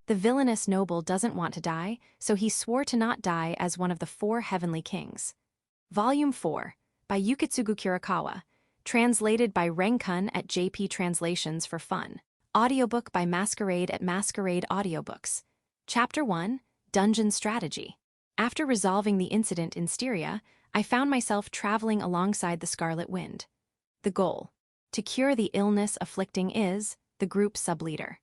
The villainous noble doesn't want to die, so he swore to not die as one of the 4 heavenly kings. Volume 4, by Yukitsugu Kurakawa, translated by Renkun at JP Translations for Fun. Audiobook by Masquerade at Masquerade Audiobooks. Chapter 1, Dungeon Strategy. After resolving the incident in Styria, I found myself traveling alongside the Scarlet Wind. The goal: to cure the illness afflicting the group's subleader.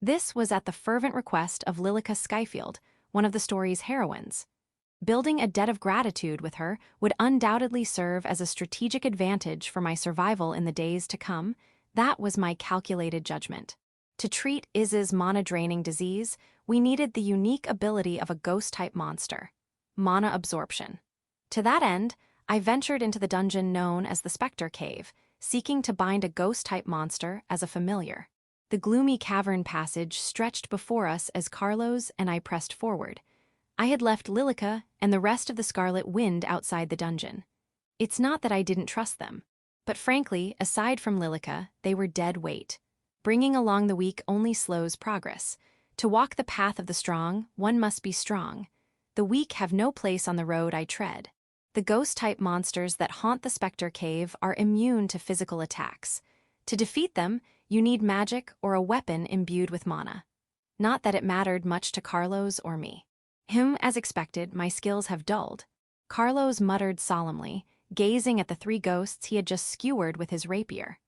This was at the fervent request of Lillica Skyfield, one of the story's heroines. Building a debt of gratitude with her would undoubtedly serve as a strategic advantage for my survival in the days to come. That was my calculated judgment. To treat Iz's mana-draining disease, we needed the unique ability of a ghost-type monster: mana absorption. To that end, I ventured into the dungeon known as the Spectre Cave, seeking to bind a ghost-type monster as a familiar. The gloomy cavern passage stretched before us as Carlos and I pressed forward. I had left Lillica and the rest of the Scarlet Wind outside the dungeon. It's not that I didn't trust them, but frankly, aside from Lillica, they were dead weight. Bringing along the weak only slows progress. To walk the path of the strong, one must be strong. The weak have no place on the road I tread. The ghost-type monsters that haunt the Spectre Cave are immune to physical attacks. To defeat them, you need magic or a weapon imbued with mana. Not that it mattered much to Carlos or me. As expected, my skills have dulled. Carlos muttered solemnly, gazing at the 3 ghosts he had just skewered with his rapier.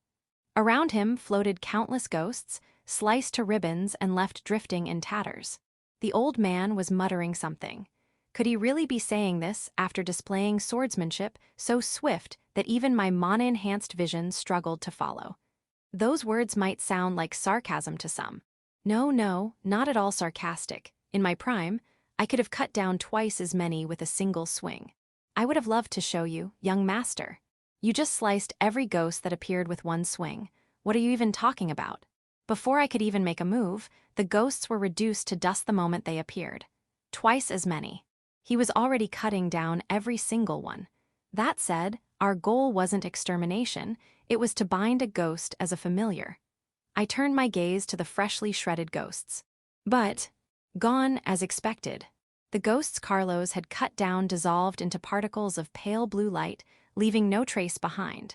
Around him floated countless ghosts, sliced to ribbons and left drifting in tatters. The old man was muttering something. Could he really be saying this after displaying swordsmanship so swift that even my mana-enhanced vision struggled to follow? Those words might sound like sarcasm to some. No, not at all sarcastic. In my prime, I could have cut down twice as many with a single swing. I would have loved to show you, young master. You just sliced every ghost that appeared with one swing. What are you even talking about? Before I could even make a move, the ghosts were reduced to dust the moment they appeared. Twice as many. He was already cutting down every single one. That said, our goal wasn't extermination, it was to bind a ghost as a familiar. I turned my gaze to the freshly shredded ghosts. But, gone as expected. The ghosts Carlos had cut down dissolved into particles of pale blue light, leaving no trace behind.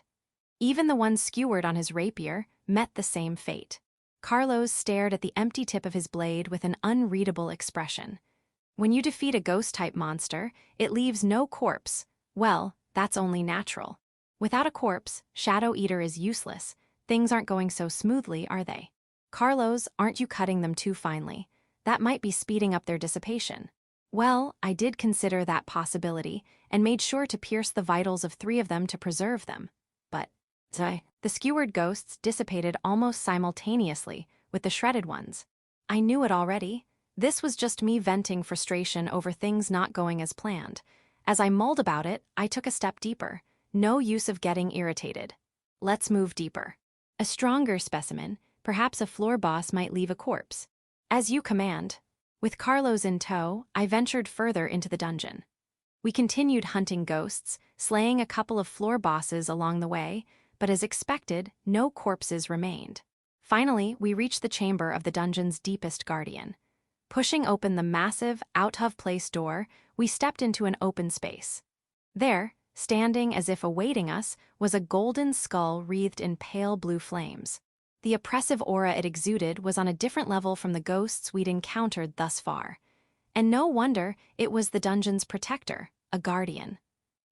Even the ones skewered on his rapier met the same fate. Carlos stared at the empty tip of his blade with an unreadable expression. When you defeat a ghost-type monster, it leaves no corpse. Well, that's only natural. Without a corpse, Shadow Eater is useless. Things aren't going so smoothly, are they? Carlos, aren't you cutting them too finely? That might be speeding up their dissipation. Well, I did consider that possibility, and made sure to pierce the vitals of 3 of them to preserve them. But, the skewered ghosts dissipated almost simultaneously with the shredded ones. I knew it already. This was just me venting frustration over things not going as planned. As I mulled about it, I took a step deeper. No use of getting irritated. Let's move deeper. A stronger specimen, perhaps a floor boss, might leave a corpse. As you command. With Carlos in tow, I ventured further into the dungeon. We continued hunting ghosts, slaying a couple of floor bosses along the way, but as expected, no corpses remained. Finally, we reached the chamber of the dungeon's deepest guardian. Pushing open the massive, out-of-place door, we stepped into an open space. There, standing as if awaiting us, was a golden skull wreathed in pale blue flames. The oppressive aura it exuded was on a different level from the ghosts we'd encountered thus far. And no wonder, it was the dungeon's protector, a guardian.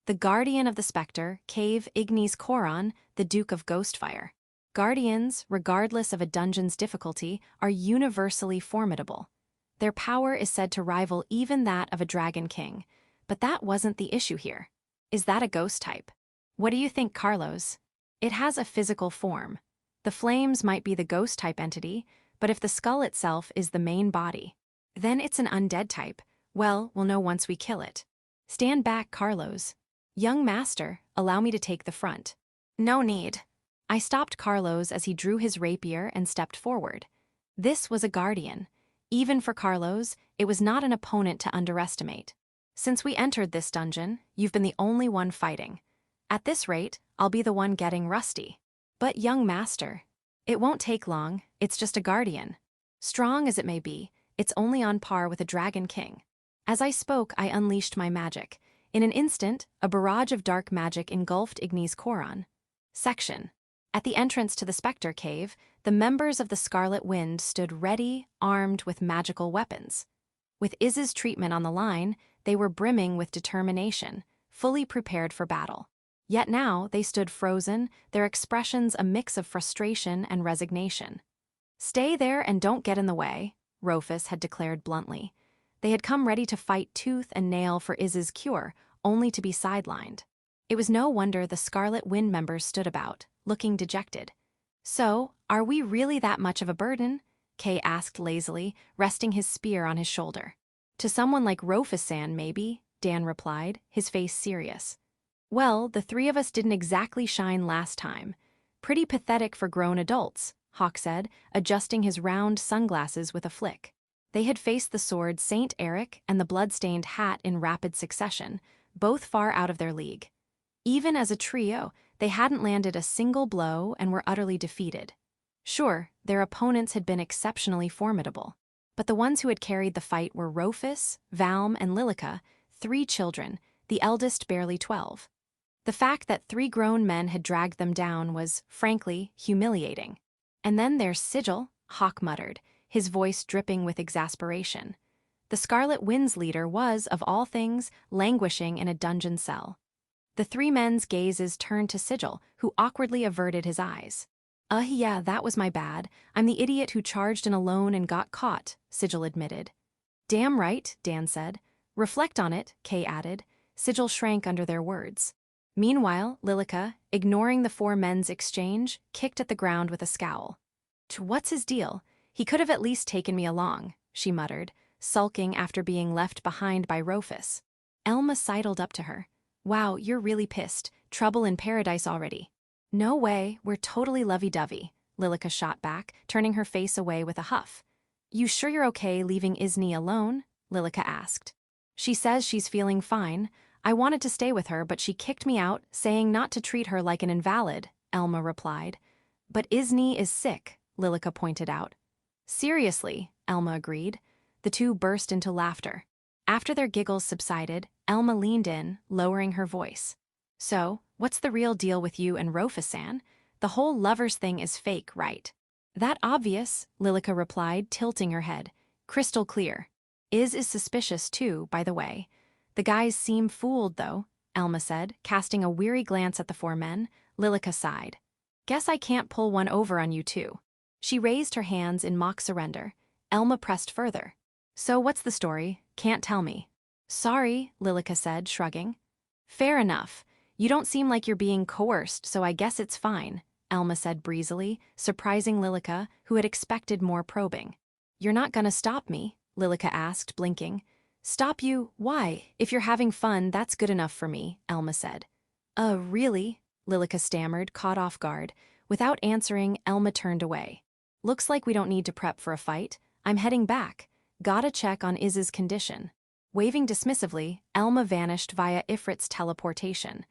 The guardian of the Spectre, Cave Ignis Koron, the Duke of Ghostfire. Guardians, regardless of a dungeon's difficulty, are universally formidable. Their power is said to rival even that of a Dragon King, but that wasn't the issue here. Is that a ghost type? What do you think, Carlos? It has a physical form. The flames might be the ghost-type entity, but if the skull itself is the main body, then it's an undead type. Well, we'll know once we kill it. Stand back, Carlos. Young master, allow me to take the front. No need. I stopped Carlos as he drew his rapier and stepped forward. This was a guardian. Even for Carlos, it was not an opponent to underestimate. Since we entered this dungeon, you've been the only one fighting. At this rate, I'll be the one getting rusty. But young master, it won't take long, it's just a guardian. Strong as it may be, It's only on par with a dragon king. As I spoke, I unleashed my magic. In an instant, a barrage of dark magic engulfed Igni's Coron. Section. At the entrance to the Spectre Cave, the members of the Scarlet Wind stood ready, armed with magical weapons. With Iz's treatment on the line, they were brimming with determination, fully prepared for battle. Yet now they stood frozen, their expressions a mix of frustration and resignation. "Stay there and don't get in the way," Roofus had declared bluntly. They had come ready to fight tooth and nail for Iz's cure, only to be sidelined. It was no wonder the Scarlet Wind members stood about, looking dejected. "So, are we really that much of a burden?" Kay asked lazily, resting his spear on his shoulder. "To someone like Roofus-san, maybe," Dan replied, his face serious. "Well, the three of us didn't exactly shine last time. Pretty pathetic for grown adults," Hawk said, adjusting his round sunglasses with a flick. They had faced the sword Saint Eric and the blood-stained hat in rapid succession, both far out of their league. Even as a trio, they hadn't landed a single blow and were utterly defeated. Sure, their opponents had been exceptionally formidable, but the ones who had carried the fight were Roofus, Valm, and Lillica, 3 children, the eldest barely 12. The fact that 3 grown men had dragged them down was, frankly, humiliating. "And then there's Sigil," Hawk muttered, his voice dripping with exasperation. The Scarlet Wind's leader was, of all things, languishing in a dungeon cell. The 3 men's gazes turned to Sigil, who awkwardly averted his eyes. Yeah, that was my bad. I'm the idiot who charged in alone and got caught," Sigil admitted. "Damn right," Dan said. "Reflect on it," Kay added. Sigil shrank under their words. Meanwhile, Lillica, ignoring the 4 men's exchange, kicked at the ground with a scowl. "What's his deal? He could have at least taken me along," she muttered, sulking after being left behind by Roofus. Elma sidled up to her. "Wow, you're really pissed. Trouble in paradise already." "No way, we're totally lovey-dovey," Lillica shot back, turning her face away with a huff. "You sure you're okay leaving Isni alone?" Lillica asked. "She says she's feeling fine. I wanted to stay with her, but she kicked me out, saying not to treat her like an invalid," Elma replied. "But Isni is sick," Lillica pointed out. "Seriously," Elma agreed. The two burst into laughter. After their giggles subsided, Elma leaned in, lowering her voice. "So, what's the real deal with you and Roofus-san? The whole lovers thing is fake, right?" "That obvious," Lillica replied, tilting her head. "Crystal clear. Is suspicious too, by the way. The guys seem fooled, though," Elma said, casting a weary glance at the 4 men. Lillica sighed. "Guess I can't pull one over on you too." She raised her hands in mock surrender. Elma pressed further. "So what's the story? Can't tell me." "Sorry," Lillica said, shrugging. "Fair enough. You don't seem like you're being coerced, so I guess it's fine," Elma said breezily, surprising Lillica, who had expected more probing. "You're not gonna stop me?" Lillica asked, blinking. "Stop you? Why? If you're having fun, that's good enough for me," Elma said. Really?" Lillica stammered, caught off guard. Without answering, Elma turned away. "Looks like we don't need to prep for a fight. I'm heading back. Gotta check on Iz's condition." Waving dismissively, Elma vanished via Ifrit's teleportation.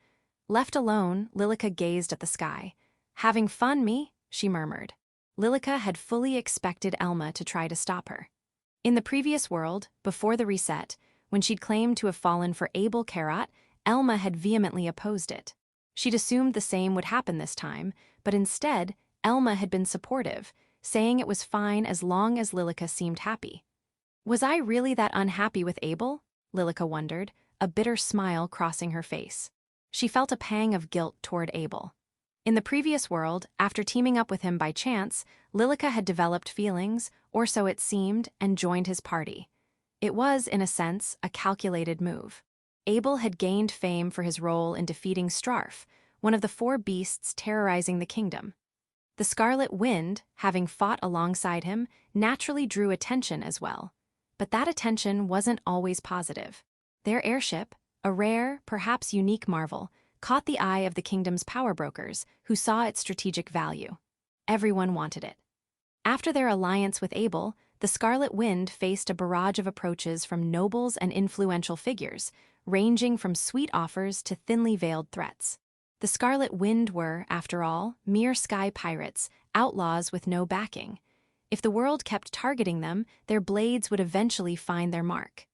Left alone, Lillica gazed at the sky. "Having fun, me?" she murmured. Lillica had fully expected Elma to try to stop her. In the previous world, before the reset, when she'd claimed to have fallen for Abel Karat, Elma had vehemently opposed it. She'd assumed the same would happen this time, but instead, Elma had been supportive, saying it was fine as long as Lillica seemed happy. Was I really that unhappy with Abel? Lillica wondered, a bitter smile crossing her face. She felt a pang of guilt toward Abel. In the previous world, after teaming up with him by chance, Lillica had developed feelings, or so it seemed, and joined his party. It was, in a sense, a calculated move. Abel had gained fame for his role in defeating Strarf, one of the 4 beasts terrorizing the kingdom. The Scarlet Wind, having fought alongside him, naturally drew attention as well. But that attention wasn't always positive. Their airship, a rare, perhaps unique marvel, caught the eye of the kingdom's power brokers, who saw its strategic value. Everyone wanted it. After their alliance with Abel, the Scarlet Wind faced a barrage of approaches from nobles and influential figures, ranging from sweet offers to thinly veiled threats. The Scarlet Wind were, after all, mere sky pirates, outlaws with no backing. If the world kept targeting them, their blades would eventually find their mark.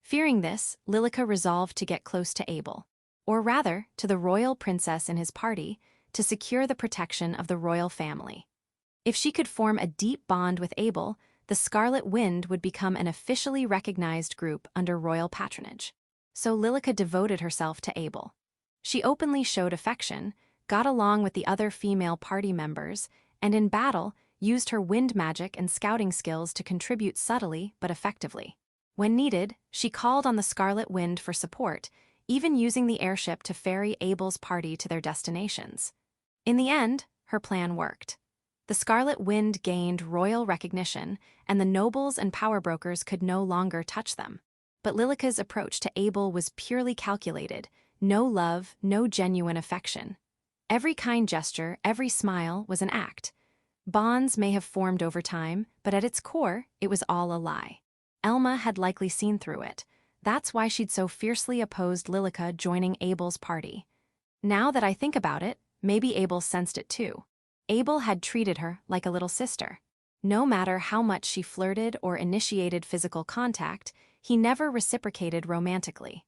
Fearing this, Lillica resolved to get close to Abel, or rather, to the royal princess in his party, to secure the protection of the royal family. If she could form a deep bond with Abel, the Scarlet Wind would become an officially recognized group under royal patronage. So Lillica devoted herself to Abel. She openly showed affection, got along with the other female party members, and in battle, used her wind magic and scouting skills to contribute subtly but effectively. When needed, she called on the Scarlet Wind for support, even using the airship to ferry Abel's party to their destinations. In the end, her plan worked. The Scarlet Wind gained royal recognition, and the nobles and power brokers could no longer touch them. But Lillica's approach to Abel was purely calculated: no love, no genuine affection. Every kind gesture, every smile was an act. Bonds may have formed over time, but at its core, it was all a lie. Elma had likely seen through it. That's why she'd so fiercely opposed Lillica joining Abel's party. Now that I think about it, maybe Abel sensed it too. Abel had treated her like a little sister. No matter how much she flirted or initiated physical contact, he never reciprocated romantically.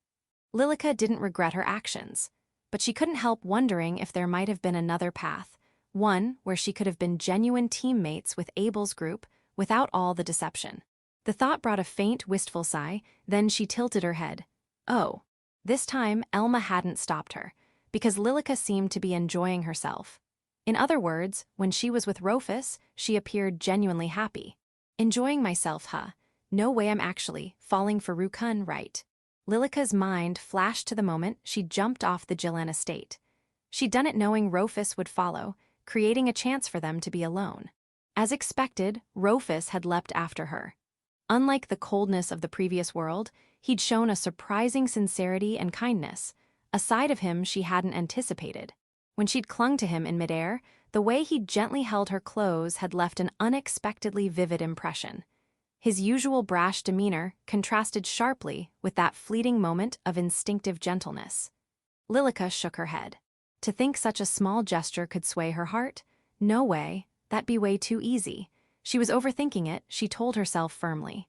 Lillica didn't regret her actions, but she couldn't help wondering if there might have been another path, one where she could have been genuine teammates with Abel's group without all the deception. The thought brought a faint, wistful sigh, then she tilted her head. Oh. This time, Elma hadn't stopped her, because Lillica seemed to be enjoying herself. In other words, when she was with Roofus, she appeared genuinely happy. Enjoying myself, huh? No way I'm actually falling for Rukun, right? Lillica's mind flashed to the moment she jumped off the Gillen estate. She'd done it knowing Roofus would follow, creating a chance for them to be alone. As expected, Roofus had leapt after her. Unlike the coldness of the previous world, he'd shown a surprising sincerity and kindness, a side of him she hadn't anticipated. When she'd clung to him in midair, the way he'd gently held her close had left an unexpectedly vivid impression. His usual brash demeanor contrasted sharply with that fleeting moment of instinctive gentleness. Lillica shook her head. To think such a small gesture could sway her heart? No way, that'd be way too easy. She was overthinking it, she told herself firmly.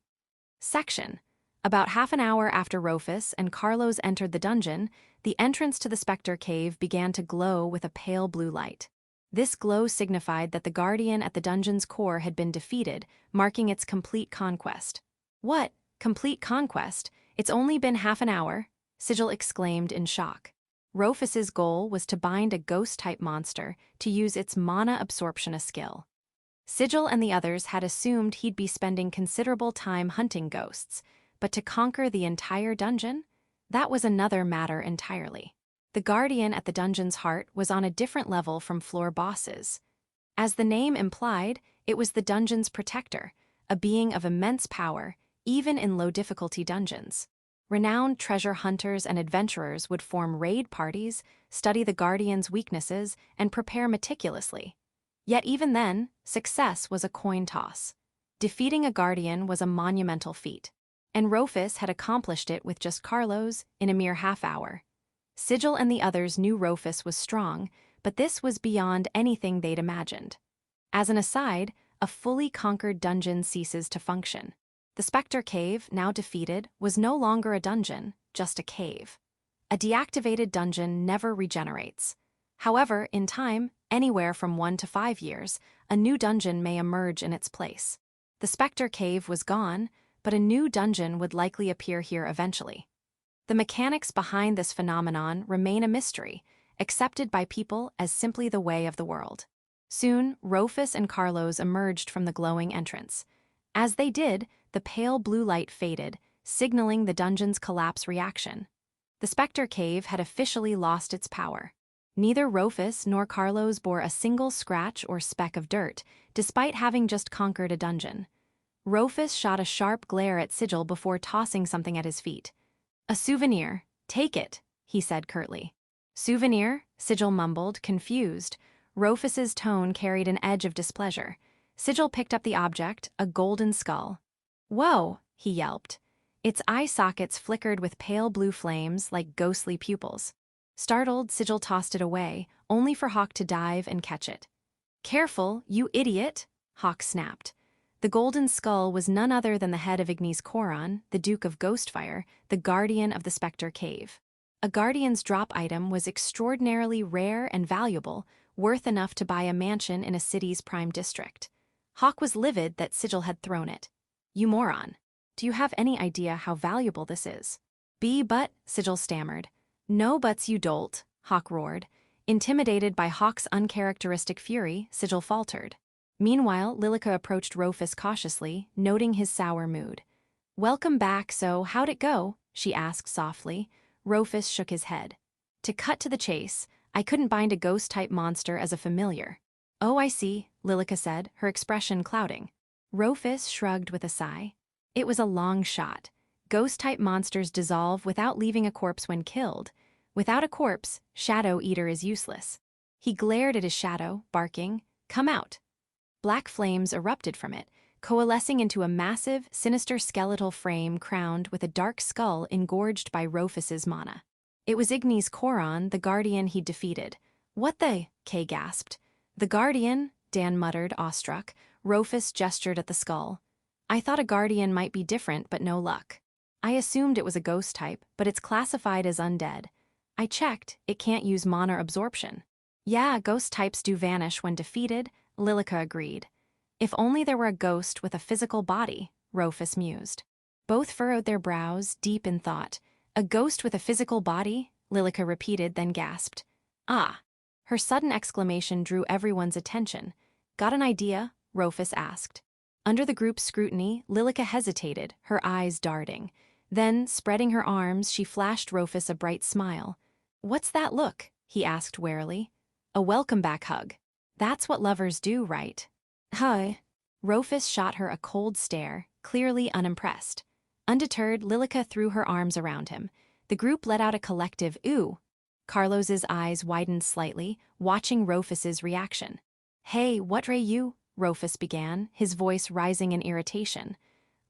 Section. About half an hour after Roofus and Carlos entered the dungeon, the entrance to the Spectre Cave began to glow with a pale blue light. This glow signified that the guardian at the dungeon's core had been defeated, marking its complete conquest. What? Complete conquest? It's only been half an hour? Sigil exclaimed in shock. Roofus's goal was to bind a ghost-type monster to use its mana absorption skill. Sigil and the others had assumed he'd be spending considerable time hunting ghosts, but to conquer the entire dungeon? That was another matter entirely. The guardian at the dungeon's heart was on a different level from floor bosses. As the name implied, it was the dungeon's protector, a being of immense power, even in low-difficulty dungeons. Renowned treasure hunters and adventurers would form raid parties, study the guardian's weaknesses, and prepare meticulously. Yet even then, success was a coin toss. Defeating a guardian was a monumental feat, and Roofus had accomplished it with just Carlos in a mere half-hour. Sigil and the others knew Roofus was strong, but this was beyond anything they'd imagined. As an aside, a fully conquered dungeon ceases to function. The Spectre Cave, now defeated, was no longer a dungeon, just a cave. A deactivated dungeon never regenerates. However, in time, anywhere from 1 to 5 years, a new dungeon may emerge in its place. The Spectre Cave was gone, but a new dungeon would likely appear here eventually. The mechanics behind this phenomenon remain a mystery, accepted by people as simply the way of the world. Soon, Roofus and Carlos emerged from the glowing entrance. As they did, the pale blue light faded, signaling the dungeon's collapse reaction. The Spectre Cave had officially lost its power. Neither Roofus nor Carlos bore a single scratch or speck of dirt, despite having just conquered a dungeon. Roofus shot a sharp glare at Sigil before tossing something at his feet. "A souvenir. Take it," he said curtly. "Souvenir?" Sigil mumbled, confused. Roofus's tone carried an edge of displeasure. Sigil picked up the object, a golden skull. "Whoa," he yelped. Its eye sockets flickered with pale blue flames like ghostly pupils. Startled, Sigil tossed it away, only for Hawk to dive and catch it. "Careful, you idiot," Hawk snapped. The golden skull was none other than the head of Ignis Koron, the Duke of Ghostfire, the guardian of the Spectre Cave. A guardian's drop item was extraordinarily rare and valuable, worth enough to buy a mansion in a city's prime district. Hawk was livid that Sigil had thrown it. You moron. Do you have any idea how valuable this is? But, Sigil stammered. No buts, you dolt, Hawk roared. Intimidated by Hawk's uncharacteristic fury, Sigil faltered. Meanwhile, Lillica approached Roofus cautiously, noting his sour mood. Welcome back, so how'd it go? She asked softly. Roofus shook his head. To cut to the chase, I couldn't bind a ghost-type monster as a familiar. Oh, I see, Lillica said, her expression clouding. Roofus shrugged with a sigh. It was a long shot. Ghost-type monsters dissolve without leaving a corpse when killed. Without a corpse, Shadow Eater is useless. He glared at his shadow, barking, "Come out." Black flames erupted from it, coalescing into a massive, sinister skeletal frame crowned with a dark skull engorged by Roofus's mana. It was Ignis Koron, the guardian he'd defeated. What the? Kay gasped. The guardian, Dan muttered, awestruck. Roofus gestured at the skull. I thought a guardian might be different, but no luck. I assumed it was a ghost type, but it's classified as undead. I checked, it can't use mana absorption. Yeah, ghost types do vanish when defeated, Lillica agreed. If only there were a ghost with a physical body, Roofus mused. Both furrowed their brows, deep in thought. A ghost with a physical body? Lillica repeated, then gasped. Ah. Her sudden exclamation drew everyone's attention. Got an idea? Roofus asked. Under the group's scrutiny, Lillica hesitated, her eyes darting. Then, spreading her arms, she flashed Roofus a bright smile. What's that look? He asked warily. A welcome-back hug. That's what lovers do, right? Huh. Roofus shot her a cold stare, clearly unimpressed. Undeterred, Lillica threw her arms around him. The group let out a collective ooh. Carlos's eyes widened slightly, watching Roofus's reaction. Hey, what ray you? Roofus began, his voice rising in irritation.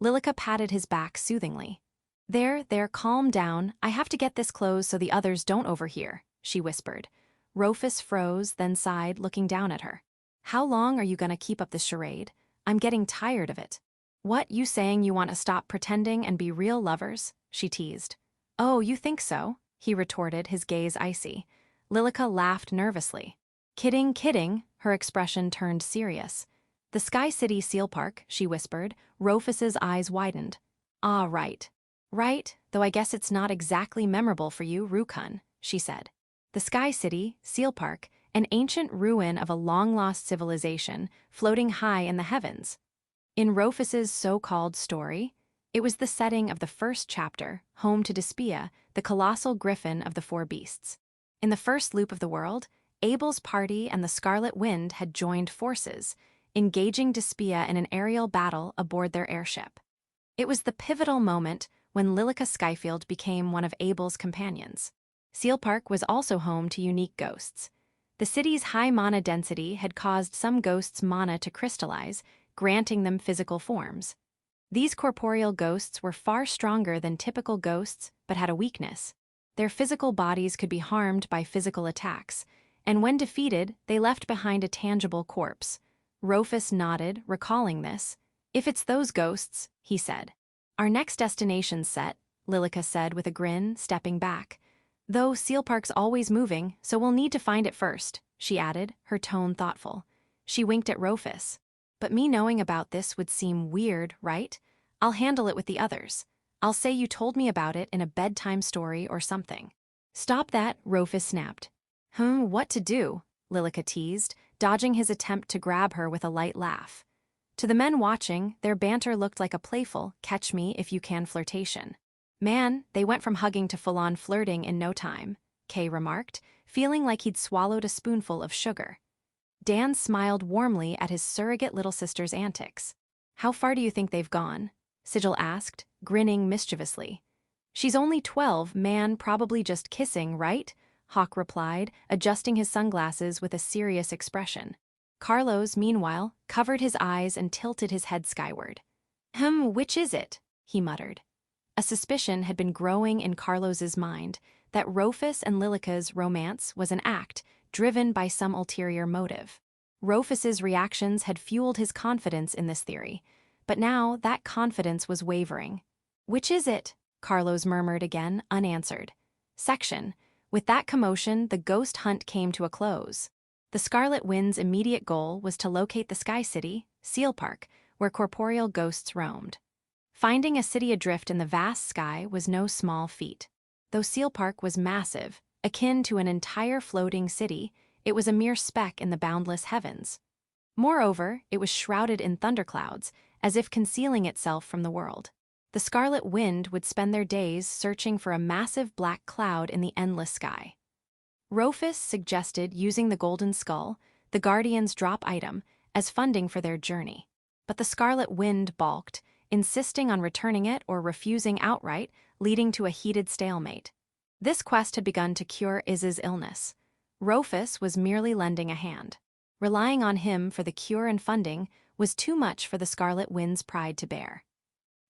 Lillica patted his back soothingly. There, calm down. I have to get this closed so the others don't overhear, she whispered. Roofus froze, then sighed, looking down at her. How long are you gonna keep up this charade? I'm getting tired of it. What, you saying you want to stop pretending and be real lovers? She teased. Oh, you think so? He retorted, his gaze icy. Lillica laughed nervously. Kidding, her expression turned serious. The Sky City Seal Park, she whispered. Roofus's eyes widened. Ah, right. Right, though I guess it's not exactly memorable for you, Rukun, she said. The Sky City, Seal Park, an ancient ruin of a long-lost civilization, floating high in the heavens. In Roofus's so-called story, it was the setting of the first chapter, home to Despia, the colossal griffin of the four beasts. In the first loop of the world, Abel's party and the Scarlet Wind had joined forces, engaging Despia in an aerial battle aboard their airship. It was the pivotal moment when Lillica Skyfield became one of Abel's companions. Seal Park was also home to unique ghosts. The city's high mana density had caused some ghosts' mana to crystallize, granting them physical forms. These corporeal ghosts were far stronger than typical ghosts, but had a weakness. Their physical bodies could be harmed by physical attacks, and when defeated, they left behind a tangible corpse. Roofus nodded, recalling this. If it's those ghosts, he said. Our next destination's set, Lillica said with a grin, stepping back. Though Seal Park's always moving, so we'll need to find it first, she added, her tone thoughtful. She winked at Roofus. But me knowing about this would seem weird, right? I'll handle it with the others. I'll say you told me about it in a bedtime story or something. Stop that, Roofus snapped. What to do? Lillica teased, dodging his attempt to grab her with a light laugh. To the men watching, their banter looked like a playful, catch-me-if-you-can flirtation. Man, they went from hugging to full-on flirting in no time, Kay remarked, feeling like he'd swallowed a spoonful of sugar. Dan smiled warmly at his surrogate little sister's antics. How far do you think they've gone? Sigil asked, grinning mischievously. She's only 12, man, probably just kissing, right? Hawk replied, adjusting his sunglasses with a serious expression. Carlos, meanwhile, covered his eyes and tilted his head skyward. Which is it? He muttered. A suspicion had been growing in Carlos's mind that Roofus and Lillica's romance was an act driven by some ulterior motive. Roofus's reactions had fueled his confidence in this theory. but now that confidence was wavering. "Which is it?" Carlos murmured again, unanswered. Section. With that commotion, the ghost hunt came to a close. The Scarlet Wind's immediate goal was to locate the Sky City, Seal Park, where corporeal ghosts roamed. Finding a city adrift in the vast sky was no small feat. Though Seal Park was massive, akin to an entire floating city, it was a mere speck in the boundless heavens. Moreover, it was shrouded in thunderclouds, as if concealing itself from the world. The Scarlet Wind would spend their days searching for a massive black cloud in the endless sky. Roofus suggested using the Golden Skull, the Guardian's drop item, as funding for their journey. But the Scarlet Wind balked, insisting on returning it or refusing outright, leading to a heated stalemate. This quest had begun to cure Iz's illness. Roofus was merely lending a hand. Relying on him for the cure and funding was too much for the Scarlet Wind's pride to bear.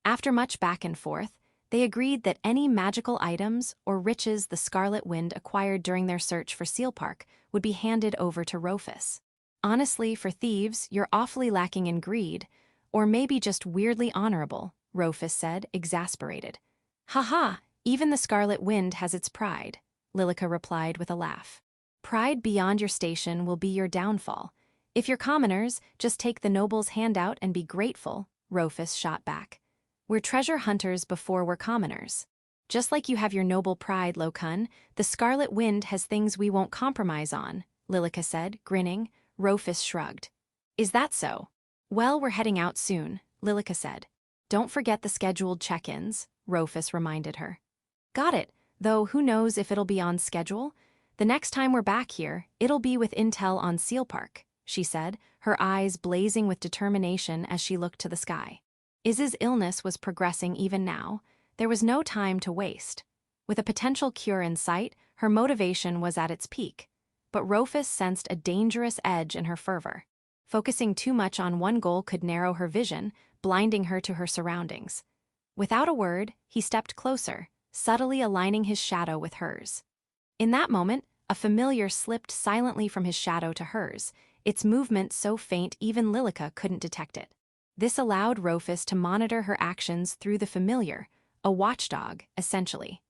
After much back and forth, they agreed that any magical items or riches the Scarlet Wind acquired during their search for Seal Park would be handed over to Roofus. "Honestly, for thieves, you're awfully lacking in greed, or maybe just weirdly honorable," Roofus said, exasperated. "Ha, even the Scarlet Wind has its pride," Lillica replied with a laugh. "Pride beyond your station will be your downfall. If you're commoners, just take the noble's handout and be grateful," Roofus shot back. "We're treasure hunters before we're commoners. Just like you have your noble pride, Lokun, the Scarlet Wind has things we won't compromise on," Lillica said, grinning. Roofus shrugged. "Is that so? Well, we're heading out soon," Lillica said. "Don't forget the scheduled check-ins," Roofus reminded her. "Got it, though who knows if it'll be on schedule? The next time we're back here, it'll be with intel on Seal Park," she said, her eyes blazing with determination as she looked to the sky. Iz's illness was progressing even now. There was no time to waste. With a potential cure in sight, her motivation was at its peak. But Roofus sensed a dangerous edge in her fervor. Focusing too much on one goal could narrow her vision, blinding her to her surroundings. Without a word, he stepped closer, subtly aligning his shadow with hers. In that moment, a familiar slipped silently from his shadow to hers, its movement so faint even Lillica couldn't detect it. This allowed Roofus to monitor her actions through the familiar, a watchdog, essentially.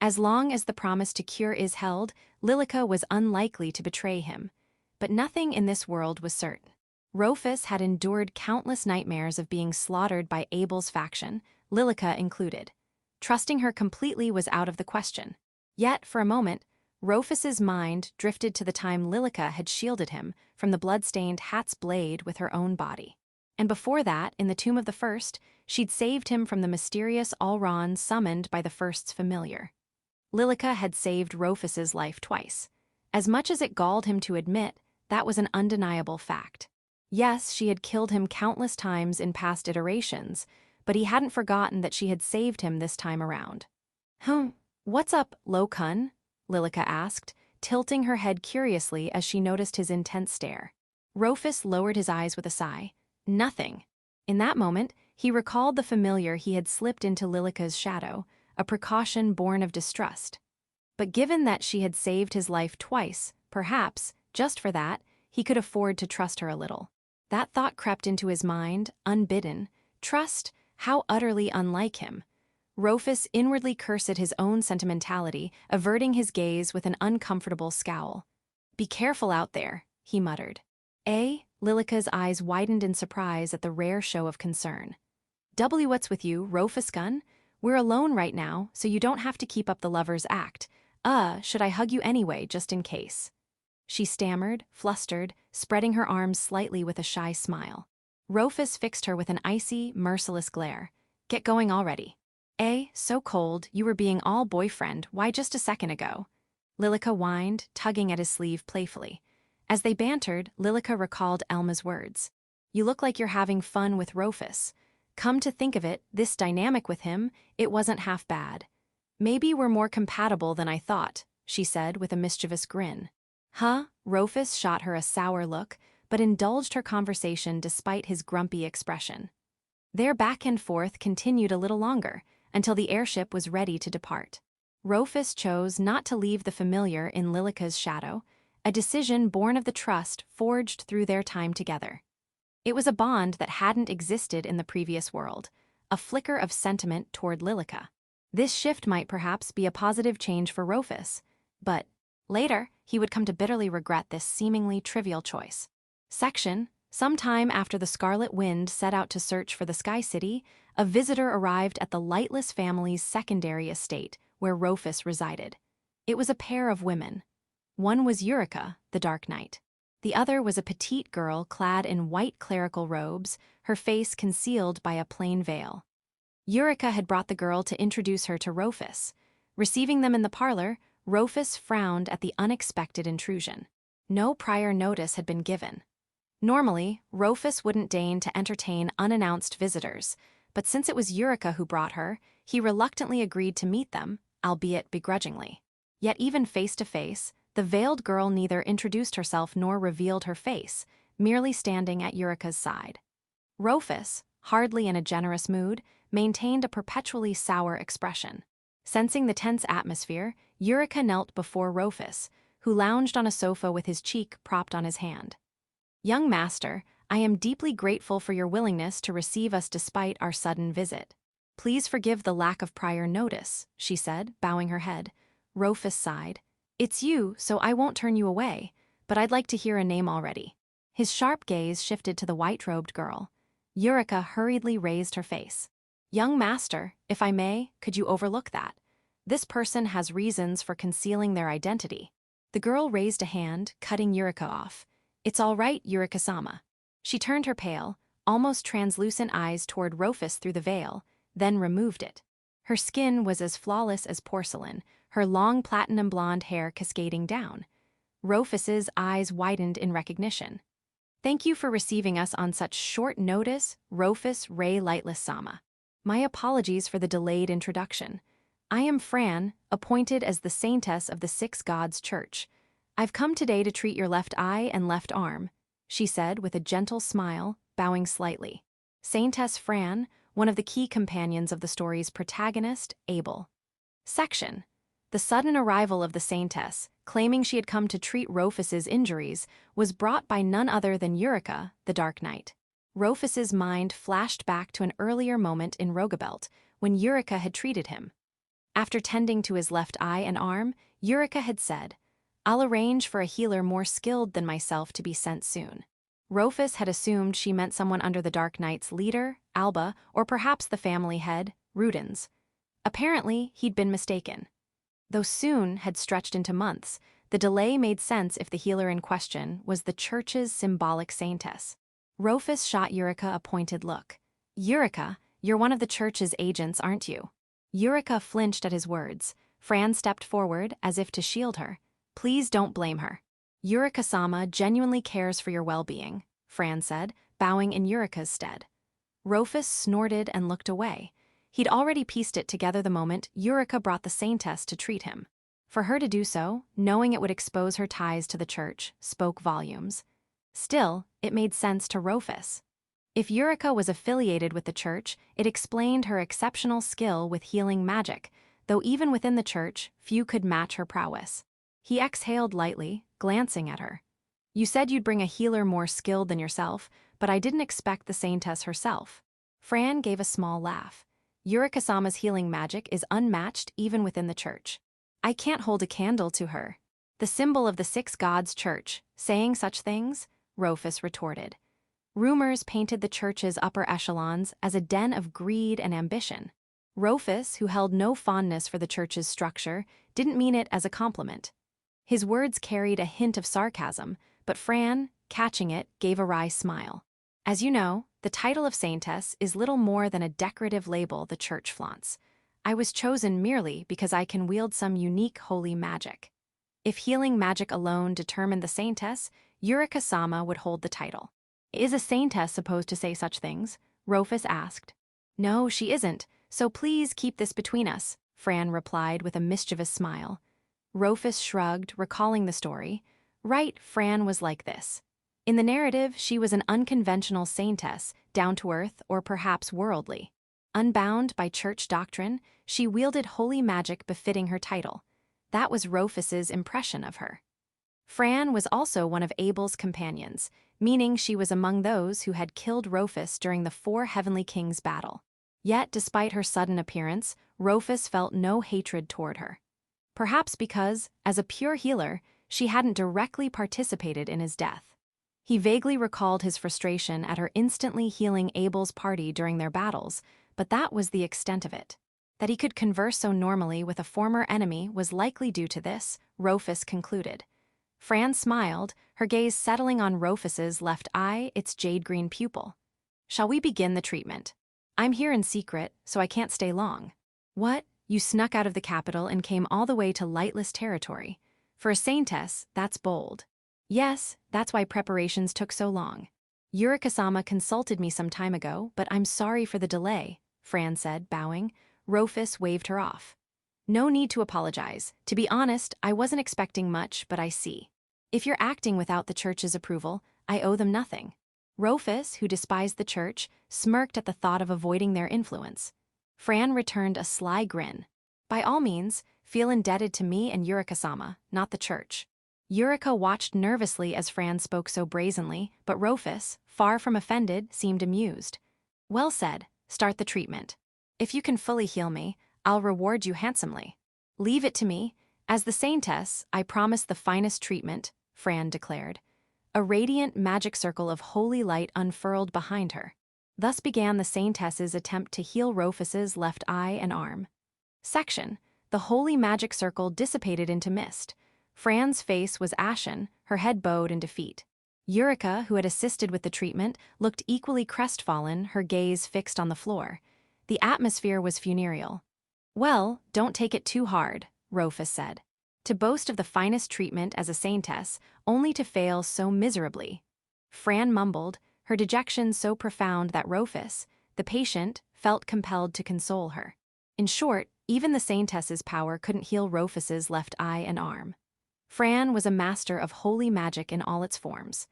As long as the promise to cure Iz held, Lillica was unlikely to betray him. But nothing in this world was certain. Roofus had endured countless nightmares of being slaughtered by Abel's faction, Lillica included. Trusting her completely was out of the question. Yet, for a moment, Roofus's mind drifted to the time Lillica had shielded him from the blood-stained hat's blade with her own body. And before that, in the Tomb of the First, she'd saved him from the mysterious Alron summoned by the First's familiar. Lillica had saved Roofus's life twice. As much as it galled him to admit, that was an undeniable fact. Yes, she had killed him countless times in past iterations, but he hadn't forgotten that she had saved him this time around. What's up, Lokun?" Lillica asked, tilting her head curiously as she noticed his intense stare. Roofus lowered his eyes with a sigh. "Nothing." In that moment, he recalled the familiar he had slipped into Lillica's shadow, a precaution born of distrust. But given that she had saved his life twice, perhaps, just for that, he could afford to trust her a little. That thought crept into his mind, unbidden. Trust? How utterly unlike him. Roofus inwardly cursed his own sentimentality, averting his gaze with an uncomfortable scowl. "Be careful out there," he muttered. Lillica's eyes widened in surprise at the rare show of concern. "What's with you, Roofus Gun? We're alone right now, so you don't have to keep up the lover's act. Should I hug you anyway, just in case?" She stammered, flustered, spreading her arms slightly with a shy smile. Roofus fixed her with an icy, merciless glare. "Get going already." So cold, you were being all boyfriend, why just a second ago?" Lillica whined, tugging at his sleeve playfully. As they bantered, Lillica recalled Elma's words. "You look like you're having fun with Roofus. Come to think of it, this dynamic with him, it wasn't half bad. Maybe we're more compatible than I thought," she said with a mischievous grin. Roofus shot her a sour look, but indulged her conversation despite his grumpy expression. Their back and forth continued a little longer, until the airship was ready to depart. Roofus chose not to leave the familiar in Lillica's shadow, a decision born of the trust forged through their time together. It was a bond that hadn't existed in the previous world, a flicker of sentiment toward Lillica. This shift might perhaps be a positive change for Roofus, but later he would come to bitterly regret this seemingly trivial choice. Sometime after the Scarlet Wind set out to search for the Sky City, a visitor arrived at the Lightless family's secondary estate, where Roofus resided. It was a pair of women. One was Eura, the Dark Knight. The other was a petite girl clad in white clerical robes, her face concealed by a plain veil. Eura had brought the girl to introduce her to Roofus. Receiving them in the parlor, Roofus frowned at the unexpected intrusion. No prior notice had been given. Normally, Roofus wouldn't deign to entertain unannounced visitors, but since it was Eura who brought her, he reluctantly agreed to meet them, albeit begrudgingly. Yet even face-to-face, the veiled girl neither introduced herself nor revealed her face, merely standing at Eura's side. Roofus, hardly in a generous mood, maintained a perpetually sour expression. Sensing the tense atmosphere, Eura knelt before Roofus, who lounged on a sofa with his cheek propped on his hand. "Young master, I am deeply grateful for your willingness to receive us despite our sudden visit. Please forgive the lack of prior notice," she said, bowing her head. Roofus sighed. "It's you, so I won't turn you away, but I'd like to hear a name already." His sharp gaze shifted to the white-robed girl. Eura hurriedly raised her face. "Young master, if I may, could you overlook that? This person has reasons for concealing their identity." The girl raised a hand, cutting Eura off. "It's all right, Eura-sama." She turned her pale, almost translucent eyes toward Roofus through the veil, then removed it. Her skin was as flawless as porcelain, her long platinum blonde hair cascading down. Roofus's eyes widened in recognition. "Thank you for receiving us on such short notice, Roofus Ray Lightless-sama. My apologies for the delayed introduction. I am Fran, appointed as the Saintess of the Six Gods Church. I've come today to treat your left eye and left arm," she said with a gentle smile, bowing slightly. Saintest Fran, one of the key companions of the story's protagonist, Abel. The sudden arrival of the Saintess, claiming she had come to treat Roofus's injuries, was brought by none other than Eura, the Dark Knight. Roofus's mind flashed back to an earlier moment in Rogabelt, when Eura had treated him. After tending to his left eye and arm, Eura had said, "I'll arrange for a healer more skilled than myself to be sent soon." Roofus had assumed she meant someone under the Dark Knight's leader, Alba, or perhaps the family head, Rudens. Apparently, he'd been mistaken. Though soon had stretched into months, the delay made sense if the healer in question was the church's symbolic saintess. Roofus shot Eura a pointed look. "Eura, you're one of the church's agents, aren't you?" Eura flinched at his words. Fran stepped forward, as if to shield her. "Please don't blame her. Eura-sama genuinely cares for your well-being," Fran said, bowing in Eura's stead. Roofus snorted and looked away. He'd already pieced it together the moment Eura brought the Saintess to treat him. For her to do so, knowing it would expose her ties to the church, spoke volumes. Still, it made sense to Roofus. If Eura was affiliated with the church, it explained her exceptional skill with healing magic, though even within the church, few could match her prowess. He exhaled lightly, glancing at her. "You said you'd bring a healer more skilled than yourself, but I didn't expect the Saintess herself." Fran gave a small laugh. "Eura-sama's healing magic is unmatched even within the church. I can't hold a candle to her." "The symbol of the Six Gods Church, saying such things?" Roofus retorted. Rumors painted the church's upper echelons as a den of greed and ambition. Roofus, who held no fondness for the church's structure, didn't mean it as a compliment. His words carried a hint of sarcasm, but Fran, catching it, gave a wry smile. "As you know, the title of Saintess is little more than a decorative label the church flaunts. I was chosen merely because I can wield some unique holy magic. If healing magic alone determined the Saintess, Eura-sama would hold the title." "Is a Saintess supposed to say such things?" Roofus asked. "No, she isn't, so please keep this between us," Fran replied with a mischievous smile. Roofus shrugged, recalling the story. Right, Fran was like this. In the narrative, she was an unconventional saintess, down-to-earth or perhaps worldly. Unbound by church doctrine, she wielded holy magic befitting her title. That was Roofus's impression of her. Fran was also one of Abel's companions, meaning she was among those who had killed Roofus during the four Heavenly Kings' battle. Yet, despite her sudden appearance, Roofus felt no hatred toward her. Perhaps because, as a pure healer, she hadn't directly participated in his death. He vaguely recalled his frustration at her instantly healing Abel's party during their battles, but that was the extent of it. That he could converse so normally with a former enemy was likely due to this, Roofus concluded. Fran smiled, her gaze settling on Roofus's left eye, its jade-green pupil. "Shall we begin the treatment? I'm here in secret, so I can't stay long." "What? You snuck out of the capital and came all the way to lightless territory. For a saintess, that's bold." "Yes, that's why preparations took so long. Yurika-sama consulted me some time ago, but I'm sorry for the delay," Fran said, bowing. Roofus waved her off. "No need to apologize. To be honest, I wasn't expecting much, but I see. If you're acting without the church's approval, I owe them nothing." Roofus, who despised the church, smirked at the thought of avoiding their influence. Fran returned a sly grin. "By all means, feel indebted to me and Yurika-sama, not the church." Yurika watched nervously as Fran spoke so brazenly, but Roofus, far from offended, seemed amused. "Well said, start the treatment. If you can fully heal me, I'll reward you handsomely." "Leave it to me. As the saintess, I promise the finest treatment," Fran declared. A radiant magic circle of holy light unfurled behind her. Thus began the saintess's attempt to heal Roofus's left eye and arm. Section. The holy magic circle dissipated into mist. Fran's face was ashen, her head bowed in defeat. Yurika, who had assisted with the treatment, looked equally crestfallen, her gaze fixed on the floor. The atmosphere was funereal. "Well, don't take it too hard," Roofus said. "To boast of the finest treatment as a saintess, only to fail so miserably." Fran mumbled, her dejection so profound that Roofus, the patient, felt compelled to console her. In short, even the saintess's power couldn't heal Roofus's left eye and arm. Fran was a master of holy magic in all its forms.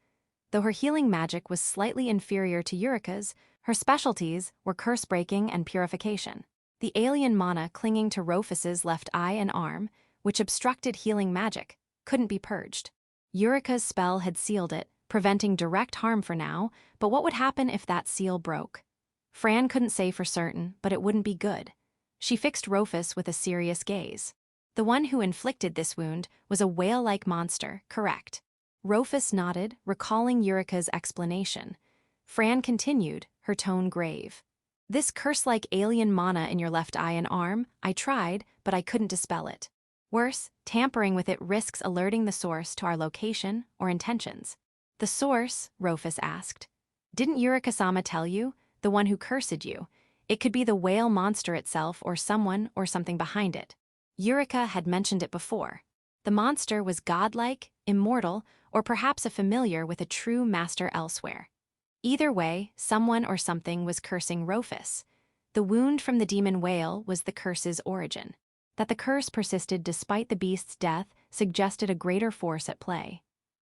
Though her healing magic was slightly inferior to Yurika's, her specialties were curse-breaking and purification. The alien mana clinging to Roofus's left eye and arm, which obstructed healing magic, couldn't be purged. Yurika's spell had sealed it, preventing direct harm for now, but what would happen if that seal broke? Fran couldn't say for certain, but it wouldn't be good. She fixed Roofus with a serious gaze. The one who inflicted this wound was a whale-like monster, correct? Roofus nodded, recalling Yurika's explanation. Fran continued, her tone grave. "This curse-like alien mana in your left eye and arm, I tried, but I couldn't dispel it. Worse, tampering with it risks alerting the source to our location or intentions." "The source?" Roofus asked. "Didn't Yurika-sama tell you? The one who cursed you. It could be the whale monster itself or someone or something behind it." Yurika had mentioned it before. The monster was godlike, immortal, or perhaps a familiar with a true master elsewhere. Either way, someone or something was cursing Roofus. The wound from the demon whale was the curse's origin. That the curse persisted despite the beast's death suggested a greater force at play.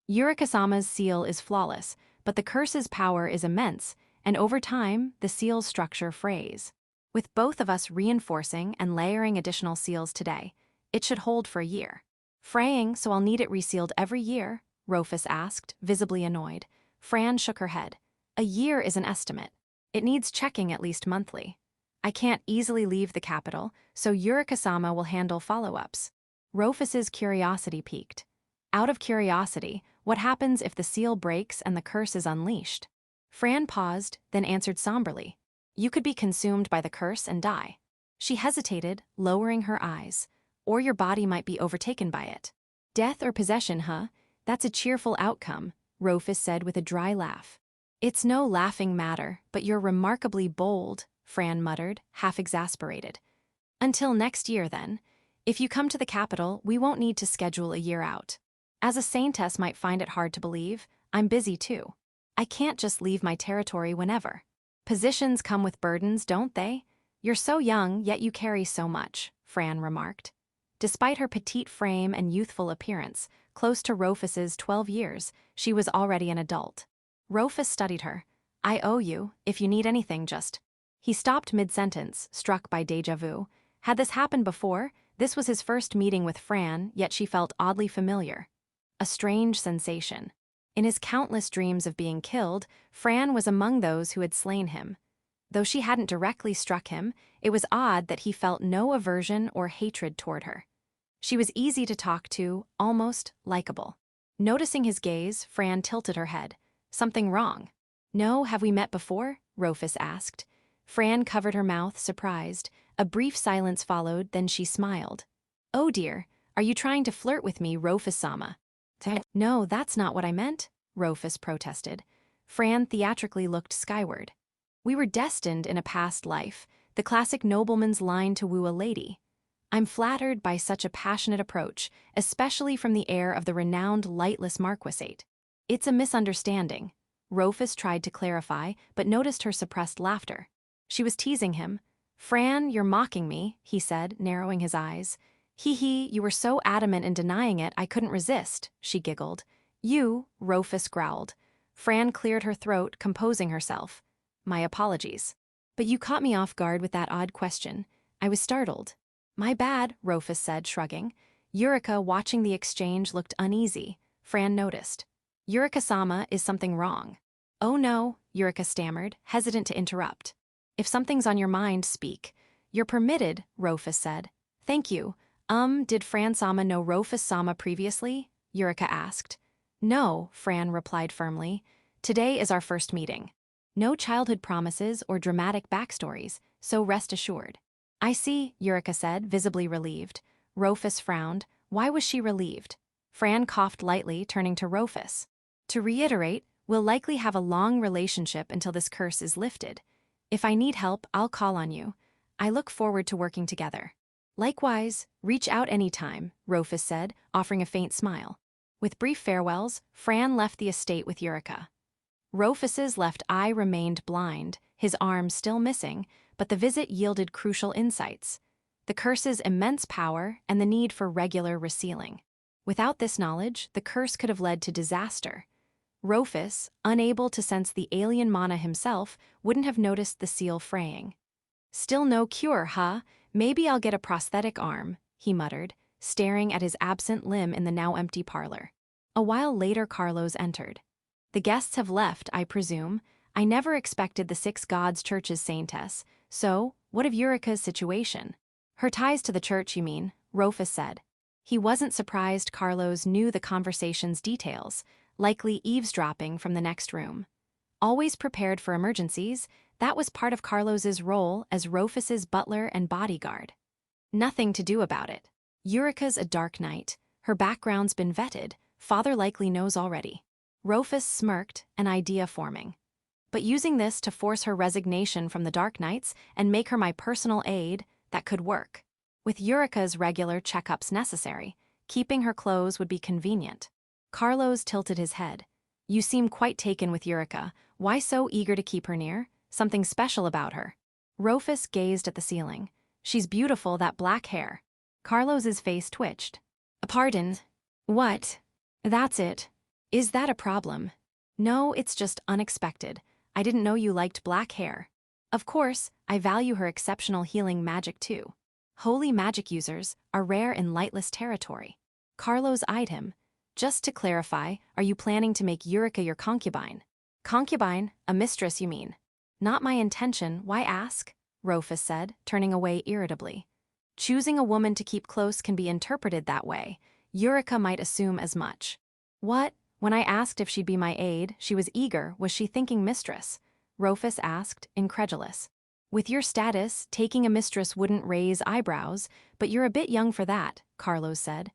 Yurika-sama's seal is flawless, but the curse's power is immense, and over time, the seal's structure frays. With both of us reinforcing and layering additional seals today, it should hold for a year. "Fraying, so I'll need it resealed every year?" Roofus asked, visibly annoyed. Fran shook her head. "A year is an estimate. It needs checking at least monthly. I can't easily leave the capital, so Yurika-sama will handle follow-ups." Roofus's curiosity piqued. Out of curiosity, what happens if the seal breaks and the curse is unleashed? Fran paused, then answered somberly. "You could be consumed by the curse and die." She hesitated, lowering her eyes. "Or your body might be overtaken by it." "Death or possession, huh? That's a cheerful outcome," Roofus said with a dry laugh. "It's no laughing matter, but you're remarkably bold," Fran muttered, half exasperated. "Until next year, then. If you come to the capital, we won't need to schedule a year out. As a saintess might find it hard to believe, I'm busy too. I can't just leave my territory whenever. Positions come with burdens, don't they? You're so young, yet you carry so much," Fran remarked. Despite her petite frame and youthful appearance, close to Roofus's 12 years, she was already an adult. Roofus studied her. "I owe you, if you need anything, just..." He stopped mid-sentence, struck by déjà vu. Had this happened before? This was his first meeting with Fran, yet she felt oddly familiar. A strange sensation. In his countless dreams of being killed, Fran was among those who had slain him. Though she hadn't directly struck him, it was odd that he felt no aversion or hatred toward her. She was easy to talk to, almost likable. Noticing his gaze, Fran tilted her head. Something wrong? No, have we met before? Roofus asked. Fran covered her mouth, surprised. A brief silence followed, then she smiled. Oh dear, are you trying to flirt with me, Roofus-sama? No, that's not what I meant, Roofus protested. Fran theatrically looked skyward. We were destined in a past life, the classic nobleman's line to woo a lady. I'm flattered by such a passionate approach, especially from the heir of the renowned lightless marquisate. It's a misunderstanding. Roofus tried to clarify, but noticed her suppressed laughter. She was teasing him. Fran, you're mocking me, he said, narrowing his eyes. Hee, you were so adamant in denying it, I couldn't resist, she giggled. You, Roofus growled. Fran cleared her throat, composing herself. My apologies. But you caught me off guard with that odd question. I was startled. My bad, Roofus said, shrugging. Eura, watching the exchange, looked uneasy. Fran noticed. Eura-sama, is something wrong? Oh no, Eura stammered, hesitant to interrupt. If something's on your mind, speak. You're permitted, Roofus said. Thank you. Did Fran-sama know Roofus-sama previously? Eura asked. No, Fran replied firmly. Today is our first meeting. No childhood promises or dramatic backstories, so rest assured. I see, Eura said, visibly relieved. Roofus frowned. Why was she relieved? Fran coughed lightly, turning to Roofus. To reiterate, we'll likely have a long relationship until this curse is lifted. If I need help, I'll call on you. I look forward to working together. Likewise, reach out anytime, Roofus said, offering a faint smile. With brief farewells, Fran left the estate with Eura. Roofus's left eye remained blind, his arm still missing, but the visit yielded crucial insights. The curse's immense power and the need for regular resealing. Without this knowledge, the curse could have led to disaster. Roofus, unable to sense the alien mana himself, wouldn't have noticed the seal fraying. Still no cure, huh? Maybe I'll get a prosthetic arm, he muttered, staring at his absent limb in the now empty parlor. A while later, Carlos entered. The guests have left, I presume. I never expected the Six Gods Church's saintess, so what of Eura's situation? Her ties to the church, you mean, Roofus said. He wasn't surprised Carlos knew the conversation's details, likely eavesdropping from the next room. Always prepared for emergencies, that was part of Carlos's role as Roofus's butler and bodyguard. Nothing to do about it. Eura's a dark knight. Her background's been vetted. Father likely knows already. Roofus smirked, an idea forming. But using this to force her resignation from the Dark Knights and make her my personal aide, that could work. With Eura's regular checkups necessary, keeping her clothes would be convenient. Carlos tilted his head. You seem quite taken with Eura. Why so eager to keep her near? Something special about her. Roofus gazed at the ceiling. She's beautiful, that black hair. Carlos's face twitched. Pardon? What? That's it. Is that a problem? No, it's just unexpected. I didn't know you liked black hair. Of course, I value her exceptional healing magic too. Holy magic users are rare in lightless territory. Carlos eyed him. Just to clarify, are you planning to make Eura your concubine? Concubine? A mistress, you mean? Not my intention, why ask? Roofus said, turning away irritably. Choosing a woman to keep close can be interpreted that way. Eura might assume as much. What? When I asked if she'd be my aide, she was eager. Was she thinking mistress? Roofus asked, incredulous. With your status, taking a mistress wouldn't raise eyebrows, but you're a bit young for that, Carlos said.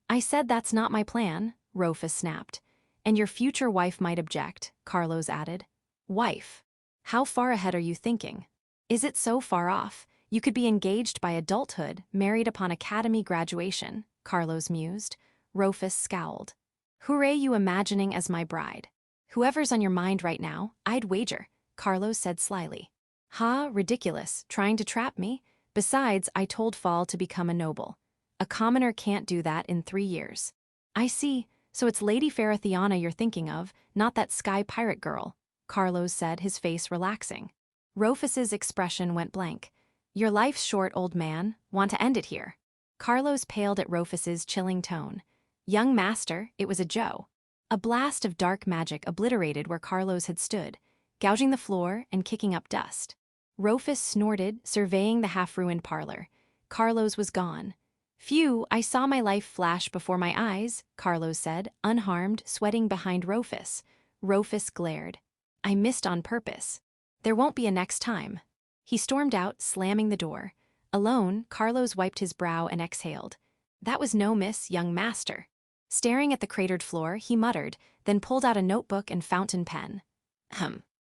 I said that's not my plan, Roofus snapped. And your future wife might object, Carlos added. Wife? How far ahead are you thinking? Is it so far off? You could be engaged by adulthood, married upon academy graduation, Carlos mused. Roofus scowled. Who are you imagining as my bride? Whoever's on your mind right now, I'd wager, Carlos said slyly. Ha, ridiculous, trying to trap me? Besides, I told Fall to become a noble. A commoner can't do that in 3 years. I see, so it's Lady Faradiana you're thinking of, not that sky pirate girl, Carlos said, his face relaxing. Roofus's expression went blank. Your life's short, old man. Want to end it here? Carlos paled at Roofus's chilling tone. Young master, it was a joke. A blast of dark magic obliterated where Carlos had stood, gouging the floor and kicking up dust. Roofus snorted, surveying the half-ruined parlor. Carlos was gone. "Phew, I saw my life flash before my eyes," Carlos said, unharmed, sweating behind Roofus. Roofus glared. "I missed on purpose. There won't be a next time." He stormed out, slamming the door. Alone, Carlos wiped his brow and exhaled. "That was no miss, young master." Staring at the cratered floor, he muttered, then pulled out a notebook and fountain pen.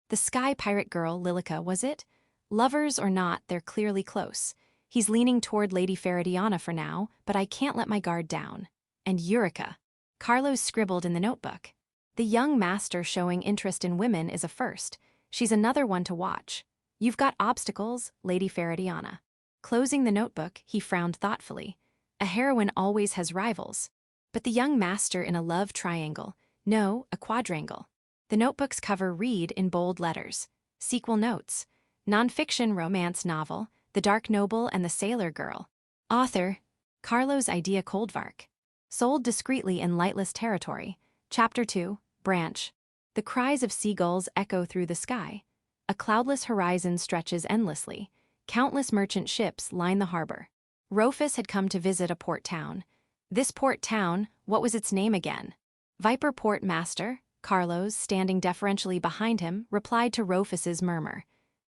The sky pirate girl, Lillica, was it? Lovers or not, they're clearly close. He's leaning toward Lady Faradiana for now, but I can't let my guard down. And Eureka. Carlos scribbled in the notebook. "The young master showing interest in women is a first. She's another one to watch. You've got obstacles, Lady Faradiana." Closing the notebook, he frowned thoughtfully. A heroine always has rivals. But the young master in a love triangle. No, a quadrangle. The notebook's cover read in bold letters. Sequel notes. Nonfiction romance novel, The Dark Noble and the Sailor Girl. Author, Carlos Idea Coldvark. Sold discreetly in lightless territory. Chapter 2, Branch. The cries of seagulls echo through the sky. A cloudless horizon stretches endlessly. Countless merchant ships line the harbor. Roofus had come to visit a port town. This port town, what was its name again? Viper Port Master, Carlos, standing deferentially behind him, replied to Roofus's murmur.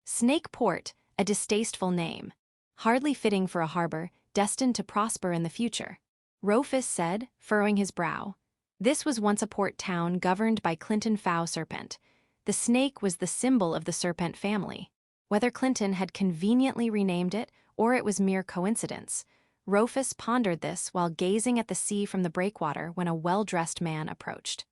Snake Port, a distasteful name. Hardly fitting for a harbor, destined to prosper in the future. Roofus said, furrowing his brow. This was once a port town governed by Clinton Fow Serpent. The snake was the symbol of the Serpent family. Whether Clinton had conveniently renamed it, or it was mere coincidence, Roofus pondered this while gazing at the sea from the breakwater when a well-dressed man approached.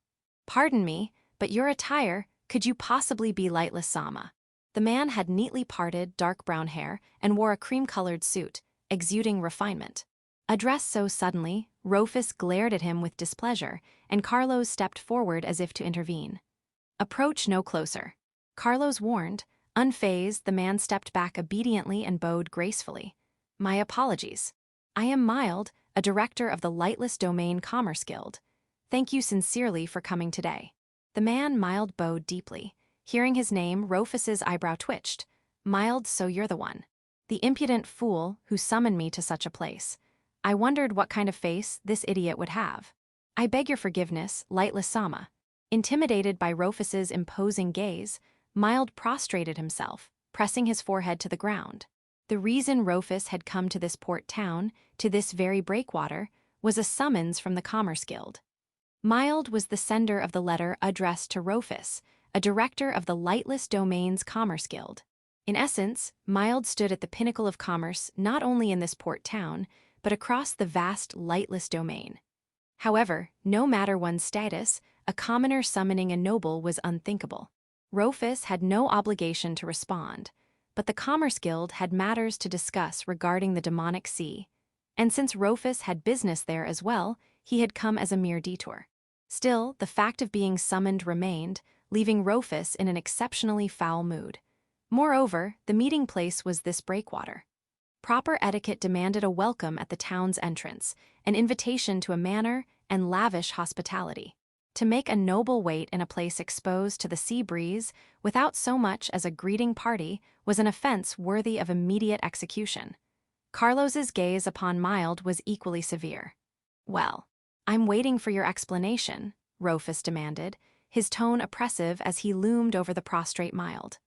"Pardon me, but your attire, could you possibly be Lightless Sama?" The man had neatly parted, dark brown hair and wore a cream-colored suit, exuding refinement. Addressed so suddenly, Roofus glared at him with displeasure, and Carlos stepped forward as if to intervene. "Approach no closer," Carlos warned. Unfazed, the man stepped back obediently and bowed gracefully. "My apologies. I am Mild, a director of the Lightless Domain Commerce Guild. Thank you sincerely for coming today." The man Mild bowed deeply. Hearing his name, Roofus's eyebrow twitched. "Mild, so you're the one. The impudent fool who summoned me to such a place. I wondered what kind of face this idiot would have. I beg your forgiveness, Lightless Sama." Intimidated by Roofus's imposing gaze, Mild prostrated himself, pressing his forehead to the ground. The reason Roofus had come to this port town, to this very breakwater, was a summons from the Commerce Guild. Mild was the sender of the letter addressed to Roofus, a director of the Lightless Domains Commerce Guild. In essence, Mild stood at the pinnacle of commerce not only in this port town, but across the vast Lightless Domain. However, no matter one's status, a commoner summoning a noble was unthinkable. Roofus had no obligation to respond, but the Commerce Guild had matters to discuss regarding the demonic sea. And since Roofus had business there as well, he had come as a mere detour. Still, the fact of being summoned remained, leaving Roofus in an exceptionally foul mood. Moreover, the meeting place was this breakwater. Proper etiquette demanded a welcome at the town's entrance, an invitation to a manner, and lavish hospitality. To make a noble wait in a place exposed to the sea breeze without so much as a greeting party was an offense worthy of immediate execution. Carlos's gaze upon Mild was equally severe. "Well, I'm waiting for your explanation," Roofus demanded, his tone oppressive as he loomed over the prostrate Mild.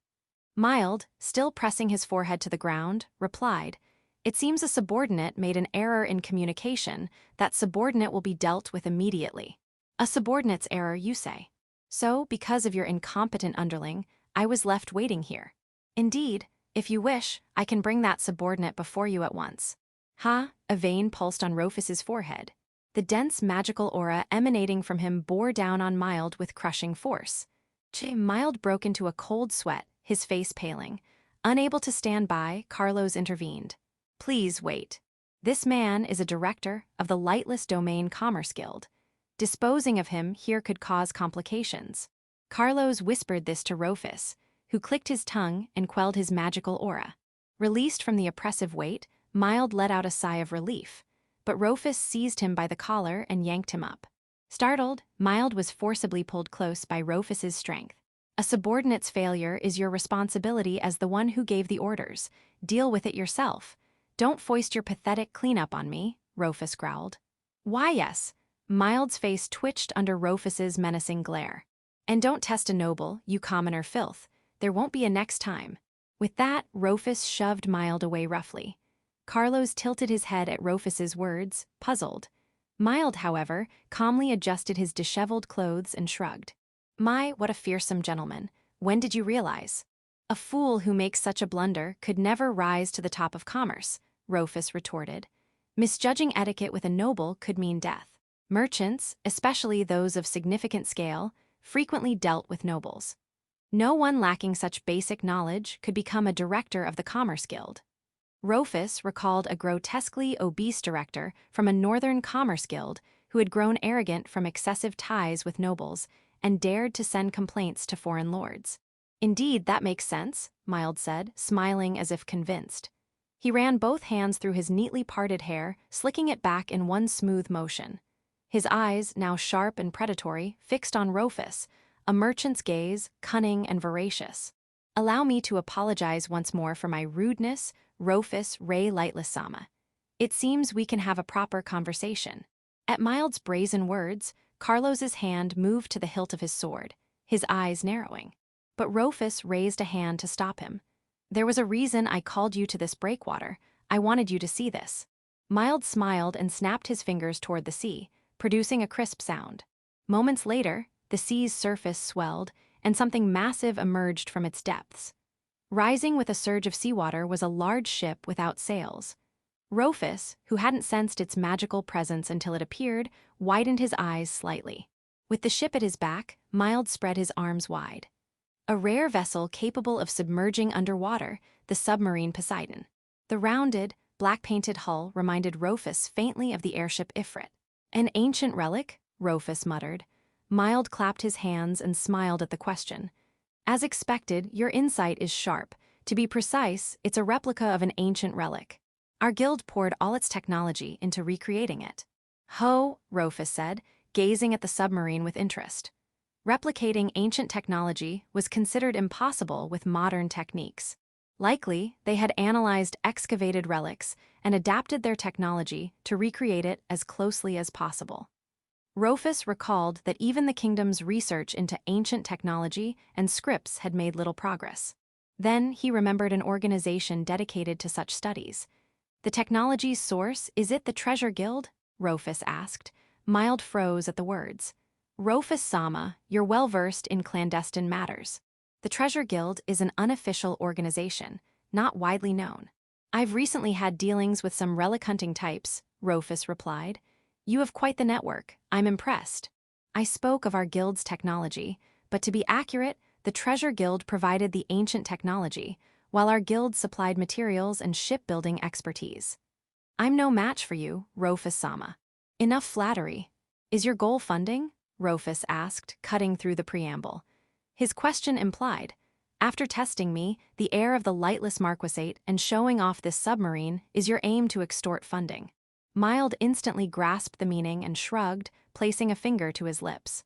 Mild, still pressing his forehead to the ground, replied, "It seems a subordinate made an error in communication. That subordinate will be dealt with immediately." "A subordinate's error, you say? So, because of your incompetent underling, I was left waiting here. Indeed, if you wish, I can bring that subordinate before you at once." Ha! A vein pulsed on Roofus's forehead. The dense magical aura emanating from him bore down on Mild with crushing force. Mild broke into a cold sweat, his face paling. Unable to stand by, Carlos intervened. "Please wait. This man is a director of the Lightless Domain Commerce Guild. Disposing of him here could cause complications." Carlos whispered this to Roofus, who clicked his tongue and quelled his magical aura. Released from the oppressive weight, Mild let out a sigh of relief, but Roofus seized him by the collar and yanked him up. Startled, Mild was forcibly pulled close by Roofus's strength. A subordinate's failure is your responsibility as the one who gave the orders. Deal with it yourself. Don't foist your pathetic cleanup on me, Roofus growled. Why yes? Mild's face twitched under Roofus's menacing glare. And don't test a noble, you commoner filth. There won't be a next time. With that, Roofus shoved Mild away roughly. Carlos tilted his head at Roofus's words, puzzled. Mild, however, calmly adjusted his disheveled clothes and shrugged. My, what a fearsome gentleman. When did you realize? A fool who makes such a blunder could never rise to the top of commerce, Roofus retorted. Misjudging etiquette with a noble could mean death. Merchants, especially those of significant scale, frequently dealt with nobles. No one lacking such basic knowledge could become a director of the Commerce Guild. Roofus recalled a grotesquely obese director from a northern commerce guild who had grown arrogant from excessive ties with nobles and dared to send complaints to foreign lords. Indeed, that makes sense, Mild said, smiling as if convinced. He ran both hands through his neatly parted hair, slicking it back in one smooth motion. His eyes, now sharp and predatory, fixed on Roofus, a merchant's gaze, cunning and voracious. Allow me to apologize once more for my rudeness, Roofus Ray Lightless-sama. It seems we can have a proper conversation. At Mild's brazen words, Carlos's hand moved to the hilt of his sword, his eyes narrowing. But Roofus raised a hand to stop him. There was a reason I called you to this breakwater. I wanted you to see this. Mild smiled and snapped his fingers toward the sea, producing a crisp sound. Moments later, the sea's surface swelled, and something massive emerged from its depths. Rising with a surge of seawater was a large ship without sails. Roofus, who hadn't sensed its magical presence until it appeared, widened his eyes slightly. With the ship at his back, Mild spread his arms wide. A rare vessel capable of submerging underwater, the Submarine Poseidon. The rounded, black-painted hull reminded Roofus faintly of the airship Ifrit. An ancient relic? Roofus muttered. Mild clapped his hands and smiled at the question. As expected, your insight is sharp. To be precise, it's a replica of an ancient relic. Our guild poured all its technology into recreating it. Ho, Roofus said, gazing at the submarine with interest. Replicating ancient technology was considered impossible with modern techniques. Likely, they had analyzed excavated relics and adapted their technology to recreate it as closely as possible. Roofus recalled that even the kingdom's research into ancient technology and scripts had made little progress. Then he remembered an organization dedicated to such studies. The technology's source, is it the Treasure Guild? Roofus asked. Mild froze at the words. Roofus-sama, you're well-versed in clandestine matters. The Treasure Guild is an unofficial organization, not widely known. I've recently had dealings with some relic hunting types, Roofus replied. You have quite the network. I'm impressed. I spoke of our guild's technology, but to be accurate, the Treasure Guild provided the ancient technology, while our guild supplied materials and shipbuilding expertise. I'm no match for you, Roofus-sama. Enough flattery. Is your goal funding? Roofus asked, cutting through the preamble. His question implied, after testing me, the heir of the lightless marquisate, and showing off this submarine, is your aim to extort funding? Mild instantly grasped the meaning and shrugged, placing a finger to his lips.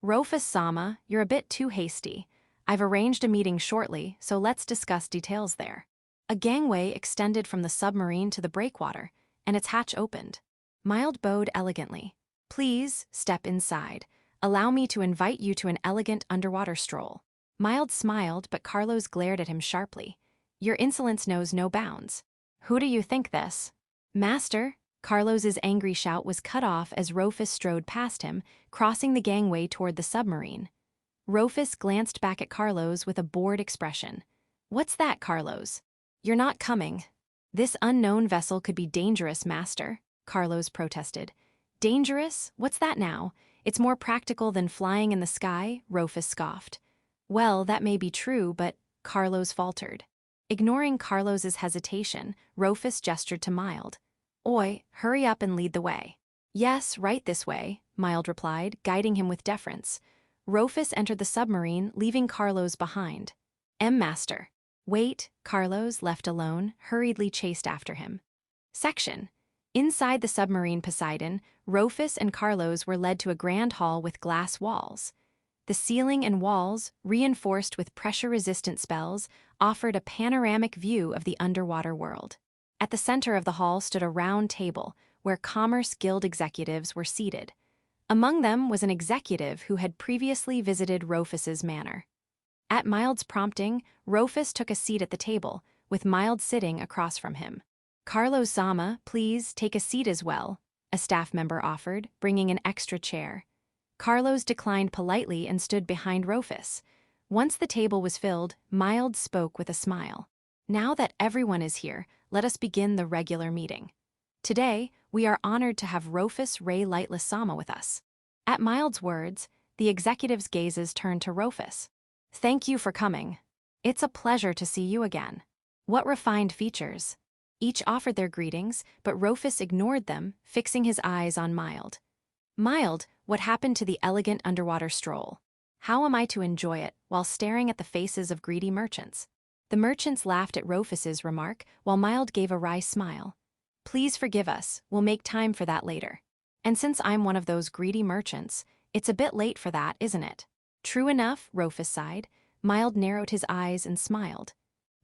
Roofus-sama, you're a bit too hasty. I've arranged a meeting shortly, so let's discuss details there. A gangway extended from the submarine to the breakwater, and its hatch opened. Mild bowed elegantly. Please, step inside. Allow me to invite you to an elegant underwater stroll. Mild smiled, but Carlos glared at him sharply. Your insolence knows no bounds. Who do you think this? Master? Carlos's angry shout was cut off as Roofus strode past him, crossing the gangway toward the submarine. Roofus glanced back at Carlos with a bored expression. What's that, Carlos? You're not coming. This unknown vessel could be dangerous, Master, Carlos protested. Dangerous? What's that now? It's more practical than flying in the sky, Roofus scoffed. Well, that may be true, but Carlos faltered. Ignoring Carlos's hesitation, Roofus gestured to Mild. Oi, hurry up and lead the way. Yes, right this way, Mild replied, guiding him with deference. Roofus entered the submarine, leaving Carlos behind. Master. Wait, Carlos, left alone, hurriedly chased after him. Section. Inside the submarine Poseidon, Roofus and Carlos were led to a grand hall with glass walls. The ceiling and walls, reinforced with pressure-resistant spells, offered a panoramic view of the underwater world. At the center of the hall stood a round table, where Commerce Guild executives were seated. Among them was an executive who had previously visited Roofus's manor. At Mild's prompting, Roofus took a seat at the table, with Mild sitting across from him. Carlos-sama, please take a seat as well, a staff member offered, bringing an extra chair. Carlos declined politely and stood behind Roofus. Once the table was filled, Mild spoke with a smile. Now that everyone is here, let us begin the regular meeting. Today, we are honored to have Roofus Ray Lightless-sama with us. At Mild's words, the executive's gazes turned to Roofus. Thank you for coming. It's a pleasure to see you again. What refined features. Each offered their greetings, but Roofus ignored them, fixing his eyes on Mild. Mild, what happened to the elegant underwater stroll? How am I to enjoy it while staring at the faces of greedy merchants? The merchants laughed at Roofus's remark, while Mild gave a wry smile. Please forgive us, we'll make time for that later. And since I'm one of those greedy merchants, it's a bit late for that, isn't it? True enough, Roofus sighed. Mild narrowed his eyes and smiled.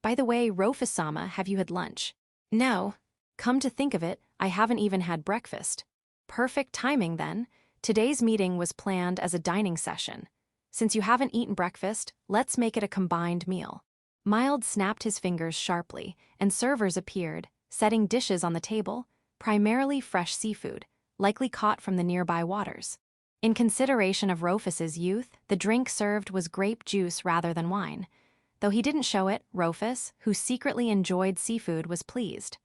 By the way, Roofus-sama, have you had lunch? No. Come to think of it, I haven't even had breakfast. Perfect timing then. Today's meeting was planned as a dining session. Since you haven't eaten breakfast, let's make it a combined meal. Mild snapped his fingers sharply, and servers appeared, setting dishes on the table, primarily fresh seafood, likely caught from the nearby waters. In consideration of Roofus's youth, the drink served was grape juice rather than wine. Though he didn't show it, Roofus, who secretly enjoyed seafood, was pleased.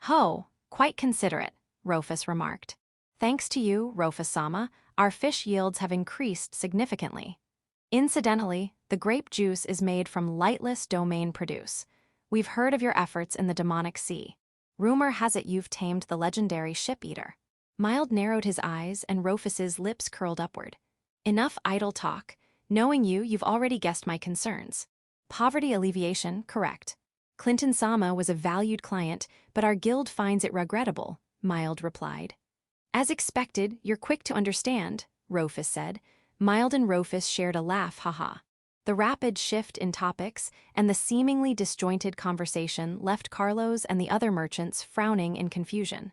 Ho, quite considerate, Roofus remarked. Thanks to you, Roofus-sama, our fish yields have increased significantly. Incidentally, the grape juice is made from lightless domain produce. We've heard of your efforts in the demonic sea. Rumor has it you've tamed the legendary ship-eater. Mild narrowed his eyes and Roofus's lips curled upward. Enough idle talk. Knowing you, you've already guessed my concerns. Poverty alleviation, correct. Clinton-sama was a valued client, but our guild finds it regrettable, Mild replied. As expected, you're quick to understand, Roofus said. Mild and Roofus shared a laugh, haha. The rapid shift in topics and the seemingly disjointed conversation left Carlos and the other merchants frowning in confusion.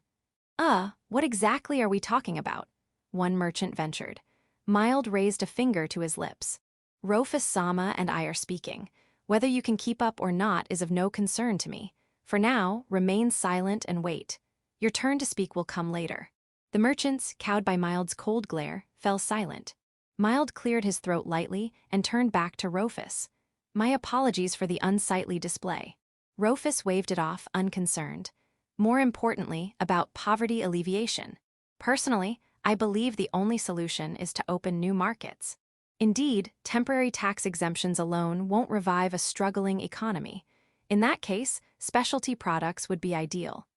What exactly are we talking about? One merchant ventured. Mild raised a finger to his lips. Roofus-sama and I are speaking. Whether you can keep up or not is of no concern to me. For now, remain silent and wait. Your turn to speak will come later. The merchants, cowed by Mild's cold glare, fell silent. Mild cleared his throat lightly and turned back to Roofus. My apologies for the unsightly display. Roofus waved it off, unconcerned. More importantly, about poverty alleviation. Personally, I believe the only solution is to open new markets. Indeed, temporary tax exemptions alone won't revive a struggling economy. In that case, specialty products would be ideal.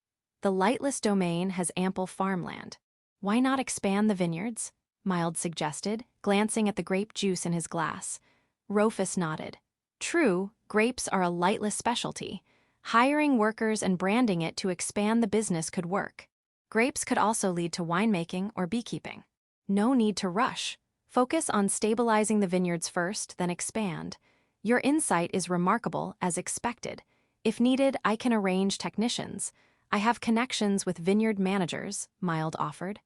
The lightless domain has ample farmland. Why not expand the vineyards? Mild suggested, glancing at the grape juice in his glass. Roofus nodded. True, grapes are a lightless specialty. Hiring workers and branding it to expand the business could work. Grapes could also lead to winemaking or beekeeping. No need to rush. Focus on stabilizing the vineyards first, then expand. Your insight is remarkable, as expected. If needed, I can arrange technicians. I have connections with vineyard managers, Mild offered.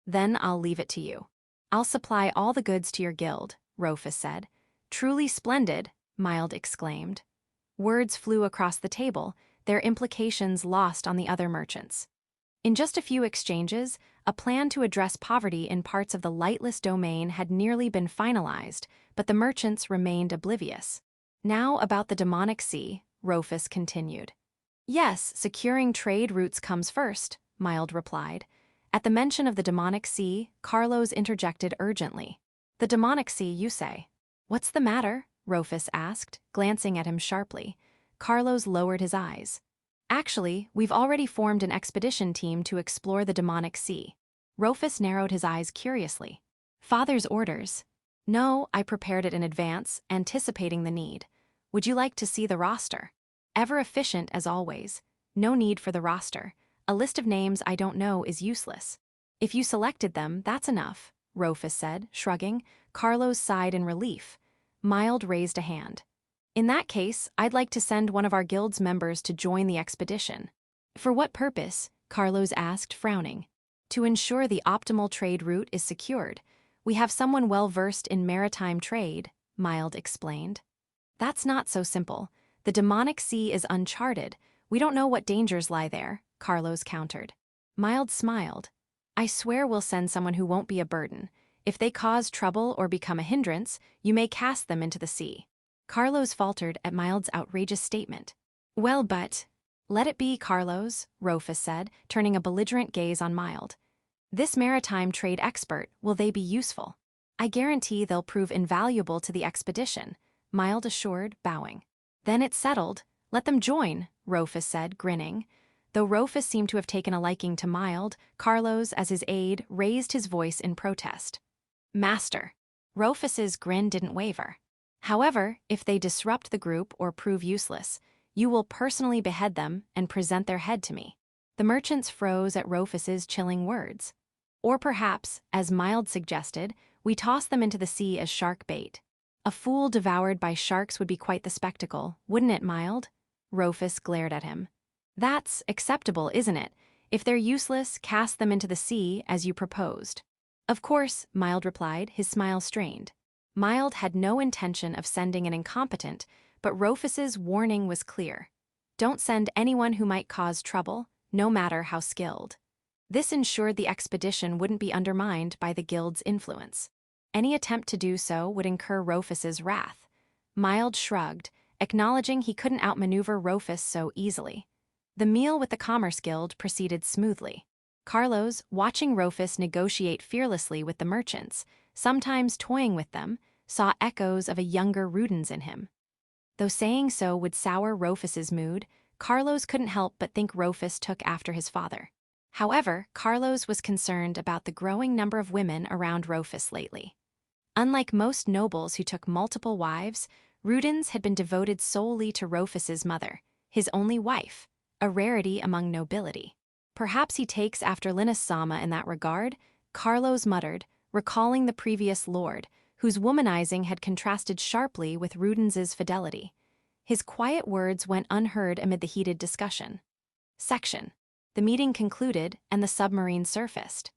Then I'll leave it to you. I'll supply all the goods to your guild, Roofus said. Truly splendid, Mild exclaimed. Words flew across the table, their implications lost on the other merchants. In just a few exchanges, a plan to address poverty in parts of the lightless domain had nearly been finalized, but the merchants remained oblivious. Now about the demonic sea, Roofus continued. Yes, securing trade routes comes first, Mild replied. At the mention of the demonic sea, Carlos interjected urgently. The demonic sea, you say? What's the matter? Roofus asked, glancing at him sharply. Carlos lowered his eyes. Actually, we've already formed an expedition team to explore the demonic sea. Roofus narrowed his eyes curiously. Father's orders? No, I prepared it in advance, anticipating the need. Would you like to see the roster? Ever efficient as always. No need for the roster. A list of names I don't know is useless. If you selected them, that's enough, Roofus said, shrugging. Carlos sighed in relief. Mild raised a hand. In that case, I'd like to send one of our guild's members to join the expedition. For what purpose? Carlos asked, frowning. To ensure the optimal trade route is secured. We have someone well-versed in maritime trade, Mild explained. That's not so simple. The demonic sea is uncharted. We don't know what dangers lie there, Carlos countered. Mild smiled. I swear we'll send someone who won't be a burden. If they cause trouble or become a hindrance, you may cast them into the sea. Carlos faltered at Mild's outrageous statement. Well, but... Let it be, Carlos, Roofus said, turning a belligerent gaze on Mild. This maritime trade expert, will they be useful? I guarantee they'll prove invaluable to the expedition, Mild assured, bowing. Then it's settled. Let them join, Roofus said, grinning. Though Roofus seemed to have taken a liking to Mild, Carlos, as his aide, raised his voice in protest. Master. Roofus's grin didn't waver. However, if they disrupt the group or prove useless, you will personally behead them and present their head to me. The merchants froze at Roofus's chilling words. Or perhaps, as Mild suggested, we toss them into the sea as shark bait. A fool devoured by sharks would be quite the spectacle, wouldn't it, Mild? Roofus glared at him. That's acceptable, isn't it? If they're useless, cast them into the sea as you proposed. Of course, Mild replied, his smile strained. Mild had no intention of sending an incompetent, but Roofus's warning was clear. Don't send anyone who might cause trouble, no matter how skilled. This ensured the expedition wouldn't be undermined by the guild's influence. Any attempt to do so would incur Roofus's wrath. Mild shrugged, acknowledging he couldn't outmaneuver Roofus so easily. The meal with the Commerce Guild proceeded smoothly. Carlos, watching Roofus negotiate fearlessly with the merchants, sometimes toying with them, saw echoes of a younger Rudens in him. Though saying so would sour Roofus's mood, Carlos couldn't help but think Roofus took after his father. However, Carlos was concerned about the growing number of women around Roofus lately. Unlike most nobles who took multiple wives, Rudens had been devoted solely to Roofus's mother, his only wife, a rarity among nobility. Perhaps he takes after Sama in that regard, Carlos muttered, recalling the previous lord, whose womanizing had contrasted sharply with Rudens's fidelity. His quiet words went unheard amid the heated discussion. Section. The meeting concluded, and the submarine surfaced.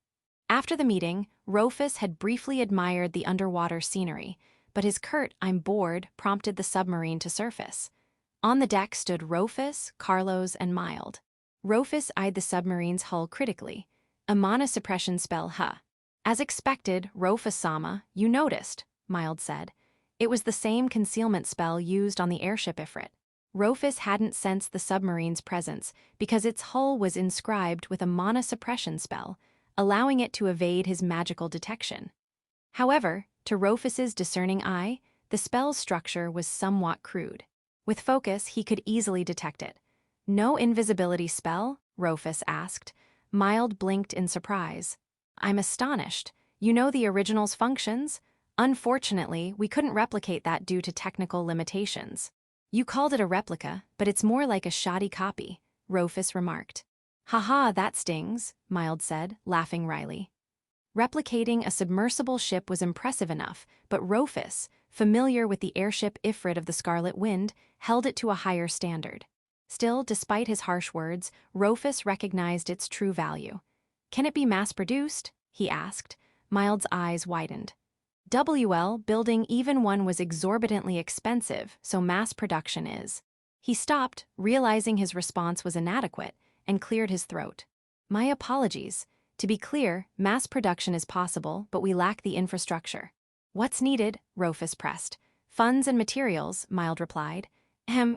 After the meeting, Roofus had briefly admired the underwater scenery, but his curt "I'm bored" prompted the submarine to surface. On the deck stood Roofus, Carlos, and Mild. Roofus eyed the submarine's hull critically. A mana suppression spell, huh? As expected, Roofus-sama, you noticed, Mild said. It was the same concealment spell used on the airship Ifrit. Roofus hadn't sensed the submarine's presence because its hull was inscribed with a mana suppression spell, allowing it to evade his magical detection. However, to Roofus's discerning eye, the spell's structure was somewhat crude. With focus, he could easily detect it. No invisibility spell? Roofus asked. Mild blinked in surprise. I'm astonished. You know the original's functions? Unfortunately, we couldn't replicate that due to technical limitations. You called it a replica, but it's more like a shoddy copy, Roofus remarked. Haha, that stings, Mild said, laughing wryly. Replicating a submersible ship was impressive enough, but Roofus, familiar with the airship Ifrit of the Scarlet Wind, held it to a higher standard. Still, despite his harsh words, Roofus recognized its true value. Can it be mass-produced? He asked. Mild's eyes widened. Building even one was exorbitantly expensive, so mass production is. He stopped, realizing his response was inadequate, and cleared his throat. My apologies. To be clear, mass production is possible, but we lack the infrastructure. What's needed? Roofus pressed. Funds and materials, Mild replied.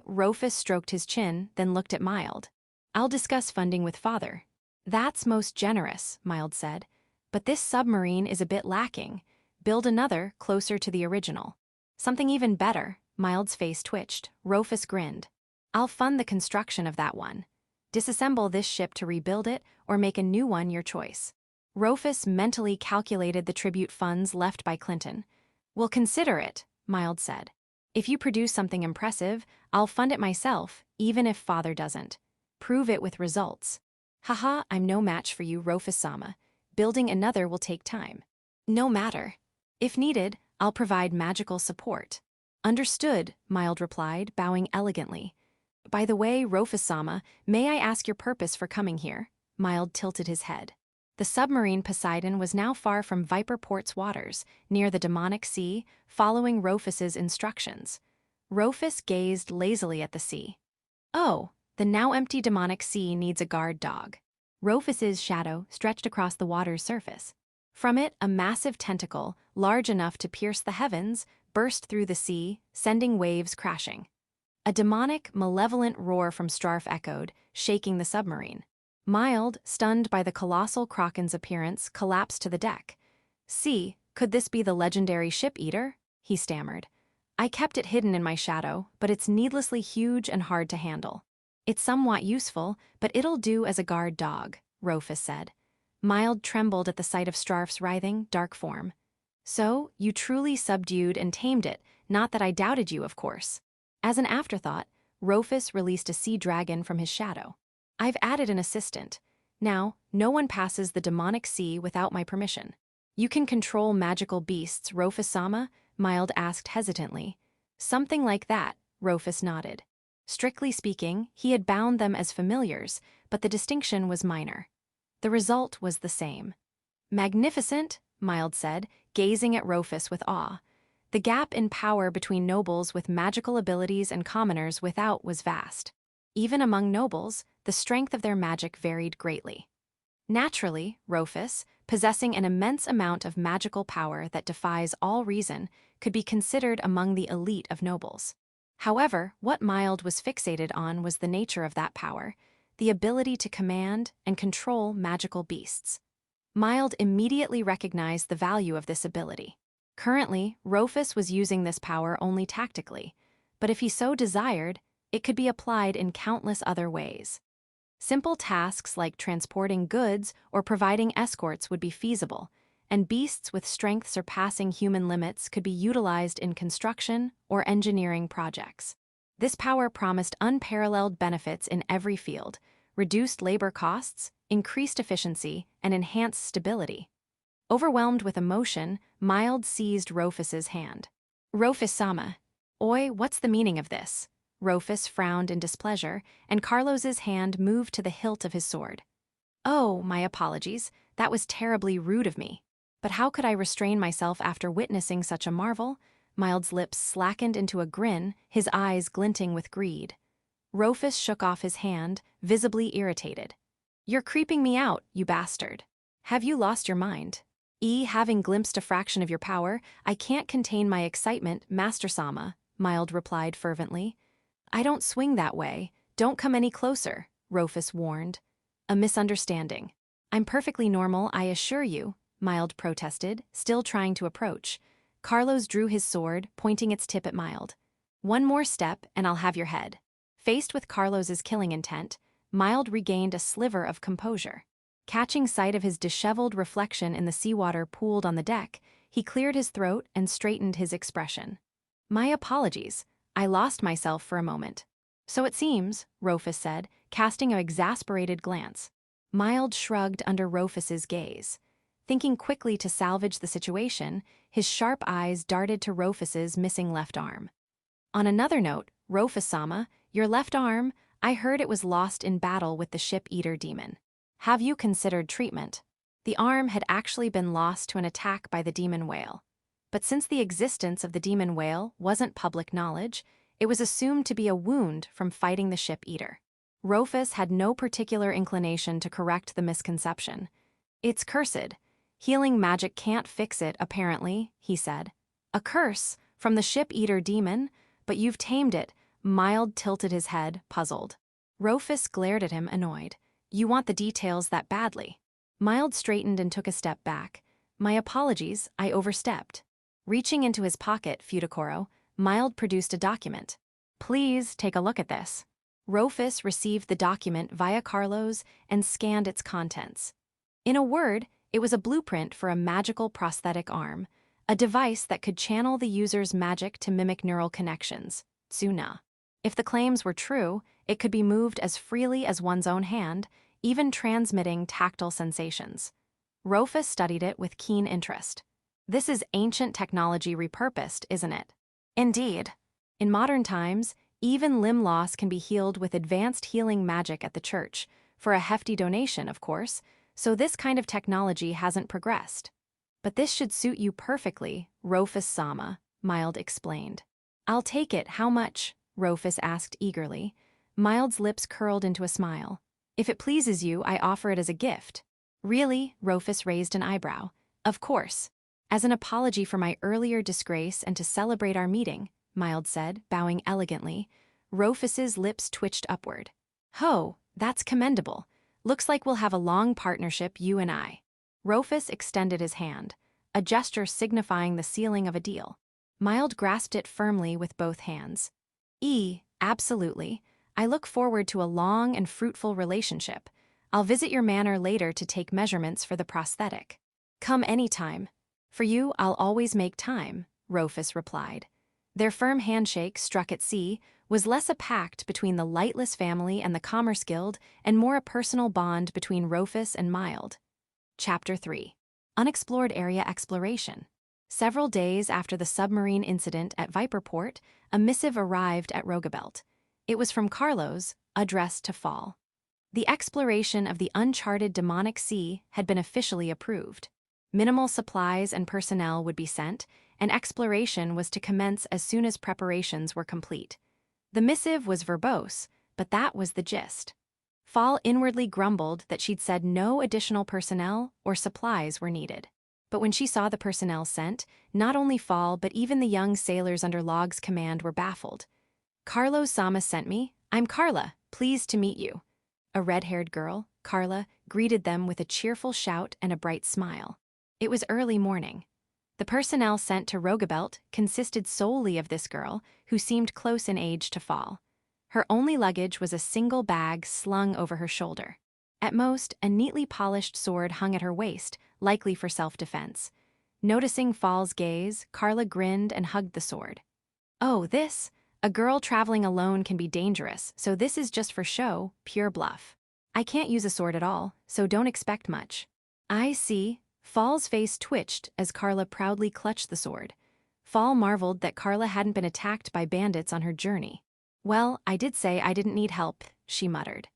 Roofus stroked his chin, then looked at Mild. I'll discuss funding with father. That's most generous, Mild said. But this submarine is a bit lacking. Build another, closer to the original. Something even better, Mild's face twitched. Roofus grinned. I'll fund the construction of that one. Disassemble this ship to rebuild it, or make a new one your choice. Roofus mentally calculated the tribute funds left by Clinton. We'll consider it, Mild said. If you produce something impressive, I'll fund it myself, even if father doesn't. Prove it with results. Haha, I'm no match for you, Roofus-sama. Building another will take time. No matter. If needed, I'll provide magical support. Understood, Mild replied, bowing elegantly. By the way, Roofus-sama, may I ask your purpose for coming here? Mild tilted his head. The submarine Poseidon was now far from Viper Port's waters, near the demonic sea, following Roofus's instructions. Roofus gazed lazily at the sea. Oh, the now empty demonic sea needs a guard dog. Roofus's shadow stretched across the water's surface. From it, a massive tentacle, large enough to pierce the heavens, burst through the sea, sending waves crashing. A demonic, malevolent roar from Starf echoed, shaking the submarine. Mild, stunned by the colossal kraken's appearance, collapsed to the deck. See, could this be the legendary ship-eater? He stammered. I kept it hidden in my shadow, but it's needlessly huge and hard to handle. It's somewhat useful, but it'll do as a guard dog, Roofus said. Mild trembled at the sight of Starf's writhing, dark form. So, you truly subdued and tamed it, not that I doubted you, of course. As an afterthought, Roofus released a sea dragon from his shadow. I've added an assistant. Now, no one passes the demonic sea without my permission. You can control magical beasts, Roofus-sama? Mild asked hesitantly. Something like that, Roofus nodded. Strictly speaking, he had bound them as familiars, but the distinction was minor. The result was the same. Magnificent, Mild said, gazing at Roofus with awe. The gap in power between nobles with magical abilities and commoners without was vast. Even among nobles, the strength of their magic varied greatly. Naturally, Roofus, possessing an immense amount of magical power that defies all reason, could be considered among the elite of nobles. However, what Mild was fixated on was the nature of that power, the ability to command and control magical beasts. Mild immediately recognized the value of this ability. Currently, Roofus was using this power only tactically, but if he so desired, it could be applied in countless other ways. Simple tasks like transporting goods or providing escorts would be feasible, and beasts with strength surpassing human limits could be utilized in construction or engineering projects. This power promised unparalleled benefits in every field, reduced labor costs, increased efficiency, and enhanced stability. Overwhelmed with emotion, Mild seized Roofus's hand. Roofus-sama. Oi, what's the meaning of this? Roofus frowned in displeasure, and Carlos's hand moved to the hilt of his sword. Oh, my apologies, that was terribly rude of me. But how could I restrain myself after witnessing such a marvel? Mild's lips slackened into a grin, his eyes glinting with greed. Roofus shook off his hand, visibly irritated. You're creeping me out, you bastard. Have you lost your mind? Having glimpsed a fraction of your power, I can't contain my excitement, Master-sama, Mild replied fervently. I don't swing that way. Don't come any closer, Roofus warned. A misunderstanding. I'm perfectly normal, I assure you, Mild protested, still trying to approach. Carlos drew his sword, pointing its tip at Mild. One more step, and I'll have your head. Faced with Carlos's killing intent, Mild regained a sliver of composure. Catching sight of his disheveled reflection in the seawater pooled on the deck, he cleared his throat and straightened his expression. My apologies. I lost myself for a moment. So it seems, Roofus said, casting an exasperated glance. Mild shrugged under Roofus's gaze. Thinking quickly to salvage the situation, his sharp eyes darted to Roofus's missing left arm. On another note, Roofus-sama, your left arm, I heard it was lost in battle with the ship-eater demon. Have you considered treatment? The arm had actually been lost to an attack by the demon whale. But since the existence of the demon whale wasn't public knowledge, it was assumed to be a wound from fighting the ship-eater. Roofus had no particular inclination to correct the misconception. It's cursed. Healing magic can't fix it, apparently, he said. A curse? From the ship-eater demon? But you've tamed it. Mild tilted his head, puzzled. Roofus glared at him, annoyed. You want the details that badly. Mild straightened and took a step back. My apologies, I overstepped. Reaching into his pocket, Fudicoro, Mild produced a document. Please take a look at this. Roofus received the document via Carlos and scanned its contents. In a word, it was a blueprint for a magical prosthetic arm, a device that could channel the user's magic to mimic neural connections, tsuna. If the claims were true, it could be moved as freely as one's own hand, even transmitting tactile sensations. Roofus studied it with keen interest. This is ancient technology repurposed, isn't it? Indeed. In modern times, even limb loss can be healed with advanced healing magic at the church, for a hefty donation, of course, so this kind of technology hasn't progressed. But this should suit you perfectly, Roofus-sama, Mild explained. I'll take it, how much? Roofus asked eagerly. Mild's lips curled into a smile. If it pleases you, I offer it as a gift. Really? Roofus raised an eyebrow. Of course. As an apology for my earlier disgrace and to celebrate our meeting, Mild said, bowing elegantly. Roofus's lips twitched upward. Ho, that's commendable. Looks like we'll have a long partnership, you and I. Roofus extended his hand, a gesture signifying the sealing of a deal. Mild grasped it firmly with both hands. Absolutely. I look forward to a long and fruitful relationship. I'll visit your manor later to take measurements for the prosthetic. Come anytime. For you, I'll always make time, Roofus replied. Their firm handshake, struck at sea, was less a pact between the Lightless family and the Commerce Guild and more a personal bond between Roofus and Mild. Chapter 3. Unexplored Area Exploration. Several days after the submarine incident at Viperport, a missive arrived at Rogabelt. It was from Carlos, addressed to Fall. The exploration of the uncharted demonic sea had been officially approved. Minimal supplies and personnel would be sent, and exploration was to commence as soon as preparations were complete. The missive was verbose, but that was the gist. Fall inwardly grumbled that she'd said no additional personnel or supplies were needed. But when she saw the personnel sent, not only Fall but even the young sailors under Log's command were baffled. Carlos-sama sent me. I'm Carla, pleased to meet you. A red-haired girl, Carla, greeted them with a cheerful shout and a bright smile. It was early morning. The personnel sent to Rogabelt consisted solely of this girl, who seemed close in age to Fall. Her only luggage was a single bag slung over her shoulder. At most, a neatly polished sword hung at her waist, likely for self-defense. Noticing Fall's gaze, Carla grinned and hugged the sword. Oh, this? A girl traveling alone can be dangerous, so this is just for show, pure bluff. I can't use a sword at all, so don't expect much. I see. Fall's face twitched as Carla proudly clutched the sword. Fall marveled that Carla hadn't been attacked by bandits on her journey. Well, I did say I didn't need help, she muttered.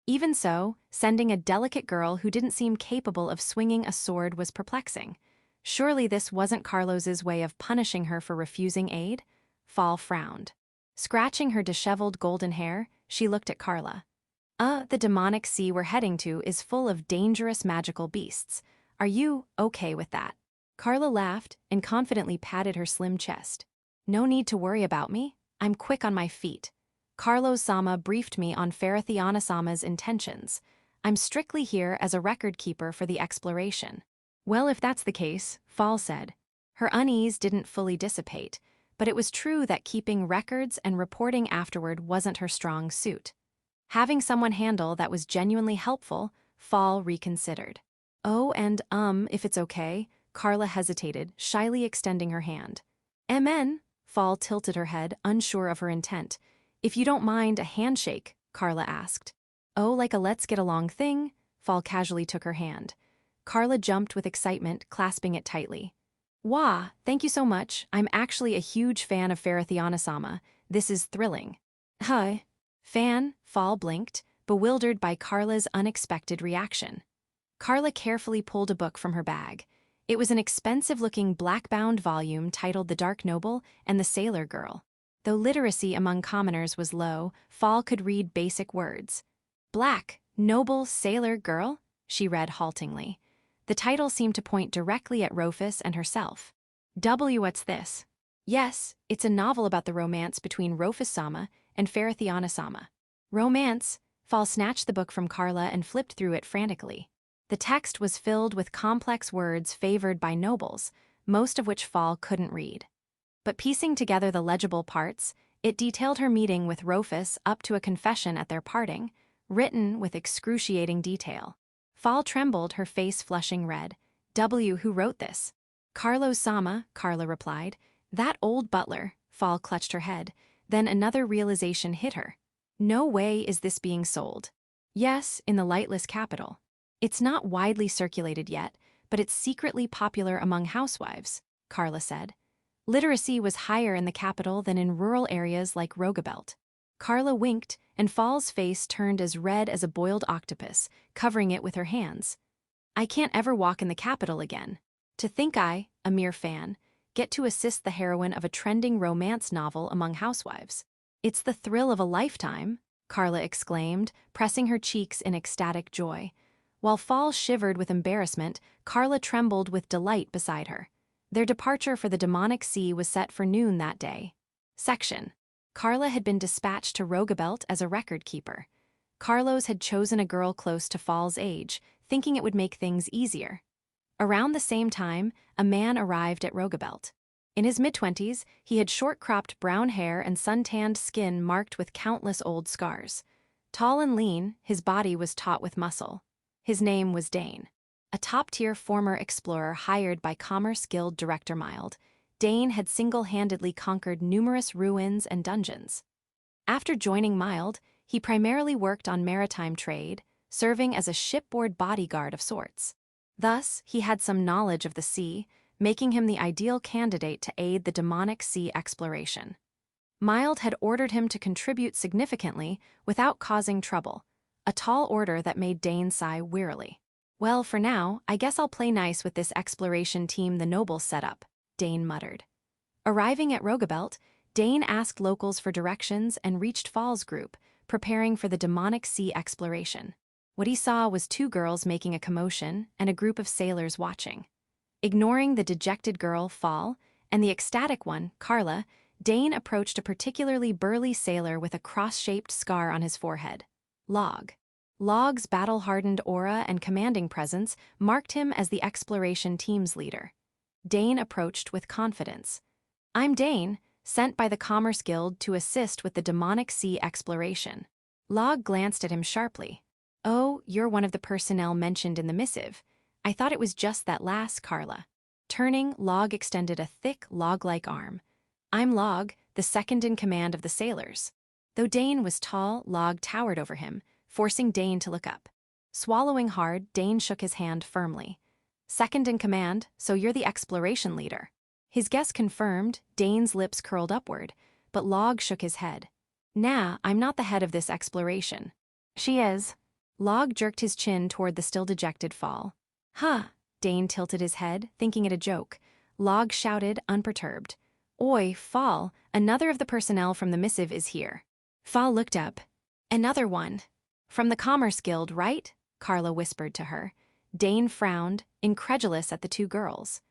Even so, sending a delicate girl who didn't seem capable of swinging a sword was perplexing. Surely this wasn't Carlos's way of punishing her for refusing aid? Fall frowned. Scratching her disheveled golden hair, she looked at Carla. The demonic sea we're heading to is full of dangerous magical beasts. Are you okay with that? Carla laughed and confidently patted her slim chest. No need to worry about me. I'm quick on my feet. Carlos-sama briefed me on Faradiana-sama's intentions. I'm strictly here as a record keeper for the exploration. Well, if that's the case, Fall said. Her unease didn't fully dissipate, but it was true that keeping records and reporting afterward wasn't her strong suit. Having someone handle that was genuinely helpful, Fall reconsidered. Oh, and if it's okay, Carla hesitated, shyly extending her hand. Amen. Fall tilted her head, unsure of her intent. If you don't mind a handshake, Carla asked. Oh, like a let's-get-along thing? Fall casually took her hand. Carla jumped with excitement, clasping it tightly. Wah, thank you so much. I'm actually a huge fan of Faradiana-sama. This is thrilling. Huh? Fan? Fall blinked, bewildered by Carla's unexpected reaction. Carla carefully pulled a book from her bag. It was an expensive-looking black-bound volume titled The Dark Noble and the Sailor Girl. Though literacy among commoners was low, Fall could read basic words. Black, noble, sailor girl? She read haltingly. The title seemed to point directly at Roofus and herself. What's this? Yes, it's a novel about the romance between Roofus-sama and Faradiana-sama. Romance? Fall snatched the book from Carla and flipped through it frantically. The text was filled with complex words favored by nobles, most of which Fall couldn't read. But piecing together the legible parts, it detailed her meeting with Roofus up to a confession at their parting, written with excruciating detail. Fall trembled, her face flushing red. Who wrote this? Carlos-sama, Carla replied. That old butler. Fall clutched her head. Then another realization hit her. No way is this being sold. Yes, in the lightless capital. It's not widely circulated yet, but it's secretly popular among housewives, Carla said. Literacy was higher in the capital than in rural areas like Rogabelt. Carla winked, and Fall's face turned as red as a boiled octopus, covering it with her hands. I can't ever walk in the capital again. To think I, a mere fan, get to assist the heroine of a trending romance novel among housewives. It's the thrill of a lifetime, Carla exclaimed, pressing her cheeks in ecstatic joy. While Fall shivered with embarrassment, Carla trembled with delight beside her. Their departure for the demonic sea was set for noon that day. Section. Carla had been dispatched to Rogabelt as a record keeper. Carlos had chosen a girl close to Fall's age, thinking it would make things easier. Around the same time, a man arrived at Rogabelt. In his mid-20s, he had short-cropped brown hair and sun-tanned skin marked with countless old scars. Tall and lean, his body was taut with muscle. His name was Dane. A top-tier former explorer hired by Commerce Guild Director Mild, Dane had single-handedly conquered numerous ruins and dungeons. After joining Mild, he primarily worked on maritime trade, serving as a shipboard bodyguard of sorts. Thus, he had some knowledge of the sea, making him the ideal candidate to aid the demonic sea exploration. Mild had ordered him to contribute significantly without causing trouble, a tall order that made Dane sigh wearily. Well, for now, I guess I'll play nice with this exploration team the nobles set up, Dane muttered. Arriving at Rogabelt, Dane asked locals for directions and reached Fall's group, preparing for the demonic sea exploration. What he saw was two girls making a commotion and a group of sailors watching. Ignoring the dejected girl, Fall, and the ecstatic one, Carla, Dane approached a particularly burly sailor with a cross-shaped scar on his forehead. Log. Log's battle-hardened aura and commanding presence marked him as the exploration team's leader. Dane approached with confidence. I'm Dane, sent by the Commerce Guild to assist with the demonic sea exploration. Log glanced at him sharply. Oh, you're one of the personnel mentioned in the missive. I thought it was just that last, Carla. Turning, Log extended a thick, log-like arm. I'm Log, the second in command of the sailors. Though Dane was tall, Log towered over him, forcing Dane to look up. Swallowing hard, Dane shook his hand firmly. Second in command, so you're the exploration leader. His guess confirmed, Dane's lips curled upward, but Log shook his head. Nah, I'm not the head of this exploration. She is. Log jerked his chin toward the still dejected Fall. Huh, Dane tilted his head, thinking it a joke. Log shouted, unperturbed. Oi, Fall, another of the personnel from the missive is here. Fall looked up. Another one. From the Commerce Guild, right? Carla whispered to her. Dane frowned, incredulous at the two girls.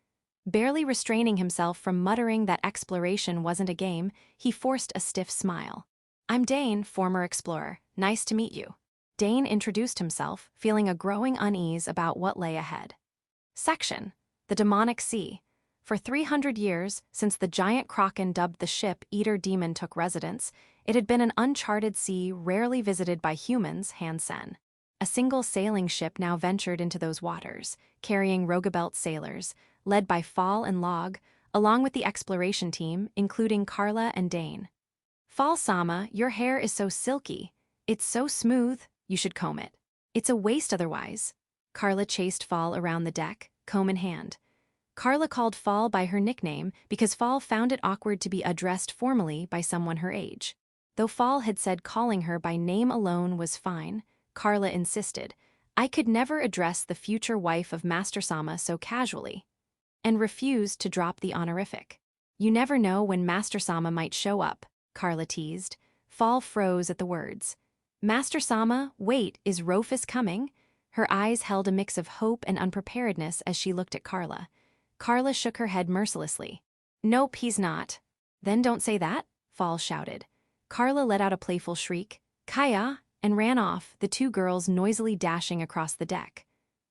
Barely restraining himself from muttering that exploration wasn't a game, he forced a stiff smile. I'm Dane, former explorer. Nice to meet you. Dane introduced himself, feeling a growing unease about what lay ahead. Section. The Demonic Sea. For 300 years, since the giant kraken dubbed the ship Eater Demon took residence, it had been an uncharted sea rarely visited by humans, Hansen. A single sailing ship now ventured into those waters, carrying Rogabelt sailors, led by Fall and Log, along with the exploration team, including Carla and Dane. Fall-sama, your hair is so silky. It's so smooth, you should comb it. It's a waste otherwise. Carla chased Fall around the deck, comb in hand. Carla called Fall by her nickname because Fall found it awkward to be addressed formally by someone her age. Though Fall had said calling her by name alone was fine, Carla insisted, I could never address the future wife of Master Sama so casually, and refused to drop the honorific. You never know when Master Sama might show up, Carla teased. Fall froze at the words. Master Sama, wait, is Roofus coming? Her eyes held a mix of hope and unpreparedness as she looked at Carla. Carla shook her head mercilessly. Nope, he's not. Then don't say that, Fall shouted. Carla let out a playful shriek, Kaya, and ran off, the two girls noisily dashing across the deck.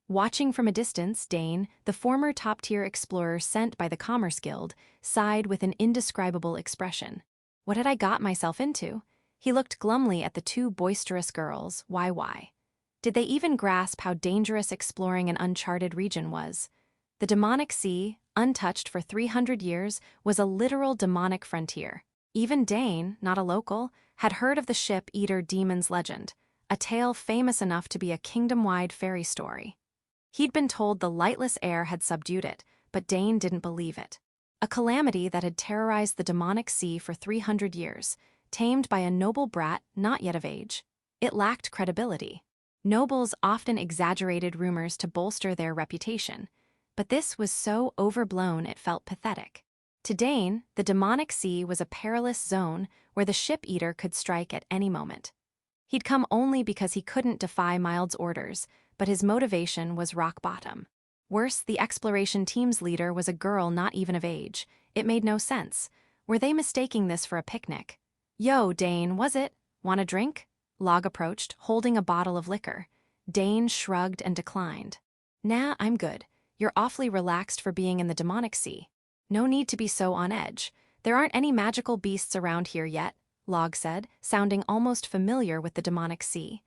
Watching from a distance, Dane, the former top-tier explorer sent by the Commerce Guild, sighed with an indescribable expression. What had I got myself into? He looked glumly at the two boisterous girls, why? Did they even grasp how dangerous exploring an uncharted region was? The demonic sea, untouched for 300 years, was a literal demonic frontier. Even Dane, not a local, had heard of the ship Eater Demon's legend, a tale famous enough to be a kingdom-wide fairy story. He'd been told the lightless air had subdued it, but Dane didn't believe it. A calamity that had terrorized the demonic sea for 300 years, tamed by a noble brat not yet of age. It lacked credibility. Nobles often exaggerated rumors to bolster their reputation, but this was so overblown it felt pathetic. To Dane, the demonic sea was a perilous zone where the ship-eater could strike at any moment. He'd come only because he couldn't defy Mild's orders, but his motivation was rock bottom. Worse, the exploration team's leader was a girl not even of age. It made no sense. Were they mistaking this for a picnic? "Yo, Dane, was it? Want a drink?" Log approached, holding a bottle of liquor. Dane shrugged and declined. "Nah, I'm good. You're awfully relaxed for being in the demonic sea. No need to be so on edge. There aren't any magical beasts around here yet," Log said, sounding almost familiar with the demonic sea.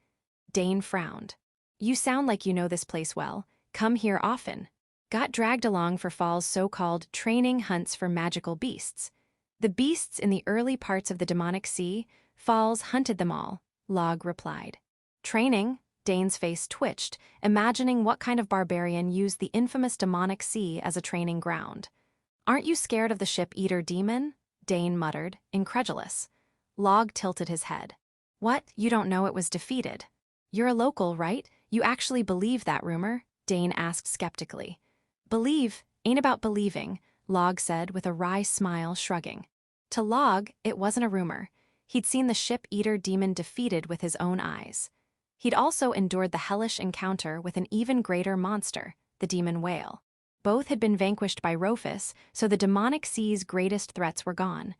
Dane frowned. "You sound like you know this place well. Come here often." Got dragged along for Fall's so-called training hunts for magical beasts. The beasts in the early parts of the demonic sea, Falls hunted them all, Log replied. "Training?" Dane's face twitched, imagining what kind of barbarian used the infamous demonic sea as a training ground. "Aren't you scared of the ship-eater demon?" Dane muttered, incredulous. Log tilted his head. "What, you don't know it was defeated? You're a local, right? You actually believe that rumor?" Dane asked skeptically. "Believe ain't about believing," Log said with a wry smile, shrugging. To Log, it wasn't a rumor. He'd seen the ship-eater demon defeated with his own eyes. He'd also endured the hellish encounter with an even greater monster, the demon whale. Both had been vanquished by Roofus, so the demonic sea's greatest threats were gone.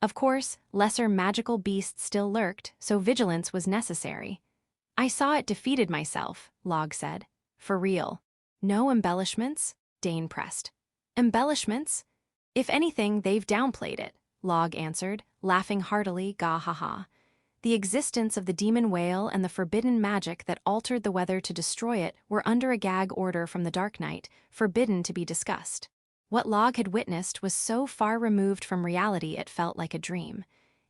Of course, lesser magical beasts still lurked, so vigilance was necessary. "I saw it defeated myself," Log said. "For real. No embellishments?" Dane pressed. "Embellishments? If anything, they've downplayed it," Log answered, laughing heartily, "Gah ha ha. The existence of the demon whale and the forbidden magic that altered the weather to destroy it were under a gag order from the Dark Knight, forbidden to be discussed. What Log had witnessed was so far removed from reality it felt like a dream.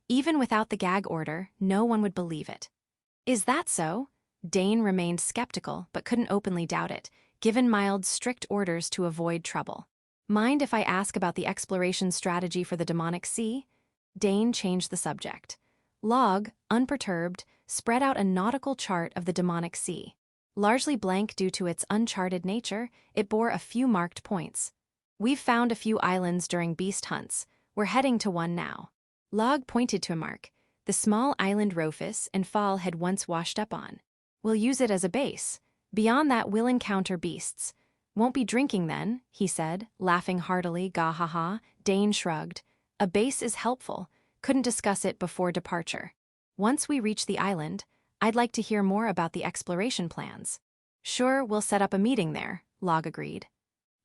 Even without the gag order, no one would believe it. "Is that so?" Dane remained skeptical, but couldn't openly doubt it, given Mild's strict orders to avoid trouble. "Mind if I ask about the exploration strategy for the demonic sea?" Dane changed the subject. Log, unperturbed, spread out a nautical chart of the demonic sea. Largely blank due to its uncharted nature, it bore a few marked points. "We've found a few islands during beast hunts. We're heading to one now." Log pointed to a mark, the small island Roofus and Fall had once washed up on. "We'll use it as a base. Beyond that, we'll encounter beasts. Won't be drinking then," he said, laughing heartily, "Gah ha ha." Dane shrugged. "A base is helpful. Couldn't discuss it before departure. Once we reach the island, I'd like to hear more about the exploration plans." "Sure, we'll set up a meeting there," Log agreed.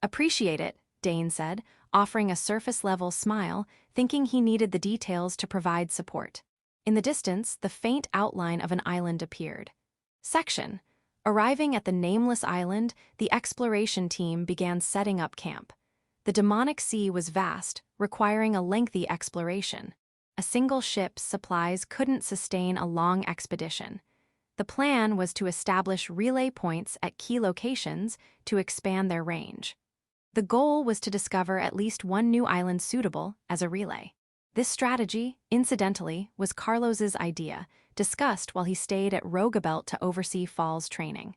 "Appreciate it," Dane said, offering a surface-level smile, thinking he needed the details to provide support. In the distance, the faint outline of an island appeared. Section. Arriving at the nameless island, the exploration team began setting up camp. The demonic sea was vast, requiring a lengthy exploration. A single ship's supplies couldn't sustain a long expedition. The plan was to establish relay points at key locations to expand their range. The goal was to discover at least one new island suitable as a relay. This strategy, incidentally, was Carlos's idea, discussed while he stayed at Rogabelt to oversee Fall's training.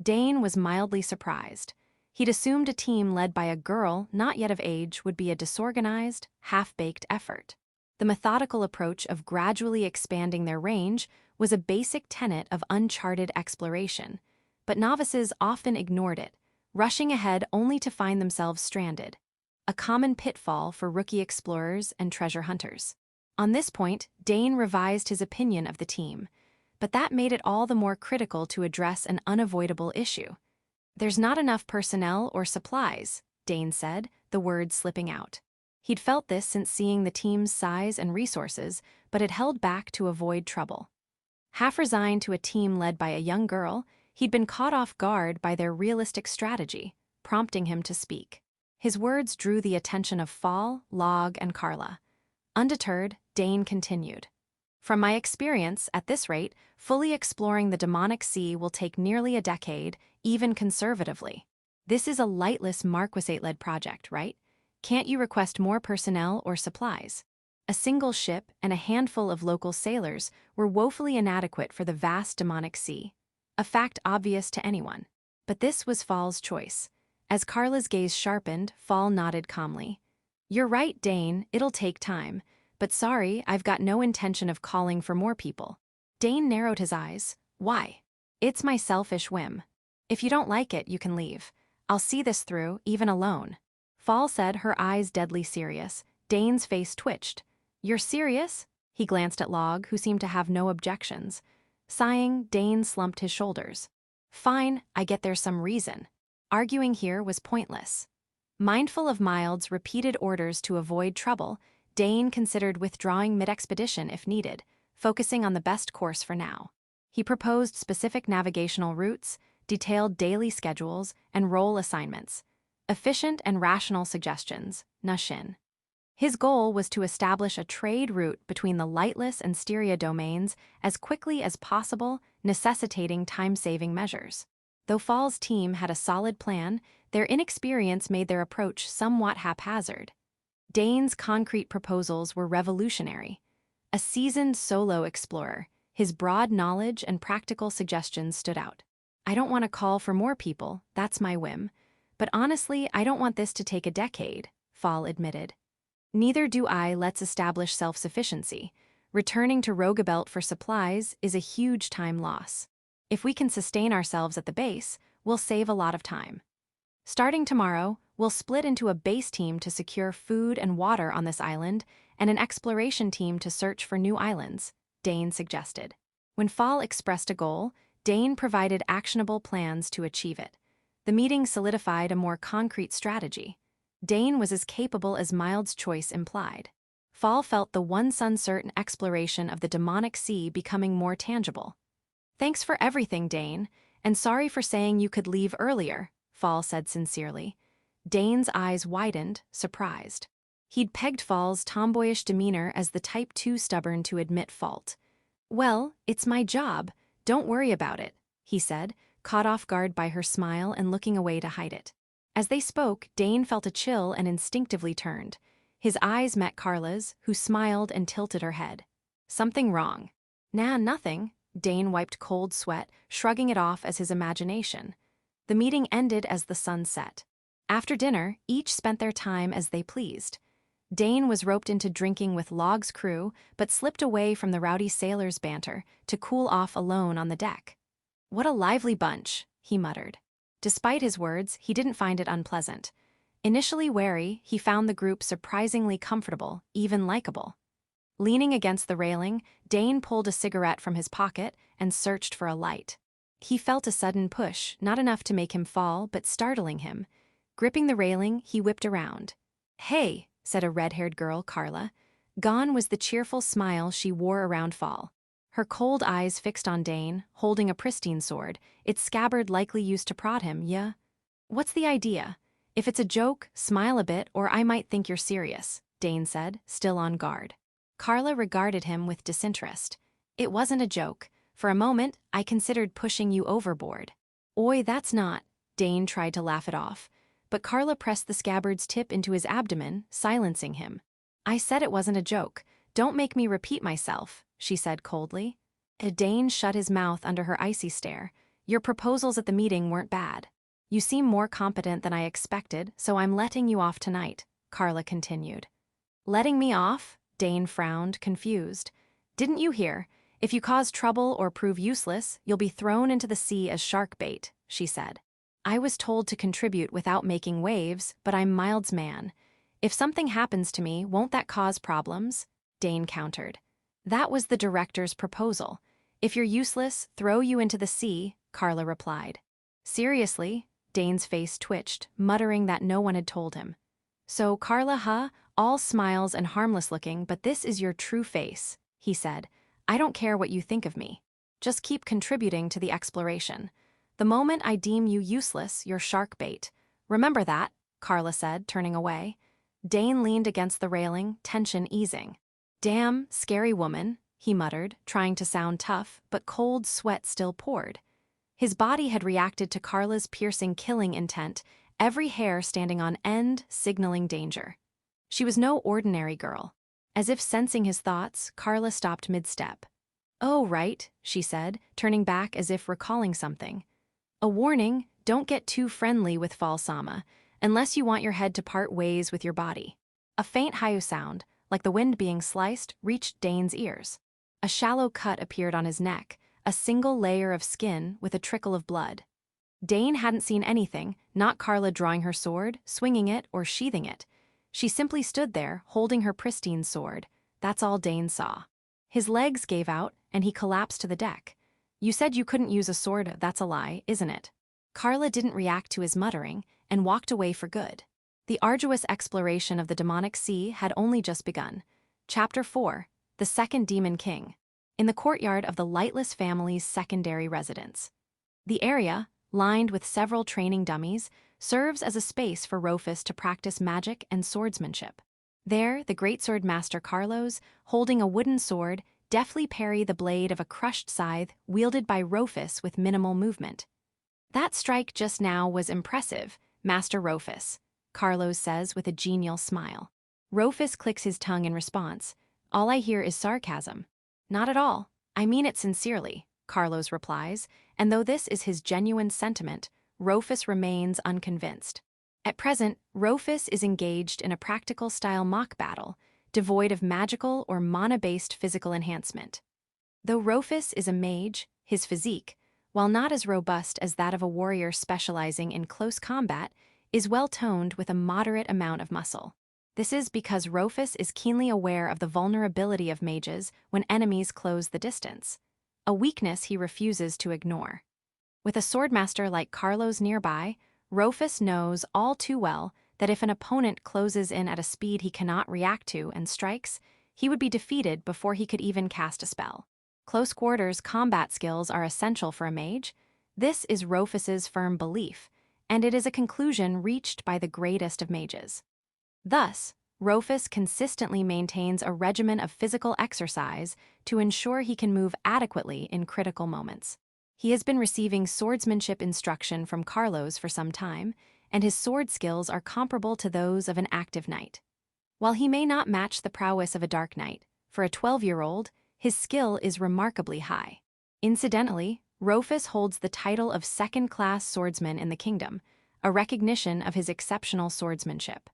Dane was mildly surprised. He'd assumed a team led by a girl not yet of age would be a disorganized, half-baked effort. The methodical approach of gradually expanding their range was a basic tenet of uncharted exploration, but novices often ignored it, rushing ahead only to find themselves stranded. A common pitfall for rookie explorers and treasure hunters. On this point, Dane revised his opinion of the team, but that made it all the more critical to address an unavoidable issue. "There's not enough personnel or supplies," Dane said, the words slipping out. He'd felt this since seeing the team's size and resources, but had held back to avoid trouble. Half resigned to a team led by a young girl, he'd been caught off guard by their realistic strategy, prompting him to speak. His words drew the attention of Fall, Log, and Carla. Undeterred, Dane continued. From my experience, at this rate, fully exploring the demonic sea will take nearly a decade, even conservatively. This is a lightless Marquisate-led project, right? Can't you request more personnel or supplies? A single ship and a handful of local sailors were woefully inadequate for the vast demonic sea, a fact obvious to anyone. But this was Fall's choice. As Carla's gaze sharpened, Fall nodded calmly. You're right, Dane, it'll take time. But sorry, I've got no intention of calling for more people. Dane narrowed his eyes. Why? It's my selfish whim. If you don't like it, you can leave. I'll see this through, even alone. Fall said, her eyes deadly serious. Dane's face twitched. You're serious? He glanced at Log, who seemed to have no objections. Sighing, Dane slumped his shoulders. Fine, I get there's some reason. Arguing here was pointless. Mindful of Mild's repeated orders to avoid trouble, Dane considered withdrawing mid-expedition if needed, focusing on the best course for now. He proposed specific navigational routes, detailed daily schedules, and role assignments. Efficient and rational suggestions, Nashin. His goal was to establish a trade route between the Lightless and Styria domains as quickly as possible, necessitating time-saving measures. Though Fall's team had a solid plan, their inexperience made their approach somewhat haphazard. Dane's concrete proposals were revolutionary. A seasoned solo explorer, his broad knowledge and practical suggestions stood out. I don't want to call for more people, that's my whim. But honestly, I don't want this to take a decade, Fall admitted. Neither do I. Let's establish self-sufficiency. Returning to Rogabelt for supplies is a huge time loss. If we can sustain ourselves at the base, we'll save a lot of time. Starting tomorrow, we'll split into a base team to secure food and water on this island and an exploration team to search for new islands, Dane suggested. When Fall expressed a goal, Dane provided actionable plans to achieve it. The meeting solidified a more concrete strategy. Dane was as capable as Mild's choice implied. Fall felt the once uncertain exploration of the demonic sea becoming more tangible. Thanks for everything, Dane, and sorry for saying you could leave earlier, Fall said sincerely. Dane's eyes widened, surprised. He'd pegged Fall's tomboyish demeanor as the type too stubborn to admit fault. Well, it's my job, don't worry about it, he said, caught off guard by her smile and looking away to hide it. As they spoke, Dane felt a chill and instinctively turned. His eyes met Carla's, who smiled and tilted her head. Something wrong? Nah, nothing. Dane wiped cold sweat, shrugging it off as his imagination. The meeting ended as the sun set. After dinner, each spent their time as they pleased. Dane was roped into drinking with Log's crew, but slipped away from the rowdy sailors' banter to cool off alone on the deck. What a lively bunch, he muttered. Despite his words, he didn't find it unpleasant. Initially wary, he found the group surprisingly comfortable, even likable. Leaning against the railing, Dane pulled a cigarette from his pocket and searched for a light. He felt a sudden push, not enough to make him fall, but startling him. Gripping the railing, he whipped around. Hey, said a red-haired girl, Carla. Gone was the cheerful smile she wore around Fall. Her cold eyes fixed on Dane, holding a pristine sword, its scabbard likely used to prod him, yeah? What's the idea? If it's a joke, smile a bit or I might think you're serious, Dane said, still on guard. Carla regarded him with disinterest. It wasn't a joke. For a moment, I considered pushing you overboard. Oi, that's not. Dane tried to laugh it off, but Carla pressed the scabbard's tip into his abdomen, silencing him. I said it wasn't a joke. Don't make me repeat myself, she said coldly. Dane shut his mouth under her icy stare. Your proposals at the meeting weren't bad. You seem more competent than I expected, so I'm letting you off tonight, Carla continued. Letting me off? Dane frowned, confused. Didn't you hear? If you cause trouble or prove useless, you'll be thrown into the sea as shark bait, she said. I was told to contribute without making waves, but I'm Mild's man. If something happens to me, won't that cause problems? Dane countered. That was the director's proposal. If you're useless, throw you into the sea, Carla replied. Seriously? Dane's face twitched, muttering that no one had told him. So, Carla, huh? All smiles and harmless looking, but this is your true face, he said. I don't care what you think of me. Just keep contributing to the exploration. The moment I deem you useless, you're shark bait. Remember that, Carla said, turning away. Dane leaned against the railing, tension easing. Damn, scary woman, he muttered, trying to sound tough, but cold sweat still poured. His body had reacted to Carla's piercing killing intent, every hair standing on end, signaling danger. She was no ordinary girl. As if sensing his thoughts, Carla stopped mid-step. "Oh, right," she said, turning back as if recalling something. "A warning, don't get too friendly with Falsama, unless you want your head to part ways with your body." A faint Hayu sound, like the wind being sliced, reached Dane's ears. A shallow cut appeared on his neck, a single layer of skin with a trickle of blood. Dane hadn't seen anything, not Carla drawing her sword, swinging it, or sheathing it. She simply stood there, holding her pristine sword. That's all Dane saw. His legs gave out, and he collapsed to the deck. "You said you couldn't use a sword, that's a lie, isn't it?" Carla didn't react to his muttering, and walked away for good. The arduous exploration of the demonic sea had only just begun. Chapter 4, The Second Demon King. In the courtyard of the Lightless family's secondary residence. The area, lined with several training dummies, serves as a space for Roofus to practice magic and swordsmanship. There, the greatsword master Carlos, holding a wooden sword, deftly parry the blade of a crushed scythe wielded by Roofus with minimal movement. "That strike just now was impressive, Master Roofus," Carlos says with a genial smile. Roofus clicks his tongue in response. "All I hear is sarcasm." "Not at all. I mean it sincerely," Carlos replies, and though this is his genuine sentiment, Roofus remains unconvinced. At present, Roofus is engaged in a practical-style mock battle, devoid of magical or mana-based physical enhancement. Though Roofus is a mage, his physique, while not as robust as that of a warrior specializing in close combat, is well-toned with a moderate amount of muscle. This is because Roofus is keenly aware of the vulnerability of mages when enemies close the distance, a weakness he refuses to ignore. With a swordmaster like Carlos nearby, Roofus knows all too well that if an opponent closes in at a speed he cannot react to and strikes, he would be defeated before he could even cast a spell. Close quarters combat skills are essential for a mage. This is Roofus's firm belief, and it is a conclusion reached by the greatest of mages. Thus, Roofus consistently maintains a regimen of physical exercise to ensure he can move adequately in critical moments. He has been receiving swordsmanship instruction from Carlos for some time, and his sword skills are comparable to those of an active knight. While he may not match the prowess of a dark knight, for a 12-year-old, his skill is remarkably high. Incidentally, Roofus holds the title of second-class swordsman in the kingdom, a recognition of his exceptional swordsmanship.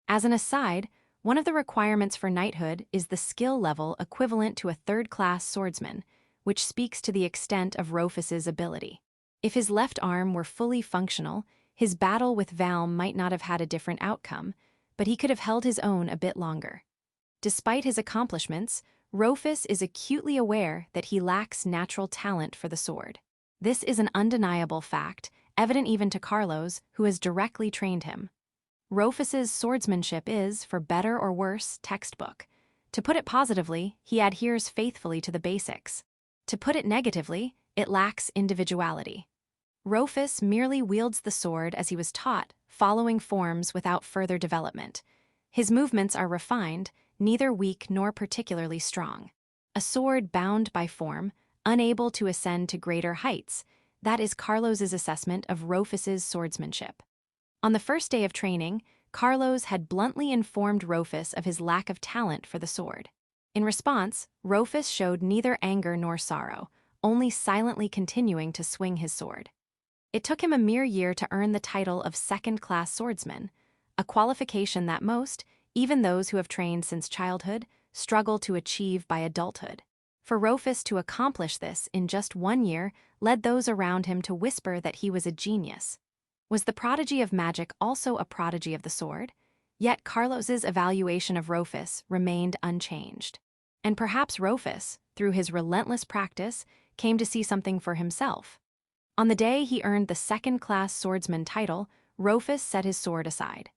As an aside, one of the requirements for knighthood is the skill level equivalent to a third-class swordsman, which speaks to the extent of Roofus's ability. If his left arm were fully functional, his battle with Valm might not have had a different outcome, but he could have held his own a bit longer. Despite his accomplishments, Roofus is acutely aware that he lacks natural talent for the sword. This is an undeniable fact, evident even to Carlos, who has directly trained him. Roofus's swordsmanship is, for better or worse, textbook. To put it positively, he adheres faithfully to the basics. To put it negatively, it lacks individuality. Roofus merely wields the sword as he was taught, following forms without further development. His movements are refined, neither weak nor particularly strong. A sword bound by form, unable to ascend to greater heights, that is Carlos's assessment of Roofus's swordsmanship. On the first day of training, Carlos had bluntly informed Roofus of his lack of talent for the sword. In response, Roofus showed neither anger nor sorrow, only silently continuing to swing his sword. It took him a mere year to earn the title of second-class swordsman, a qualification that most, even those who have trained since childhood, struggle to achieve by adulthood. For Roofus to accomplish this in just 1 year led those around him to whisper that he was a genius. Was the prodigy of magic also a prodigy of the sword? Yet Carlos's evaluation of Roofus remained unchanged. And perhaps Roofus, through his relentless practice, came to see something for himself. On the day he earned the second-class swordsman title, Roofus set his sword aside.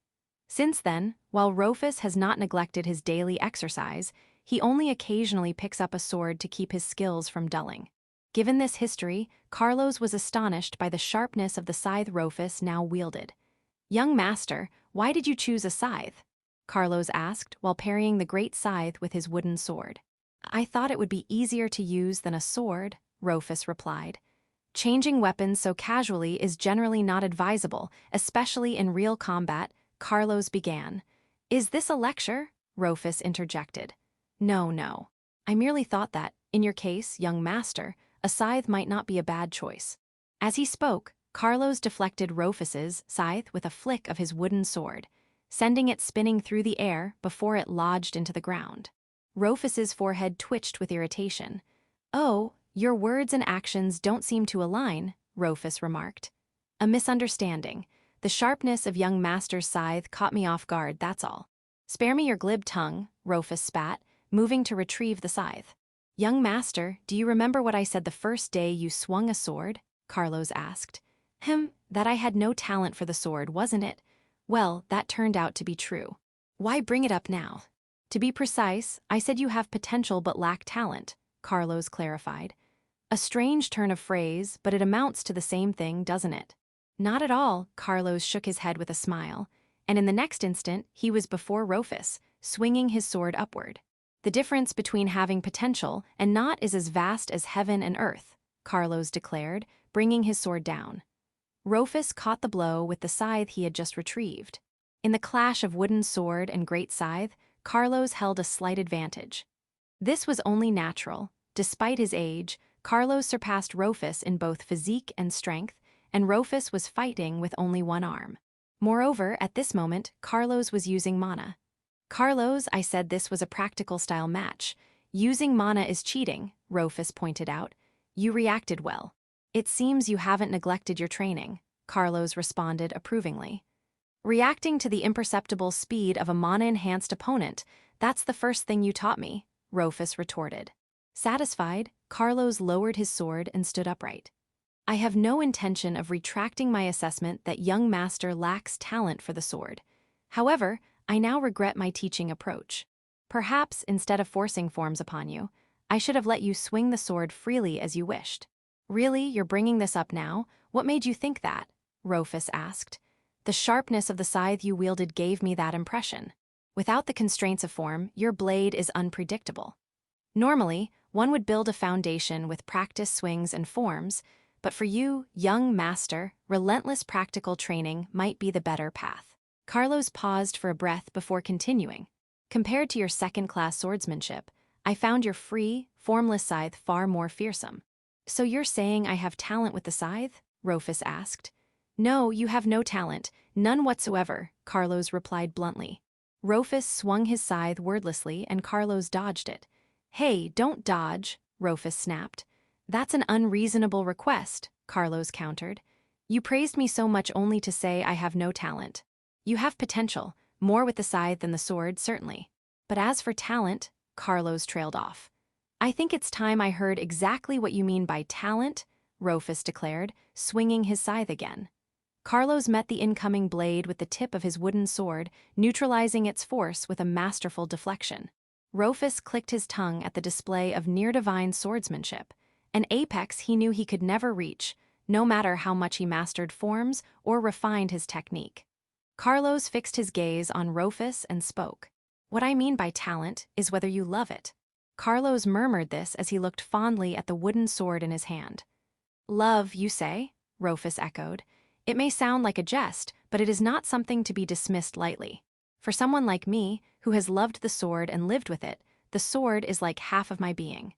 Since then, while Roofus has not neglected his daily exercise, he only occasionally picks up a sword to keep his skills from dulling. Given this history, Carlos was astonished by the sharpness of the scythe Roofus now wielded. "Young master, why did you choose a scythe?" Carlos asked while parrying the great scythe with his wooden sword. I thought it would be easier to use than a sword, Roofus replied. Changing weapons so casually is generally not advisable, especially in real combat, Carlos began. Is this a lecture? Roofus interjected. No, no. I merely thought that, in your case, young master, a scythe might not be a bad choice. As he spoke, Carlos deflected Roofus's scythe with a flick of his wooden sword, sending it spinning through the air before it lodged into the ground. Roofus's forehead twitched with irritation. Oh, your words and actions don't seem to align, Roofus remarked. A misunderstanding. The sharpness of young master's scythe caught me off guard, that's all. Spare me your glib tongue, Roofus spat, moving to retrieve the scythe. Young master, do you remember what I said the first day you swung a sword? Carlos asked. That I had no talent for the sword, wasn't it? Well, that turned out to be true. Why bring it up now? To be precise, I said you have potential but lack talent, Carlos clarified. A strange turn of phrase, but it amounts to the same thing, doesn't it? Not at all, Carlos shook his head with a smile, and in the next instant, he was before Roofus, swinging his sword upward. The difference between having potential and not is as vast as heaven and earth, Carlos declared, bringing his sword down. Roofus caught the blow with the scythe he had just retrieved. In the clash of wooden sword and great scythe, Carlos held a slight advantage. This was only natural. Despite his age, Carlos surpassed Roofus in both physique and strength, and Roofus was fighting with only one arm. Moreover, at this moment, Carlos was using mana. Carlos, I said this was a practical style match. Using mana is cheating, Roofus pointed out. You reacted well. It seems you haven't neglected your training, Carlos responded approvingly. Reacting to the imperceptible speed of a mana-enhanced opponent, that's the first thing you taught me, Roofus retorted. Satisfied, Carlos lowered his sword and stood upright. I have no intention of retracting my assessment that young master lacks talent for the sword. However, I now regret my teaching approach. Perhaps, instead of forcing forms upon you, I should have let you swing the sword freely as you wished. Really, you're bringing this up now? What made you think that? Roofus asked. The sharpness of the scythe you wielded gave me that impression. Without the constraints of form, your blade is unpredictable. Normally, one would build a foundation with practice swings and forms, but for you, young master, relentless practical training might be the better path. Carlos paused for a breath before continuing. Compared to your second-class swordsmanship, I found your free, formless scythe far more fearsome. So you're saying I have talent with the scythe? Roofus asked. No, you have no talent, none whatsoever, Carlos replied bluntly. Roofus swung his scythe wordlessly and Carlos dodged it. Hey, don't dodge, Roofus snapped. That's an unreasonable request, Carlos countered. You praised me so much only to say I have no talent. You have potential, more with the scythe than the sword, certainly. But as for talent, Carlos trailed off. I think it's time I heard exactly what you mean by talent, Roofus declared, swinging his scythe again. Carlos met the incoming blade with the tip of his wooden sword, neutralizing its force with a masterful deflection. Roofus clicked his tongue at the display of near-divine swordsmanship, an apex he knew he could never reach, no matter how much he mastered forms or refined his technique. Carlos fixed his gaze on Roofus and spoke. What I mean by talent is whether you love it. Carlos murmured this as he looked fondly at the wooden sword in his hand. Love, you say? Roofus echoed. It may sound like a jest, but it is not something to be dismissed lightly. For someone like me, who has loved the sword and lived with it, the sword is like half of my being.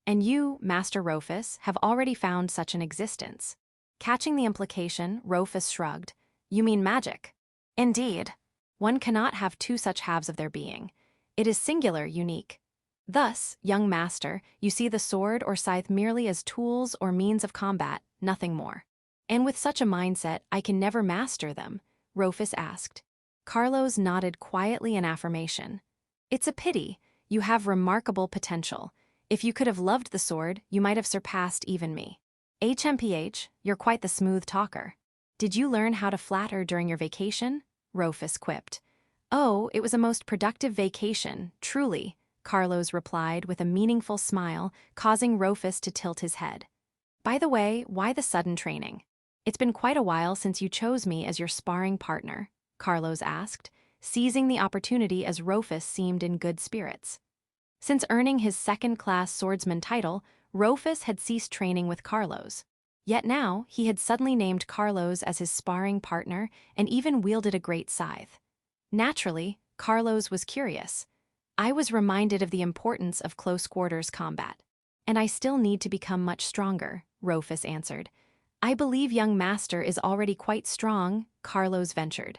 And you, Master Roofus, have already found such an existence. Catching the implication, Roofus shrugged. You mean magic? Indeed. One cannot have two such halves of their being. It is singular, unique. Thus, young master, you see the sword or scythe merely as tools or means of combat, nothing more. And with such a mindset, I can never master them, Roofus asked. Carlos nodded quietly in affirmation. It's a pity. You have remarkable potential. If you could have loved the sword, you might have surpassed even me. HMPH, you're quite the smooth talker. Did you learn how to flatter during your vacation? Roofus quipped. Oh, it was a most productive vacation, truly, Carlos replied with a meaningful smile, causing Roofus to tilt his head. By the way, why the sudden training? It's been quite a while since you chose me as your sparring partner, Carlos asked, seizing the opportunity as Roofus seemed in good spirits. Since earning his second-class swordsman title, Roofus had ceased training with Carlos. Yet now, he had suddenly named Carlos as his sparring partner and even wielded a great scythe. Naturally, Carlos was curious. I was reminded of the importance of close-quarters combat. And I still need to become much stronger, Roofus answered. I believe young master is already quite strong, Carlos ventured.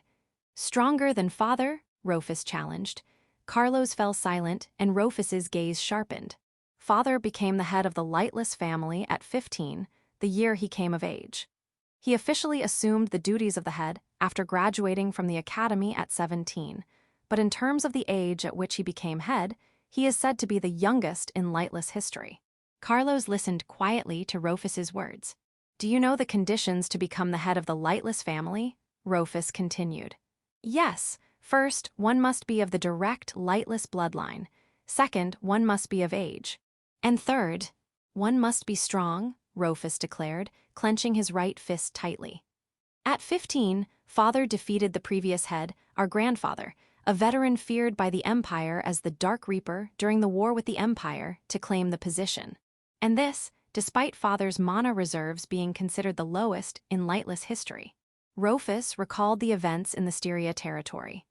Stronger than father? Roofus challenged. Carlos fell silent, and Roofus's gaze sharpened. Father became the head of the lightless family at 15, the year he came of age. He officially assumed the duties of the head after graduating from the academy at 17, but in terms of the age at which he became head, he is said to be the youngest in lightless history. Carlos listened quietly to Roofus's words. Do you know the conditions to become the head of the lightless family? Roofus continued. Yes. First, one must be of the direct, lightless bloodline. Second, one must be of age. And third, one must be strong, Roofus declared, clenching his right fist tightly. At 15, father defeated the previous head, our grandfather, a veteran feared by the Empire as the Dark Reaper during the war with the Empire, to claim the position. And this, despite father's mana reserves being considered the lowest in lightless history. Roofus recalled the events in the Styria territory.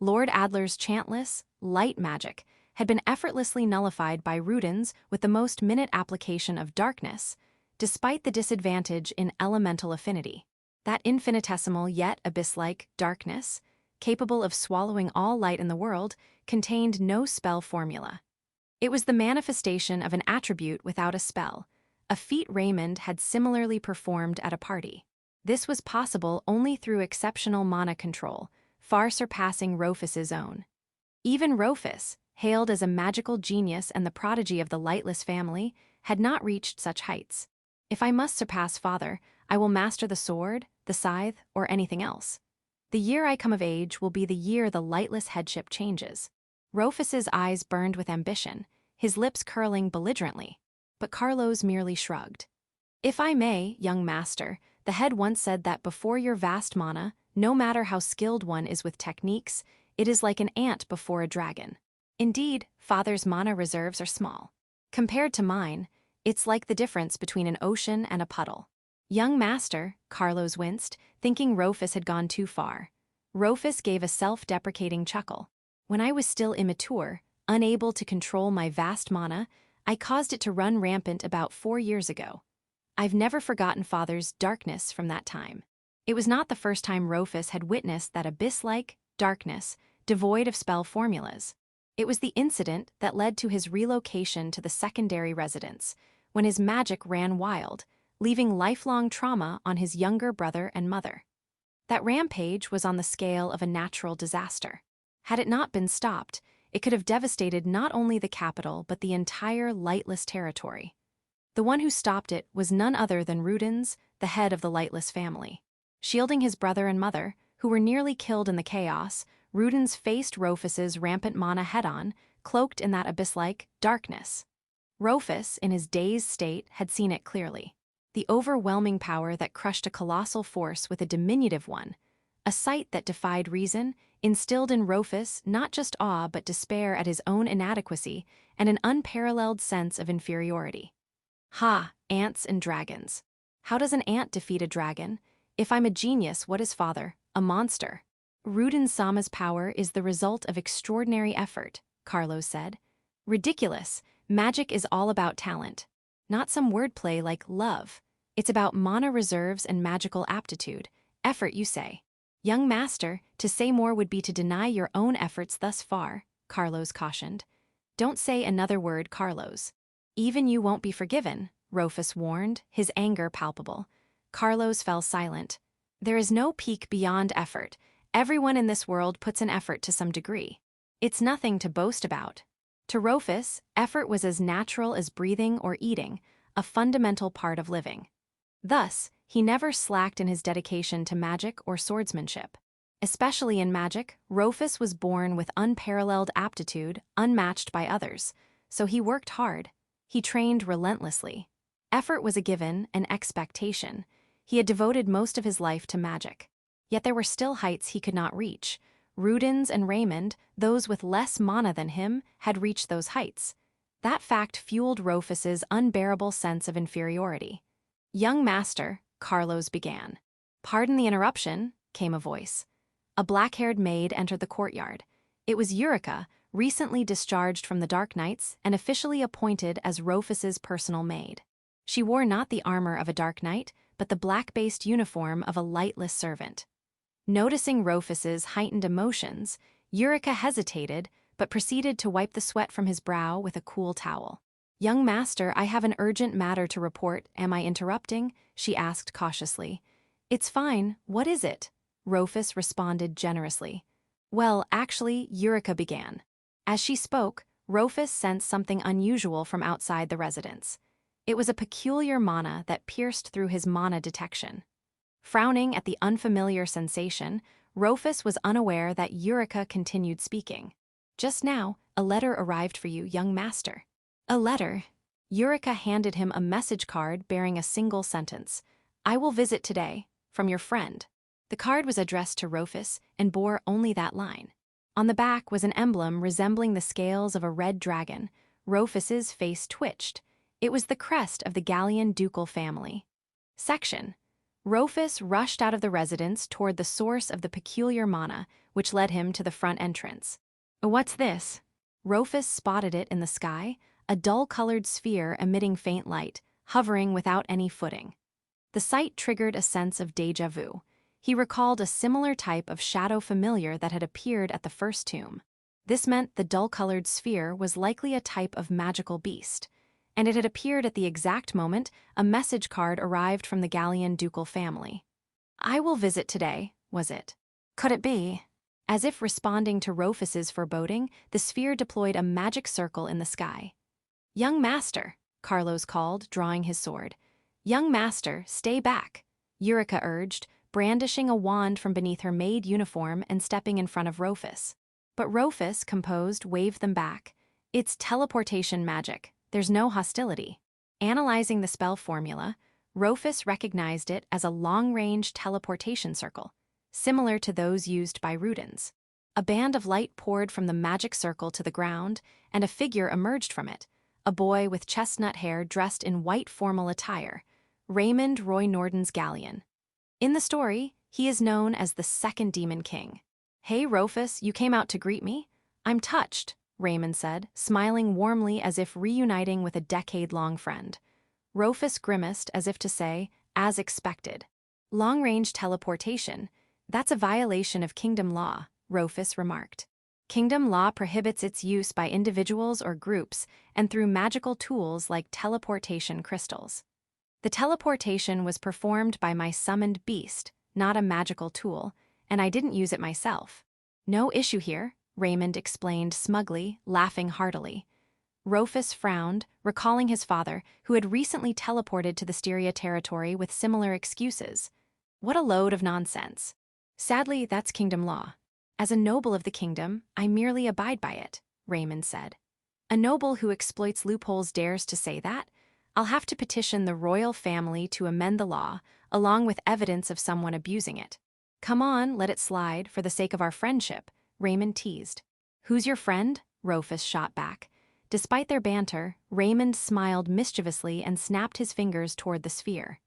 Lord Adler's chantless, light magic had been effortlessly nullified by Rudens with the most minute application of darkness, despite the disadvantage in elemental affinity. That infinitesimal yet abyss-like darkness, capable of swallowing all light in the world, contained no spell formula. It was the manifestation of an attribute without a spell, a feat Raymond had similarly performed at a party. This was possible only through exceptional mana control, far surpassing Roofus's own. Even Roofus, hailed as a magical genius and the prodigy of the lightless family, had not reached such heights. If I must surpass father, I will master the sword, the scythe, or anything else. The year I come of age will be the year the lightless headship changes. Roofus's eyes burned with ambition, his lips curling belligerently, but Carlos merely shrugged. If I may, young master, the head once said that before your vast mana, no matter how skilled one is with techniques, it is like an ant before a dragon. Indeed, father's mana reserves are small. Compared to mine, it's like the difference between an ocean and a puddle. Young master, Carlos winced, thinking Roofus had gone too far. Roofus gave a self-deprecating chuckle. When I was still immature, unable to control my vast mana, I caused it to run rampant about 4 years ago. I've never forgotten father's darkness from that time. It was not the first time Roofus had witnessed that abyss-like darkness, devoid of spell formulas. It was the incident that led to his relocation to the secondary residence, when his magic ran wild, leaving lifelong trauma on his younger brother and mother. That rampage was on the scale of a natural disaster. Had it not been stopped, it could have devastated not only the capital but the entire lightless territory. The one who stopped it was none other than Rudens, the head of the lightless family. Shielding his brother and mother, who were nearly killed in the chaos, Rudens faced Roofus's rampant mana head-on, cloaked in that abyss-like darkness. Roofus, in his dazed state, had seen it clearly. The overwhelming power that crushed a colossal force with a diminutive one, a sight that defied reason, instilled in Roofus not just awe but despair at his own inadequacy and an unparalleled sense of inferiority. Ha, ants and dragons. How does an ant defeat a dragon? If I'm a genius, what is father? A monster. Rudens Sama's power is the result of extraordinary effort, Carlos said. Ridiculous. Magic is all about talent. Not some wordplay like love. It's about mana reserves and magical aptitude. Effort, you say. Young master, to say more would be to deny your own efforts thus far, Carlos cautioned. Don't say another word, Carlos. Even you won't be forgiven, Roofus warned, his anger palpable. Carlos fell silent. There is no peak beyond effort. Everyone in this world puts an effort to some degree. It's nothing to boast about. To Roofus, effort was as natural as breathing or eating, a fundamental part of living. Thus, he never slacked in his dedication to magic or swordsmanship. Especially in magic, Roofus was born with unparalleled aptitude, unmatched by others, so he worked hard. He trained relentlessly. Effort was a given, an expectation. He had devoted most of his life to magic. Yet there were still heights he could not reach. Rudens and Raymond, those with less mana than him, had reached those heights. That fact fueled Roofus's unbearable sense of inferiority. "Young master," Carlos began. "Pardon the interruption," came a voice. A black-haired maid entered the courtyard. It was Eurica, recently discharged from the Dark Knights and officially appointed as Roofus's personal maid. She wore not the armor of a Dark Knight, but the black-based uniform of a lightless servant. Noticing Roofus's heightened emotions, Eurica hesitated, but proceeded to wipe the sweat from his brow with a cool towel. "Young master, I have an urgent matter to report. Am I interrupting?" she asked cautiously. "It's fine. What is it?" Roofus responded generously. "Well, actually," Eurica began. As she spoke, Roofus sensed something unusual from outside the residence. It was a peculiar mana that pierced through his mana detection. Frowning at the unfamiliar sensation, Roofus was unaware that Eurica continued speaking. "Just now, a letter arrived for you, young master." "A letter?" Eurica handed him a message card bearing a single sentence. "I will visit today, from your friend." The card was addressed to Roofus and bore only that line. On the back was an emblem resembling the scales of a red dragon. Roofus's face twitched. It was the crest of the Gallian ducal family. Section. Roofus rushed out of the residence toward the source of the peculiar mana, which led him to the front entrance. "What's this?" Roofus spotted it in the sky, a dull-colored sphere emitting faint light, hovering without any footing. The sight triggered a sense of déjà vu. He recalled a similar type of shadow familiar that had appeared at the first tomb. This meant the dull-colored sphere was likely a type of magical beast, and it had appeared at the exact moment a message card arrived from the Gallian ducal family. "I will visit today," was it? Could it be? As if responding to Roofus's foreboding, the sphere deployed a magic circle in the sky. "Young master," Carlos called, drawing his sword. "Young master, stay back," Eurica urged, brandishing a wand from beneath her maid uniform and stepping in front of Roofus. But Roofus, composed, waved them back. "It's teleportation magic. There's no hostility." Analyzing the spell formula, Roofus recognized it as a long-range teleportation circle, similar to those used by Rudens. A band of light poured from the magic circle to the ground, and a figure emerged from it, a boy with chestnut hair dressed in white formal attire, Raymond Roy Norden's Galleon. In the story, he is known as the Second Demon King. "Hey, Roofus, you came out to greet me?" "I'm touched," Raymond said, smiling warmly as if reuniting with a decade-long friend. Roofus grimaced as if to say, "As expected." "Long-range teleportation, that's a violation of kingdom law," Roofus remarked. "Kingdom law prohibits its use by individuals or groups and through magical tools like teleportation crystals. The teleportation was performed by my summoned beast, not a magical tool, and I didn't use it myself." "No issue here," Raymond explained smugly, laughing heartily. Roofus frowned, recalling his father, who had recently teleported to the Styria territory with similar excuses. What a load of nonsense. "Sadly, that's kingdom law. As a noble of the kingdom, I merely abide by it," Raymond said. "A noble who exploits loopholes dares to say that? I'll have to petition the royal family to amend the law, along with evidence of someone abusing it." "Come on, let it slide, for the sake of our friendship," Raymond teased. "Who's your friend?" Roofus shot back. Despite their banter, Raymond smiled mischievously and snapped his fingers toward the sphere.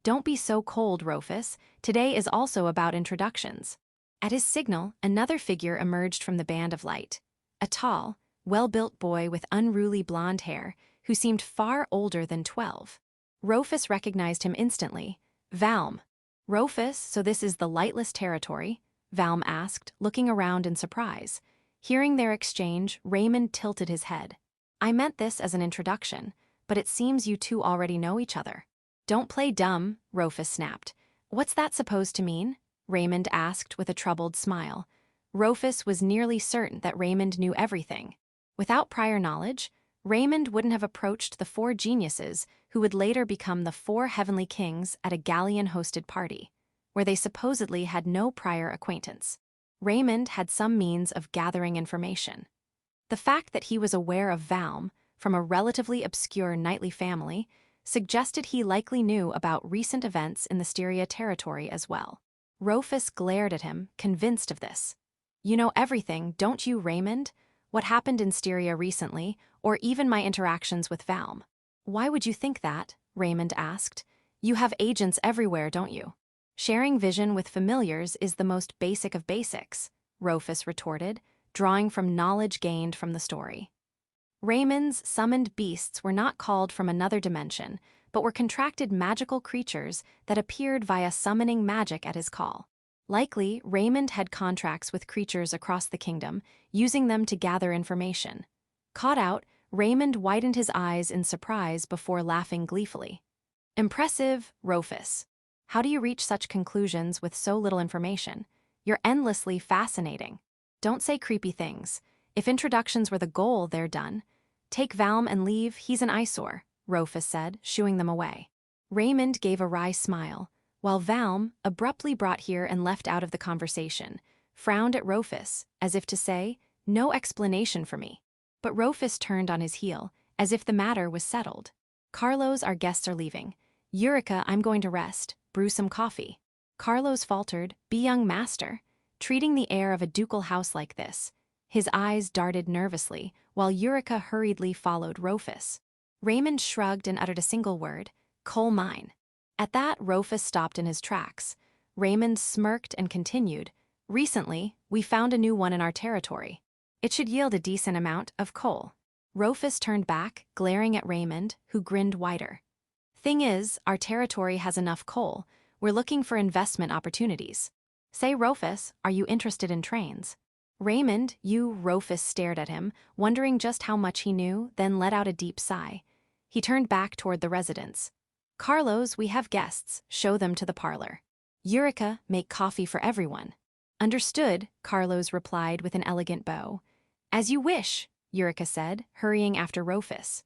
"Don't be so cold, Roofus. Today is also about introductions." At his signal, another figure emerged from the band of light. A tall, well-built boy with unruly blonde hair, who seemed far older than 12. Roofus recognized him instantly. "Valm." "Roofus, so this is the lightless territory?" Valm asked, looking around in surprise. Hearing their exchange, Raymond tilted his head. "I meant this as an introduction, but it seems you two already know each other." "Don't play dumb," Roofus snapped. "What's that supposed to mean?" Raymond asked with a troubled smile. Roofus was nearly certain that Raymond knew everything. Without prior knowledge, Raymond wouldn't have approached the four geniuses who would later become the four heavenly kings at a Gallian-hosted party, where they supposedly had no prior acquaintance. Raymond had some means of gathering information. The fact that he was aware of Valm, from a relatively obscure knightly family, suggested he likely knew about recent events in the Styria territory as well. Roofus glared at him, convinced of this. You know everything, don't you, Raymond? What happened in Styria recently, or even my interactions with Valm. Why would you think that? Raymond asked. You have agents everywhere, don't you? Sharing vision with familiars is the most basic of basics, Roofus retorted, drawing from knowledge gained from the story. Raymond's summoned beasts were not called from another dimension, but were contracted magical creatures that appeared via summoning magic at his call. Likely, Raymond had contracts with creatures across the kingdom, using them to gather information. Caught out, Raymond widened his eyes in surprise before laughing gleefully. Impressive, Roofus. How do you reach such conclusions with so little information? You're endlessly fascinating. Don't say creepy things. If introductions were the goal, they're done. Take Valm and leave, he's an eyesore, Roofus said, shooing them away. Raymond gave a wry smile, while Valm, abruptly brought here and left out of the conversation, frowned at Roofus, as if to say, no explanation for me. But Roofus turned on his heel, as if the matter was settled. Carlos, our guests are leaving. Eurica, I'm going to rest, brew some coffee. Carlos faltered, be young master, treating the heir of a ducal house like this. His eyes darted nervously, while Eurica hurriedly followed Roofus. Raymond shrugged and uttered a single word, coal mine. At that, Roofus stopped in his tracks. Raymond smirked and continued, recently, we found a new one in our territory. It should yield a decent amount of coal. Roofus turned back, glaring at Raymond, who grinned wider. Thing is, our territory has enough coal. We're looking for investment opportunities. Say, Roofus, are you interested in trains? Raymond, Roofus stared at him, wondering just how much he knew, then let out a deep sigh. He turned back toward the residence. Carlos, we have guests. Show them to the parlor. Eurica, make coffee for everyone. Understood, Carlos replied with an elegant bow. As you wish, Eurica said, hurrying after Roofus.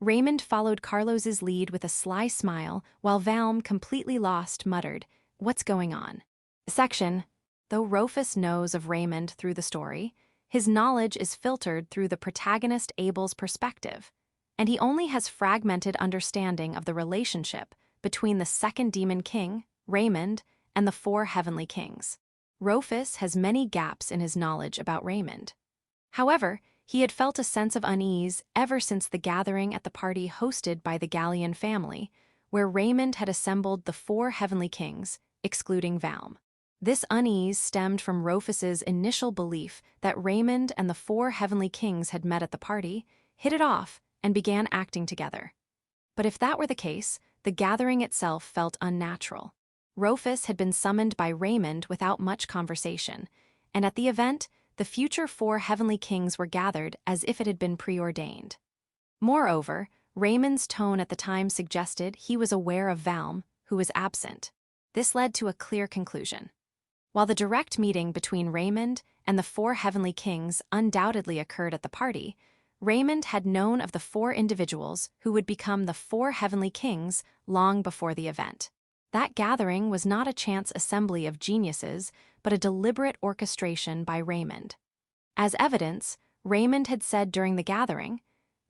Raymond followed Carlos's lead with a sly smile, while Valm, completely lost, muttered, what's going on? Section. Though Roofus knows of Raymond through the story, his knowledge is filtered through the protagonist Abel's perspective, and he only has fragmented understanding of the relationship between the second demon king, Raymond, and the four heavenly kings. Roofus has many gaps in his knowledge about Raymond. However, he had felt a sense of unease ever since the gathering at the party hosted by the Gallian family, where Raymond had assembled the four heavenly kings, excluding Valm. This unease stemmed from Roofus's initial belief that Raymond and the four heavenly kings had met at the party, hit it off, and began acting together. But if that were the case, the gathering itself felt unnatural. Roofus had been summoned by Raymond without much conversation, and at the event, the future four heavenly kings were gathered as if it had been preordained. Moreover, Raymond's tone at the time suggested he was aware of Valm, who was absent. This led to a clear conclusion. While the direct meeting between Raymond and the four heavenly kings undoubtedly occurred at the party, Raymond had known of the four individuals who would become the four heavenly kings long before the event. That gathering was not a chance assembly of geniuses, but a deliberate orchestration by Raymond. As evidence, Raymond had said during the gathering,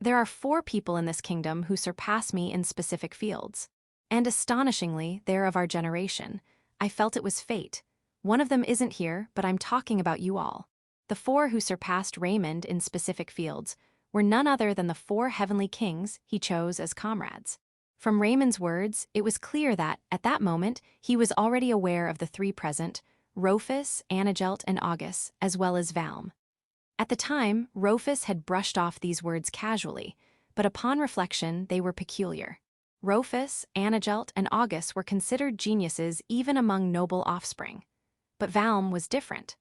there are 4 people in this kingdom who surpass me in specific fields. And astonishingly, they're of our generation. I felt it was fate. One of them isn't here, but I'm talking about you all. The 4 who surpassed Raymond in specific fields were none other than the 4 heavenly kings he chose as comrades. From Raymond's words, it was clear that, at that moment, he was already aware of the 3 present, Roofus, Anagelt, and August, as well as Valm. At the time, Roofus had brushed off these words casually, but upon reflection, they were peculiar. Roofus, Anagelt, and August were considered geniuses even among noble offspring. But Valm was different.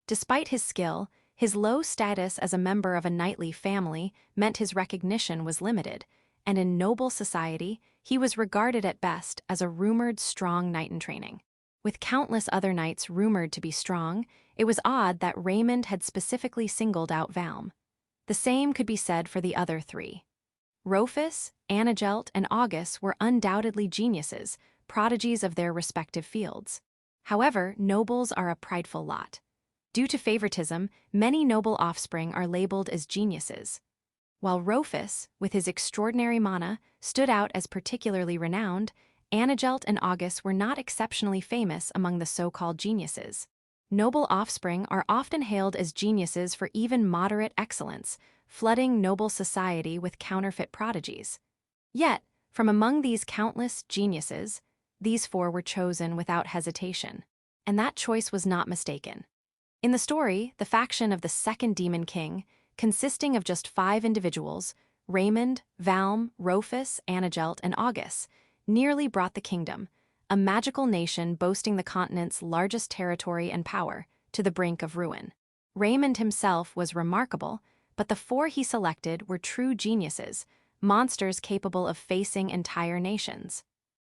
Despite his skill, his low status as a member of a knightly family meant his recognition was limited, and in noble society, he was regarded at best as a rumored strong knight in training. With countless other knights rumored to be strong, it was odd that Raymond had specifically singled out Valm. The same could be said for the other 3. Roofus, Anagelt, and August were undoubtedly geniuses, prodigies of their respective fields. However, nobles are a prideful lot. Due to favoritism, many noble offspring are labeled as geniuses. While Roofus, with his extraordinary mana, stood out as particularly renowned, Anagelt and August were not exceptionally famous among the so-called geniuses. Noble offspring are often hailed as geniuses for even moderate excellence, flooding noble society with counterfeit prodigies. Yet, from among these countless geniuses, these 4 were chosen without hesitation. And that choice was not mistaken. In the story, the faction of the second Demon King, consisting of just 5 individuals, Raymond, Valm, Roofus, Anagelt, and August, nearly brought the kingdom, a magical nation boasting the continent's largest territory and power, to the brink of ruin. Raymond himself was remarkable, but the 4 he selected were true geniuses, monsters capable of facing entire nations.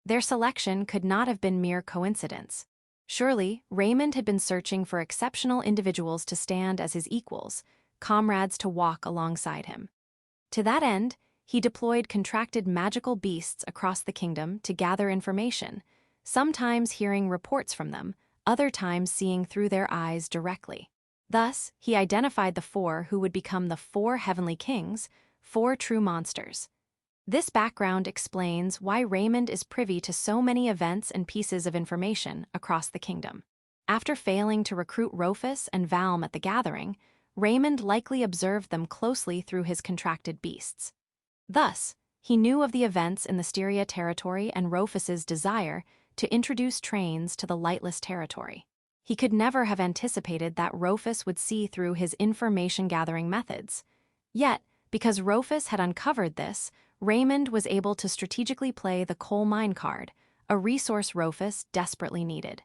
Their selection could not have been mere coincidence. Surely, Raymond had been searching for exceptional individuals to stand as his equals, comrades to walk alongside him. To that end, he deployed contracted magical beasts across the kingdom to gather information, sometimes hearing reports from them, other times seeing through their eyes directly. Thus, he identified the 4 who would become the 4 heavenly kings, 4 true monsters. This background explains why Raymond is privy to so many events and pieces of information across the kingdom. After failing to recruit Roofus and Valm at the gathering, Raymond likely observed them closely through his contracted beasts. Thus, he knew of the events in the Styria territory and Roofus's desire to introduce trains to the lightless territory. He could never have anticipated that Roofus would see through his information-gathering methods. Yet, because Roofus had uncovered this, Raymond was able to strategically play the coal mine card, a resource Roofus desperately needed.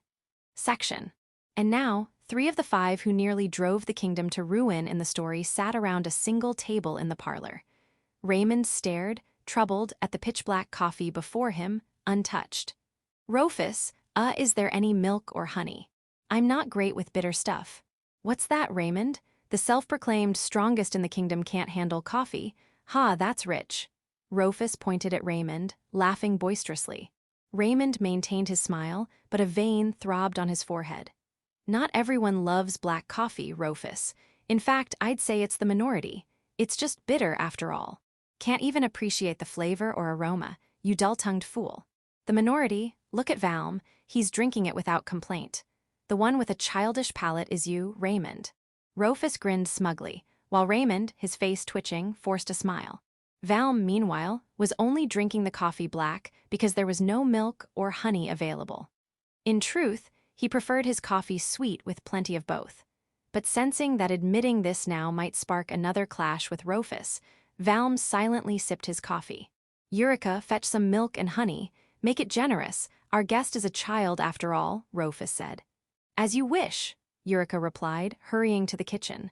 Section. And now, 3 of the 5 who nearly drove the kingdom to ruin in the story sat around a single table in the parlor. Raymond stared, troubled, at the pitch-black coffee before him, untouched. Roofus, is there any milk or honey? I'm not great with bitter stuff. What's that, Raymond? The self-proclaimed strongest in the kingdom can't handle coffee. Ha, that's rich. Roofus pointed at Raymond, laughing boisterously. Raymond maintained his smile, but a vein throbbed on his forehead. Not everyone loves black coffee, Roofus. In fact, I'd say it's the minority. It's just bitter after all. Can't even appreciate the flavor or aroma, you dull-tongued fool. The minority, look at Valm, he's drinking it without complaint. The one with a childish palate is you, Raymond. Roofus grinned smugly, while Raymond, his face twitching, forced a smile. Valm, meanwhile, was only drinking the coffee black because there was no milk or honey available. In truth, he preferred his coffee sweet with plenty of both. But sensing that admitting this now might spark another clash with Roofus, Valm silently sipped his coffee. Eurica, fetch some milk and honey. Make it generous. Our guest is a child after all, Roofus said. As you wish, Eurica replied, hurrying to the kitchen.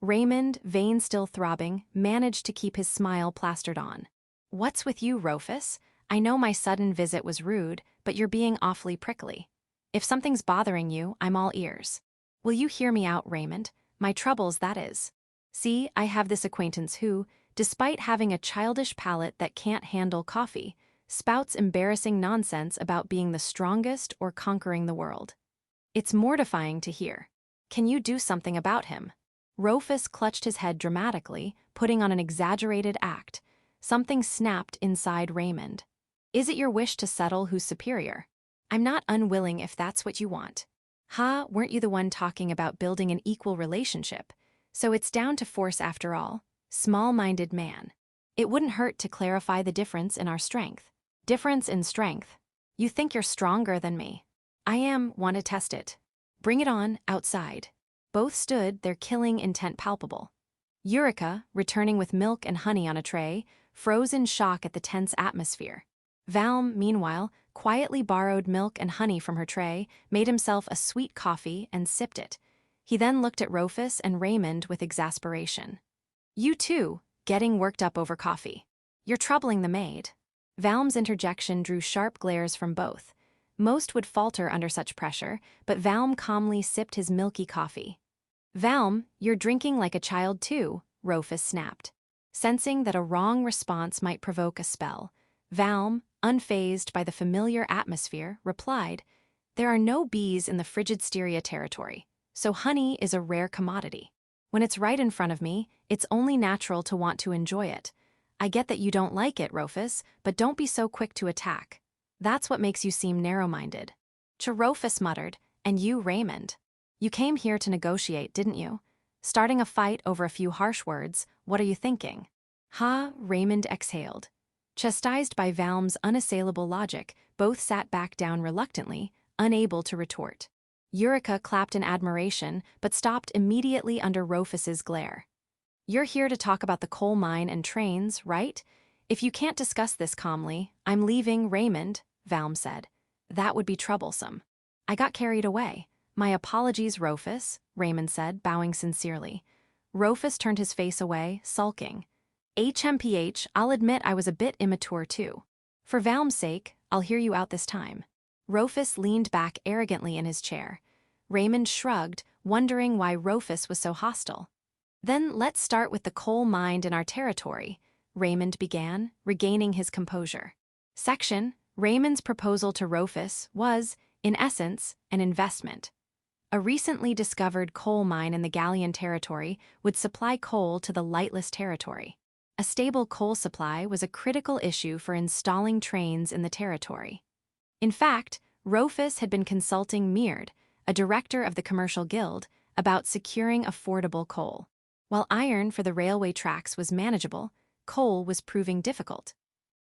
Raymond, vein still throbbing, managed to keep his smile plastered on. What's with you, Roofus? I know my sudden visit was rude, but you're being awfully prickly. If something's bothering you, I'm all ears. Will you hear me out, Raymond? My troubles, that is. See, I have this acquaintance who, despite having a childish palate that can't handle coffee, spouts embarrassing nonsense about being the strongest or conquering the world. It's mortifying to hear. Can you do something about him? Roofus clutched his head dramatically, putting on an exaggerated act. Something snapped inside Raymond. Is it your wish to settle who's superior? I'm not unwilling if that's what you want. Ha, weren't you the one talking about building an equal relationship? So it's down to force after all. Small-minded man. It wouldn't hurt to clarify the difference in our strength. Difference in strength. You think you're stronger than me. Want to test it. Bring it on, outside. Both stood, their killing intent palpable. Eurica, returning with milk and honey on a tray, froze in shock at the tense atmosphere. Valm, meanwhile, quietly borrowed milk and honey from her tray, made himself a sweet coffee, and sipped it. He then looked at Roofus and Raymond with exasperation. You too, getting worked up over coffee. You're troubling the maid. Valm's interjection drew sharp glares from both. Most would falter under such pressure, but Valm calmly sipped his milky coffee. Valm, you're drinking like a child too, Roofus snapped. Sensing that a wrong response might provoke a spell, Valm, unfazed by the familiar atmosphere, replied, There are no bees in the frigid Styria territory, so honey is a rare commodity. When it's right in front of me, it's only natural to want to enjoy it. I get that you don't like it, Roofus, but don't be so quick to attack. That's what makes you seem narrow-minded. Roofus muttered, and you, Raymond. You came here to negotiate, didn't you? Starting a fight over a few harsh words, what are you thinking? Ha, Raymond exhaled. Chastised by Valm's unassailable logic, both sat back down reluctantly, unable to retort. Eurica clapped in admiration, but stopped immediately under Roofus's glare. You're here to talk about the coal mine and trains, right? If you can't discuss this calmly, I'm leaving, Raymond, Valm said. That would be troublesome. I got carried away. My apologies, Roofus, Raymond said, bowing sincerely. Roofus turned his face away, sulking. HMPH, I'll admit I was a bit immature too. For Valm's sake, I'll hear you out this time. Roofus leaned back arrogantly in his chair. Raymond shrugged, wondering why Roofus was so hostile. Then let's start with the coal mine in our territory, Raymond began, regaining his composure. Section, Raymond's proposal to Roofus was, in essence, an investment. A recently discovered coal mine in the Gallian territory would supply coal to the lightless territory. A stable coal supply was a critical issue for installing trains in the territory. In fact, Roofus had been consulting Meard, a director of the Commercial Guild, about securing affordable coal. While iron for the railway tracks was manageable, coal was proving difficult.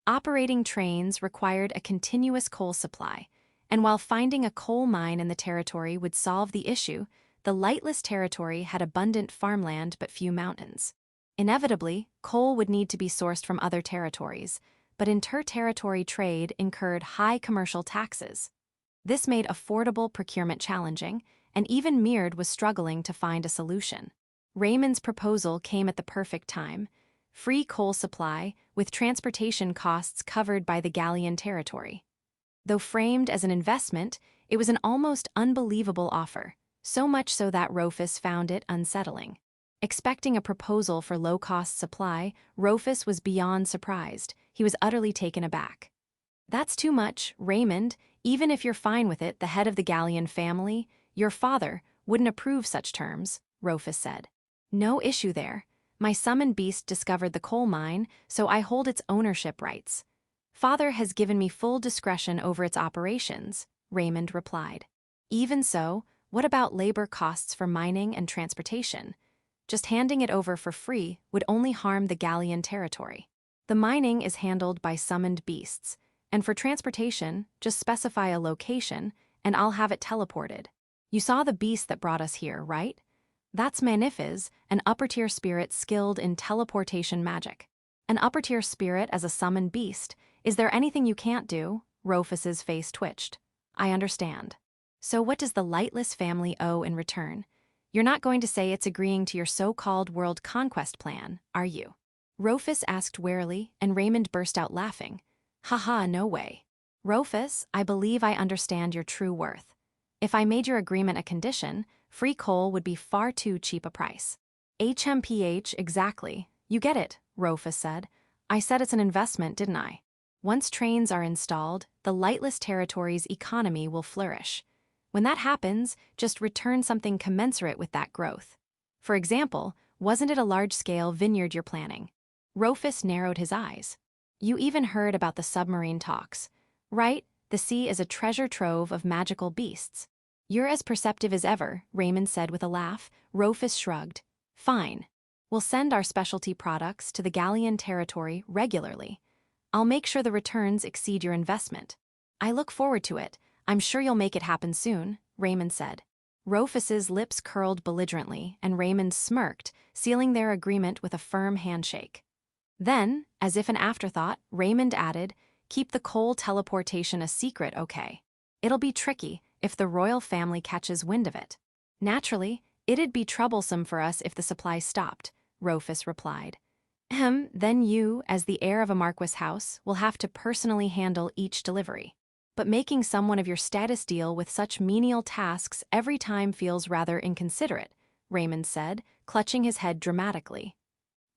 Operating trains required a continuous coal supply, and while finding a coal mine in the territory would solve the issue, the lightless territory had abundant farmland but few mountains. Inevitably, coal would need to be sourced from other territories, but inter-territory trade incurred high commercial taxes. This made affordable procurement challenging, and even Meard was struggling to find a solution. Raymond's proposal came at the perfect time: free coal supply, with transportation costs covered by the Gallian territory. Though framed as an investment, it was an almost unbelievable offer, so much so that Roofus found it unsettling. Expecting a proposal for low-cost supply, Roofus was beyond surprised. He was utterly taken aback. That's too much, Raymond. Even if you're fine with it, the head of the Gallian family, your father, wouldn't approve such terms, Roofus said. No issue there. My summoned beast discovered the coal mine, so I hold its ownership rights. Father has given me full discretion over its operations, Raymond replied. Even so, what about labor costs for mining and transportation? Just handing it over for free would only harm the Gallian territory. The mining is handled by summoned beasts, and for transportation, just specify a location, and I'll have it teleported. You saw the beast that brought us here, right? That's Manifiz, an upper-tier spirit skilled in teleportation magic. An upper-tier spirit as a summoned beast. Is there anything you can't do? Roofus's face twitched. I understand. So what does the lightless family owe in return? You're not going to say it's agreeing to your so-called world conquest plan, are you? Roofus asked warily, and Raymond burst out laughing. Haha, no way. Roofus, I believe I understand your true worth. If I made your agreement a condition, free coal would be far too cheap a price. HMPH, exactly. You get it, Roofus said. I said it's an investment, didn't I? Once trains are installed, the lightless territory's economy will flourish. When that happens, just return something commensurate with that growth. For example, wasn't it a large-scale vineyard you're planning? Roofus narrowed his eyes. You even heard about the submarine talks. Right, the sea is a treasure trove of magical beasts. You're as perceptive as ever, Raymond said with a laugh. Roofus shrugged. Fine. We'll send our specialty products to the Gallian territory regularly. I'll make sure the returns exceed your investment. I look forward to it. I'm sure you'll make it happen soon, Raymond said. Roofus's lips curled belligerently, and Raymond smirked, sealing their agreement with a firm handshake. Then, as if an afterthought, Raymond added, keep the coal teleportation a secret, okay? It'll be tricky if the royal family catches wind of it. Naturally, it'd be troublesome for us if the supply stopped, Roofus replied. Then you, as the heir of a marquis house, will have to personally handle each delivery. But making someone of your status deal with such menial tasks every time feels rather inconsiderate, Raymond said, clutching his head dramatically.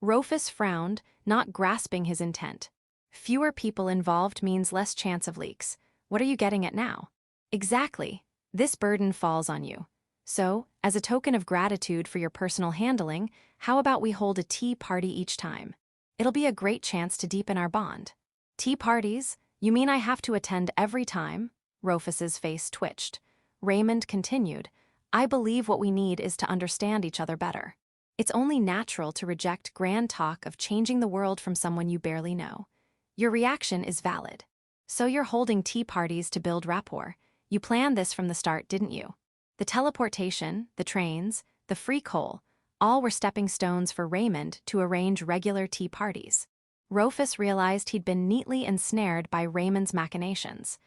Roofus frowned, not grasping his intent. Fewer people involved means less chance of leaks. What are you getting at now? Exactly. This burden falls on you. So, as a token of gratitude for your personal handling, how about we hold a tea party each time? It'll be a great chance to deepen our bond. Tea parties? You mean I have to attend every time? Roofus's face twitched. Raymond continued, I believe what we need is to understand each other better. It's only natural to reject grand talk of changing the world from someone you barely know. Your reaction is valid. So you're holding tea parties to build rapport. You planned this from the start, didn't you? The teleportation, the trains, the free coal, all were stepping stones for Raymond to arrange regular tea parties. Roofus realized he'd been neatly ensnared by Raymond's machinations.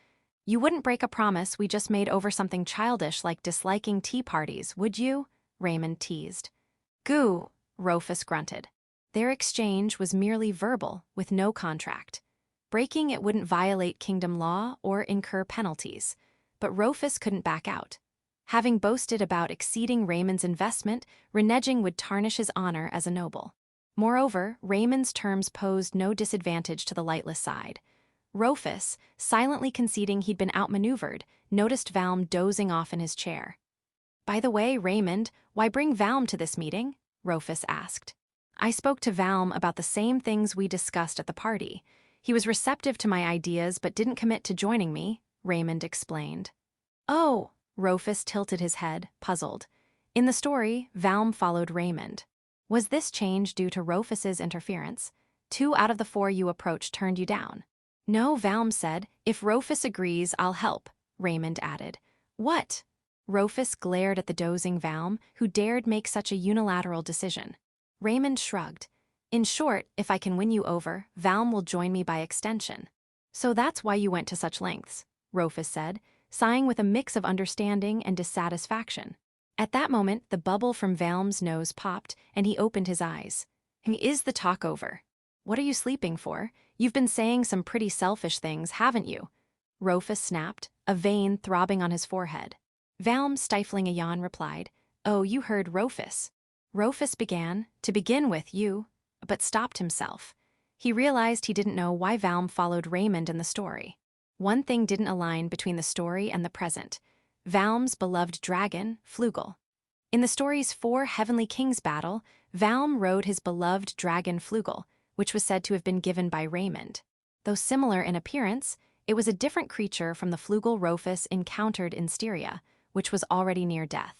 You wouldn't break a promise we just made over something childish like disliking tea parties, would you? Raymond teased. Goo, Roofus grunted. Their exchange was merely verbal, with no contract. Breaking it wouldn't violate kingdom law or incur penalties, but Roofus couldn't back out. Having boasted about exceeding Raymond's investment, reneging would tarnish his honor as a noble. Moreover, Raymond's terms posed no disadvantage to the lightless side. Roofus, silently conceding he'd been outmaneuvered, noticed Valm dozing off in his chair. By the way, Raymond, why bring Valm to this meeting? Roofus asked. I spoke to Valm about the same things we discussed at the party. He was receptive to my ideas but didn't commit to joining me, Raymond explained. Oh, Roofus tilted his head, puzzled. In the story, Valm followed Raymond. Was this change due to Roofus's interference? 2 out of the 4 you approached turned you down. No, Valm said, if Roofus agrees, I'll help, Raymond added. What? Roofus glared at the dozing Valm, who dared make such a unilateral decision. Raymond shrugged. In short, if I can win you over, Valm will join me by extension. So that's why you went to such lengths, Roofus said, sighing with a mix of understanding and dissatisfaction. At that moment, the bubble from Valm's nose popped, and he opened his eyes. Is the talk over? What are you sleeping for? You've been saying some pretty selfish things, haven't you? Roofus snapped, a vein throbbing on his forehead. Valm, stifling a yawn, replied, Oh, you heard Roofus. Roofus began, to begin with, you, but stopped himself. He realized he didn't know why Valm followed Raymond in the story. One thing didn't align between the story and the present. Valm's beloved dragon, Flugel. In the story's 4 Heavenly Kings battle, Valm rode his beloved dragon Flugel, which was said to have been given by Raymond. Though similar in appearance, it was a different creature from the Flugel Roofus encountered in Styria, which was already near death.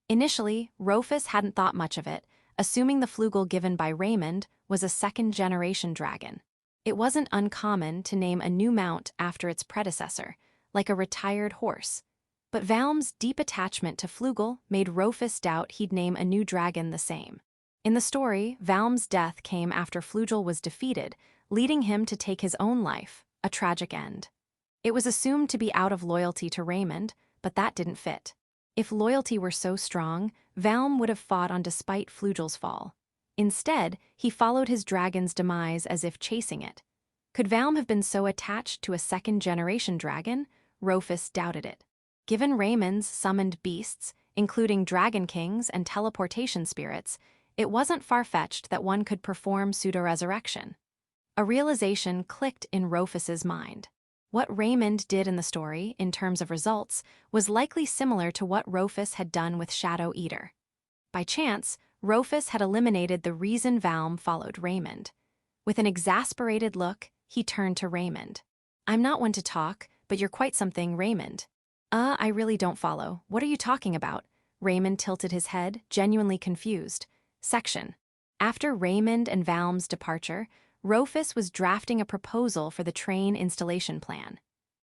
Initially, Roofus hadn't thought much of it, assuming the Flugel given by Raymond was a second-generation dragon. It wasn't uncommon to name a new mount after its predecessor, like a retired horse. But Valm's deep attachment to Flugel made Roofus doubt he'd name a new dragon the same. In the story, Valm's death came after Flugel was defeated, leading him to take his own life, a tragic end. It was assumed to be out of loyalty to Raymond, but that didn't fit. If loyalty were so strong, Valm would have fought on despite Flugel's fall. Instead, he followed his dragon's demise as if chasing it. Could Valm have been so attached to a second-generation dragon? Roofus doubted it. Given Raymond's summoned beasts, including dragon kings and teleportation spirits, it wasn't far-fetched that one could perform pseudo-resurrection. A realization clicked in Roofus's mind. What Raymond did in the story, in terms of results, was likely similar to what Roofus had done with Shadow Eater. By chance, Roofus had eliminated the reason Valm followed Raymond. With an exasperated look, he turned to Raymond. I'm not one to talk, but you're quite something, Raymond. I really don't follow. What are you talking about? Raymond tilted his head, genuinely confused. Section. After Raymond and Valm's departure, Roofus was drafting a proposal for the train installation plan.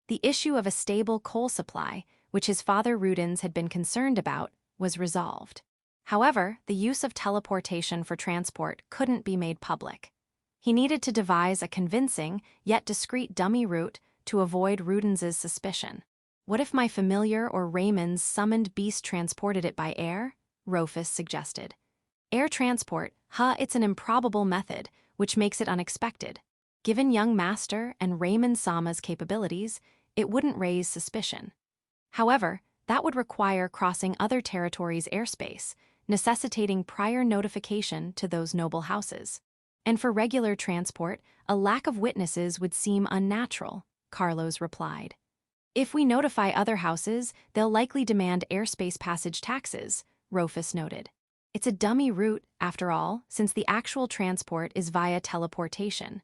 The issue of a stable coal supply, which his father Rudens had been concerned about, was resolved. However, the use of teleportation for transport couldn't be made public. He needed to devise a convincing, yet discreet dummy route to avoid Rudens's suspicion. What if my familiar or Raymond's summoned beast transported it by air? Roofus suggested. Air transport, it's an improbable method, which makes it unexpected. Given young Master and Raymond Sama's capabilities, it wouldn't raise suspicion. However, that would require crossing other territories' airspace, necessitating prior notification to those noble houses. And for regular transport, a lack of witnesses would seem unnatural, Carlos replied. If we notify other houses, they'll likely demand airspace passage taxes, Roofus noted. It's a dummy route, after all, since the actual transport is via teleportation.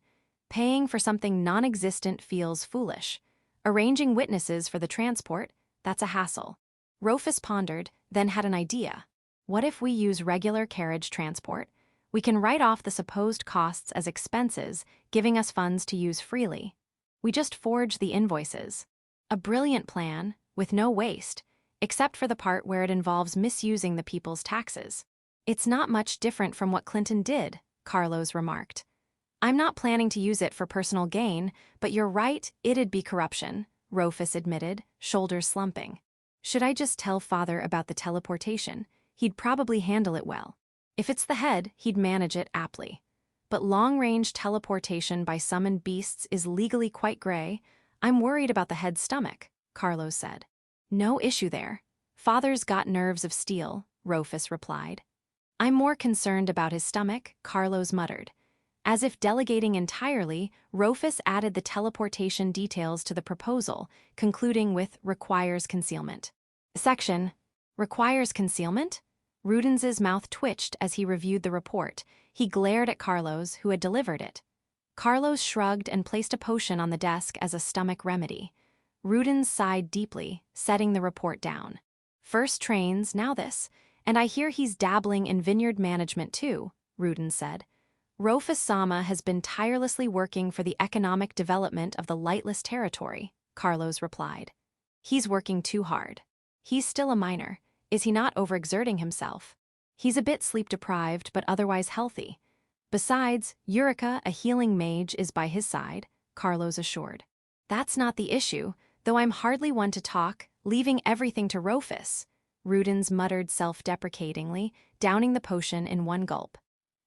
Paying for something non-existent feels foolish. Arranging witnesses for the transport, that's a hassle. Roofus pondered, then had an idea. What if we use regular carriage transport? We can write off the supposed costs as expenses, giving us funds to use freely. We just forge the invoices. A brilliant plan, with no waste, except for the part where it involves misusing the people's taxes. It's not much different from what Clinton did, Carlos remarked. I'm not planning to use it for personal gain, but you're right, it'd be corruption, Roofus admitted, shoulders slumping. Should I just tell Father about the teleportation? He'd probably handle it well. If it's the head, he'd manage it aptly. But long-range teleportation by summoned beasts is legally quite gray. I'm worried about the head's stomach, Carlos said. No issue there. Father's got nerves of steel, Roofus replied. I'm more concerned about his stomach, Carlos muttered. As if delegating entirely, Roofus added the teleportation details to the proposal, concluding with requires concealment. Section: Requires concealment? Rudens's mouth twitched as he reviewed the report. He glared at Carlos, who had delivered it. Carlos shrugged and placed a potion on the desk as a stomach remedy. Rudens sighed deeply, setting the report down. First trains, now this. And I hear he's dabbling in vineyard management too, Rudens said. Roofus Sama has been tirelessly working for the economic development of the lightless territory, Carlos replied. He's working too hard. He's still a minor. Is he not overexerting himself? He's a bit sleep-deprived but otherwise healthy. Besides, Eurica, a healing mage, is by his side, Carlos assured. That's not the issue, though I'm hardly one to talk, leaving everything to Roofus, Rudens muttered self-deprecatingly, downing the potion in one gulp.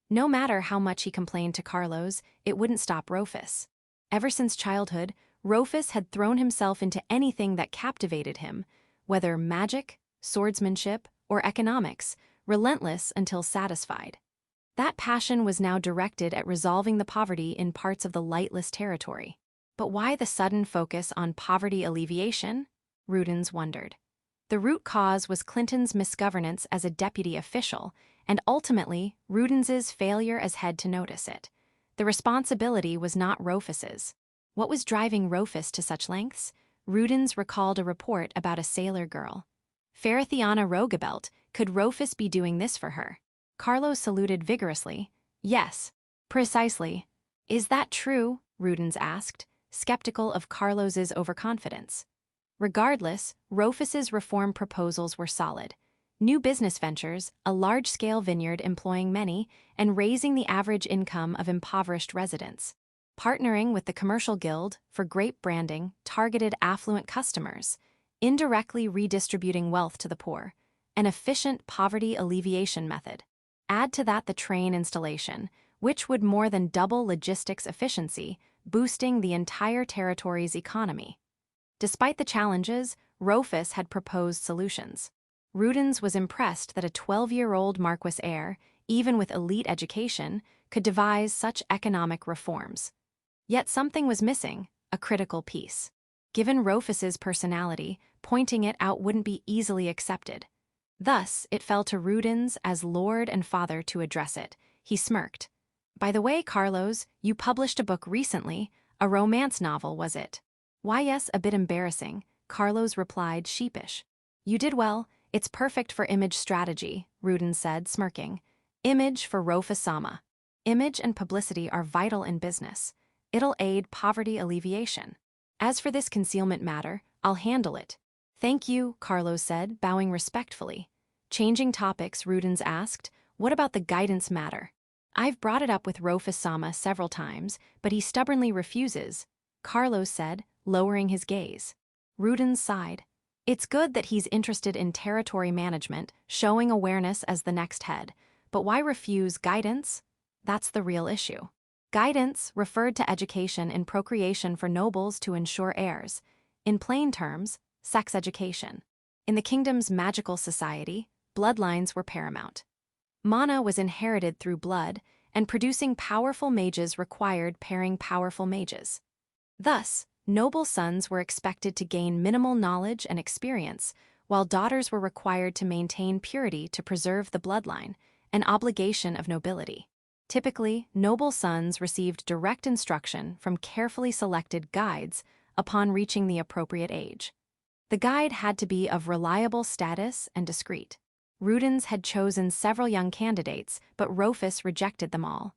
No matter how much he complained to Carlos, it wouldn't stop Roofus. Ever since childhood, Roofus had thrown himself into anything that captivated him, whether magic, swordsmanship, or economics, relentless until satisfied. That passion was now directed at resolving the poverty in parts of the lightless territory. But why the sudden focus on poverty alleviation? Rudens wondered. The root cause was Clinton's misgovernance as a deputy official, and ultimately, Rudens's failure as head to notice it. The responsibility was not Roofus's. What was driving Roofus to such lengths? Rudens recalled a report about a sailor girl. Faradiana Rogabelt, could Roofus be doing this for her? Carlos saluted vigorously. Yes, precisely. Is that true? Rudens asked, skeptical of Carlos's overconfidence. Regardless, Roofus's reform proposals were solid. New business ventures, a large-scale vineyard employing many, and raising the average income of impoverished residents. Partnering with the Commercial Guild for grape branding targeted affluent customers, indirectly redistributing wealth to the poor, an efficient poverty alleviation method. Add to that the train installation, which would more than double logistics efficiency, boosting the entire territory's economy. Despite the challenges, Roofus had proposed solutions. Rudens was impressed that a 12-year-old Marquis heir, even with elite education, could devise such economic reforms. Yet something was missing, a critical piece. Given Roofus's personality, pointing it out wouldn't be easily accepted. Thus, it fell to Rudens as lord and father to address it. He smirked. By the way, Carlos, you published a book recently, a romance novel, was it? Why, yes, a bit embarrassing, Carlos replied, sheepish. You did well, it's perfect for image strategy, Rudens said, smirking. Image for Roofus Sama. Image and publicity are vital in business. It'll aid poverty alleviation. As for this concealment matter, I'll handle it. Thank you, Carlos said, bowing respectfully. Changing topics, Rudens asked, what about the guidance matter? I've brought it up with Roofus Sama several times, but he stubbornly refuses, Carlos said, lowering his gaze. Rudens sighed. It's good that he's interested in territory management, showing awareness as the next head, but why refuse guidance? That's the real issue. Guidance referred to education in procreation for nobles to ensure heirs. In plain terms, sex education. In the kingdom's magical society, bloodlines were paramount. Mana was inherited through blood, and producing powerful mages required pairing powerful mages. Thus, noble sons were expected to gain minimal knowledge and experience, while daughters were required to maintain purity to preserve the bloodline, an obligation of nobility. Typically, noble sons received direct instruction from carefully selected guides upon reaching the appropriate age. The guide had to be of reliable status and discreet. Rudens had chosen several young candidates, but Roofus rejected them all.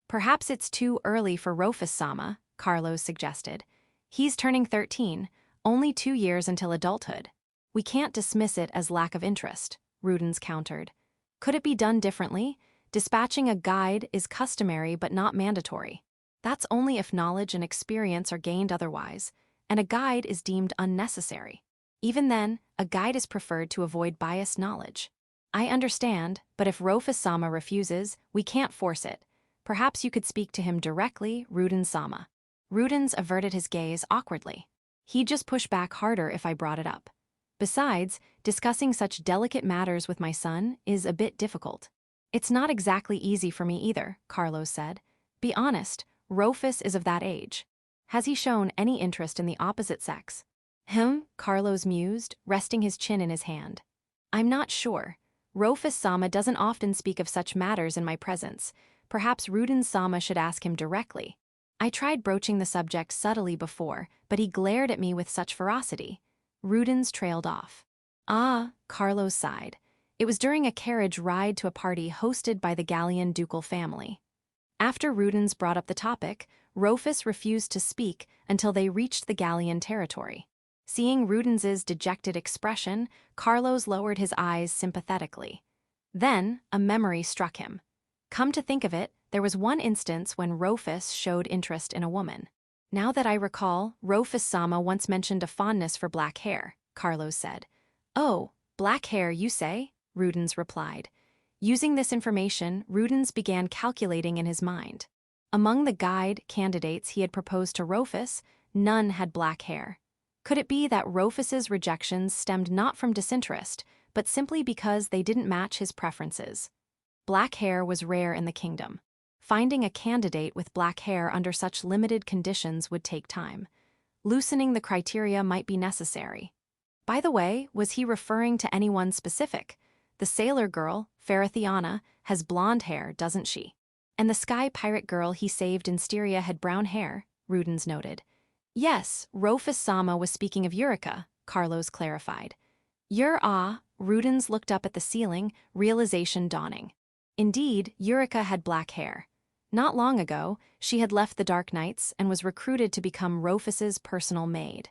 Perhaps it's too early for Roofus-sama, Carlos suggested. He's turning 13, only 2 years until adulthood. We can't dismiss it as lack of interest, Rudens countered. Could it be done differently? Dispatching a guide is customary but not mandatory. That's only if knowledge and experience are gained otherwise, and a guide is deemed unnecessary. Even then, a guide is preferred to avoid biased knowledge. I understand, but if Roofus-sama refuses, we can't force it. Perhaps you could speak to him directly, Rudens-sama. Rudens averted his gaze awkwardly. He'd just push back harder if I brought it up. Besides, discussing such delicate matters with my son is a bit difficult. It's not exactly easy for me either, Carlos said. Be honest, Roofus is of that age. Has he shown any interest in the opposite sex? Carlos mused, resting his chin in his hand. I'm not sure. Roofus-sama doesn't often speak of such matters in my presence. Perhaps Rudens-sama should ask him directly. I tried broaching the subject subtly before, but he glared at me with such ferocity. Rudens trailed off. Carlos sighed. It was during a carriage ride to a party hosted by the Gallian ducal family. After Rudens brought up the topic, Roofus refused to speak until they reached the Gallian territory. Seeing Rudens's dejected expression, Carlos lowered his eyes sympathetically. Then, a memory struck him. Come to think of it, there was one instance when Roofus showed interest in a woman. Now that I recall, Roofus-sama once mentioned a fondness for black hair, Carlos said. Oh, black hair, you say? Rudens replied. Using this information, Rudens began calculating in his mind. Among the guide candidates he had proposed to Roofus, none had black hair. Could it be that Roofus's rejections stemmed not from disinterest, but simply because they didn't match his preferences? Black hair was rare in the kingdom. Finding a candidate with black hair under such limited conditions would take time. Loosening the criteria might be necessary. By the way, was he referring to anyone specific? The sailor girl, Faradiana, has blonde hair, doesn't she? And the sky pirate girl he saved in Styria had brown hair, Rudens noted. Yes, Roofus-sama was speaking of Eura, Carlos clarified. Rudens looked up at the ceiling, realization dawning. Indeed, Eura had black hair. Not long ago, she had left the Dark Knights and was recruited to become Roofus's personal maid.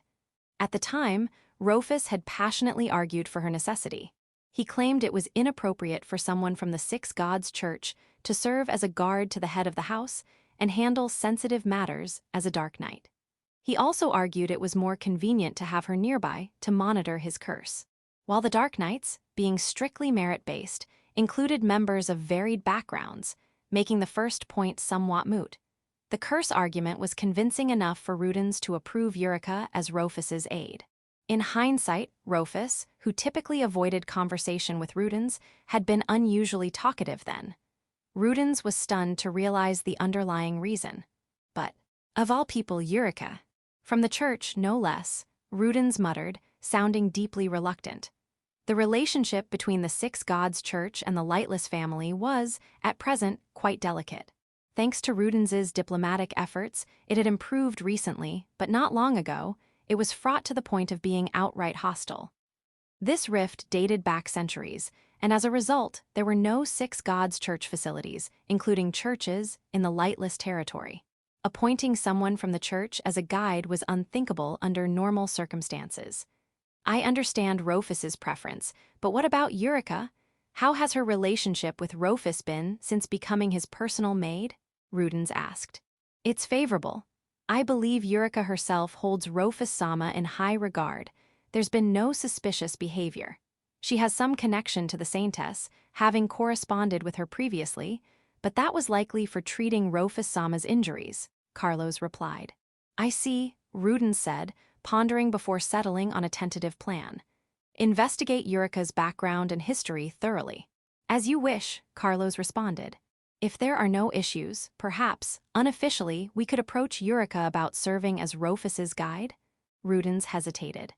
At the time, Roofus had passionately argued for her necessity. He claimed it was inappropriate for someone from the Six Gods Church to serve as a guard to the head of the house and handle sensitive matters as a Dark Knight. He also argued it was more convenient to have her nearby to monitor his curse. While the Dark Knights, being strictly merit-based, included members of varied backgrounds, making the first point somewhat moot. The curse argument was convincing enough for Rudens to approve Eura as Roofus's aide. In hindsight, Roofus, who typically avoided conversation with Rudens, had been unusually talkative then. Rudens was stunned to realize the underlying reason. But, of all people, Eura. From the church, no less, Rudens muttered, sounding deeply reluctant. The relationship between the Six Gods Church and the Lightless family was, at present, quite delicate. Thanks to Rudens's diplomatic efforts, it had improved recently, but not long ago, it was fraught to the point of being outright hostile. This rift dated back centuries, and as a result, there were no Six Gods Church facilities, including churches, in the Lightless territory. Appointing someone from the church as a guide was unthinkable under normal circumstances. I understand Roofus's preference, but what about Eura? How has her relationship with Roofus been since becoming his personal maid? Rudens asked. It's favorable. I believe Eura herself holds Roofus-sama in high regard. There's been no suspicious behavior. She has some connection to the Saintess, having corresponded with her previously, but that was likely for treating Roofus-sama's injuries, Carlos replied. I see, Rudens said, pondering before settling on a tentative plan. Investigate Eura's background and history thoroughly. As you wish, Carlos responded. If there are no issues, perhaps, unofficially, we could approach Eura about serving as Roofus's guide? Rudens hesitated.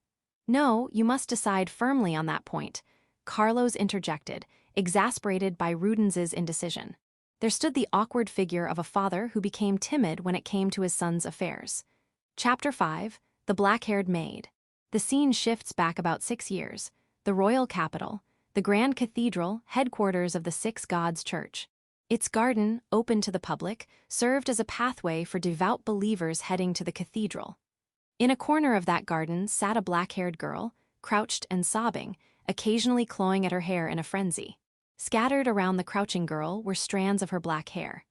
No, you must decide firmly on that point, Carlos interjected, exasperated by Rudens's indecision. There stood the awkward figure of a father who became timid when it came to his son's affairs. Chapter 5, The Black-Haired Maid. The scene shifts back about 6 years. The royal capital, the Grand Cathedral, headquarters of the Six Gods Church. Its garden, open to the public, served as a pathway for devout believers heading to the cathedral. In a corner of that garden sat a black-haired girl, crouched and sobbing, occasionally clawing at her hair in a frenzy. Scattered around the crouching girl were strands of her black hair.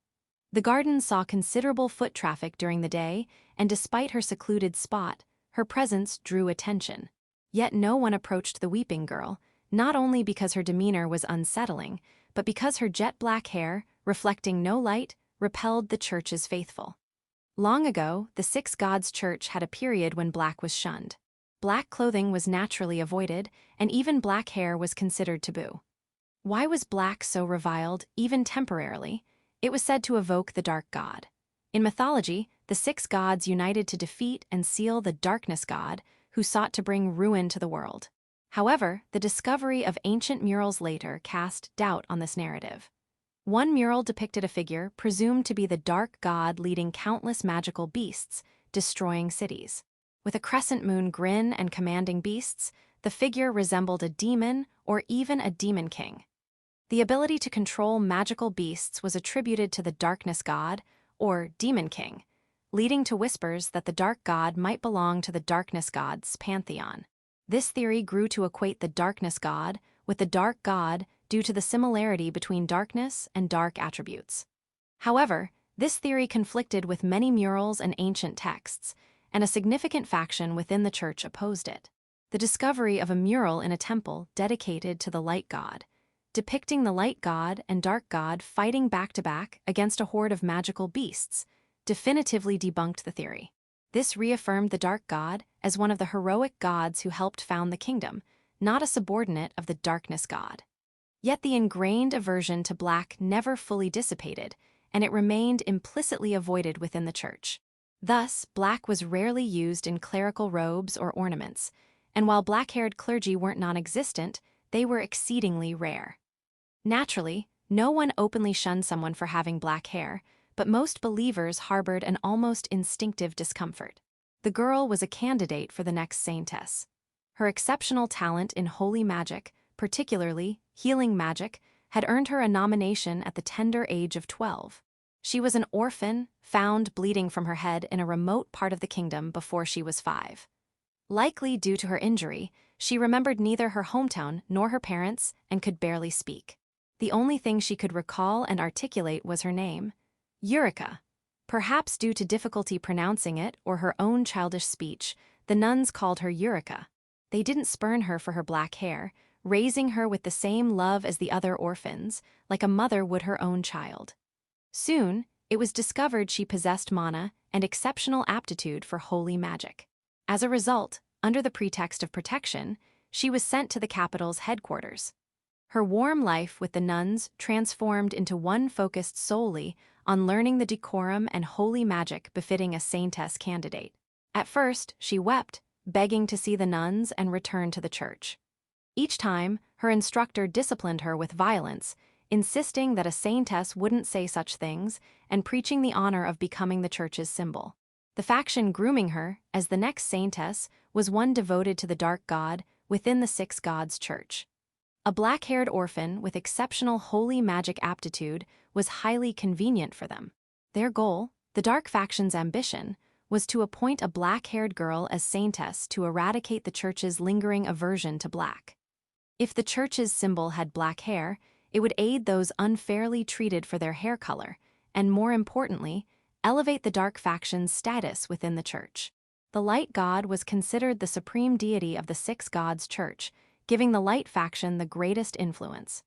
The garden saw considerable foot traffic during the day, and despite her secluded spot, her presence drew attention. Yet no one approached the weeping girl, not only because her demeanor was unsettling, but because her jet-black hair, reflecting no light, repelled the church's faithful. Long ago, the Six Gods Church had a period when black was shunned. Black clothing was naturally avoided, and even black hair was considered taboo. Why was black so reviled, even temporarily? It was said to evoke the dark god. In mythology, the six gods united to defeat and seal the darkness god, who sought to bring ruin to the world. However, the discovery of ancient murals later cast doubt on this narrative. One mural depicted a figure presumed to be the dark god leading countless magical beasts, destroying cities. With a crescent moon grin and commanding beasts, the figure resembled a demon or even a demon king. The ability to control magical beasts was attributed to the darkness god, or demon king, leading to whispers that the dark god might belong to the darkness god's pantheon. This theory grew to equate the darkness god with the dark god due to the similarity between darkness and dark attributes. However, this theory conflicted with many murals and ancient texts, and a significant faction within the church opposed it. The discovery of a mural in a temple dedicated to the light god, depicting the light god and dark god fighting back-to-back against a horde of magical beasts, definitively debunked the theory. This reaffirmed the dark god as one of the heroic gods who helped found the kingdom, not a subordinate of the darkness god. Yet the ingrained aversion to black never fully dissipated, and it remained implicitly avoided within the church. Thus, black was rarely used in clerical robes or ornaments, and while black-haired clergy weren't non-existent, they were exceedingly rare. Naturally, no one openly shunned someone for having black hair, but most believers harbored an almost instinctive discomfort. The girl was a candidate for the next saintess. Her exceptional talent in holy magic, particularly healing magic, had earned her a nomination at the tender age of 12. She was an orphan, found bleeding from her head in a remote part of the kingdom before she was 5. Likely due to her injury, she remembered neither her hometown nor her parents and could barely speak. The only thing she could recall and articulate was her name, Eurica. Perhaps due to difficulty pronouncing it or her own childish speech, the nuns called her Eurica. They didn't spurn her for her black hair, raising her with the same love as the other orphans, like a mother would her own child. Soon, it was discovered she possessed mana and exceptional aptitude for holy magic. As a result, under the pretext of protection, she was sent to the capital's headquarters. Her warm life with the nuns transformed into one focused solely on learning the decorum and holy magic befitting a saintess candidate. At first, she wept, begging to see the nuns and return to the church. Each time, her instructor disciplined her with violence, insisting that a saintess wouldn't say such things and preaching the honor of becoming the church's symbol. The faction grooming her as the next saintess was one devoted to the dark god within the Six Gods Church. A black-haired orphan with exceptional holy magic aptitude was highly convenient for them. Their goal, the dark faction's ambition, was to appoint a black-haired girl as saintess to eradicate the church's lingering aversion to black. If the church's symbol had black hair, it would aid those unfairly treated for their hair color, and more importantly, elevate the dark faction's status within the church. The light god was considered the supreme deity of the Six Gods Church, giving the light faction the greatest influence.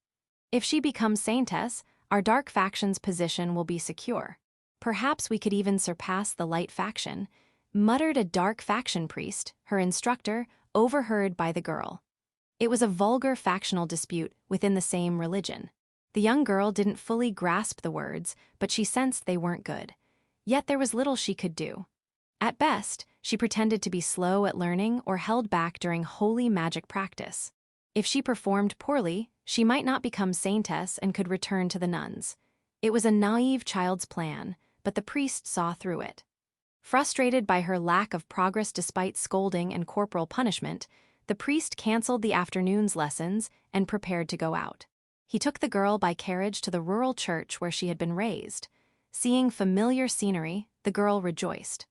If she becomes saintess, our dark faction's position will be secure. Perhaps we could even surpass the light faction, muttered a dark faction priest, her instructor, overheard by the girl. It was a vulgar factional dispute within the same religion. The young girl didn't fully grasp the words, but she sensed they weren't good. Yet there was little she could do. At best, she pretended to be slow at learning or held back during holy magic practice. If she performed poorly, she might not become saintess and could return to the nuns. It was a naive child's plan, but the priest saw through it. Frustrated by her lack of progress despite scolding and corporal punishment, the priest canceled the afternoon's lessons and prepared to go out. He took the girl by carriage to the rural church where she had been raised. Seeing familiar scenery, the girl rejoiced.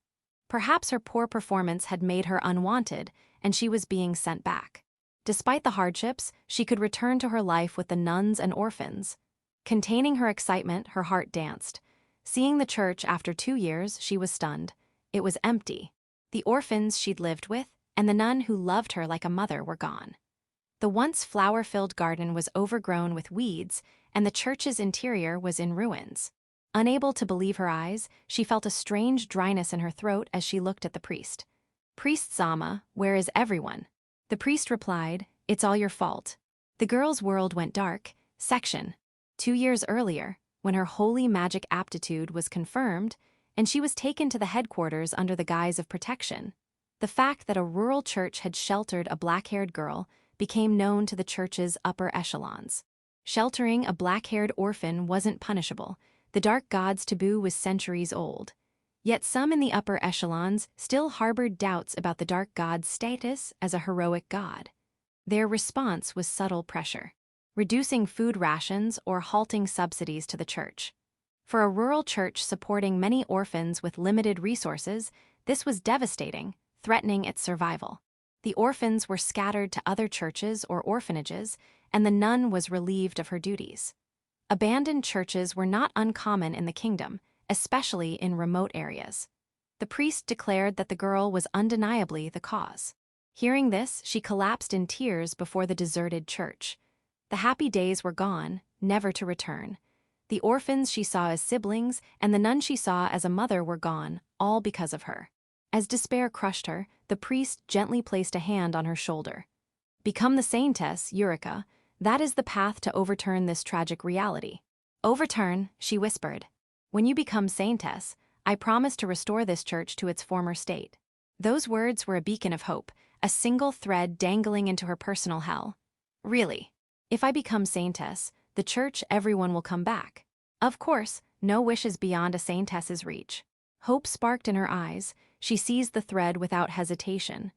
Perhaps her poor performance had made her unwanted, and she was being sent back. Despite the hardships, she could return to her life with the nuns and orphans. Containing her excitement, her heart danced. Seeing the church after 2 years, she was stunned. It was empty. The orphans she'd lived with, and the nun who loved her like a mother were gone. The once flower-filled garden was overgrown with weeds, and the church's interior was in ruins. Unable to believe her eyes, she felt a strange dryness in her throat as she looked at the priest. "Priest Zama, where is everyone?" The priest replied, "It's all your fault." The girl's world went dark. Section. 2 years earlier, when her holy magic aptitude was confirmed, and she was taken to the headquarters under the guise of protection. The fact that a rural church had sheltered a black-haired girl became known to the church's upper echelons. Sheltering a black-haired orphan wasn't punishable. The dark god's taboo was centuries old. Yet some in the upper echelons still harbored doubts about the dark god's status as a heroic god. Their response was subtle pressure, reducing food rations or halting subsidies to the church. For a rural church supporting many orphans with limited resources, this was devastating, threatening its survival. The orphans were scattered to other churches or orphanages, and the nun was relieved of her duties. Abandoned churches were not uncommon in the kingdom, especially in remote areas. The priest declared that the girl was undeniably the cause. Hearing this, she collapsed in tears before the deserted church. The happy days were gone, never to return. The orphans she saw as siblings and the nun she saw as a mother were gone, all because of her. As despair crushed her, the priest gently placed a hand on her shoulder. "Become the Saintess, Eura. That is the path to overturn this tragic reality." "Overturn," she whispered. "When you become Saintess, I promise to restore this church to its former state." Those words were a beacon of hope, a single thread dangling into her personal hell. "Really? If I become Saintess, the church, everyone will come back." Of course, no wish is beyond a Saintess's reach. Hope sparked in her eyes. She seized the thread without hesitation.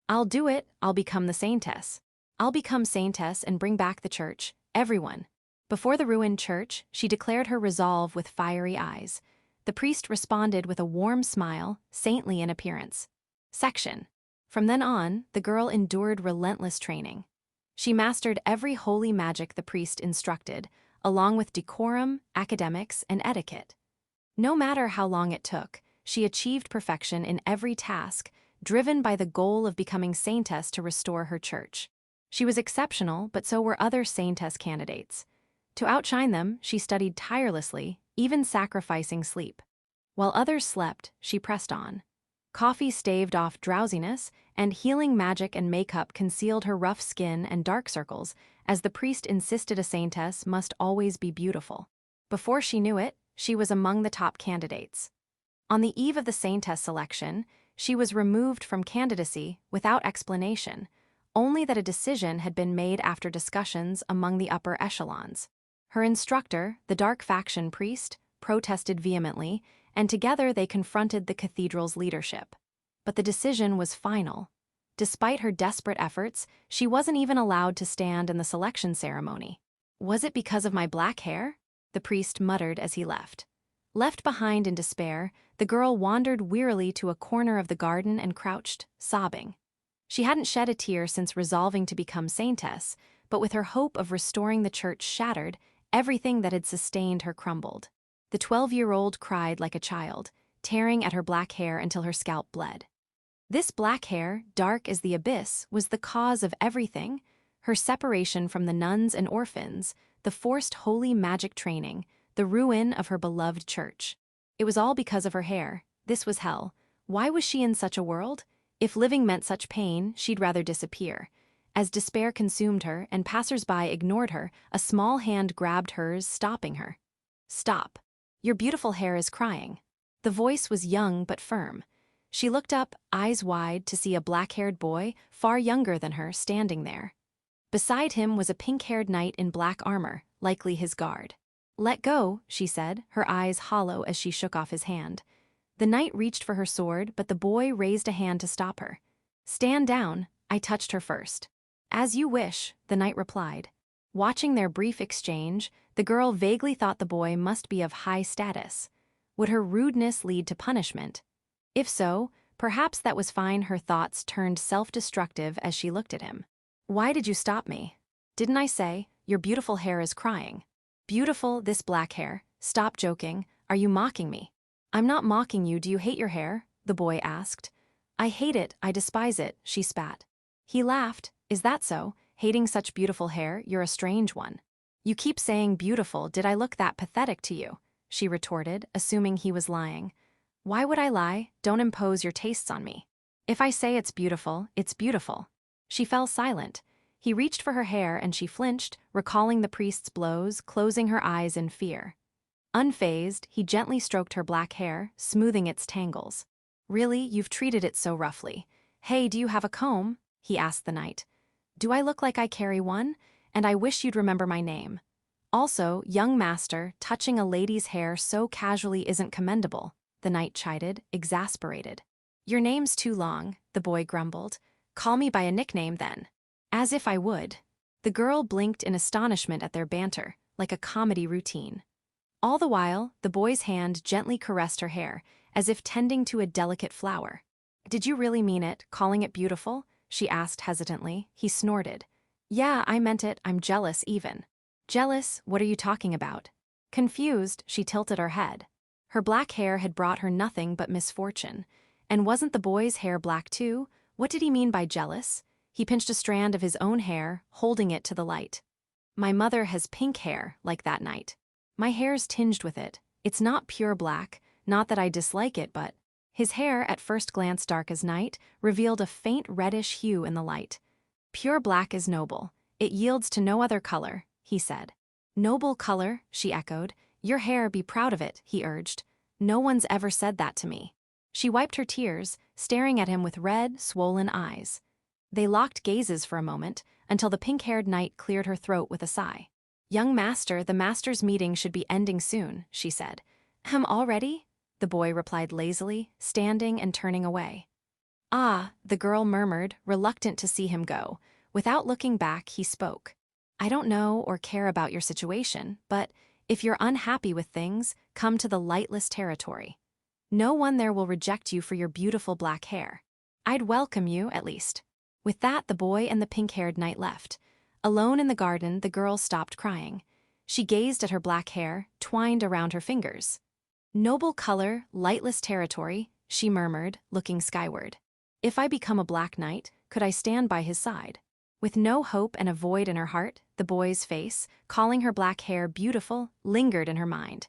"I'll do it. I'll become the Saintess. I'll become Saintess and bring back the church, everyone." Before the ruined church, she declared her resolve with fiery eyes. The priest responded with a warm smile, saintly in appearance. Section. From then on, the girl endured relentless training. She mastered every holy magic the priest instructed, along with decorum, academics, and etiquette. No matter how long it took, she achieved perfection in every task, driven by the goal of becoming Saintess to restore her church. She was exceptional, but so were other Saintess candidates. To outshine them, she studied tirelessly, even sacrificing sleep. While others slept, she pressed on. Coffee staved off drowsiness, and healing magic and makeup concealed her rough skin and dark circles, as the priest insisted a Saintess must always be beautiful. Before she knew it, she was among the top candidates. On the eve of the Saintess selection, she was removed from candidacy without explanation, only that a decision had been made after discussions among the upper echelons. Her instructor, the Dark Faction priest, protested vehemently, and together they confronted the cathedral's leadership. But the decision was final. Despite her desperate efforts, she wasn't even allowed to stand in the selection ceremony. "Was it because of my black hair?" the priest muttered as he left. Left behind in despair, the girl wandered wearily to a corner of the garden and crouched, sobbing. She hadn't shed a tear since resolving to become Saintess, but with her hope of restoring the church shattered, everything that had sustained her crumbled. The 12-year-old cried like a child, tearing at her black hair until her scalp bled. This black hair, dark as the abyss, was the cause of everything: her separation from the nuns and orphans, the forced holy magic training, the ruin of her beloved church. It was all because of her hair. This was hell. Why was she in such a world? If living meant such pain, she'd rather disappear. As despair consumed her and passers-by ignored her, a small hand grabbed hers, stopping her. "Stop. Your beautiful hair is crying." The voice was young but firm. She looked up, eyes wide, to see a black-haired boy, far younger than her, standing there. Beside him was a pink-haired knight in black armor, likely his guard. "Let go," she said, her eyes hollow as she shook off his hand. The knight reached for her sword, but the boy raised a hand to stop her. "Stand down, I touched her first." "As you wish," the knight replied. Watching their brief exchange, the girl vaguely thought the boy must be of high status. Would her rudeness lead to punishment? If so, perhaps that was fine. Her thoughts turned self-destructive as she looked at him. "Why did you stop me? Didn't I say, your beautiful hair is crying?" "Beautiful, this black hair? Stop joking, are you mocking me?" "I'm not mocking you, do you hate your hair?" the boy asked. "I hate it, I despise it," she spat. He laughed. "Is that so? Hating such beautiful hair, you're a strange one." "You keep saying beautiful, did I look that pathetic to you?" she retorted, assuming he was lying. "Why would I lie? Don't impose your tastes on me. If I say it's beautiful, it's beautiful." She fell silent. He reached for her hair and she flinched, recalling the priest's blows, closing her eyes in fear. Unfazed, he gently stroked her black hair, smoothing its tangles. "Really, you've treated it so roughly. Hey, do you have a comb?" he asked the knight. "Do I look like I carry one? And I wish you'd remember my name. Also, young master, touching a lady's hair so casually isn't commendable," the knight chided, exasperated. "Your name's too long," the boy grumbled. "Call me by a nickname then." "As if I would." The girl blinked in astonishment at their banter, like a comedy routine. All the while, the boy's hand gently caressed her hair, as if tending to a delicate flower. "Did you really mean it, calling it beautiful?" she asked hesitantly. He snorted. "Yeah, I meant it, I'm jealous even." "Jealous? What are you talking about?" Confused, she tilted her head. Her black hair had brought her nothing but misfortune. And wasn't the boy's hair black too? What did he mean by jealous? He pinched a strand of his own hair, holding it to the light. "My mother has pink hair, like that knight. My hair's tinged with it. It's not pure black, not that I dislike it, but..." His hair, at first glance dark as night, revealed a faint reddish hue in the light. "Pure black is noble. It yields to no other color," he said. "Noble color," she echoed. "Your hair, be proud of it," he urged. "No one's ever said that to me." She wiped her tears, staring at him with red, swollen eyes. They locked gazes for a moment, until the pink-haired knight cleared her throat with a sigh. "Young master, the master's meeting should be ending soon," she said. Already?" the boy replied lazily, standing and turning away. "Ah," the girl murmured, reluctant to see him go. Without looking back, he spoke. "I don't know or care about your situation, but if you're unhappy with things, come to the lightless territory. No one there will reject you for your beautiful black hair. I'd welcome you, at least." With that, the boy and the pink-haired knight left. Alone in the garden, the girl stopped crying. She gazed at her black hair, twined around her fingers. "Noble color, lightless territory," she murmured, looking skyward. "If I become a black knight, could I stand by his side?" With no hope and a void in her heart, the boy's face, calling her black hair beautiful, lingered in her mind.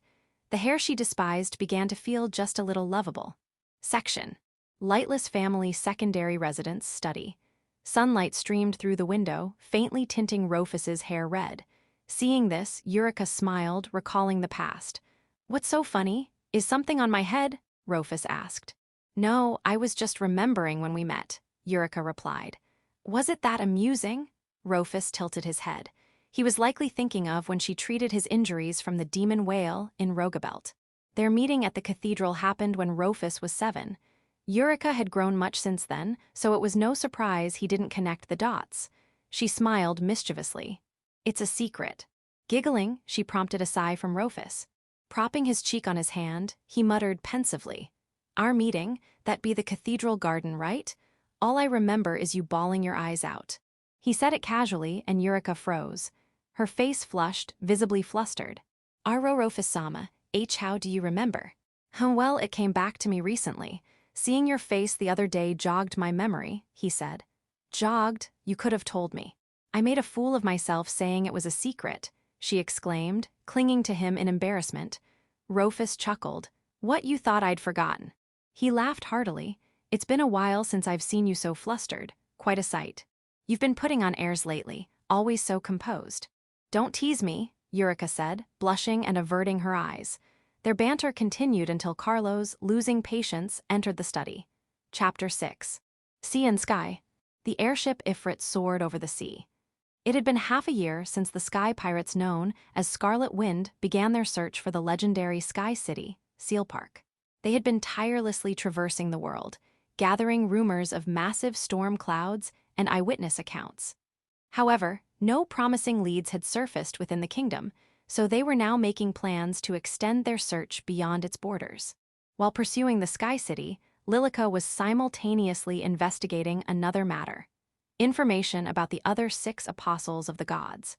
The hair she despised began to feel just a little lovable. Section. Lightless family secondary residence study. Sunlight streamed through the window, faintly tinting Roofus's hair red. Seeing this, Eura smiled, recalling the past. "What's so funny? Is something on my head?" Roofus asked. "No, I was just remembering when we met," Eura replied. "Was it that amusing?" Roofus tilted his head. He was likely thinking of when she treated his injuries from the demon whale in Rogabelt. Their meeting at the cathedral happened when Roofus was 7. Eura had grown much since then, so it was no surprise he didn't connect the dots. She smiled mischievously. "It's a secret." Giggling, she prompted a sigh from Roofus. Propping his cheek on his hand, he muttered pensively. "Our meeting, that be the cathedral garden, right? All I remember is you bawling your eyes out." He said it casually, and Eura froze. Her face flushed, visibly flustered. "Aro Roofus-sama, how do you remember?" "Well, it came back to me recently. Seeing your face the other day jogged my memory," he said. "Jogged? You could have told me." "I made a fool of myself saying it was a secret," she exclaimed, clinging to him in embarrassment. Roofus chuckled. "What, you thought I'd forgotten?" He laughed heartily. "It's been a while since I've seen you so flustered. Quite a sight. You've been putting on airs lately, always so composed." "Don't tease me," Eura said, blushing and averting her eyes. Their banter continued until Carlos, losing patience, entered the study. Chapter 6. Sea and Sky. The airship Ifrit soared over the sea. It had been half a year since the sky pirates known as Scarlet Wind began their search for the legendary Sky City, Seal Park. They had been tirelessly traversing the world, gathering rumors of massive storm clouds and eyewitness accounts. However, no promising leads had surfaced within the kingdom, so they were now making plans to extend their search beyond its borders. While pursuing the Sky City, Lillica was simultaneously investigating another matter: information about the other 6 apostles of the gods.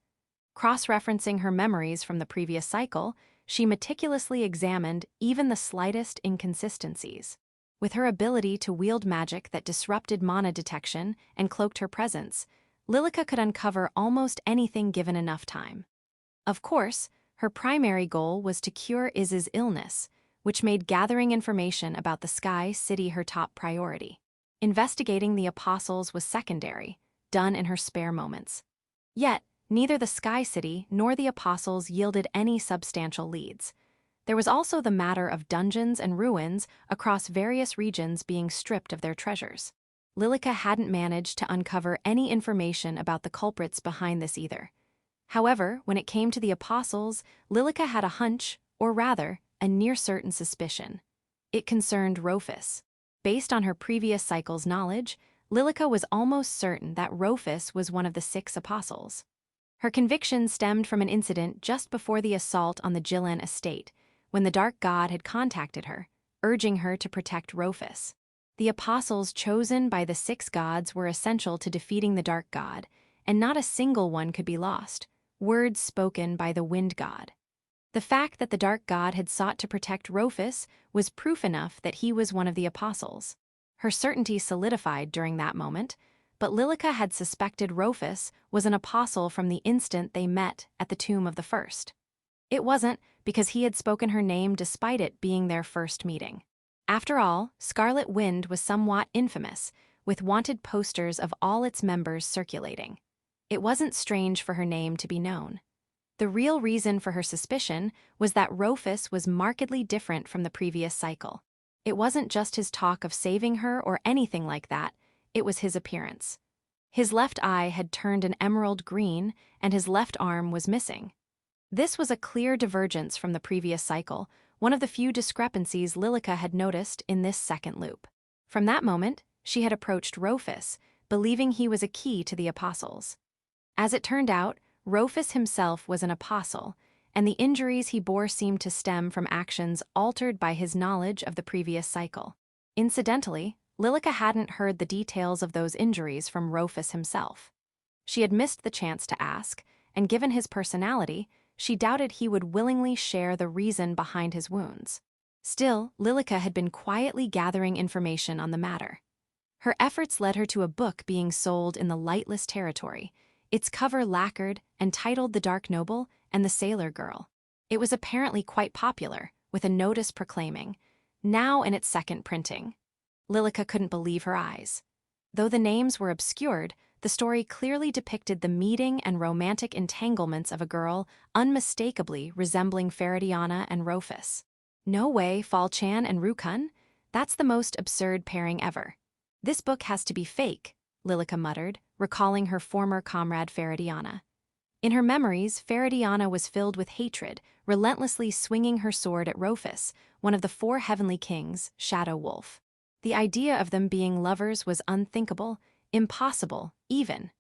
Cross-referencing her memories from the previous cycle, she meticulously examined even the slightest inconsistencies. With her ability to wield magic that disrupted mana detection and cloaked her presence, Lillica could uncover almost anything given enough time. Of course, her primary goal was to cure Iz's illness, which made gathering information about the Sky City her top priority. Investigating the apostles was secondary, done in her spare moments. Yet, neither the Sky City nor the apostles yielded any substantial leads. There was also the matter of dungeons and ruins across various regions being stripped of their treasures. Lillica hadn't managed to uncover any information about the culprits behind this either. However, when it came to the apostles, Lillica had a hunch, or rather, a near-certain suspicion. It concerned Roofus. Based on her previous cycle's knowledge, Lillica was almost certain that Roofus was one of the 6 apostles. Her conviction stemmed from an incident just before the assault on the Gillen estate, when the Dark God had contacted her, urging her to protect Roofus. The apostles chosen by the 6 gods were essential to defeating the Dark God, and not a single one could be lost, words spoken by the Wind God. The fact that the Dark God had sought to protect Roofus was proof enough that he was one of the apostles. Her certainty solidified during that moment, but Lillica had suspected Roofus was an apostle from the instant they met at the tomb of the first. It wasn't because he had spoken her name despite it being their first meeting. After all, Scarlet Wind was somewhat infamous, with wanted posters of all its members circulating. It wasn't strange for her name to be known. The real reason for her suspicion was that Roofus was markedly different from the previous cycle. It wasn't just his talk of saving her or anything like that, it was his appearance. His left eye had turned an emerald green, and his left arm was missing. This was a clear divergence from the previous cycle, one of the few discrepancies Lillica had noticed in this second loop. From that moment, she had approached Roofus, believing he was a key to the apostles. As it turned out, Roofus himself was an apostle, and the injuries he bore seemed to stem from actions altered by his knowledge of the previous cycle. Incidentally, Lillica hadn't heard the details of those injuries from Roofus himself. She had missed the chance to ask, and given his personality, she doubted he would willingly share the reason behind his wounds. Still, Lillica had been quietly gathering information on the matter. Her efforts led her to a book being sold in the lightless territory, its cover lacquered and titled The Dark Noble and the Sailor Girl. It was apparently quite popular, with a notice proclaiming, "Now in its second printing." Lillica couldn't believe her eyes. Though the names were obscured, the story clearly depicted the meeting and romantic entanglements of a girl unmistakably resembling Faradiana and Roofus. No way, Falchan and Rukun? That's the most absurd pairing ever. This book has to be fake, Lillica muttered, recalling her former comrade Faradiana. In her memories, Faradiana was filled with hatred, relentlessly swinging her sword at Roofus, one of the 4 heavenly kings, Shadow Wolf. The idea of them being lovers was unthinkable, impossible, even.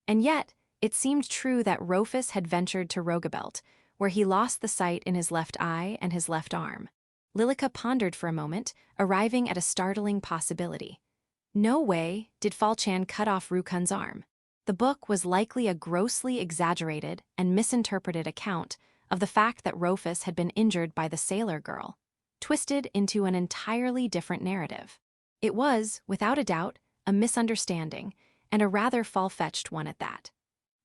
And yet, it seemed true that Roofus had ventured to Rogabelt, where he lost the sight in his left eye and his left arm. Lillica pondered for a moment, arriving at a startling possibility. No way did Falchan cut off Rukun's arm. The book was likely a grossly exaggerated and misinterpreted account of the fact that Roofus had been injured by the Sailor Girl, twisted into an entirely different narrative. It was, without a doubt, a misunderstanding, and a rather far-fetched one at that.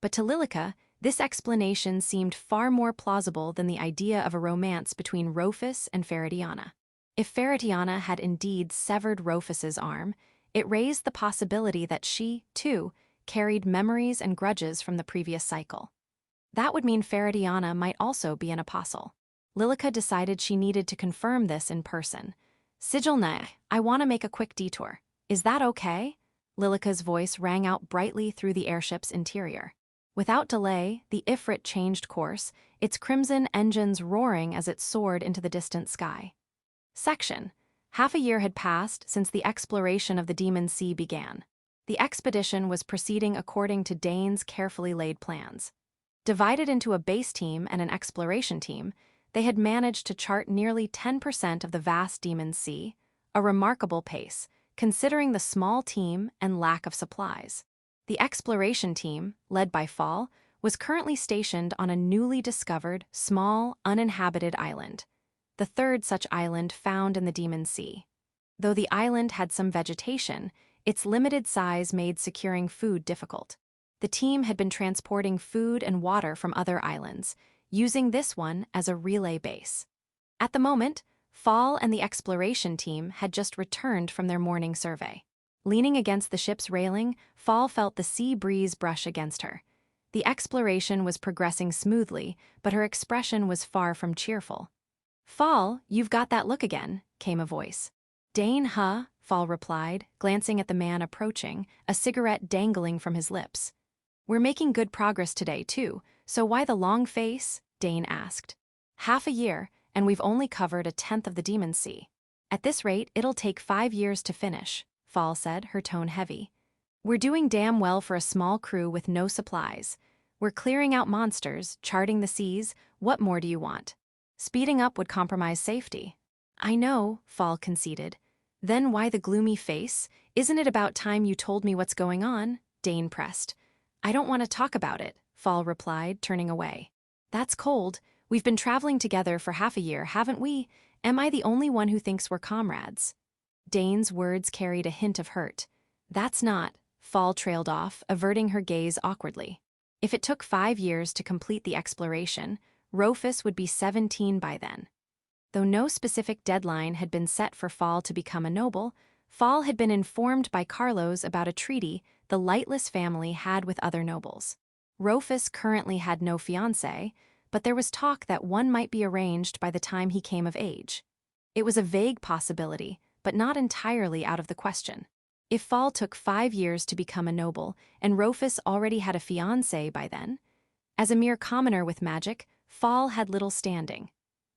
But to Lillica, this explanation seemed far more plausible than the idea of a romance between Roofus and Faradiana. If Faradiana had indeed severed Roofus's arm, it raised the possibility that she, too, carried memories and grudges from the previous cycle. That would mean Faradiana might also be an apostle. Lillica decided she needed to confirm this in person. "Sigilna, I want to make a quick detour. Is that okay?" Lillica's voice rang out brightly through the airship's interior. Without delay, the Ifrit changed course, its crimson engines roaring as it soared into the distant sky. Section. Half a year had passed since the exploration of the Demon Sea began. The expedition was proceeding according to Dane's carefully laid plans. Divided into a base team and an exploration team, they had managed to chart nearly 10% of the vast Demon Sea, a remarkable pace, considering the small team and lack of supplies. The exploration team, led by Fall, was currently stationed on a newly discovered, small, uninhabited island, the third such island found in the Demon Sea. Though the island had some vegetation, its limited size made securing food difficult. The team had been transporting food and water from other islands, using this one as a relay base. At the moment, Fall and the exploration team had just returned from their morning survey. Leaning against the ship's railing, Fall felt the sea breeze brush against her. The exploration was progressing smoothly, but her expression was far from cheerful. "Fall, you've got that look again," came a voice. "Dane, huh?" Fall replied, glancing at the man approaching, a cigarette dangling from his lips. "We're making good progress today, too, so why the long face?" Dane asked. "Half a year, and we've only covered a tenth of the Demon Sea. At this rate, it'll take 5 years to finish," Fall said, her tone heavy. "We're doing damn well for a small crew with no supplies. We're clearing out monsters, charting the seas. What more do you want? Speeding up would compromise safety." "I know," Fall conceded. "Then why the gloomy face? Isn't it about time you told me what's going on?" Dane pressed. "I don't want to talk about it," Fall replied, turning away. "That's cold. We've been traveling together for half a year, haven't we? Am I the only one who thinks we're comrades?" Dane's words carried a hint of hurt. "That's not," Fall trailed off, averting her gaze awkwardly. If it took 5 years to complete the exploration, Roofus would be 17 by then. Though no specific deadline had been set for Fall to become a noble, Fall had been informed by Carlos about a treaty the Lightless family had with other nobles. Roofus currently had no fiancé, but there was talk that one might be arranged by the time he came of age. It was a vague possibility, but not entirely out of the question. If Fall took 5 years to become a noble, and Roofus already had a fiancé by then, as a mere commoner with magic, Fall had little standing.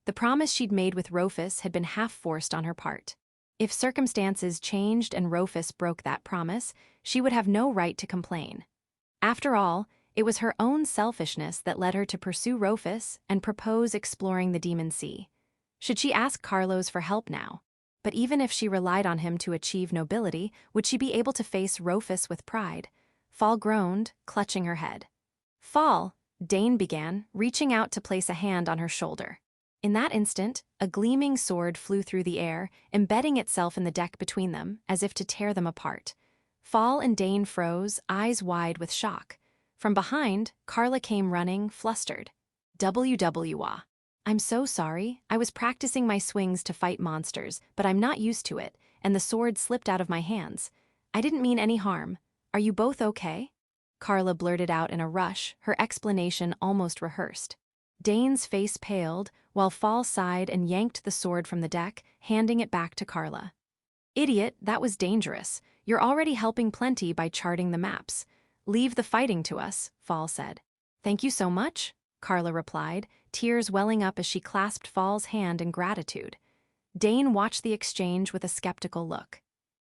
The promise she'd made with Roofus had been half-forced on her part. If circumstances changed and Roofus broke that promise, she would have no right to complain. After all, it was her own selfishness that led her to pursue Roofus and propose exploring the Demon Sea. Should she ask Carlos for help now? But even if she relied on him to achieve nobility, would she be able to face Roofus with pride? Fall groaned, clutching her head. "Fall," Dane began, reaching out to place a hand on her shoulder. In that instant, a gleaming sword flew through the air, embedding itself in the deck between them, as if to tear them apart. Fall and Dane froze, eyes wide with shock. From behind, Carla came running, flustered. "WWA. I'm so sorry. I was practicing my swings to fight monsters, but I'm not used to it, and the sword slipped out of my hands. I didn't mean any harm. Are you both okay?" Carla blurted out in a rush, her explanation almost rehearsed. Dane's face paled, while Fall sighed and yanked the sword from the deck, handing it back to Carla. "Idiot, that was dangerous. You're already helping plenty by charting the maps. Leave the fighting to us," Fall said. "Thank you so much," Carla replied, tears welling up as she clasped Fall's hand in gratitude. Dane watched the exchange with a skeptical look.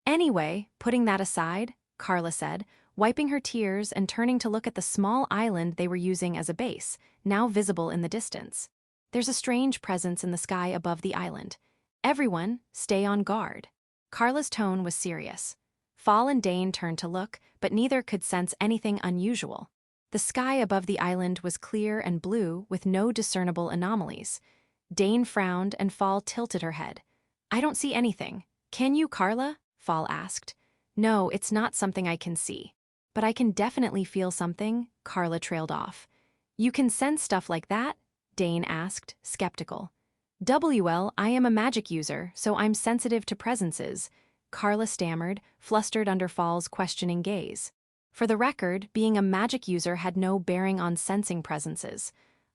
"Anyway, putting that aside," Carla said, wiping her tears and turning to look at the small island they were using as a base, now visible in the distance. "There's a strange presence in the sky above the island. Everyone, stay on guard." Carla's tone was serious. Fall and Dane turned to look, but neither could sense anything unusual. The sky above the island was clear and blue with no discernible anomalies. Dane frowned and Fall tilted her head. "I don't see anything. Can you, Carla?" Fall asked. "No, it's not something I can see. But I can definitely feel something," Carla trailed off. "You can sense stuff like that?" Dane asked, skeptical. "Well, I am a magic user, so I'm sensitive to presences," Carla stammered, flustered under Fall's questioning gaze. For the record, being a magic user had no bearing on sensing presences.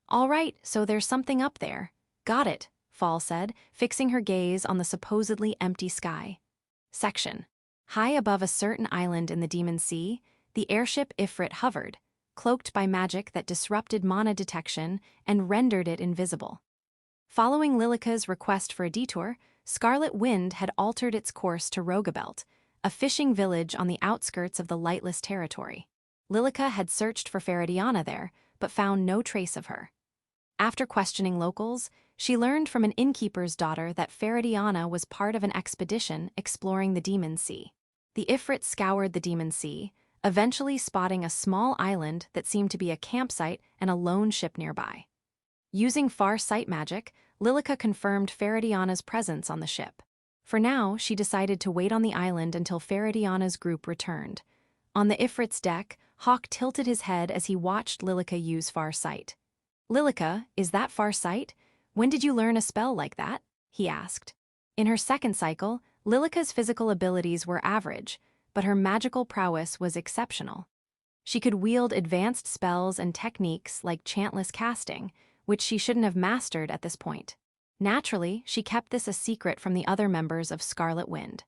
"All right, so there's something up there." "Got it," Fall said, fixing her gaze on the supposedly empty sky. Section. High above a certain island in the Demon Sea, the airship Ifrit hovered, cloaked by magic that disrupted mana detection and rendered it invisible. Following Lillica's request for a detour, Scarlet Wind had altered its course to Rogabelt, a fishing village on the outskirts of the lightless territory. Lillica had searched for Faradiana there, but found no trace of her. After questioning locals, she learned from an innkeeper's daughter that Faradiana was part of an expedition exploring the Demon Sea. The Ifrit scoured the Demon Sea, eventually spotting a small island that seemed to be a campsite and a lone ship nearby. Using far sight magic, Lillica confirmed Faradiana's presence on the ship. For now, she decided to wait on the island until Faradiana's group returned. On the Ifrit's deck, Hawk tilted his head as he watched Lillica use far sight. "Lillica, is that far sight? When did you learn a spell like that?" he asked. In her second cycle, Lillica's physical abilities were average, but her magical prowess was exceptional. She could wield advanced spells and techniques like chantless casting, which she shouldn't have mastered at this point. Naturally, she kept this a secret from the other members of Scarlet Wind.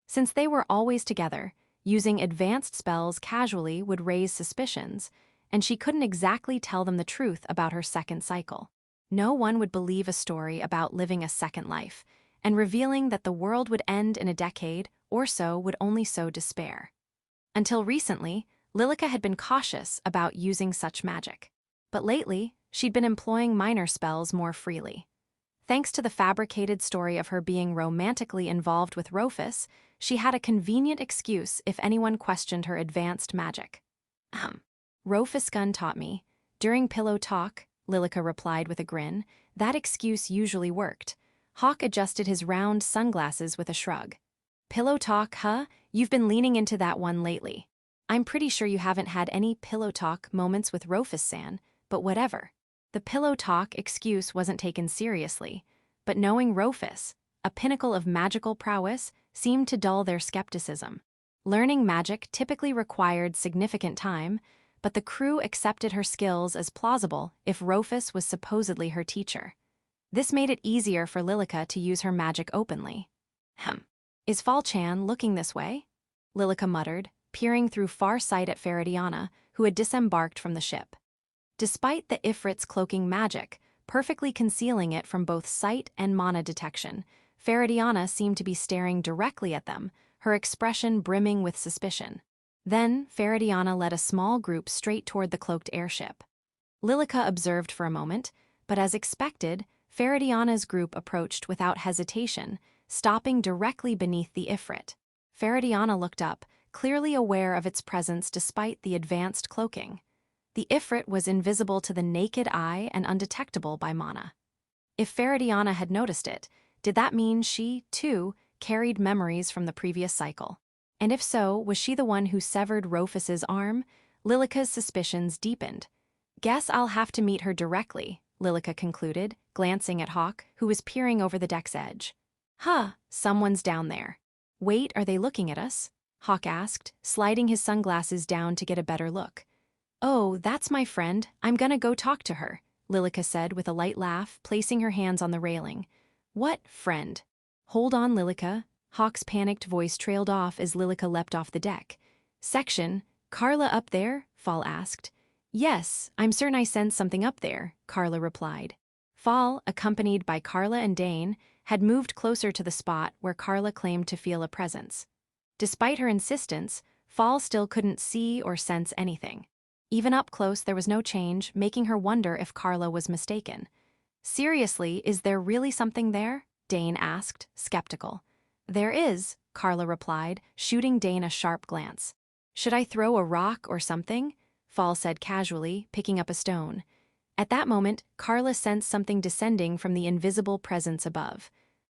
Since they were always together, using advanced spells casually would raise suspicions, and she couldn't exactly tell them the truth about her second cycle. No one would believe a story about living a second life, and revealing that the world would end in a decade or so would only sow despair. Until recently, Lillica had been cautious about using such magic. But lately, she'd been employing minor spells more freely. Thanks to the fabricated story of her being romantically involved with Roofus, she had a convenient excuse if anyone questioned her advanced magic. Roofus Gun taught me. During pillow talk, Lillica replied with a grin. That excuse usually worked. Hawk adjusted his round sunglasses with a shrug. Pillow talk, huh? You've been leaning into that one lately. I'm pretty sure you haven't had any pillow talk moments with Roofus-san, but whatever. The pillow talk excuse wasn't taken seriously, but knowing Roofus, a pinnacle of magical prowess, seemed to dull their skepticism. Learning magic typically required significant time, but the crew accepted her skills as plausible if Roofus was supposedly her teacher. This made it easier for Lillica to use her magic openly. Is Fall-chan looking this way? Lillica muttered, peering through far sight at Faradiana, who had disembarked from the ship. Despite the Ifrit's cloaking magic, perfectly concealing it from both sight and mana detection, Faradiana seemed to be staring directly at them, her expression brimming with suspicion. Then, Faradiana led a small group straight toward the cloaked airship. Lillica observed for a moment, but as expected, Faradiana's group approached without hesitation, stopping directly beneath the Ifrit. Faradiana looked up, clearly aware of its presence despite the advanced cloaking. The Ifrit was invisible to the naked eye and undetectable by mana. If Faradiana had noticed it, did that mean she, too, carried memories from the previous cycle? And if so, was she the one who severed Roofus's arm? Lillica's suspicions deepened. Guess I'll have to meet her directly, Lillica concluded, glancing at Hawk, who was peering over the deck's edge. Someone's down there. Wait, are they looking at us? Hawk asked, sliding his sunglasses down to get a better look. Oh, that's my friend. I'm gonna go talk to her, Lillica said with a light laugh, placing her hands on the railing. What friend? Hold on, Lillica. Hawk's panicked voice trailed off as Lillica leapt off the deck. Section, Carla up there? Fall asked. Yes, I'm certain I sensed something up there, Carla replied. Fall, accompanied by Carla and Dane, had moved closer to the spot where Carla claimed to feel a presence. Despite her insistence, Fall still couldn't see or sense anything. Even up close, there was no change, making her wonder if Carla was mistaken. Seriously, is there really something there? Dane asked, skeptical. There is, Carla replied, shooting Dane a sharp glance. Should I throw a rock or something? Fall said casually, picking up a stone. At that moment, Carla sensed something descending from the invisible presence above.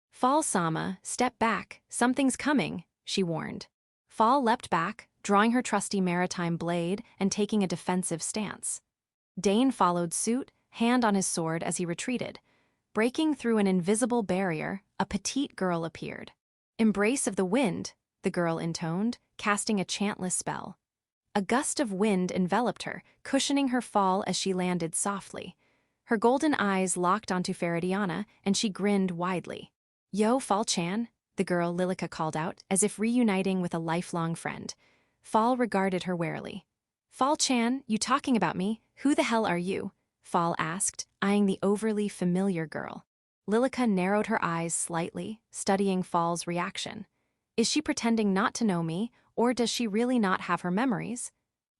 Fall-sama, step back, something's coming, she warned. Fall leapt back, drawing her trusty maritime blade and taking a defensive stance. Dane followed suit, hand on his sword as he retreated. Breaking through an invisible barrier, a petite girl appeared. Embrace of the wind, the girl intoned, casting a chantless spell. A gust of wind enveloped her, cushioning her fall as she landed softly. Her golden eyes locked onto Faradiana, and she grinned widely. Yo, Fall-chan, the girl Lillica called out, as if reuniting with a lifelong friend. Fall regarded her warily. Fall-chan, you talking about me? Who the hell are you? Fall asked, eyeing the overly familiar girl. Lillica narrowed her eyes slightly, studying Fall's reaction. Is she pretending not to know me, or does she really not have her memories?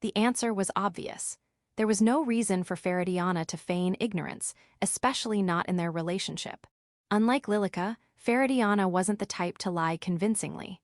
The answer was obvious. There was no reason for Faradiana to feign ignorance, especially not in their relationship. Unlike Lillica, Faradiana wasn't the type to lie convincingly.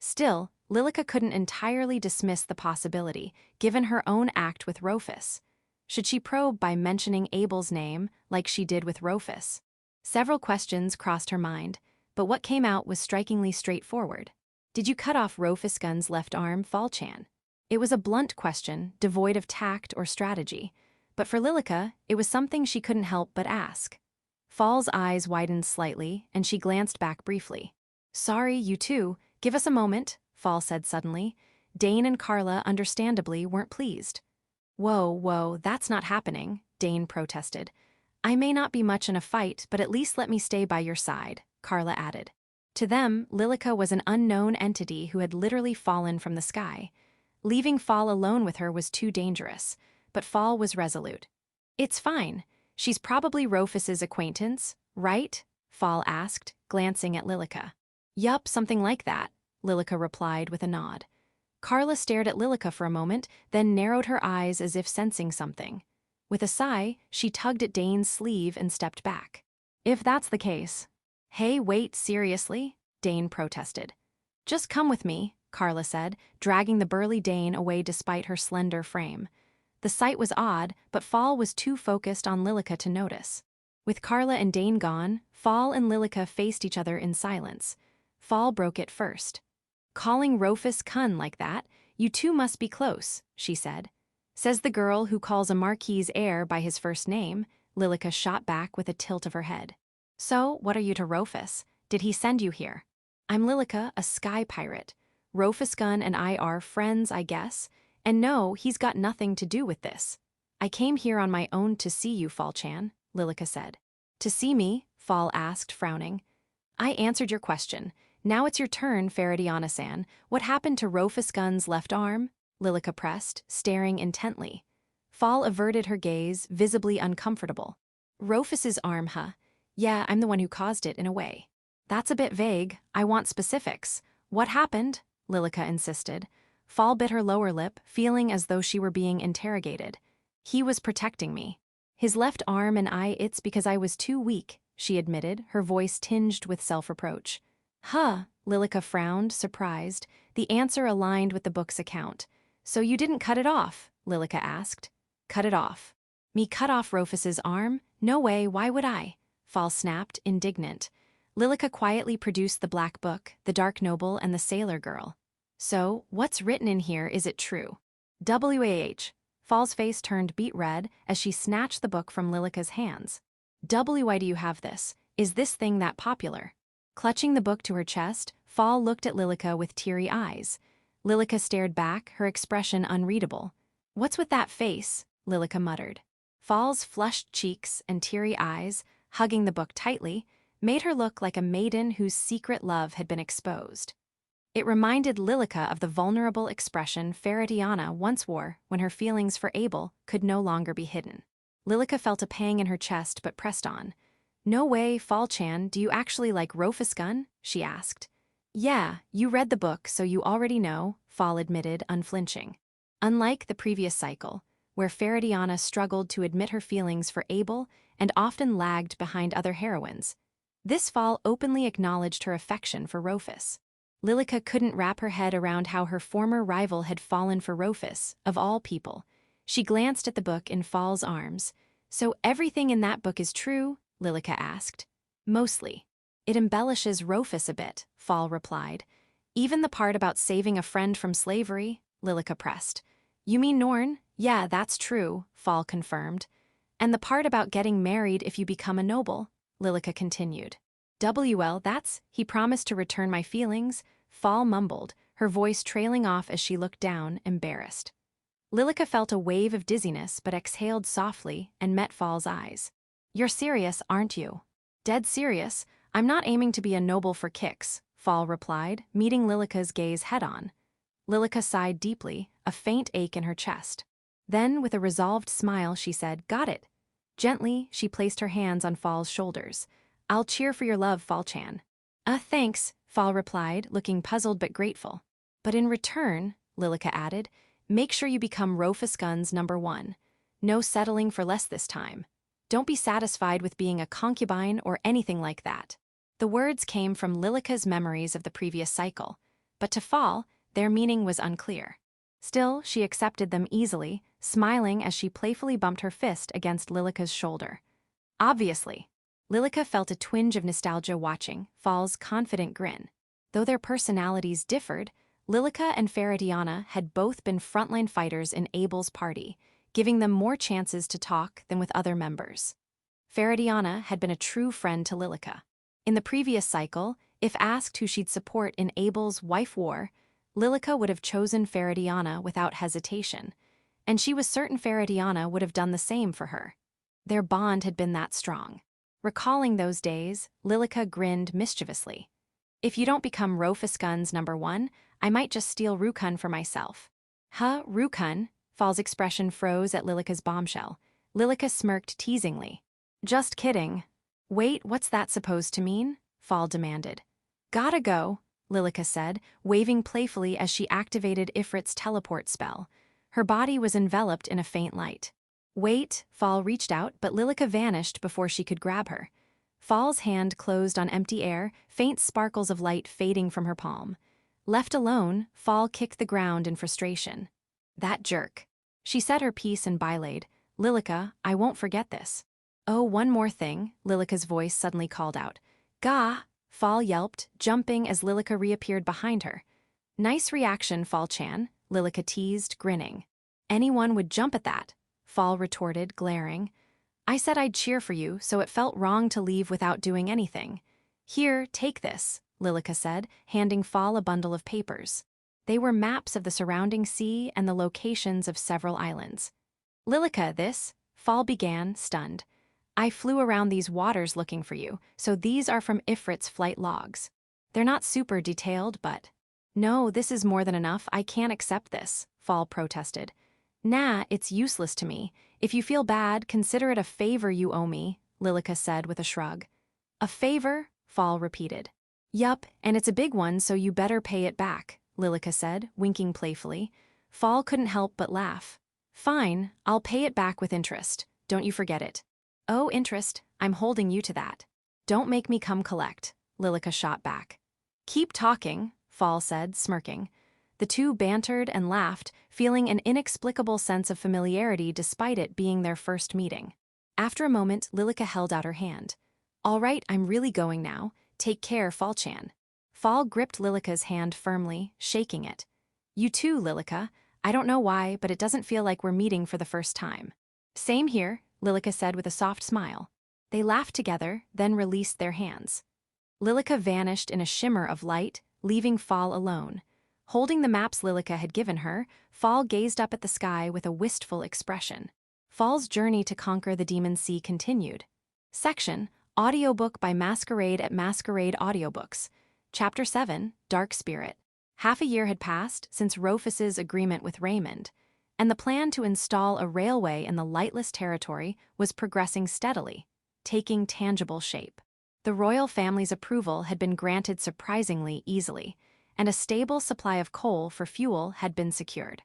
Still, Lillica couldn't entirely dismiss the possibility, given her own act with Roofus. Should she probe by mentioning Abel's name, like she did with Roofus? Several questions crossed her mind, but what came out was strikingly straightforward. Did you cut off Roofus Gun's left arm, Fall-chan? It was a blunt question, devoid of tact or strategy, but for Lillica, it was something she couldn't help but ask. Fall's eyes widened slightly, and she glanced back briefly. Sorry, you two, give us a moment, Fall said suddenly. Dane and Carla, understandably, weren't pleased. Whoa, that's not happening, Dane protested. I may not be much in a fight, but at least let me stay by your side, Carla added. To them, Lillica was an unknown entity who had literally fallen from the sky. Leaving Fall alone with her was too dangerous, but Fall was resolute. It's fine. She's probably Roofus's acquaintance, right? Fall asked, glancing at Lillica. Yup, something like that, Lillica replied with a nod. Carla stared at Lillica for a moment, then narrowed her eyes as if sensing something. With a sigh, she tugged at Dane's sleeve and stepped back. If that's the case. Hey, wait, seriously? Dane protested. Just come with me, Carla said, dragging the burly Dane away despite her slender frame. The sight was odd, but Fall was too focused on Lillica to notice. With Carla and Dane gone, Fall and Lillica faced each other in silence. Fall broke it first. Calling Roofus Kun like that, you two must be close, she said. Says the girl who calls a marquis's heir by his first name, Lillica shot back with a tilt of her head. So, what are you to Roofus? Did he send you here? I'm Lillica, a sky pirate. Roofus Gun and I are friends, I guess. And no, he's got nothing to do with this. I came here on my own to see you, Fall-chan, Lillica said. To see me? Fall asked, frowning. I answered your question. Now it's your turn, Faradiana-san. What happened to Roofus Gun's left arm? Lillica pressed, staring intently. Fall averted her gaze, visibly uncomfortable. Roofus's arm, huh? Yeah, I'm the one who caused it, in a way. That's a bit vague. I want specifics. What happened? Lillica insisted. Fall bit her lower lip, feeling as though she were being interrogated. He was protecting me. His left arm and it's because I was too weak, she admitted, her voice tinged with self-reproach. Huh, Lillica frowned, surprised. The answer aligned with the book's account. So you didn't cut it off? Lillica asked. Cut it off. Me cut off Roofus's arm? No way, why would I? Fall snapped, indignant. Lillica quietly produced the black book, the dark noble, and the sailor girl. So, what's written in here, is it true? WAH. Fall's face turned beet red as she snatched the book from Lillica's hands. Why do you have this? Is this thing that popular? Clutching the book to her chest, Fall looked at Lillica with teary eyes. Lillica stared back, her expression unreadable. What's with that face? Lillica muttered. Fall's flushed cheeks and teary eyes, hugging the book tightly, made her look like a maiden whose secret love had been exposed. It reminded Lillica of the vulnerable expression Faradiana once wore when her feelings for Abel could no longer be hidden. Lillica felt a pang in her chest but pressed on. No way, Fall-chan, do you actually like Roofus Gun? She asked. Yeah, you read the book, so you already know, Fall admitted, unflinching. Unlike the previous cycle, where Faradiana struggled to admit her feelings for Abel and often lagged behind other heroines, this Fall openly acknowledged her affection for Roofus. Lillica couldn't wrap her head around how her former rival had fallen for Roofus, of all people. She glanced at the book in Fall's arms. So everything in that book is true? Lillica asked. Mostly. It embellishes Roofus a bit, Fall replied. Even the part about saving a friend from slavery? Lillica pressed. You mean Norn? Yeah, that's true, Fall confirmed. And the part about getting married if you become a noble? Lillica continued. That's, he promised to return my feelings, Fall mumbled, her voice trailing off as she looked down, embarrassed. Lillica felt a wave of dizziness but exhaled softly and met Fall's eyes. You're serious, aren't you? Dead serious. I'm not aiming to be a noble for kicks, Fall replied, meeting Lillica's gaze head-on. Lillica sighed deeply, a faint ache in her chest. Then, with a resolved smile, she said, Got it. Gently, she placed her hands on Fall's shoulders. I'll cheer for your love, Fall-chan. Thanks, Fall replied, looking puzzled but grateful. But in return, Lillica added, make sure you become Roofus Gun's #1. No settling for less this time. Don't be satisfied with being a concubine or anything like that. The words came from Lillica's memories of the previous cycle, but to Fall, their meaning was unclear. Still, she accepted them easily, smiling as she playfully bumped her fist against Lillica's shoulder. Obviously, Lillica felt a twinge of nostalgia watching Fall's confident grin. Though their personalities differed, Lillica and Faradiana had both been frontline fighters in Abel's party, giving them more chances to talk than with other members. Faradiana had been a true friend to Lillica. In the previous cycle, if asked who she'd support in Abel's wife war, Lillica would have chosen Faradiana without hesitation, and she was certain Faradiana would have done the same for her. Their bond had been that strong. Recalling those days, Lillica grinned mischievously. If you don't become Roofus Gun's #1, I might just steal Rukun for myself. Rukun? Fall's expression froze at Lillica's bombshell. Lillica smirked teasingly. Just kidding. Wait, what's that supposed to mean? Fall demanded. Gotta go, Lillica said, waving playfully as she activated Ifrit's teleport spell. Her body was enveloped in a faint light. Wait, Fall reached out, but Lillica vanished before she could grab her. Fall's hand closed on empty air, faint sparkles of light fading from her palm. Left alone, Fall kicked the ground in frustration. That jerk. She said her piece and bylade. Lillica, I won't forget this. Oh, one more thing, Lillica's voice suddenly called out. Gah! Fall yelped, jumping as Lillica reappeared behind her. Nice reaction, Fall-chan, Lillica teased, grinning. Anyone would jump at that, Fall retorted, glaring. I said I'd cheer for you, so it felt wrong to leave without doing anything. Here, take this, Lillica said, handing Fall a bundle of papers. They were maps of the surrounding sea and the locations of several islands. Lillica, this, Fall began, stunned. I flew around these waters looking for you, so these are from Ifrit's flight logs. They're not super detailed, but... No, this is more than enough, I can't accept this, Fall protested. Nah, it's useless to me. If you feel bad, consider it a favor you owe me, Lillica said with a shrug. A favor? Fall repeated. Yup, and it's a big one, so you better pay it back, Lillica said, winking playfully. Fall couldn't help but laugh. Fine, I'll pay it back with interest. Don't you forget it. Oh, interest, I'm holding you to that. Don't make me come collect, Lillica shot back. Keep talking, Fall said, smirking. The two bantered and laughed, feeling an inexplicable sense of familiarity despite it being their first meeting. After a moment, Lillica held out her hand. All right, I'm really going now. Take care, Fall-chan. Fall gripped Lillica's hand firmly, shaking it. You too, Lillica. I don't know why, but it doesn't feel like we're meeting for the first time. Same here, Lillica said with a soft smile. They laughed together, then released their hands. Lillica vanished in a shimmer of light, leaving Fall alone. Holding the maps Lillica had given her, Fall gazed up at the sky with a wistful expression. Fall's journey to conquer the Demon Sea continued. Section, Audiobook by Masquerade at Masquerade Audiobooks. Chapter 7, Dark Spirit. Half a year had passed since Roofus's agreement with Raymond, and the plan to install a railway in the lightless territory was progressing steadily, taking tangible shape. The royal family's approval had been granted surprisingly easily, and a stable supply of coal for fuel had been secured.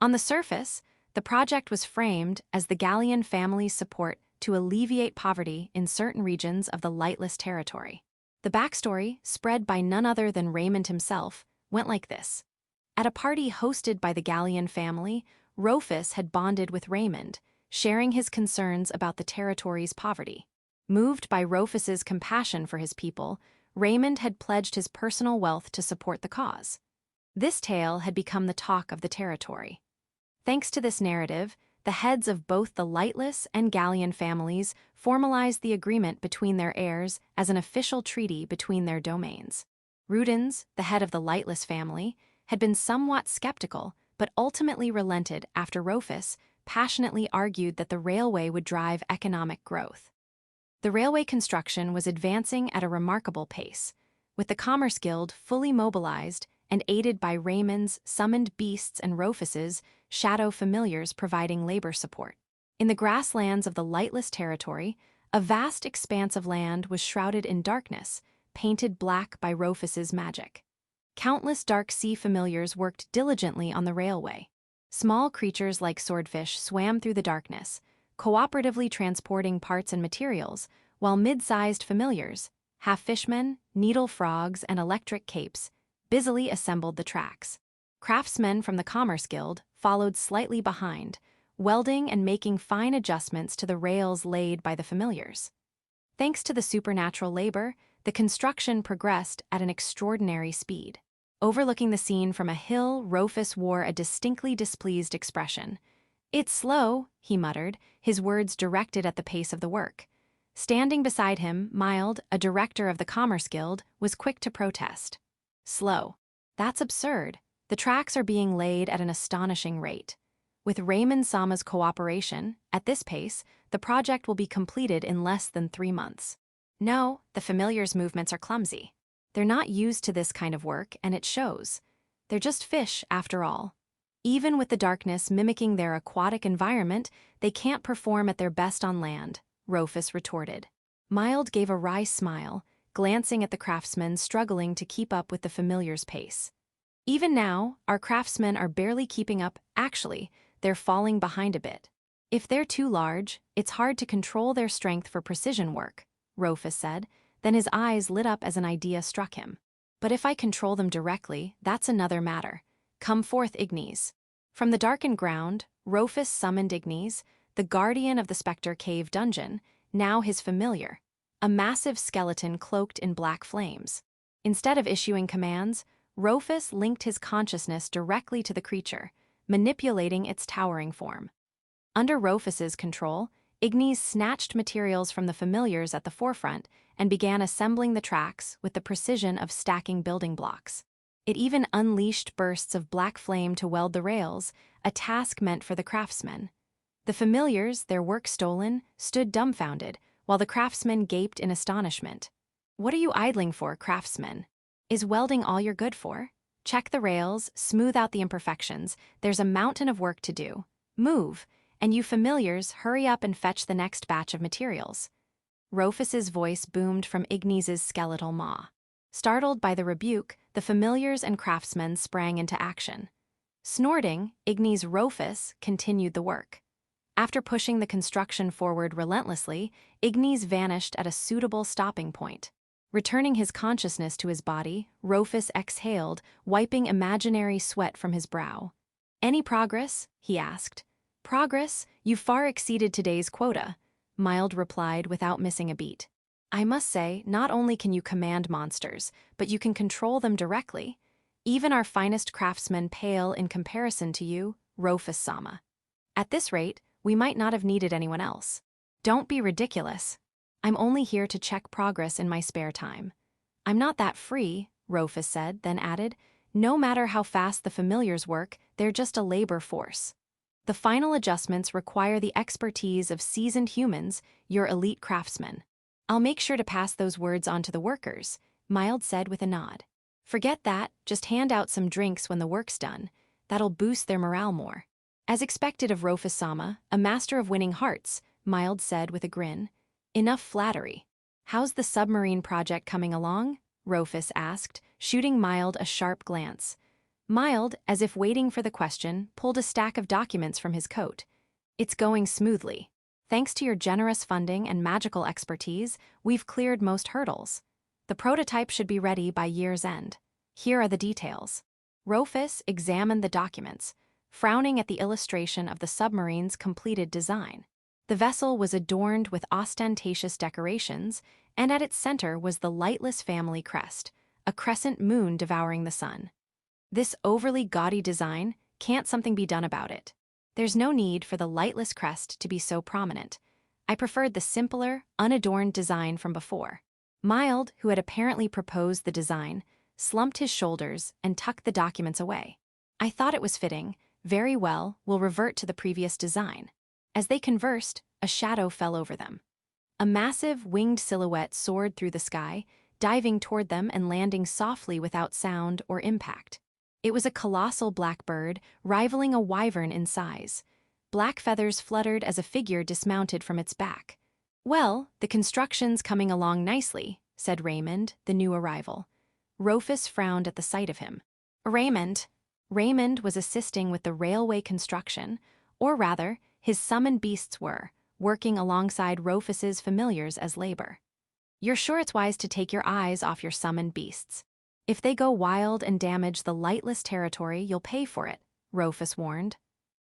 On the surface, the project was framed as the Galleon family's support to alleviate poverty in certain regions of the lightless territory. The backstory, spread by none other than Raymond himself, went like this. At a party hosted by the Galleon family, Roofus had bonded with Raymond, sharing his concerns about the territory's poverty. Moved by Roofus's compassion for his people, Raymond had pledged his personal wealth to support the cause. This tale had become the talk of the territory. Thanks to this narrative, the heads of both the Lightless and Galleon families formalized the agreement between their heirs as an official treaty between their domains. Rudens, the head of the Lightless family, had been somewhat skeptical, but ultimately relented after Roofus passionately argued that the railway would drive economic growth. The railway construction was advancing at a remarkable pace, with the Commerce Guild fully mobilized and aided by Raymond's summoned beasts and Roofus's shadow familiars providing labor support. In the grasslands of the Lightless territory, A vast expanse of land was shrouded in darkness, painted black by Roofus's magic. Countless dark sea familiars worked diligently on the railway. Small creatures like swordfish swam through the darkness, cooperatively transporting parts and materials, while mid-sized familiars, half-fishmen, needle frogs, and electric capes, busily assembled the tracks. Craftsmen from the Commerce Guild followed slightly behind, welding and making fine adjustments to the rails laid by the familiars. Thanks to the supernatural labor, the construction progressed at an extraordinary speed. Overlooking the scene from a hill, Roofus wore a distinctly displeased expression. "It's slow," he muttered, his words directed at the pace of the work. Standing beside him, Mild, a director of the Commerce Guild, was quick to protest. "Slow. That's absurd. The tracks are being laid at an astonishing rate. With Raymond Sama's cooperation, at this pace, the project will be completed in less than 3 months. No, the familiars' movements are clumsy. They're not used to this kind of work, and it shows. They're just fish, after all. Even with the darkness mimicking their aquatic environment, they can't perform at their best on land," Roofus retorted. Mild gave a wry smile, glancing at the craftsmen struggling to keep up with the familiars' pace. "Even now, our craftsmen are barely keeping up. Actually, they're falling behind a bit. If they're too large, it's hard to control their strength for precision work," Roofus said. Then his eyes lit up as an idea struck him. "But if I control them directly, that's another matter. Come forth, Ignes." From the darkened ground, Roofus summoned Ignes, the guardian of the Spectre Cave dungeon, now his familiar, a massive skeleton cloaked in black flames. Instead of issuing commands, Roofus linked his consciousness directly to the creature, manipulating its towering form. Under Roofus's control, Ignes snatched materials from the familiars at the forefront and began assembling the tracks with the precision of stacking building blocks. It even unleashed bursts of black flame to weld the rails, a task meant for the craftsmen. The familiars, their work stolen, stood dumbfounded, while the craftsmen gaped in astonishment. "What are you idling for, craftsmen? Is welding all you're good for? Check the rails, smooth out the imperfections. There's a mountain of work to do. Move, and you familiars, hurry up and fetch the next batch of materials." Roofus's voice boomed from Ignes's skeletal maw. Startled by the rebuke, the familiars and craftsmen sprang into action. Snorting, Ignes Roofus continued the work. After pushing the construction forward relentlessly, Ignes vanished at a suitable stopping point. Returning his consciousness to his body, Roofus exhaled, wiping imaginary sweat from his brow. "Any progress?" he asked. "Progress? You far exceeded today's quota," Mild replied without missing a beat. "I must say, not only can you command monsters, but you can control them directly. Even our finest craftsmen pale in comparison to you, Roofus-sama. At this rate, we might not have needed anyone else." "Don't be ridiculous. I'm only here to check progress in my spare time." "I'm not that free," Roofus said, then added, "No matter how fast the familiars work, they're just a labor force. The final adjustments require the expertise of seasoned humans, your elite craftsmen." "I'll make sure to pass those words on to the workers," Mild said with a nod. "Forget that, just hand out some drinks when the work's done. That'll boost their morale more." "As expected of Roofus-sama, a master of winning hearts," Mild said with a grin. "Enough flattery." "How's the submarine project coming along?" Roofus asked, shooting Mild a sharp glance. Mild, as if waiting for the question, pulled a stack of documents from his coat. "It's going smoothly. Thanks to your generous funding and magical expertise, we've cleared most hurdles. The prototype should be ready by year's end. Here are the details." Roofus examined the documents, frowning at the illustration of the submarine's completed design. The vessel was adorned with ostentatious decorations, and at its center was the lightless family crest, a crescent moon devouring the sun. "This overly gaudy design, can't something be done about it? There's no need for the lightless crest to be so prominent. I preferred the simpler, unadorned design from before." Mild, who had apparently proposed the design, slumped his shoulders and tucked the documents away. "I thought it was fitting. Very well, we'll revert to the previous design." As they conversed, a shadow fell over them. A massive, winged silhouette soared through the sky, diving toward them and landing softly without sound or impact. It was a colossal black bird, rivaling a wyvern in size. Black feathers fluttered as a figure dismounted from its back. Well, the construction's coming along nicely, said Raymond, the new arrival. Roofus frowned at the sight of him. Raymond. Raymond was assisting with the railway construction, or rather, his summoned beasts were, working alongside Roofus's familiars as labor. You're sure it's wise to take your eyes off your summoned beasts. If they go wild and damage the lightless territory, you'll pay for it, Roofus warned.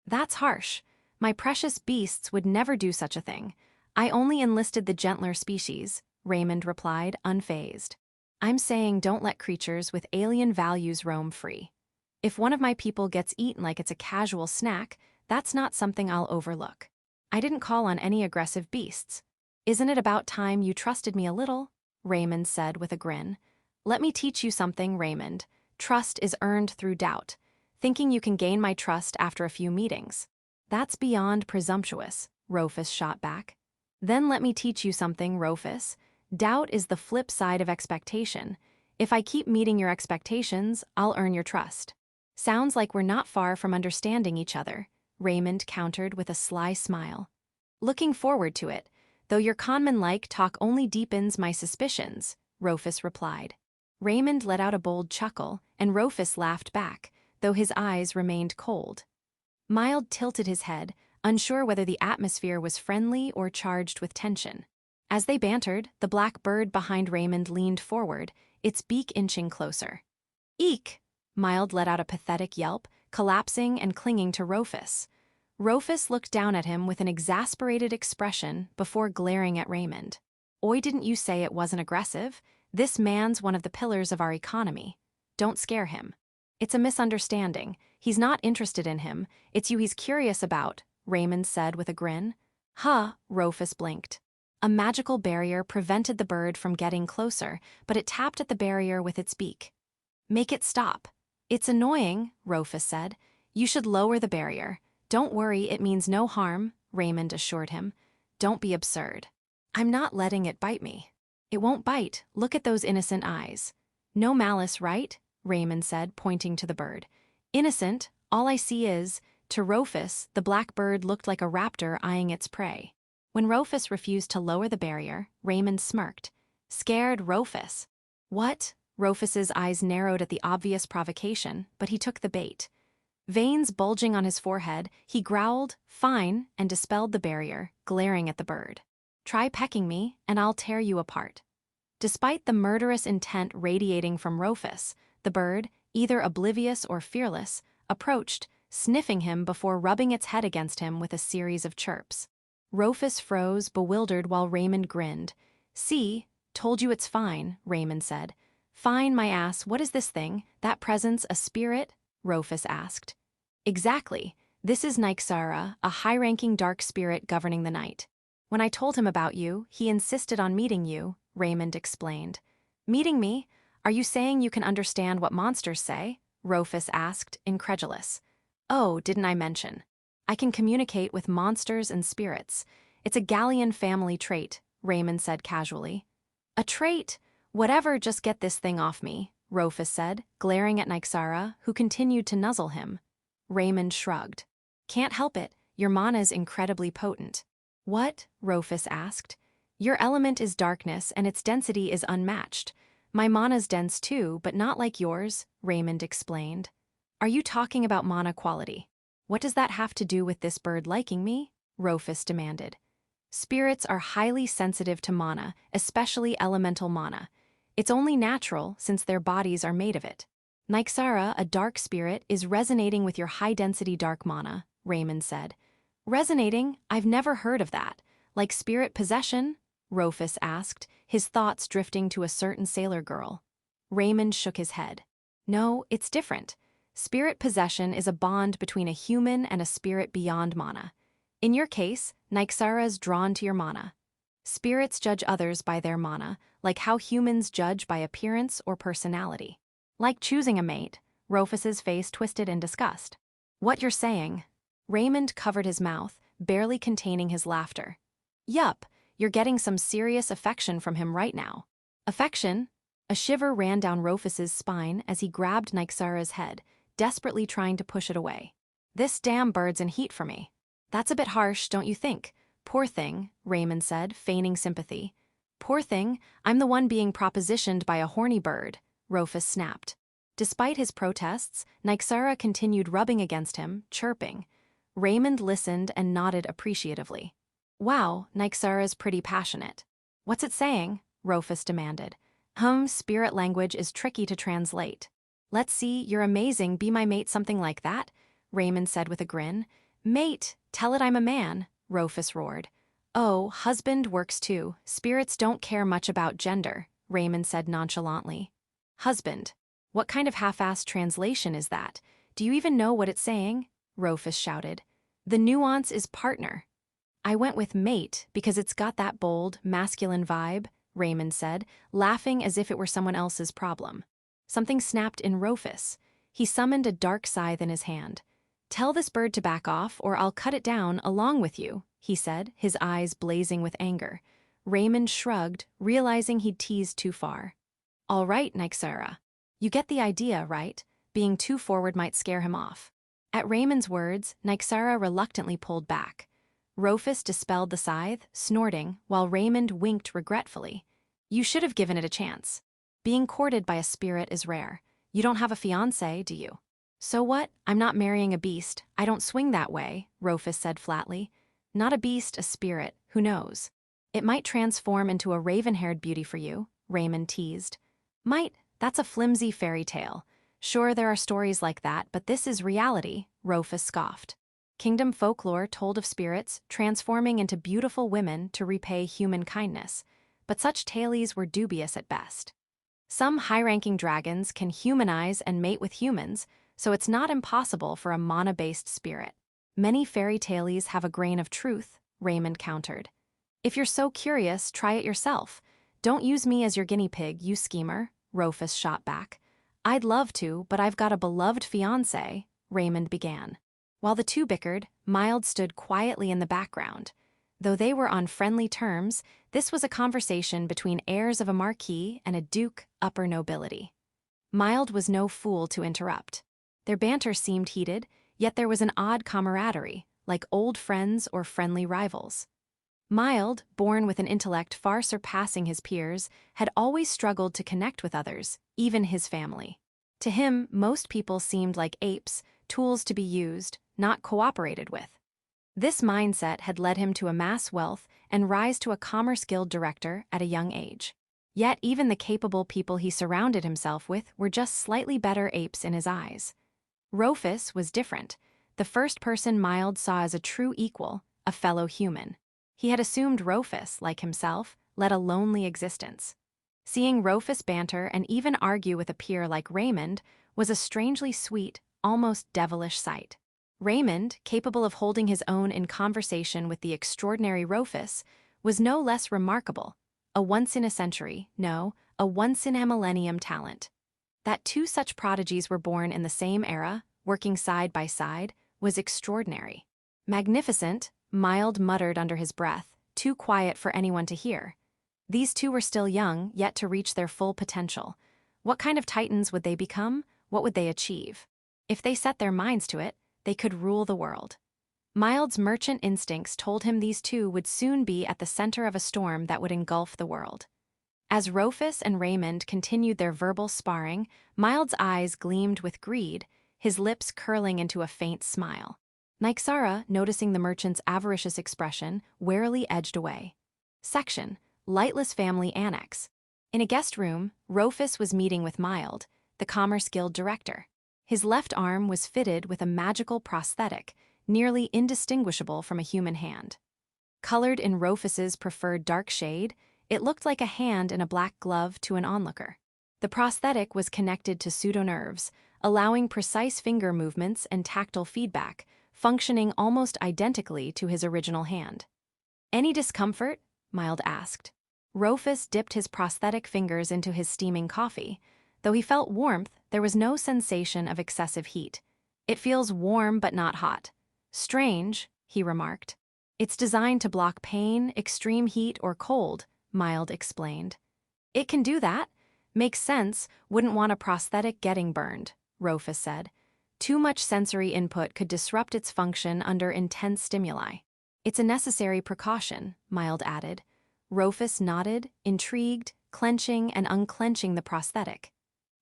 That's harsh. My precious beasts would never do such a thing. I only enlisted the gentler species, Raymond replied, unfazed. I'm saying don't let creatures with alien values roam free. If one of my people gets eaten like it's a casual snack, that's not something I'll overlook. I didn't call on any aggressive beasts. Isn't it about time you trusted me a little? Raymond said with a grin. Let me teach you something, Raymond. Trust is earned through doubt. Thinking you can gain my trust after a few meetings. That's beyond presumptuous, Roofus shot back. Then let me teach you something, Roofus. Doubt is the flip side of expectation. If I keep meeting your expectations, I'll earn your trust. Sounds like we're not far from understanding each other, Raymond countered with a sly smile. Looking forward to it, though your conman-like talk only deepens my suspicions, Roofus replied. Raymond let out a bold chuckle, and Roofus laughed back, though his eyes remained cold. Mild tilted his head, unsure whether the atmosphere was friendly or charged with tension. As they bantered, the black bird behind Raymond leaned forward, its beak inching closer. Eek! Mild let out a pathetic yelp, collapsing and clinging to Roofus. Roofus looked down at him with an exasperated expression before glaring at Raymond. Oi, didn't you say it wasn't aggressive? This man's one of the pillars of our economy. Don't scare him. It's a misunderstanding. He's not interested in him. It's you he's curious about, Raymond said with a grin. Huh, Roofus blinked. A magical barrier prevented the bird from getting closer, but it tapped at the barrier with its beak. Make it stop. It's annoying, Roofus said. You should lower the barrier. Don't worry, it means no harm, Raymond assured him. Don't be absurd. I'm not letting it bite me. It won't bite. Look at those innocent eyes. No malice, right? Raymond said, pointing to the bird. Innocent, all I see is, to Roofus, the black bird looked like a raptor eyeing its prey. When Roofus refused to lower the barrier, Raymond smirked. Scared Roofus. What? Roofus's eyes narrowed at the obvious provocation, but he took the bait. Veins bulging on his forehead, he growled, fine, and dispelled the barrier, glaring at the bird. Try pecking me, and I'll tear you apart. Despite the murderous intent radiating from Roofus, the bird, either oblivious or fearless, approached, sniffing him before rubbing its head against him with a series of chirps. Roofus froze, bewildered, while Raymond grinned. See, told you it's fine, Raymond said. Fine, my ass, what is this thing? That presence a spirit? Roofus asked. Exactly. This is Nyxara, a high-ranking dark spirit governing the night. When I told him about you, he insisted on meeting you, Raymond explained. Meeting me? Are you saying you can understand what monsters say? Roofus asked, incredulous. Oh, didn't I mention? I can communicate with monsters and spirits. It's a Gallian family trait, Raymond said casually. A trait? Whatever, just get this thing off me, Roofus said, glaring at Nyxara, who continued to nuzzle him. Raymond shrugged. Can't help it, your mana's incredibly potent. What? Roofus asked. Your element is darkness and its density is unmatched. My mana's dense too, but not like yours, Raymond explained. Are you talking about mana quality? What does that have to do with this bird liking me? Roofus demanded. Spirits are highly sensitive to mana, especially elemental mana. It's only natural since their bodies are made of it. Nyxara, a dark spirit, is resonating with your high-density dark mana, Raymond said. Resonating? I've never heard of that. Like spirit possession? Roofus asked, his thoughts drifting to a certain sailor girl. Raymond shook his head. No, it's different. Spirit possession is a bond between a human and a spirit beyond mana. In your case, Nyxara's drawn to your mana. Spirits judge others by their mana, like how humans judge by appearance or personality. Like choosing a mate, Roofus's face twisted in disgust. What you're saying? Raymond covered his mouth, barely containing his laughter. Yup, you're getting some serious affection from him right now. Affection? A shiver ran down Roofus's spine as he grabbed Nyxara's head, desperately trying to push it away. This damn bird's in heat for me. That's a bit harsh, don't you think? Poor thing, Raymond said, feigning sympathy. Poor thing, I'm the one being propositioned by a horny bird, Roofus snapped. Despite his protests, Nyxara continued rubbing against him, chirping. Raymond listened and nodded appreciatively. Wow, Nyxara's pretty passionate. What's it saying? Roofus demanded. Spirit language is tricky to translate. Let's see, you're amazing, be my mate, something like that, Raymond said with a grin. Mate, tell it I'm a man, Roofus roared. Oh, husband works too. Spirits don't care much about gender, Raymond said nonchalantly. Husband. What kind of half-assed translation is that? Do you even know what it's saying? Roofus shouted. The nuance is partner. I went with mate because it's got that bold, masculine vibe, Raymond said, laughing as if it were someone else's problem. Something snapped in Roofus. He summoned a dark scythe in his hand. Tell this bird to back off or I'll cut it down along with you, he said, his eyes blazing with anger. Raymond shrugged, realizing he'd teased too far. All right, Nyxara. You get the idea, right? Being too forward might scare him off. At Raymond's words, Nyxara reluctantly pulled back. Roofus dispelled the scythe, snorting, while Raymond winked regretfully. You should have given it a chance. Being courted by a spirit is rare. You don't have a fiancé, do you? So what? I'm not marrying a beast. I don't swing that way, Roofus said flatly. Not a beast, a spirit. Who knows? It might transform into a raven-haired beauty for you, Raymond teased. Might? That's a flimsy fairy tale. Sure, there are stories like that, but this is reality, Roofus scoffed. Kingdom folklore told of spirits transforming into beautiful women to repay human kindness, but such tales were dubious at best. Some high-ranking dragons can humanize and mate with humans, so it's not impossible for a mana-based spirit. Many fairy tales have a grain of truth, Raymond countered. If you're so curious, try it yourself. Don't use me as your guinea pig, you schemer, Roofus shot back. I'd love to, but I've got a beloved fiancé, Raymond began. While the two bickered, Mild stood quietly in the background. Though they were on friendly terms, this was a conversation between heirs of a marquis and a duke upper nobility. Mild was no fool to interrupt. Their banter seemed heated, yet there was an odd camaraderie, like old friends or friendly rivals. Mild, born with an intellect far surpassing his peers, had always struggled to connect with others, even his family. To him, most people seemed like apes, tools to be used, not cooperated with. This mindset had led him to amass wealth and rise to a Commerce Guild director at a young age. Yet even the capable people he surrounded himself with were just slightly better apes in his eyes. Roofus was different, the first person Mild saw as a true equal, a fellow human. He had assumed Roofus, like himself, led a lonely existence. Seeing Roofus banter and even argue with a peer like Raymond was a strangely sweet, almost devilish sight. Raymond, capable of holding his own in conversation with the extraordinary Roofus, was no less remarkable, a once-in-a-century, no, a once-in-a-millennium talent. That two such prodigies were born in the same era, working side by side, was extraordinary. Magnificent, Mild muttered under his breath, too quiet for anyone to hear. These two were still young, yet to reach their full potential. What kind of titans would they become? What would they achieve? If they set their minds to it, they could rule the world. Mild's merchant instincts told him these two would soon be at the center of a storm that would engulf the world. As Roofus and Raymond continued their verbal sparring, Mild's eyes gleamed with greed, his lips curling into a faint smile. Nyxara, noticing the merchant's avaricious expression, warily edged away. Section: Lightless Family Annex. In a guest room, Roofus was meeting with Mild, the Commerce Guild director. His left arm was fitted with a magical prosthetic, nearly indistinguishable from a human hand. Colored in Roofus's preferred dark shade, it looked like a hand in a black glove to an onlooker. The prosthetic was connected to pseudonerves, allowing precise finger movements and tactile feedback, functioning almost identically to his original hand. Any discomfort? Mild asked. Roofus dipped his prosthetic fingers into his steaming coffee. Though he felt warmth, there was no sensation of excessive heat. It feels warm but not hot. Strange, he remarked. It's designed to block pain, extreme heat, or cold, Mild explained. It can do that. Makes sense, wouldn't want a prosthetic getting burned, Roofus said. Too much sensory input could disrupt its function under intense stimuli. It's a necessary precaution, Mild added. Roofus nodded, intrigued, clenching and unclenching the prosthetic.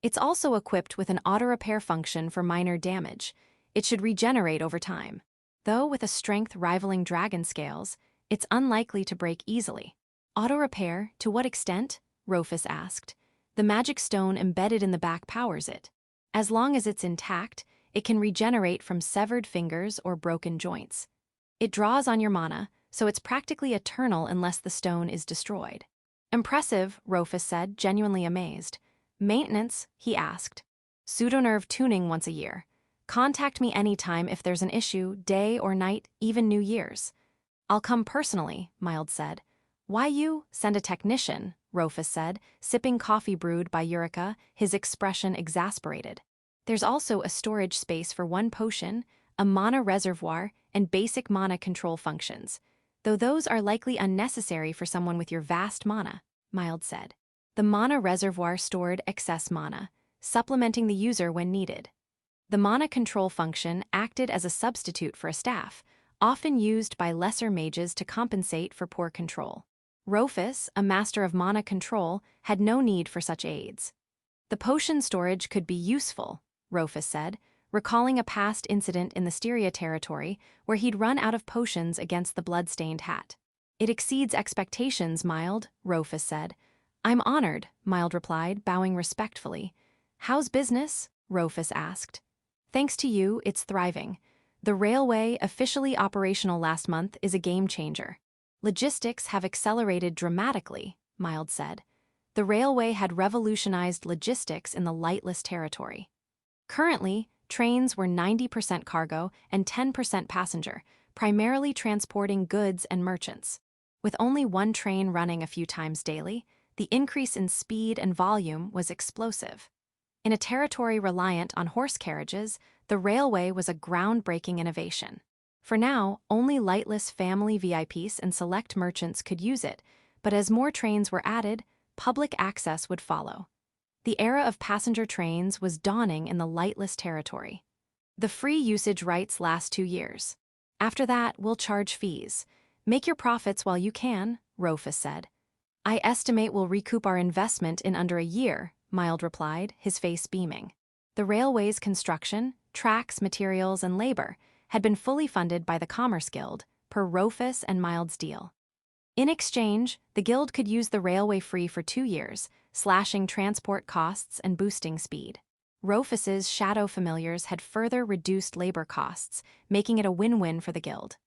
It's also equipped with an auto-repair function for minor damage. It should regenerate over time. Though with a strength rivaling dragon scales, it's unlikely to break easily. Auto-repair, to what extent? Roofus asked. The magic stone embedded in the back powers it. As long as it's intact, it can regenerate from severed fingers or broken joints. It draws on your mana, so it's practically eternal unless the stone is destroyed. Impressive, Roofus said, genuinely amazed. Maintenance? He asked. Pseudonerve tuning once a year. Contact me anytime if there's an issue, day or night, even New Year's. I'll come personally, Mild said. Why you? Send a technician, Roofus said, sipping coffee brewed by Lillica, his expression exasperated. There's also a storage space for one potion, a mana reservoir, and basic mana control functions, though those are likely unnecessary for someone with your vast mana, Mild said. The mana reservoir stored excess mana, supplementing the user when needed. The mana control function acted as a substitute for a staff, often used by lesser mages to compensate for poor control. Roofus, a master of mana control, had no need for such aids. The potion storage could be useful, Roofus said, recalling a past incident in the Styria territory where he'd run out of potions against the blood-stained hat. It exceeds expectations, Mild, Roofus said. I'm honored, Mild replied, bowing respectfully. How's business? Roofus asked. Thanks to you, it's thriving. The railway, officially operational last month, is a game-changer. Logistics have accelerated dramatically, Mild said. The railway had revolutionized logistics in the lightless territory. Currently, trains were 90% cargo and 10% passenger, primarily transporting goods and merchants. With only one train running a few times daily, the increase in speed and volume was explosive. In a territory reliant on horse carriages, the railway was a groundbreaking innovation. For now, only lightless family VIPs and select merchants could use it, but as more trains were added, public access would follow. The era of passenger trains was dawning in the lightless territory. The free usage rights last 2 years. After that, we'll charge fees. Make your profits while you can, Roofus said. I estimate we'll recoup our investment in under a year, Mild replied, his face beaming. The railway's construction, tracks, materials, and labor had been fully funded by the Commerce Guild, per Roofus and Mild's deal. In exchange, the guild could use the railway free for 2 years, slashing transport costs and boosting speed. Roofus's shadow familiars had further reduced labor costs, making it a win-win for the guild.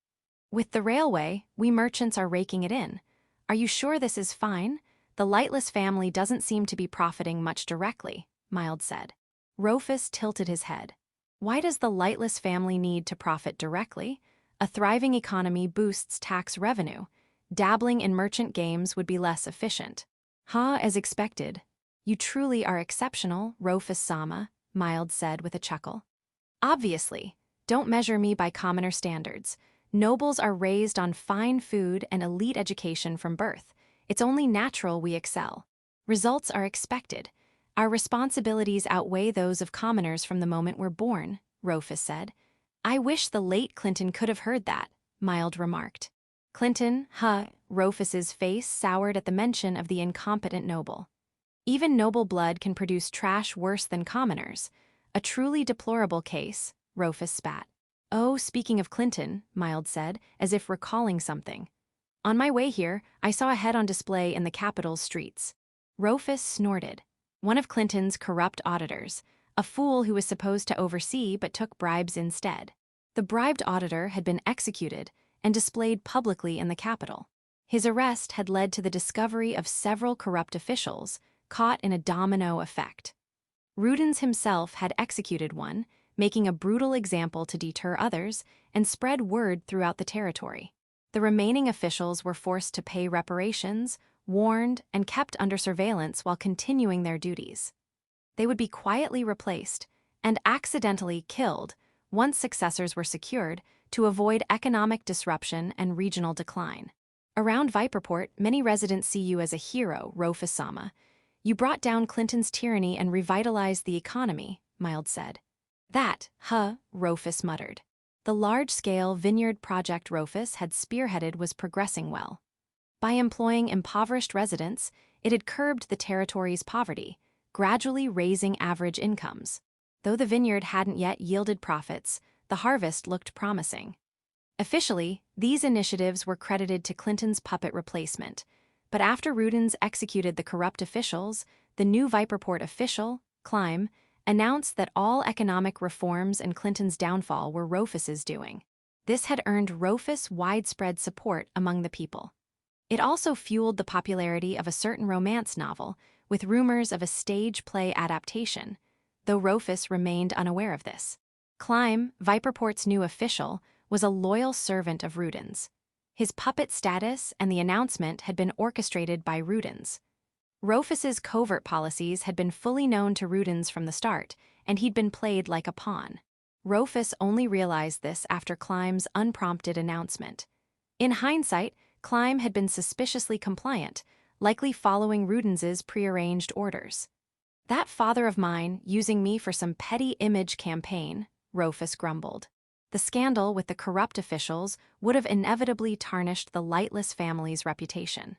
With the railway, we merchants are raking it in. Are you sure this is fine? The lightless family doesn't seem to be profiting much directly, Mild said. Roofus tilted his head. Why does the lightless family need to profit directly? A thriving economy boosts tax revenue. Dabbling in merchant games would be less efficient. As expected. You truly are exceptional, Roofus-sama, Mild said with a chuckle. Obviously. Don't measure me by commoner standards. Nobles are raised on fine food and elite education from birth. It's only natural we excel. Results are expected. Our responsibilities outweigh those of commoners from the moment we're born, Roofus said. I wish the late Clinton could have heard that, Mild remarked. Clinton, Roofus's face soured at the mention of the incompetent noble. Even noble blood can produce trash worse than commoners. A truly deplorable case, Roofus spat. Oh, speaking of Clinton, Mild said, as if recalling something. On my way here, I saw a head on display in the capital's streets. Roofus snorted. One of Clinton's corrupt auditors, a fool who was supposed to oversee but took bribes instead. The bribed auditor had been executed and displayed publicly in the capital. His arrest had led to the discovery of several corrupt officials, caught in a domino effect. Rudens himself had executed one, making a brutal example to deter others, and spread word throughout the territory. The remaining officials were forced to pay reparations, warned, and kept under surveillance while continuing their duties. They would be quietly replaced and accidentally killed once successors were secured to avoid economic disruption and regional decline. Around Viperport, many residents see you as a hero, Roofus-sama. You brought down Clinton's tyranny and revitalized the economy, Mild said. That, Roofus muttered. The large-scale vineyard project Roofus had spearheaded was progressing well. By employing impoverished residents, it had curbed the territory's poverty, gradually raising average incomes. Though the vineyard hadn't yet yielded profits, the harvest looked promising. Officially, these initiatives were credited to Clinton's puppet replacement, but after Rudens executed the corrupt officials, the new Viperport official, Climb, announced that all economic reforms and Clinton's downfall were Roofus's doing. This had earned Roofus widespread support among the people. It also fueled the popularity of a certain romance novel, with rumors of a stage play adaptation, though Roofus remained unaware of this. Climb, Viperport's new official, was a loyal servant of Rudens. His puppet status and the announcement had been orchestrated by Rudens. Roofus's covert policies had been fully known to Rudens from the start, and he'd been played like a pawn. Roofus only realized this after Climb's unprompted announcement. In hindsight, Climb had been suspiciously compliant, likely following Rudens's prearranged orders. "That father of mine using me for some petty image campaign," Roofus grumbled. The scandal with the corrupt officials would have inevitably tarnished the lightless family's reputation.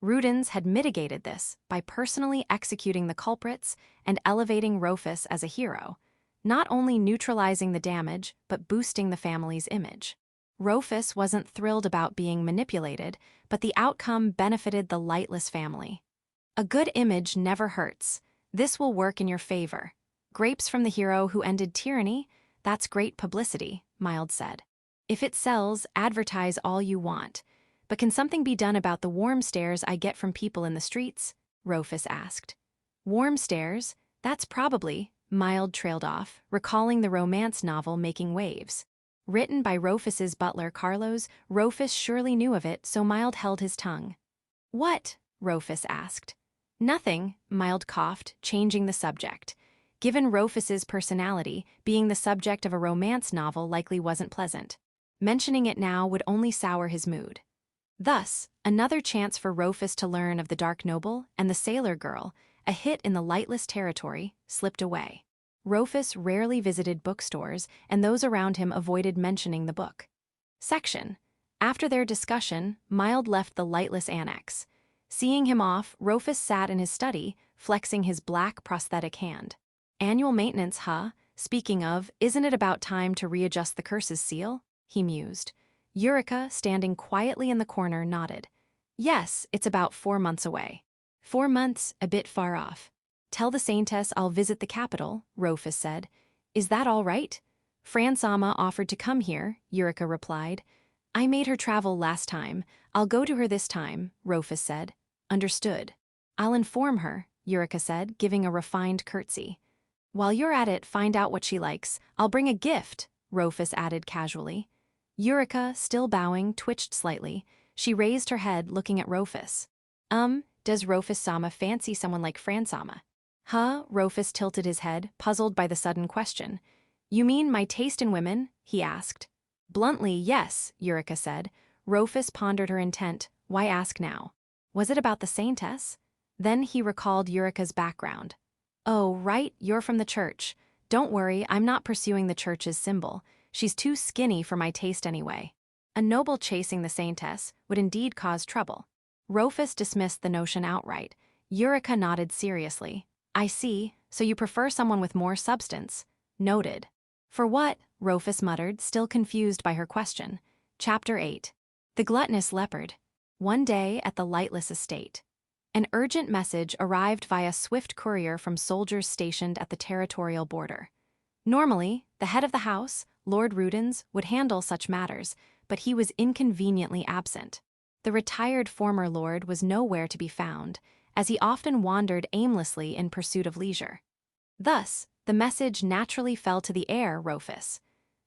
Rudens had mitigated this by personally executing the culprits and elevating Roofus as a hero, not only neutralizing the damage but boosting the family's image. Roofus wasn't thrilled about being manipulated, but the outcome benefited the lightless family. "A good image never hurts. This will work in your favor. Grapes from the hero who ended tyranny? That's great publicity," Mild said. "If it sells, advertise all you want. But can something be done about the warm stares I get from people in the streets?" Roofus asked. "Warm stares? That's probably," Mild trailed off, recalling the romance novel Making Waves. Written by Roofus's butler Carlos, Roofus surely knew of it, so Mild held his tongue. "What?" Roofus asked. "Nothing," Mild coughed, changing the subject. Given Roofus's personality, being the subject of a romance novel likely wasn't pleasant. Mentioning it now would only sour his mood. Thus, another chance for Roofus to learn of the Dark Noble and the Sailor Girl, a hit in the lightless territory, slipped away. Roofus rarely visited bookstores, and those around him avoided mentioning the book section. After their discussion, Mild left the lightless annex. Seeing him off, Roofus sat in his study, flexing his black prosthetic hand. "Annual maintenance, huh? Speaking of, isn't it about time to readjust the curse's seal?" he mused. Eurica, standing quietly in the corner, nodded. "Yes, it's about 4 months away." 4 months, a bit far off. "Tell the Saintess I'll visit the capital," Roofus said. "Is that all right?" "Fran-sama offered to come here," Eurica replied. "I made her travel last time. I'll go to her this time," Roofus said. "Understood." "I'll inform her," Eurica said, giving a refined curtsy. "While you're at it, find out what she likes. I'll bring a gift," Roofus added casually. Eurica, still bowing, twitched slightly. She raised her head, looking at Roofus. Does Roofus-sama fancy someone like Fran-sama?" "Huh?" Roofus tilted his head, puzzled by the sudden question. "You mean my taste in women?" he asked. "Bluntly, yes," Eurica said. Roofus pondered her intent. Why ask now? Was it about the Saintess? Then he recalled Eurica's background. "Oh, right, you're from the church. Don't worry, I'm not pursuing the church's symbol. She's too skinny for my taste anyway." A noble chasing the Saintess would indeed cause trouble. Roofus dismissed the notion outright. Eurica nodded seriously. "I see, so you prefer someone with more substance." "Noted." "For what?" Roofus muttered, still confused by her question. Chapter 8. The Gluttonous Leopard. One day at the Lightless Estate. An urgent message arrived via swift courier from soldiers stationed at the territorial border. Normally, the head of the house, Lord Rudens, would handle such matters, but he was inconveniently absent. The retired former lord was nowhere to be found, as he often wandered aimlessly in pursuit of leisure. Thus, the message naturally fell to the heir, Roofus.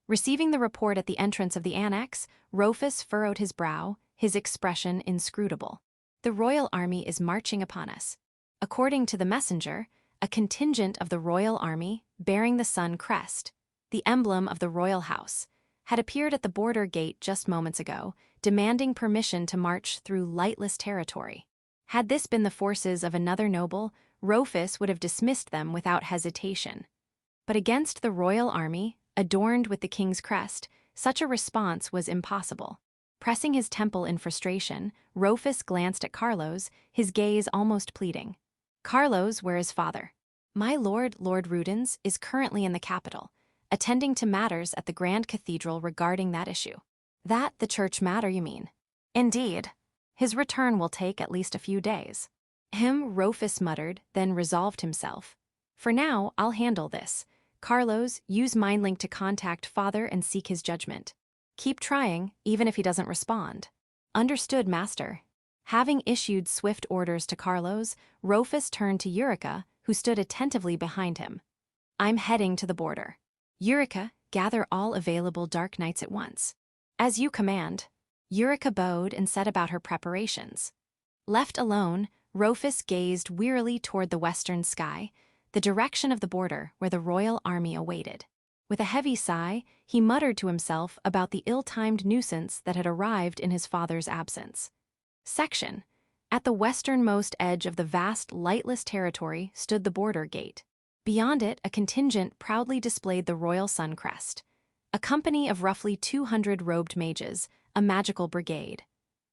Receiving the report at the entrance of the annex, Roofus furrowed his brow, his expression inscrutable. "The royal army is marching upon us." According to the messenger, a contingent of the royal army, bearing the sun crest, the emblem of the royal house, had appeared at the border gate just moments ago, demanding permission to march through lightless territory. Had this been the forces of another noble, Roofus would have dismissed them without hesitation. But against the royal army, adorned with the king's crest, such a response was impossible. Pressing his temple in frustration, Roofus glanced at Carlos, his gaze almost pleading. "Carlos, where is father?" "My lord, Lord Rudens, is currently in the capital, attending to matters at the Grand Cathedral regarding that issue." "That the church matter, you mean?" "Indeed. His return will take at least a few days." Roofus muttered, then resolved himself. "For now, I'll handle this. Carlos, use MindLink to contact father and seek his judgment. Keep trying, even if he doesn't respond." "Understood, master." Having issued swift orders to Carlos, Roofus turned to Eura, who stood attentively behind him. "I'm heading to the border. Eura, gather all available Dark Knights at once." "As you command." Eura bowed and set about her preparations. Left alone, Roofus gazed wearily toward the western sky, the direction of the border where the royal army awaited. With a heavy sigh, he muttered to himself about the ill-timed nuisance that had arrived in his father's absence. Section. At the westernmost edge of the vast, lightless territory stood the border gate. Beyond it, a contingent proudly displayed the royal sun crest. A company of roughly 200 robed mages, a magical brigade.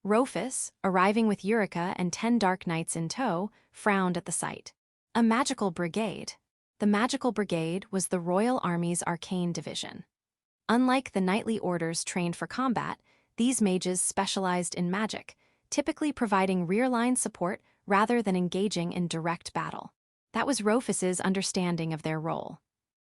Roofus, arriving with Eura and 10 Dark Knights in tow, frowned at the sight. A magical brigade. The magical brigade was the royal army's arcane division. Unlike the knightly orders trained for combat, these mages specialized in magic, typically providing rear-line support rather than engaging in direct battle. That was Roofus's understanding of their role.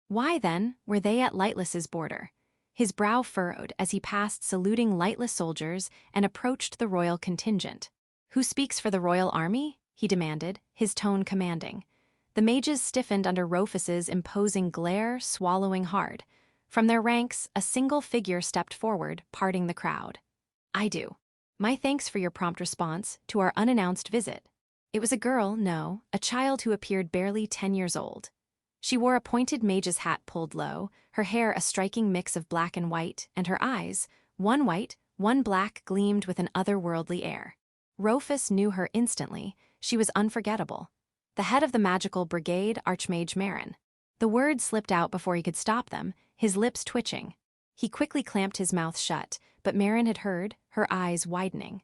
Why, then, were they at Lightless's border? His brow furrowed as he passed saluting Lightless soldiers and approached the royal contingent. "Who speaks for the royal army?" he demanded, his tone commanding. The mages stiffened under Roofus's imposing glare, swallowing hard. From their ranks, a single figure stepped forward, parting the crowd. "I do. My thanks for your prompt response to our unannounced visit." It was a girl, no, a child who appeared barely 10 years old. She wore a pointed mage's hat pulled low, her hair a striking mix of black and white, and her eyes, one white, one black, gleamed with an otherworldly air. Roofus knew her instantly. She was unforgettable. The head of the magical brigade, Archmage Marin. The words slipped out before he could stop them, his lips twitching. He quickly clamped his mouth shut, but Marin had heard, her eyes widening.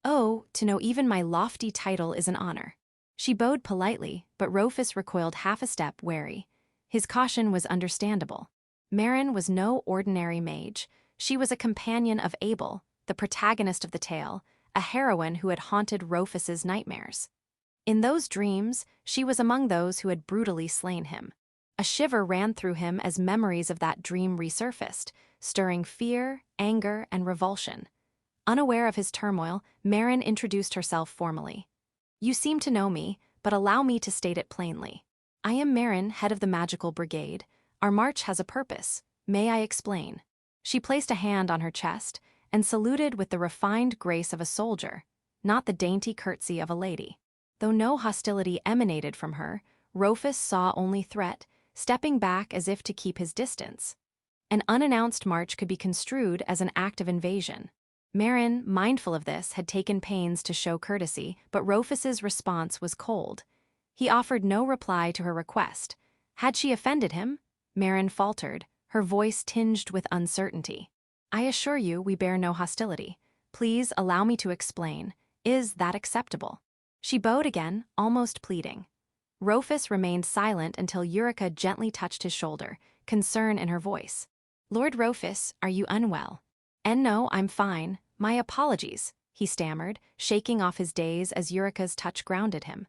"Oh, to know even my lofty title is an honor." She bowed politely, but Roofus recoiled half a step, wary. His caution was understandable. Marin was no ordinary mage. She was a companion of Abel, the protagonist of the tale, a heroine who had haunted Roofus's nightmares. In those dreams, she was among those who had brutally slain him. A shiver ran through him as memories of that dream resurfaced, stirring fear, anger, and revulsion. Unaware of his turmoil, Marin introduced herself formally. "You seem to know me, but allow me to state it plainly. I am Marin, head of the magical brigade. Our march has a purpose. May I explain?" She placed a hand on her chest and saluted with the refined grace of a soldier, not the dainty curtsy of a lady. Though no hostility emanated from her, Roofus saw only threat, stepping back as if to keep his distance. An unannounced march could be construed as an act of invasion. Marin, mindful of this, had taken pains to show courtesy, but Roofus's response was cold. He offered no reply to her request. Had she offended him? Marin faltered, her voice tinged with uncertainty. "I assure you we bear no hostility. Please allow me to explain. Is that acceptable?" She bowed again, almost pleading. Roofus remained silent until Eura gently touched his shoulder, concern in her voice. "Lord Roofus, are you unwell?" "No, I'm fine. My apologies," he stammered, shaking off his daze as Eura's touch grounded him.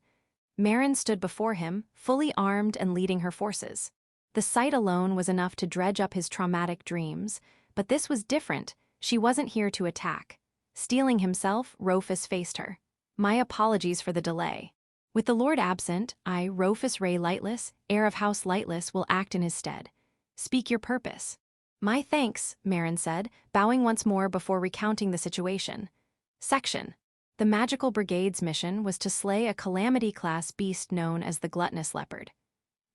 Marin stood before him, fully armed and leading her forces. The sight alone was enough to dredge up his traumatic dreams, but this was different. She wasn't here to attack. Steeling himself, Roofus faced her. "My apologies for the delay. With the Lord absent, I, Roofus Ray Lightless, heir of House Lightless, will act in his stead. Speak your purpose." "My thanks," Marin said, bowing once more before recounting the situation. Section. The Magical Brigade's mission was to slay a calamity-class beast known as the gluttonous leopard.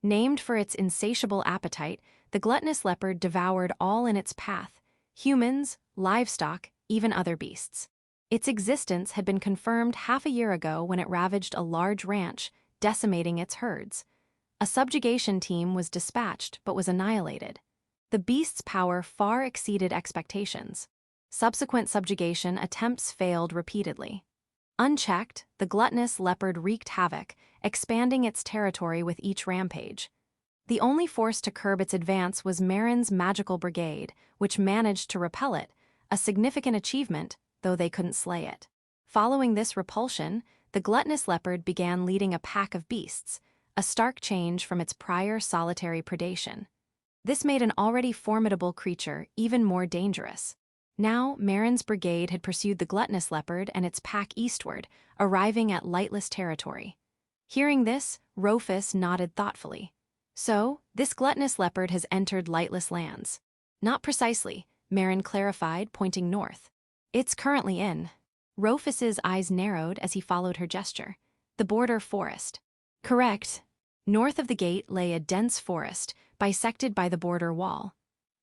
Named for its insatiable appetite, the gluttonous leopard devoured all in its path, humans, livestock, even other beasts. Its existence had been confirmed half a year ago when it ravaged a large ranch, decimating its herds. A subjugation team was dispatched but was annihilated. The beast's power far exceeded expectations. Subsequent subjugation attempts failed repeatedly. Unchecked, the gluttonous leopard wreaked havoc, expanding its territory with each rampage. The only force to curb its advance was Marin's magical brigade, which managed to repel it, a significant achievement, though they couldn't slay it. Following this repulsion, the gluttonous leopard began leading a pack of beasts, a stark change from its prior solitary predation. This made an already formidable creature even more dangerous. Now, Marin's brigade had pursued the gluttonous leopard and its pack eastward, arriving at lightless territory. Hearing this, Roofus nodded thoughtfully. So, this gluttonous leopard has entered lightless lands. Not precisely, Marin clarified, pointing north. It's currently in. Roofus's eyes narrowed as he followed her gesture. The border forest. Correct. North of the gate lay a dense forest, bisected by the border wall.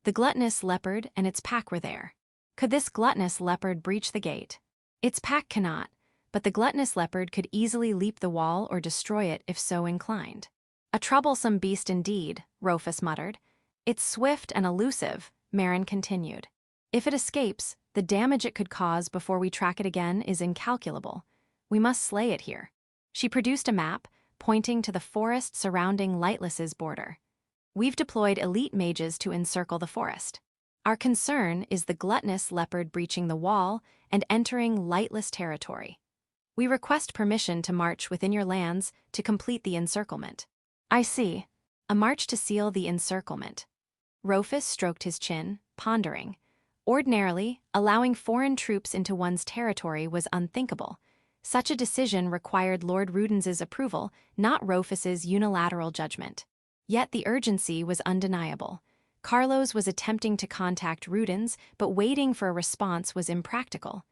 The gluttonous leopard and its pack were there. Could this gluttonous leopard breach the gate? Its pack cannot, but the gluttonous leopard could easily leap the wall or destroy it if so inclined. A troublesome beast indeed, Roofus muttered. It's swift and elusive, Marin continued. If it escapes, the damage it could cause before we track it again is incalculable. We must slay it here. She produced a map, pointing to the forest surrounding Lightless's border. We've deployed elite mages to encircle the forest. Our concern is the gluttonous leopard breaching the wall and entering lightless territory. We request permission to march within your lands to complete the encirclement. I see. A march to seal the encirclement. Roofus stroked his chin, pondering. Ordinarily, allowing foreign troops into one's territory was unthinkable. Such a decision required Lord Rudens's approval, not Roofus's unilateral judgment. Yet the urgency was undeniable. Carlos was attempting to contact Rudens, but waiting for a response was impractical.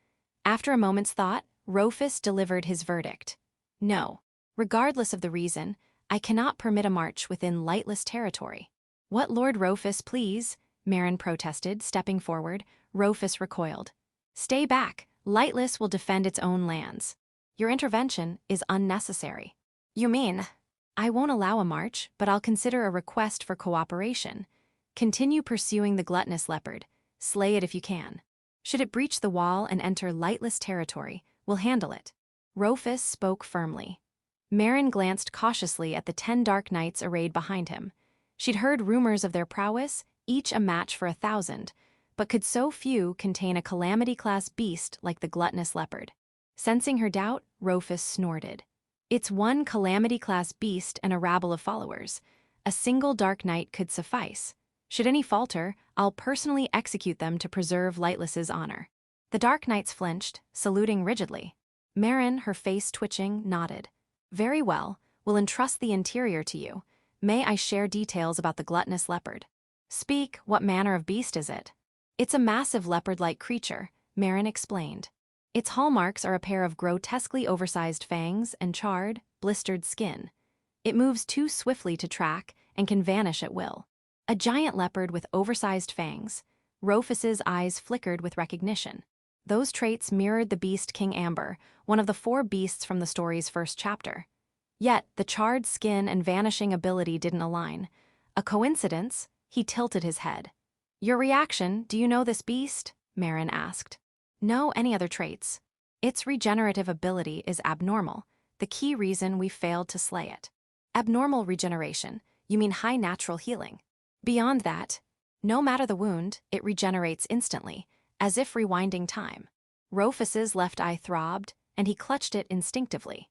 After a moment's thought, Roofus delivered his verdict. No. Regardless of the reason, I cannot permit a march within lightless territory. What Lord Roofus, please? Marin protested, stepping forward. Roofus recoiled. Stay back. Lightless will defend its own lands. Your intervention is unnecessary. You mean? I won't allow a march, but I'll consider a request for cooperation. Continue pursuing the gluttonous leopard. Slay it if you can. Should it breach the wall and enter lightless territory, we'll handle it. Roofus spoke firmly. Marin glanced cautiously at the 10 dark knights arrayed behind him. She'd heard rumors of their prowess, each a match for 1,000, but could so few contain a calamity-class beast like the gluttonous leopard? Sensing her doubt, Roofus snorted. It's one calamity-class beast and a rabble of followers. A single dark knight could suffice. Should any falter, I'll personally execute them to preserve Lightless's honor. The dark knights flinched, saluting rigidly. Marin, her face twitching, nodded. Very well, we'll entrust the interior to you. May I share details about the gluttonous leopard? Speak, what manner of beast is it? It's a massive leopard-like creature, Marin explained. Its hallmarks are a pair of grotesquely oversized fangs and charred, blistered skin. It moves too swiftly to track and can vanish at will. A giant leopard with oversized fangs. Roofus's eyes flickered with recognition. Those traits mirrored the beast King Amber, one of the 4 beasts from the story's first chapter. Yet, the charred skin and vanishing ability didn't align. A coincidence? He tilted his head. Your reaction, do you know this beast? Marin asked. No, any other traits. Its regenerative ability is abnormal, the key reason we failed to slay it. Abnormal regeneration, you mean high natural healing. Beyond that, no matter the wound, it regenerates instantly, as if rewinding time. Roofus's left eye throbbed, and he clutched it instinctively.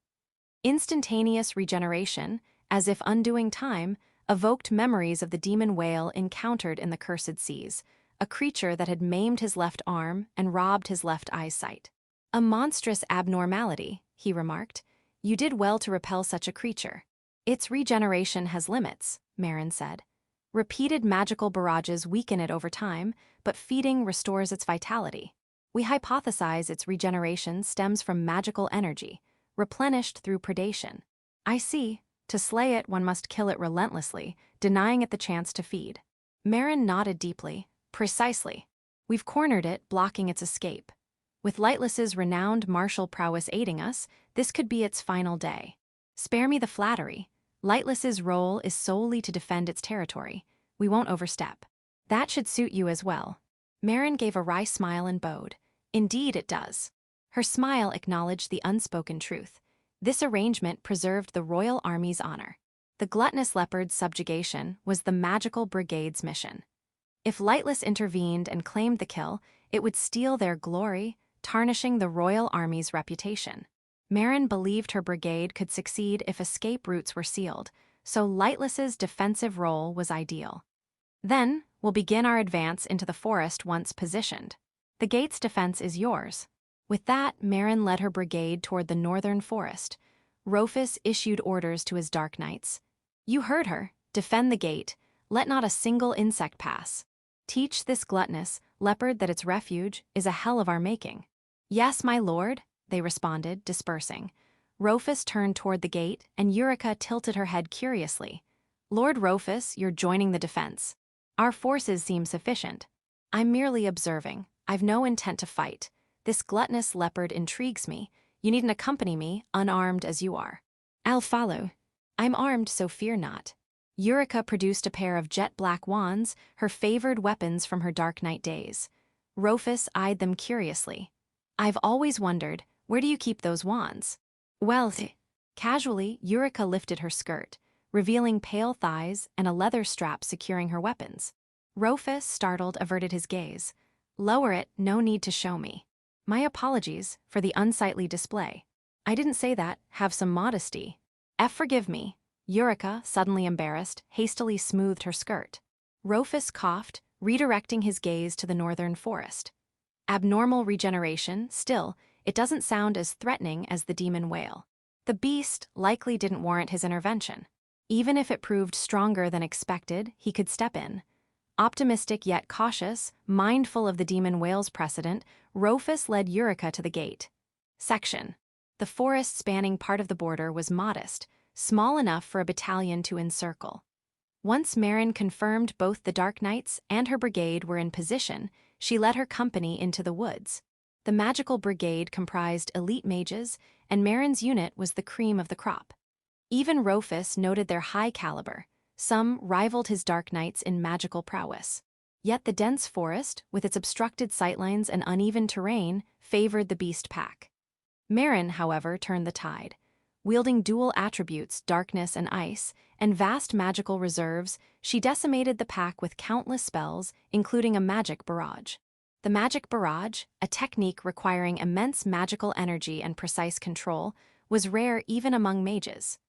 Instantaneous regeneration, as if undoing time, evoked memories of the demon whale encountered in the Cursed Seas, a creature that had maimed his left arm and robbed his left eye's sight. A monstrous abnormality, he remarked. You did well to repel such a creature. Its regeneration has limits, Marin said. Repeated magical barrages weaken it over time, but feeding restores its vitality. We hypothesize its regeneration stems from magical energy, replenished through predation. I see. To slay it, one must kill it relentlessly, denying it the chance to feed. Marin nodded deeply. Precisely. We've cornered it, blocking its escape. With Lightless's renowned martial prowess aiding us, this could be its final day. Spare me the flattery. Lightless's role is solely to defend its territory. We won't overstep. That should suit you as well. Marin gave a wry smile and bowed. Indeed it does. Her smile acknowledged the unspoken truth. This arrangement preserved the royal army's honor. The gluttonous leopard's subjugation was the magical brigade's mission. If Lightless intervened and claimed the kill, it would steal their glory, tarnishing the royal army's reputation. Marin believed her brigade could succeed if escape routes were sealed, so Lightless's defensive role was ideal. Then, we'll begin our advance into the forest once positioned. The gate's defense is yours. With that, Marin led her brigade toward the northern forest. Roofus issued orders to his Dark Knights. You heard her. Defend the gate. Let not a single insect pass. Teach this gluttonous leopard that its refuge is a hell of our making. Yes, my lord, they responded, dispersing. Roofus turned toward the gate, and Eurica tilted her head curiously. Lord Roofus, you're joining the defense. Our forces seem sufficient. I'm merely observing. I've no intent to fight. This gluttonous leopard intrigues me. You needn't accompany me, unarmed as you are. I'll follow. I'm armed, so fear not. Eurica produced a pair of jet-black wands, her favored weapons from her Dark Knight days. Roofus eyed them curiously. I've always wondered, where do you keep those wands? Well, casually, Eurica lifted her skirt, revealing pale thighs and a leather strap securing her weapons. Roofus, startled, averted his gaze. Lower it, no need to show me. My apologies for the unsightly display. I didn't say that, have some modesty. Forgive me. Eurica, suddenly embarrassed, hastily smoothed her skirt. Roofus coughed, redirecting his gaze to the northern forest. Abnormal regeneration, still, it doesn't sound as threatening as the demon whale. The beast likely didn't warrant his intervention. Even if it proved stronger than expected, he could step in. Optimistic yet cautious, mindful of the demon whale's precedent, Roofus led Eurica to the gate. Section. The forest spanning part of the border was modest, small enough for a battalion to encircle. Once Marin confirmed both the Dark Knights and her brigade were in position, she led her company into the woods. The magical brigade comprised elite mages, and Marin's unit was the cream of the crop. Even Roofus noted their high caliber. Some rivaled his Dark Knights in magical prowess. Yet the dense forest, with its obstructed sightlines and uneven terrain, favored the beast pack. Marin, however, turned the tide. Wielding dual attributes, darkness and ice, and vast magical reserves, she decimated the pack with countless spells, including a magic barrage. The magic barrage, a technique requiring immense magical energy and precise control, was rare even among mages.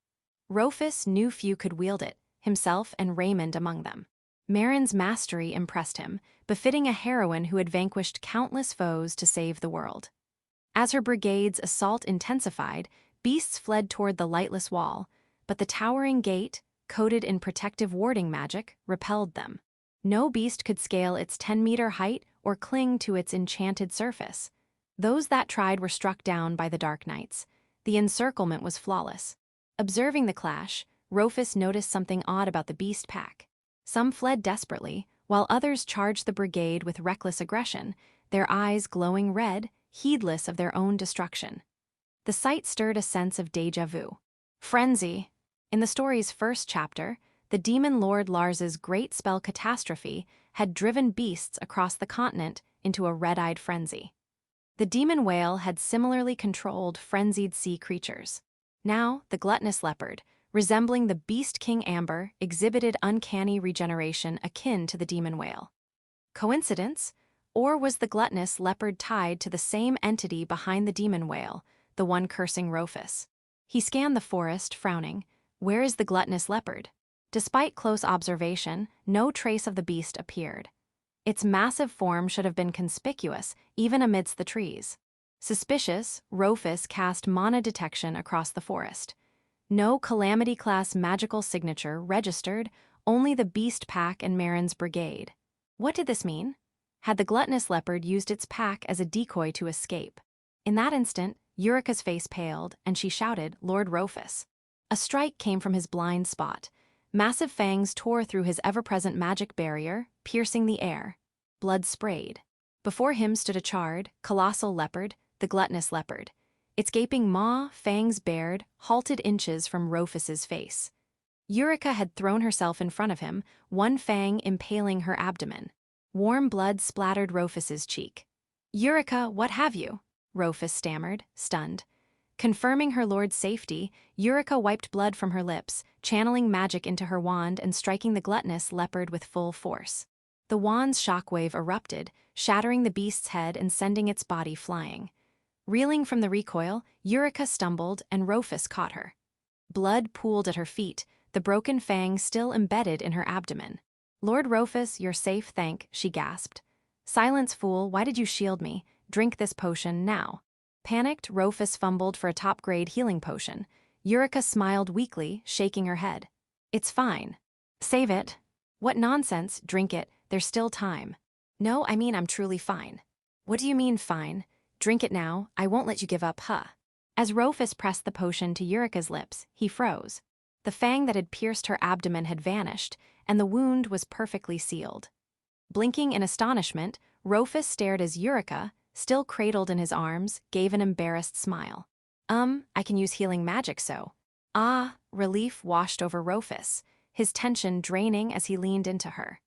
Roofus knew few could wield it, himself and Raymond among them. Marin's mastery impressed him, befitting a heroine who had vanquished countless foes to save the world. As her brigade's assault intensified, beasts fled toward the lightless wall, but the towering gate, coated in protective warding magic, repelled them. No beast could scale its 10-meter height or cling to its enchanted surface. Those that tried were struck down by the Dark Knights. The encirclement was flawless. Observing the clash, Roofus noticed something odd about the beast pack. Some fled desperately, while others charged the brigade with reckless aggression, their eyes glowing red, heedless of their own destruction. The sight stirred a sense of déjà vu. Frenzy. In the story's first chapter, the demon lord Lars's great spell Catastrophe had driven beasts across the continent into a red-eyed frenzy. The demon whale had similarly controlled frenzied sea creatures. Now, the gluttonous leopard, resembling the beast king Amber, exhibited uncanny regeneration akin to the demon whale. Coincidence? Or was the gluttonous leopard tied to the same entity behind the demon whale, the one cursing Roofus? He scanned the forest, frowning. Where is the gluttonous leopard? Despite close observation, no trace of the beast appeared. Its massive form should have been conspicuous, even amidst the trees. Suspicious, Roofus cast mana detection across the forest. No Calamity-class magical signature registered, only the beast pack and Marin's brigade. What did this mean? Had the gluttonous leopard used its pack as a decoy to escape? In that instant, Eurica's face paled, and she shouted, Lord Roofus. A strike came from his blind spot. Massive fangs tore through his ever-present magic barrier, piercing the air. Blood sprayed. Before him stood a charred, colossal leopard, the gluttonous leopard. Its gaping maw, fangs bared, halted inches from Roofus's face. Eurica had thrown herself in front of him, one fang impaling her abdomen. Warm blood splattered Roofus's cheek. "Eurica, what have you?" Roofus stammered, stunned. Confirming her lord's safety, Eurica wiped blood from her lips, channeling magic into her wand and striking the gluttonous leopard with full force. The wand's shockwave erupted, shattering the beast's head and sending its body flying. Reeling from the recoil, Eurica stumbled and Roofus caught her. Blood pooled at her feet, the broken fang still embedded in her abdomen. "Lord Roofus, you're safe, thank," she gasped. "Silence, fool, why did you shield me? Drink this potion, now." Panicked, Roofus fumbled for a top-grade healing potion. Eurica smiled weakly, shaking her head. "It's fine." "Save it." "What nonsense, drink it, there's still time." "No, I mean I'm truly fine." "What do you mean, fine? Drink it now, I won't let you give up, huh?" As Roofus pressed the potion to Eurica's lips, he froze. The fang that had pierced her abdomen had vanished, and the wound was perfectly sealed. Blinking in astonishment, Roofus stared as Eurica, still cradled in his arms, gave an embarrassed smile. I can use healing magic, so." Ah, relief washed over Roofus, his tension draining as he leaned into her.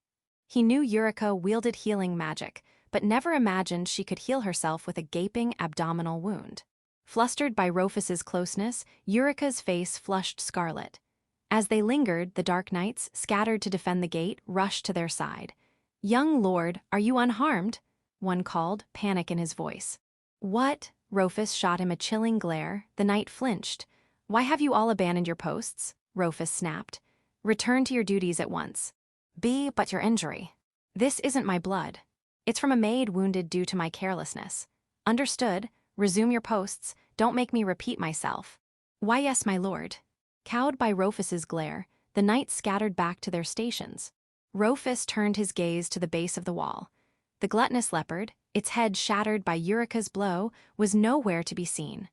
He knew Eurica wielded healing magic, but never imagined she could heal herself with a gaping abdominal wound. Flustered by Roofus's closeness, Eurica's face flushed scarlet. As they lingered, the Dark Knights, scattered to defend the gate, rushed to their side. "Young lord, are you unharmed?" one called, panic in his voice. "What?" Roofus shot him a chilling glare. The knight flinched. "Why have you all abandoned your posts?" Roofus snapped. "Return to your duties at once." But your injury." "This isn't my blood. It's from a maid wounded due to my carelessness." "Understood. Resume your posts. Don't make me repeat myself." "Why, yes, my lord." Cowed by Roofus's glare, the knights scattered back to their stations. Roofus turned his gaze to the base of the wall. The gluttonous leopard, its head shattered by Eurica's blow, was nowhere to be seen.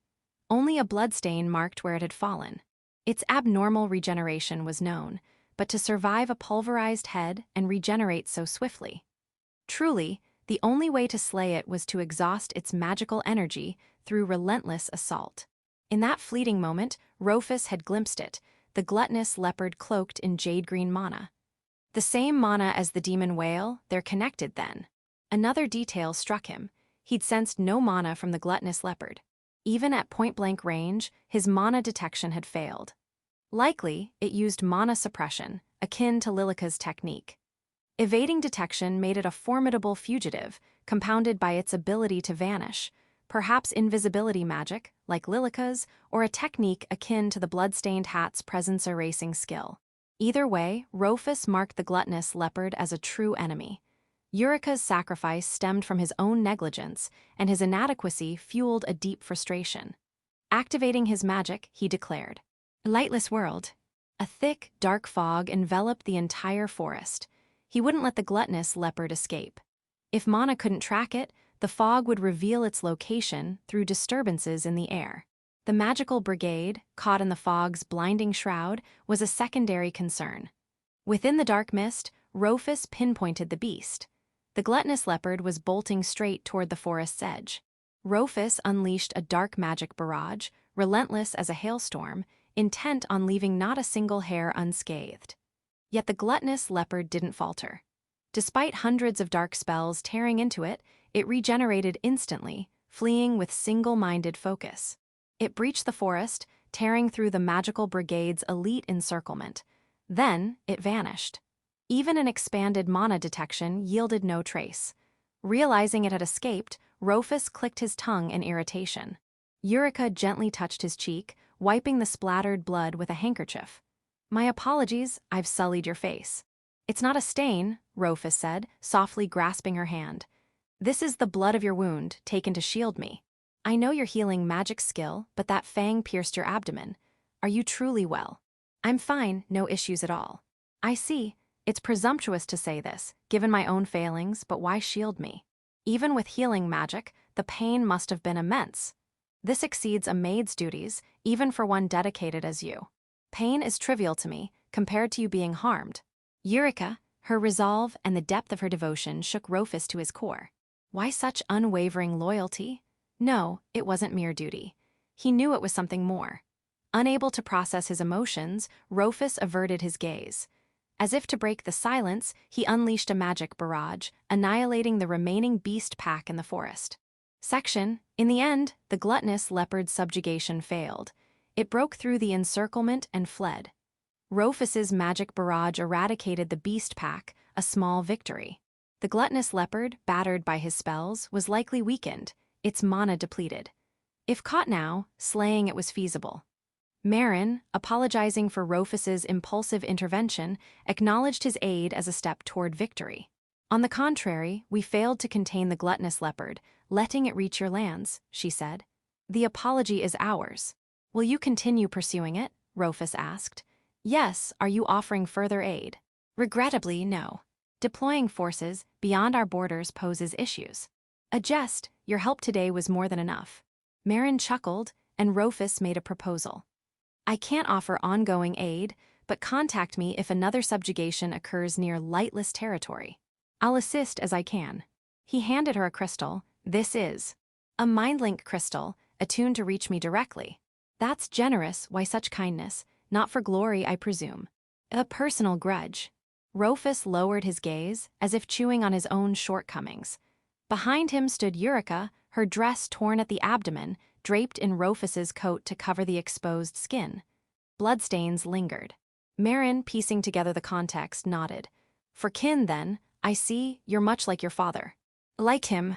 Only a bloodstain marked where it had fallen. Its abnormal regeneration was known, but to survive a pulverized head and regenerate so swiftly. Truly, the only way to slay it was to exhaust its magical energy through relentless assault. In that fleeting moment, Roofus had glimpsed it, the gluttonous leopard cloaked in jade-green mana. The same mana as the demon whale, they're connected then. Another detail struck him. He'd sensed no mana from the gluttonous leopard. Even at point-blank range, his mana detection had failed. Likely, it used mana suppression, akin to Lillica's technique. Evading detection made it a formidable fugitive, compounded by its ability to vanish, perhaps invisibility magic, like Lillica's, or a technique akin to the blood-stained hat's presence-erasing skill. Either way, Roofus marked the gluttonous leopard as a true enemy. Eurica's sacrifice stemmed from his own negligence, and his inadequacy fueled a deep frustration. Activating his magic, he declared, "Lightless world." A thick, dark fog enveloped the entire forest. He wouldn't let the gluttonous leopard escape. If mana couldn't track it, the fog would reveal its location through disturbances in the air. The magical brigade, caught in the fog's blinding shroud, was a secondary concern. Within the dark mist, Roofus pinpointed the beast. The gluttonous leopard was bolting straight toward the forest's edge. Roofus unleashed a dark magic barrage, relentless as a hailstorm, intent on leaving not a single hair unscathed. Yet the gluttonous leopard didn't falter. Despite hundreds of dark spells tearing into it, it regenerated instantly, fleeing with single-minded focus. It breached the forest, tearing through the magical brigade's elite encirclement. Then, it vanished. Even an expanded mana detection yielded no trace. Realizing it had escaped, Roofus clicked his tongue in irritation. Eurica gently touched his cheek, wiping the splattered blood with a handkerchief. "My apologies, I've sullied your face." "It's not a stain," Roofus said, softly grasping her hand. "This is the blood of your wound, taken to shield me. I know your healing magic skill, but that fang pierced your abdomen. Are you truly well?" "I'm fine, no issues at all." "I see. It's presumptuous to say this, given my own failings, but why shield me? Even with healing magic, the pain must have been immense. This exceeds a maid's duties, even for one dedicated as you. Pain is trivial to me, compared to you being harmed." Eurica, her resolve and the depth of her devotion shook Roofus to his core. Why such unwavering loyalty? No, it wasn't mere duty. He knew it was something more. Unable to process his emotions, Roofus averted his gaze. As if to break the silence, he unleashed a magic barrage, annihilating the remaining beast pack in the forest. In the end, the gluttonous leopard's subjugation failed. It broke through the encirclement and fled. Roofus's magic barrage eradicated the beast pack, a small victory. The gluttonous leopard, battered by his spells, was likely weakened, its mana depleted. If caught now, slaying it was feasible. Marin, apologizing for Roofus's impulsive intervention, acknowledged his aid as a step toward victory. On the contrary, we failed to contain the gluttonous leopard, letting it reach your lands, she said. The apology is ours. Will you continue pursuing it? Roofus asked. Yes, are you offering further aid? Regrettably, no. Deploying forces beyond our borders poses issues. A jest, your help today was more than enough. Marin chuckled, and Roofus made a proposal. I can't offer ongoing aid, but contact me if another subjugation occurs near lightless territory. I'll assist as I can. He handed her a crystal. This is a mindlink crystal, attuned to reach me directly. That's generous, why such kindness? Not for glory, I presume. A personal grudge. Roofus lowered his gaze, as if chewing on his own shortcomings. Behind him stood Eurica, her dress torn at the abdomen, draped in Roofus's coat to cover the exposed skin. Bloodstains lingered. Marin, piecing together the context, nodded. For kin, then, I see, you're much like your father. Like him.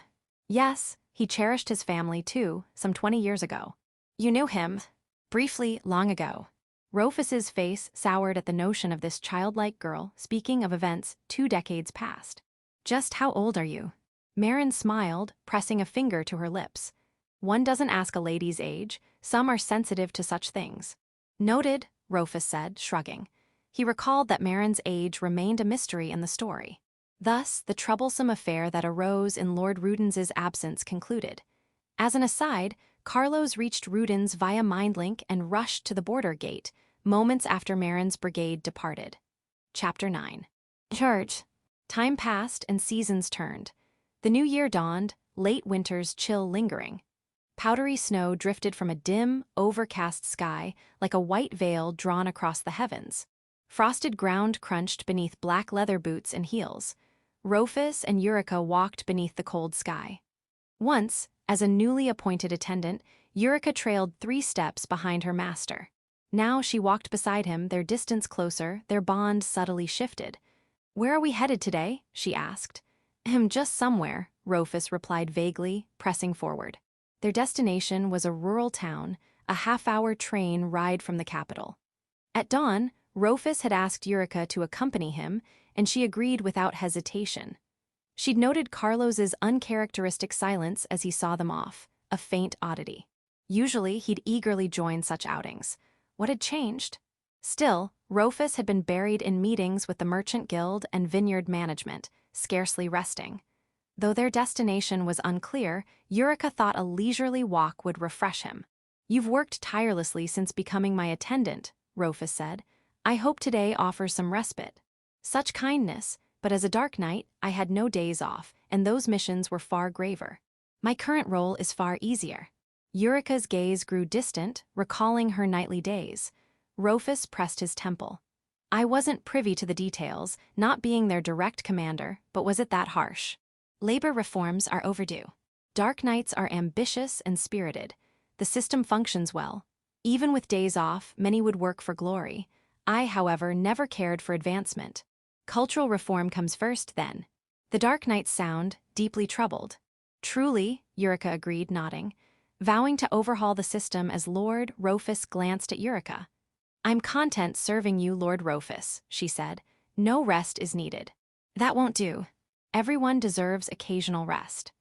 Yes, he cherished his family too, some 20 years ago. You knew him. Briefly, long ago. Roofus's face soured at the notion of this childlike girl speaking of events 2 decades past. Just how old are you? Marin smiled, pressing a finger to her lips. One doesn't ask a lady's age, some are sensitive to such things. Noted, Roofus said, shrugging. He recalled that Marin's age remained a mystery in the story. Thus, the troublesome affair that arose in Lord Rudens's absence concluded. As an aside, Carlos reached Rudens via Mindlink and rushed to the border gate, moments after Marin's brigade departed. Chapter 9. Charge. Time passed and seasons turned. The new year dawned, late winter's chill lingering. Powdery snow drifted from a dim, overcast sky like a white veil drawn across the heavens. Frosted ground crunched beneath black leather boots and heels. Roofus and Eurica walked beneath the cold sky. Once, as a newly appointed attendant, Eurica trailed 3 steps behind her master. Now she walked beside him, their distance closer, their bond subtly shifted. Where are we headed today? She asked. Just somewhere, Roofus replied vaguely, pressing forward. Their destination was a rural town, a half-hour train ride from the capital. At dawn, Roofus had asked Eurica to accompany him, and she agreed without hesitation. She'd noted Carlos's uncharacteristic silence as he saw them off, a faint oddity. Usually, he'd eagerly join such outings. What had changed? Still, Roofus had been buried in meetings with the Merchant Guild and Vineyard Management, scarcely resting. Though their destination was unclear, Eurica thought a leisurely walk would refresh him. You've worked tirelessly since becoming my attendant, Roofus said. I hope today offers some respite. Such kindness, but as a Dark Knight, I had no days off, and those missions were far graver. My current role is far easier. Eurica's gaze grew distant, recalling her nightly days. Roofus pressed his temple. I wasn't privy to the details, not being their direct commander, but was it that harsh? Labor reforms are overdue. Dark Knights are ambitious and spirited. The system functions well. Even with days off, many would work for glory. I, however, never cared for advancement. Cultural reform comes first, then. The Dark Knight's sound, deeply troubled. Truly, Eurica agreed, nodding. Vowing to overhaul the system as Lord, Roofus glanced at Eurica. I'm content serving you, Lord Roofus, she said. No rest is needed. That won't do. Everyone deserves occasional rest.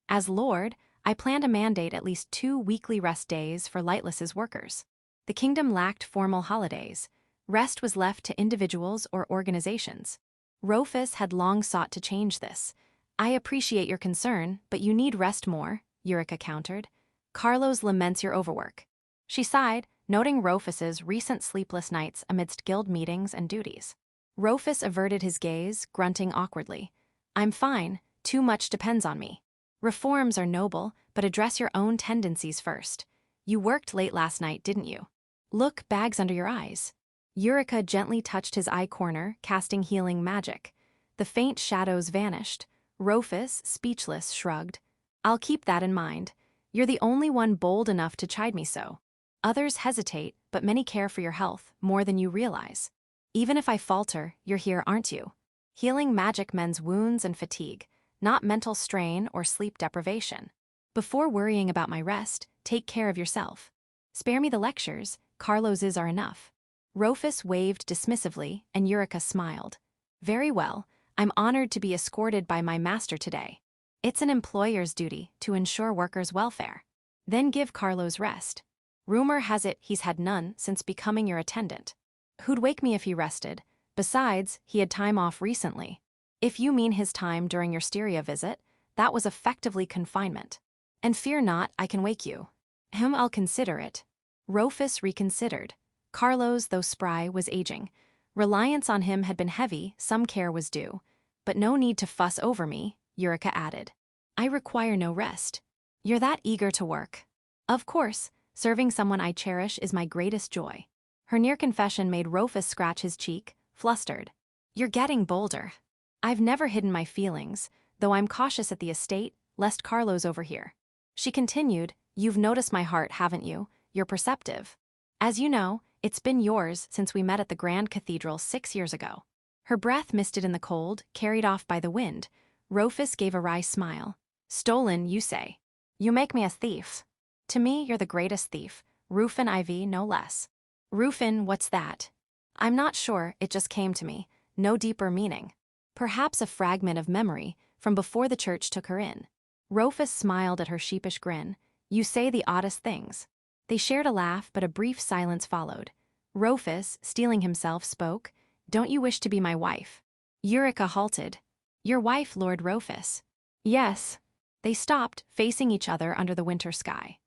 As Lord, I plan to mandate at least 2 weekly rest days for Lightless's workers. The kingdom lacked formal holidays. Rest was left to individuals or organizations. Roofus had long sought to change this. I appreciate your concern, but you need rest more, Eurica countered. Carlos laments your overwork. She sighed, noting Roofus's recent sleepless nights amidst guild meetings and duties. Roofus averted his gaze, grunting awkwardly. I'm fine, too much depends on me. Reforms are noble, but address your own tendencies first. You worked late last night, didn't you? Look, bags under your eyes. Eurica gently touched his eye corner, casting healing magic. The faint shadows vanished. Roofus, speechless, shrugged. I'll keep that in mind. You're the only one bold enough to chide me so. Others hesitate, but many care for your health, more than you realize. Even if I falter, you're here, aren't you? Healing magic mends wounds and fatigue, not mental strain or sleep deprivation. Before worrying about my rest, take care of yourself. Spare me the lectures, Carlos's are enough. Roofus waved dismissively, and Eurica smiled. Very well, I'm honored to be escorted by my master today. It's an employer's duty to ensure workers' welfare. Then give Carlos rest. Rumor has it he's had none since becoming your attendant. Who'd wake me if he rested? Besides, he had time off recently. If you mean his time during your Styria visit, that was effectively confinement. And fear not, I can wake you. I'll consider it. Roofus reconsidered. Carlos, though spry, was aging. Reliance on him had been heavy, some care was due. But no need to fuss over me, Eurica added. I require no rest. You're that eager to work. Of course, serving someone I cherish is my greatest joy. Her near confession made Roofus scratch his cheek, flustered. You're getting bolder. I've never hidden my feelings, though I'm cautious at the estate, lest Carlos overhear. She continued, You've noticed my heart, haven't you? You're perceptive. As you know, it's been yours since we met at the Grand Cathedral 6 years ago. Her breath misted in the cold, carried off by the wind. Roofus gave a wry smile. Stolen, you say. You make me a thief. To me, you're the greatest thief. Roofin IV, no less. Roofin, what's that? I'm not sure, it just came to me. No deeper meaning. Perhaps a fragment of memory from before the church took her in. Roofus smiled at her sheepish grin. You say the oddest things. They shared a laugh, but a brief silence followed. Roofus, steeling himself, spoke. Don't you wish to be my wife? Eurica halted. Your wife, Lord Roofus. Yes. They stopped, facing each other under the winter sky.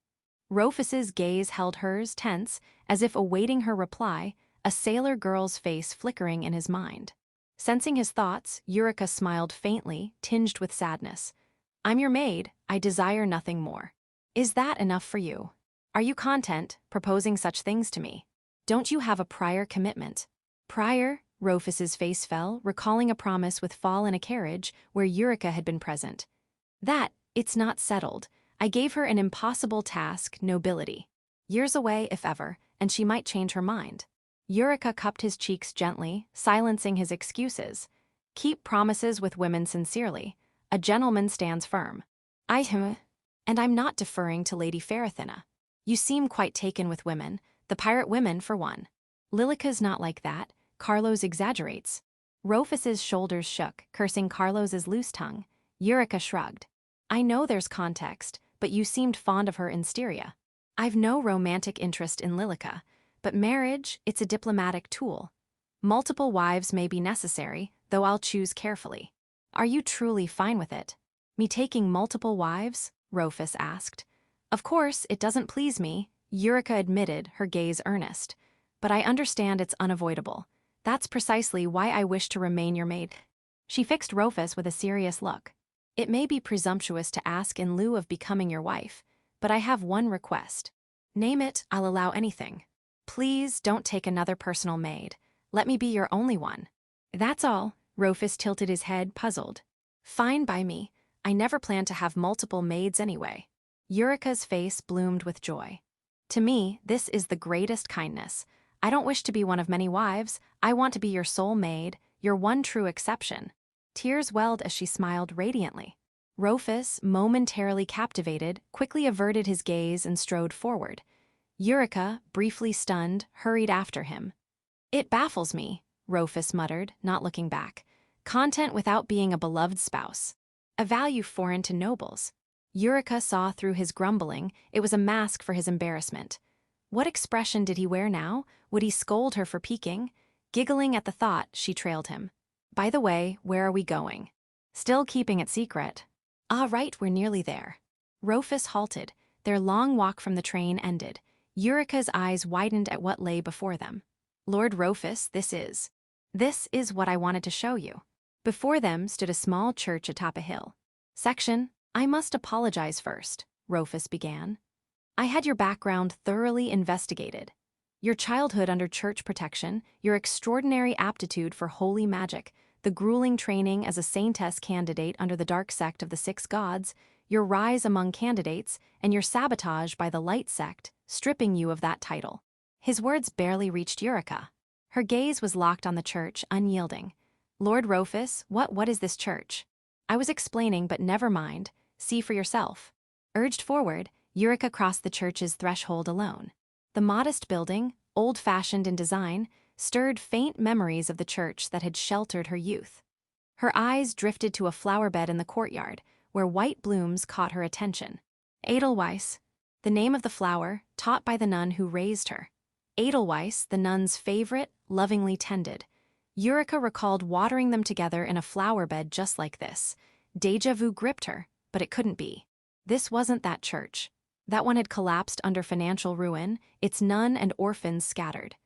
Roofus's gaze held hers, tense, as if awaiting her reply, a sailor girl's face flickering in his mind. Sensing his thoughts, Eurica smiled faintly, tinged with sadness. I'm your maid, I desire nothing more. Is that enough for you? Are you content, proposing such things to me? Don't you have a prior commitment? Prior? Roofus's face fell, recalling a promise with fall in a carriage where Eurica had been present. That, it's not settled. I gave her an impossible task, nobility. Years away, if ever, and she might change her mind. Eurica cupped his cheeks gently, silencing his excuses. Keep promises with women sincerely. A gentleman stands firm. And I'm not deferring to Lady Faradiana. You seem quite taken with women, the pirate women for one. Lillica's not like that. Carlos exaggerates. Roofus's shoulders shook, cursing Carlos's loose tongue. Eurica shrugged. I know there's context, but you seemed fond of her in Styria. I've no romantic interest in Lillica, but marriage, it's a diplomatic tool. Multiple wives may be necessary, though I'll choose carefully. Are you truly fine with it? Me taking multiple wives? Roofus asked. Of course, it doesn't please me, Eurica admitted, her gaze earnest. But I understand it's unavoidable. That's precisely why I wish to remain your maid. She fixed Roofus with a serious look. It may be presumptuous to ask in lieu of becoming your wife, but I have one request. Name it, I'll allow anything. Please don't take another personal maid. Let me be your only one. That's all, Roofus tilted his head, puzzled. Fine by me. I never planned to have multiple maids anyway. Eurica's face bloomed with joy. To me, this is the greatest kindness. I don't wish to be one of many wives. I want to be your sole maid, your one true exception. Tears welled as she smiled radiantly. Roofus, momentarily captivated, quickly averted his gaze and strode forward. Eurica, briefly stunned, hurried after him. It baffles me, Roofus muttered, not looking back. Content without being a beloved spouse. A value foreign to nobles. Eurica saw through his grumbling. It was a mask for his embarrassment. What expression did he wear now? Would he scold her for peeking? Giggling at the thought, she trailed him. By the way, where are we going? Still keeping it secret. Ah, right, we're nearly there. Roofus halted. Their long walk from the train ended. Eurica's eyes widened at what lay before them. Lord Roofus, this is what I wanted to show you. Before them stood a small church atop a hill. Section, I must apologize first, Roofus began. I had your background thoroughly investigated. Your childhood under church protection, your extraordinary aptitude for holy magic, the grueling training as a Saintest candidate under the dark sect of the Six Gods, your rise among candidates, and your sabotage by the light sect, stripping you of that title. His words barely reached Eurica. Her gaze was locked on the church, unyielding. Lord Roofus, what is this church? I was explaining, but never mind. See for yourself. Urged forward, Eurica crossed the church's threshold alone. The modest building, old-fashioned in design, stirred faint memories of the church that had sheltered her youth. Her eyes drifted to a flower bed in the courtyard, where white blooms caught her attention. Edelweiss, the name of the flower, taught by the nun who raised her. Edelweiss, the nun's favorite, lovingly tended. Eurica recalled watering them together in a flower bed just like this. Deja vu gripped her, but it couldn't be. This wasn't that church. That one had collapsed under financial ruin, its nun and orphans scattered.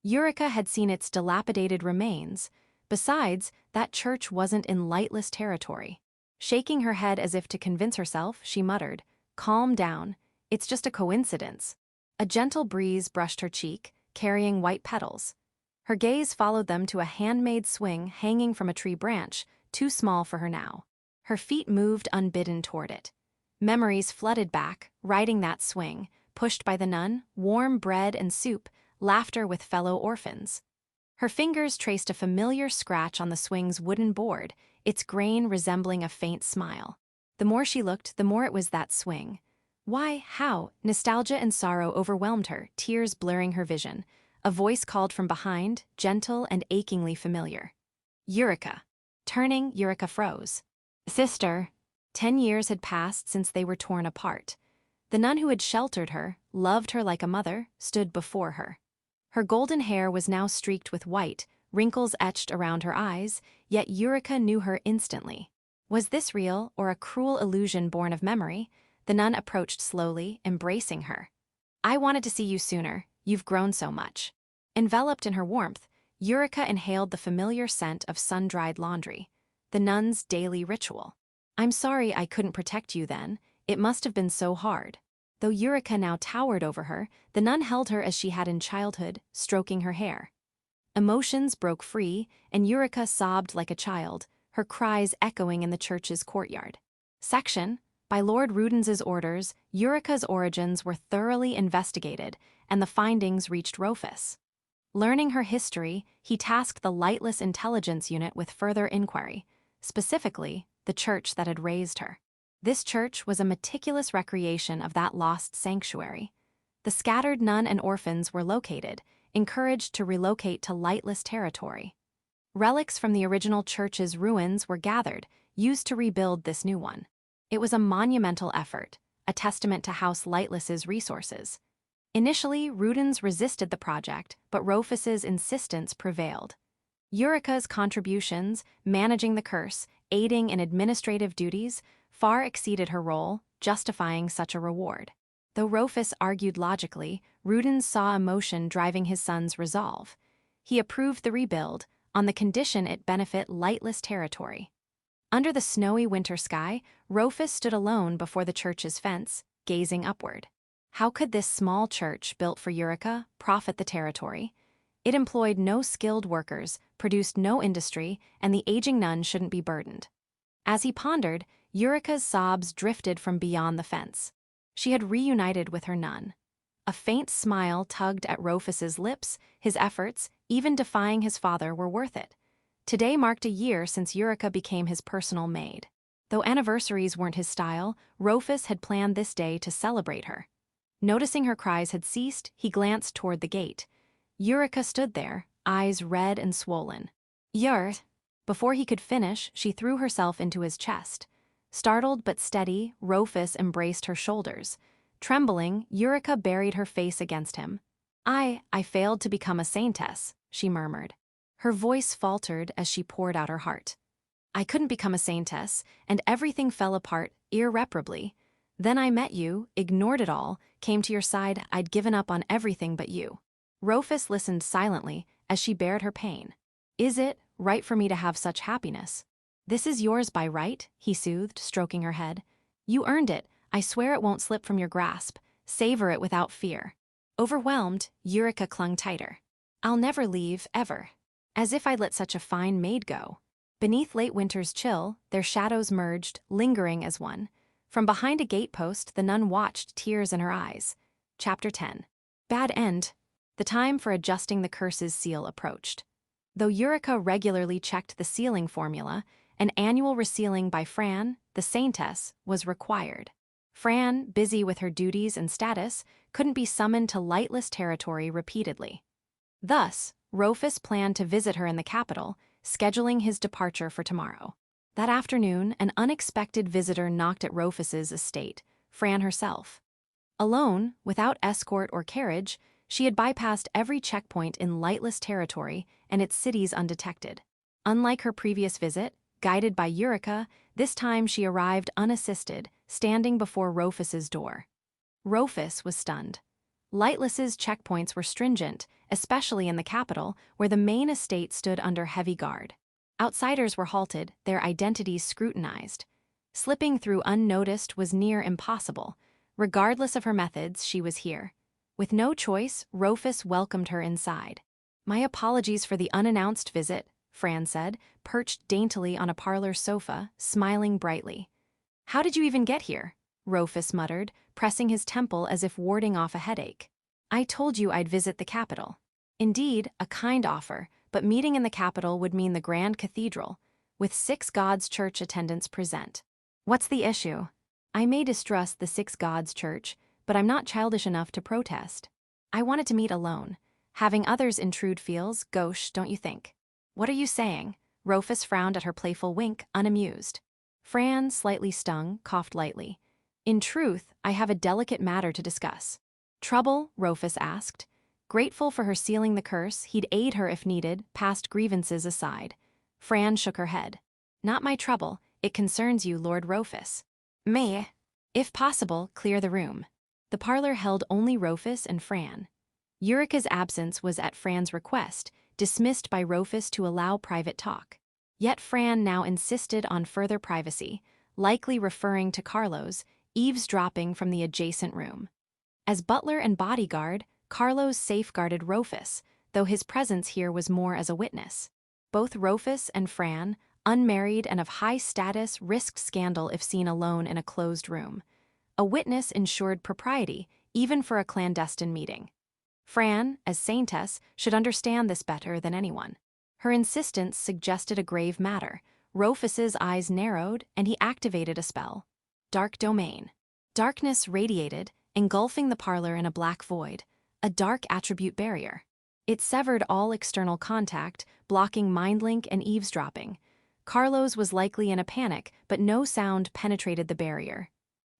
Eurica had seen its dilapidated remains. Besides, that church wasn't in lightless territory. Shaking her head as if to convince herself, she muttered, "Calm down. It's just a coincidence." A gentle breeze brushed her cheek, carrying white petals. Her gaze followed them to a handmade swing hanging from a tree branch, too small for her now. Her feet moved unbidden toward it. Memories flooded back, riding that swing, pushed by the nun, warm bread and soup, laughter with fellow orphans. Her fingers traced a familiar scratch on the swing's wooden board, its grain resembling a faint smile. The more she looked, the more it was that swing. Why, how? Nostalgia and sorrow overwhelmed her, tears blurring her vision. A voice called from behind, gentle and achingly familiar. Eurica. Turning, Eurica froze. Sister. 10 years had passed since they were torn apart. The nun who had sheltered her, loved her like a mother, stood before her. Her golden hair was now streaked with white, wrinkles etched around her eyes, yet Eurica knew her instantly. Was this real, or a cruel illusion born of memory? The nun approached slowly, embracing her. I wanted to see you sooner, you've grown so much. Enveloped in her warmth, Eurica inhaled the familiar scent of sun-dried laundry, the nun's daily ritual. I'm sorry I couldn't protect you then, it must have been so hard. Though Eurica now towered over her, the nun held her as she had in childhood, stroking her hair. Emotions broke free, and Eurica sobbed like a child, her cries echoing in the church's courtyard. Section. By Lord Rudens's orders, Eurica's origins were thoroughly investigated, and the findings reached Roofus. Learning her history, he tasked the Lightless Intelligence Unit with further inquiry, specifically, the church that had raised her. This church was a meticulous recreation of that lost sanctuary. The scattered nun and orphans were located, encouraged to relocate to lightless territory. Relics from the original church's ruins were gathered, used to rebuild this new one. It was a monumental effort, a testament to House Lightless's resources. Initially, Rudens resisted the project, but Roofus's insistence prevailed. Eurica's contributions, managing the curse, aiding in administrative duties, far exceeded her role, justifying such a reward. Though Roofus argued logically, Rudens saw emotion driving his son's resolve. He approved the rebuild, on the condition it benefit lightless territory. Under the snowy winter sky, Roofus stood alone before the church's fence, gazing upward. How could this small church, built for Eurica, profit the territory? It employed no skilled workers, produced no industry, and the aging nun shouldn't be burdened. As he pondered, Eurica's sobs drifted from beyond the fence. She had reunited with her nun. A faint smile tugged at Roofus's lips, his efforts, even defying his father, were worth it. Today marked a year since Eurica became his personal maid. Though anniversaries weren't his style, Roofus had planned this day to celebrate her. Noticing her cries had ceased, he glanced toward the gate. Eurica stood there, eyes red and swollen. Yurt. Before he could finish, she threw herself into his chest. Startled but steady, Roofus embraced her shoulders. Trembling, Eurica buried her face against him. I failed to become a saintess, she murmured. Her voice faltered as she poured out her heart. I couldn't become a saintess, and everything fell apart irreparably. Then I met you, ignored it all, came to your side. I'd given up on everything but you. Roofus listened silently as she bared her pain. Is it right for me to have such happiness? This is yours by right, he soothed, stroking her head. You earned it. I swear it won't slip from your grasp. Savor it without fear. Overwhelmed, Eurica clung tighter. I'll never leave, ever. As if I'd let such a fine maid go. Beneath late winter's chill, their shadows merged, lingering as one. From behind a gatepost, the nun watched, tears in her eyes. Chapter 10. Bad end. The time for adjusting the curse's seal approached. Though Eurica regularly checked the sealing formula, an annual resealing by Fran, the Saintess, was required. Fran, busy with her duties and status, couldn't be summoned to lightless territory repeatedly. Thus, Roofus planned to visit her in the capital, scheduling his departure for tomorrow. That afternoon, an unexpected visitor knocked at Roofus's estate, Fran herself. Alone, without escort or carriage, she had bypassed every checkpoint in lightless territory and its cities undetected. Unlike her previous visit, guided by Eurica, this time she arrived unassisted, standing before Roofus's door. Roofus was stunned. Lightless's checkpoints were stringent, especially in the capital, where the main estate stood under heavy guard. Outsiders were halted, their identities scrutinized. Slipping through unnoticed was near impossible. Regardless of her methods, she was here. With no choice, Roofus welcomed her inside. "My apologies for the unannounced visit," Fran said, perched daintily on a parlor sofa, smiling brightly. "How did you even get here?" Roofus muttered, pressing his temple as if warding off a headache. "I told you I'd visit the capital." Indeed, a kind offer, but meeting in the capital would mean the Grand Cathedral, with 6 Gods Church attendants present. "What's the issue?" "I may distrust the 6 Gods Church, but I'm not childish enough to protest. I wanted to meet alone. Having others intrude feels gauche, don't you think?" "What are you saying?" Roofus frowned at her playful wink, unamused. Fran, slightly stung, coughed lightly. "In truth, I have a delicate matter to discuss." "Trouble?" Roofus asked. Grateful for her sealing the curse, he'd aid her if needed, past grievances aside. Fran shook her head. "Not my trouble. It concerns you, Lord Roofus." "Me?" "If possible, clear the room." The parlor held only Roofus and Fran. Eurica's absence was at Fran's request, dismissed by Roofus to allow private talk. Yet Fran now insisted on further privacy, likely referring to Carlos, eavesdropping from the adjacent room. As butler and bodyguard, Carlos safeguarded Roofus, though his presence here was more as a witness. Both Roofus and Fran, unmarried and of high status, risked scandal if seen alone in a closed room. A witness ensured propriety, even for a clandestine meeting. Fran, as Saintess, should understand this better than anyone. Her insistence suggested a grave matter. Roofus's eyes narrowed, and he activated a spell. Dark domain. Darkness radiated, engulfing the parlor in a black void, a dark attribute barrier. It severed all external contact, blocking mindlink and eavesdropping. Carlos was likely in a panic, but no sound penetrated the barrier.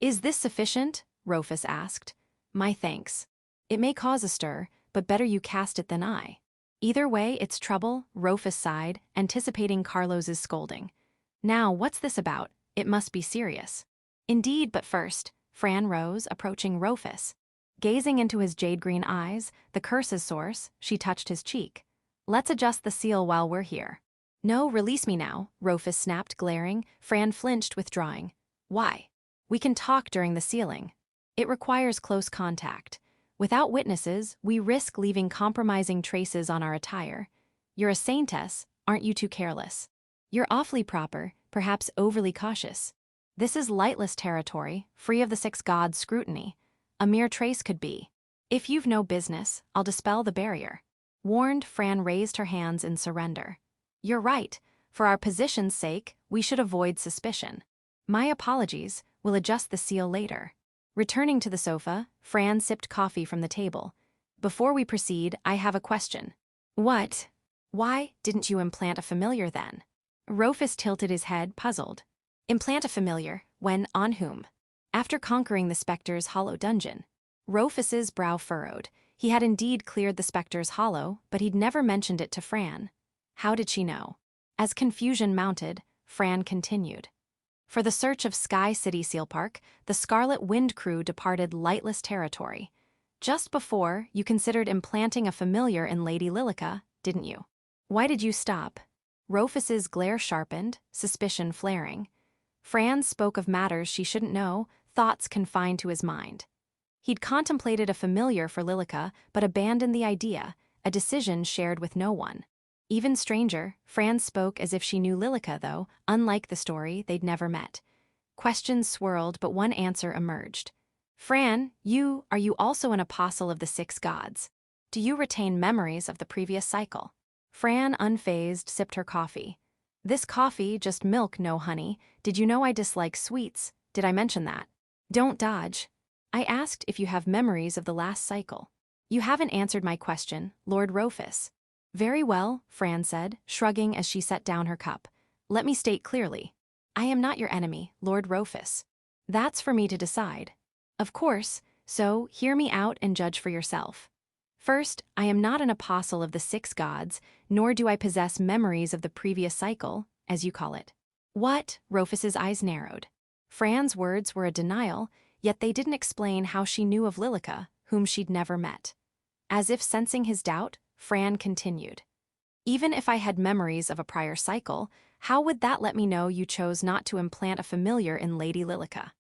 "Is this sufficient?" Roofus asked. "My thanks. It may cause a stir, but better you cast it than I." "Either way, it's trouble," Roofus sighed, anticipating Carlos's scolding. "Now, what's this about? It must be serious." "Indeed, but first," Fran rose, approaching Roofus. Gazing into his jade-green eyes, the curse's source, she touched his cheek. "Let's adjust the seal while we're here." "No, release me now," Roofus snapped, glaring. Fran flinched, withdrawing. "Why?" "We can talk during the sealing. It requires close contact. Without witnesses, we risk leaving compromising traces on our attire. You're a saintess, aren't you too careless? You're awfully proper, perhaps overly cautious. This is lightless territory, free of the 6 Gods' scrutiny. A mere trace could be. If you've no business, I'll dispel the barrier." Warned, Fran raised her hands in surrender. "You're right. For our position's sake, we should avoid suspicion. My apologies, we'll adjust the seal later." Returning to the sofa, Fran sipped coffee from the table. "Before we proceed, I have a question." "What?" "Why didn't you implant a familiar then?" Roofus tilted his head, puzzled. "Implant a familiar? When, on whom?" "After conquering the Spectre's hollow dungeon." Roofus's brow furrowed. He had indeed cleared the Spectre's hollow, but he'd never mentioned it to Fran. How did she know? As confusion mounted, Fran continued. For the search of Sky City Seal Park, the Scarlet Wind crew departed lightless territory. Just before, you considered implanting a familiar in Lady Lillica, didn't you? Why did you stop? Roofus's glare sharpened, suspicion flaring. Fran spoke of matters she shouldn't know, thoughts confined to his mind. He'd contemplated a familiar for Lillica, but abandoned the idea, a decision shared with no one. Even stranger, Fran spoke as if she knew Lillica, though, unlike the story, they'd never met. Questions swirled, but one answer emerged. Fran, are you also an apostle of the six gods? Do you retain memories of the previous cycle? Fran, unfazed, sipped her coffee. This coffee, just milk, no honey. Did you know I dislike sweets? Did I mention that? Don't dodge. I asked if you have memories of the last cycle. You haven't answered my question, Lord Roofus. Very well, Fran said, shrugging as she set down her cup. Let me state clearly. I am not your enemy, Lord Roofus. That's for me to decide. Of course, so hear me out and judge for yourself. First, I am not an apostle of the six gods, nor do I possess memories of the previous cycle, as you call it. What? Roofus's eyes narrowed. Fran's words were a denial, yet they didn't explain how she knew of Lillica, whom she'd never met. As if sensing his doubt, Fran continued. Even if I had memories of a prior cycle, how would that let me know you chose not to implant a familiar in Lady Lillica?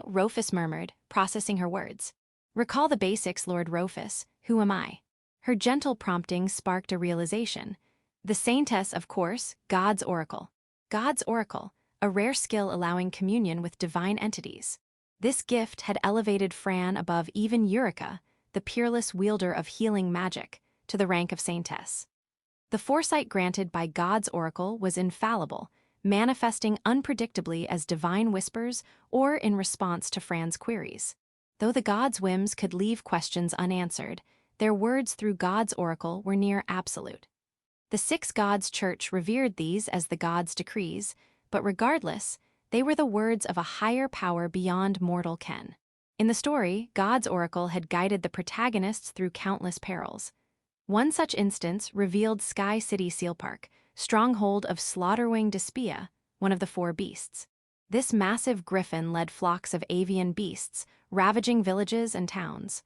Roofus murmured, processing her words. Recall the basics, Lord Roofus. Who am I? Her gentle prompting sparked a realization. The Saintess, of course, God's Oracle. God's Oracle, a rare skill allowing communion with divine entities. This gift had elevated Fran above even Eurica, the peerless wielder of healing magic, to the rank of Saintess. The foresight granted by God's Oracle was infallible, manifesting unpredictably as divine whispers or in response to Fran's queries. Though the gods' whims could leave questions unanswered, their words through God's Oracle were near absolute. The six gods' church revered these as the gods' decrees, but regardless, they were the words of a higher power beyond mortal ken. In the story, God's Oracle had guided the protagonists through countless perils. One such instance revealed Sky City Seal Park, stronghold of Slaughterwing Despia, one of the four beasts. This massive griffin led flocks of avian beasts, ravaging villages and towns.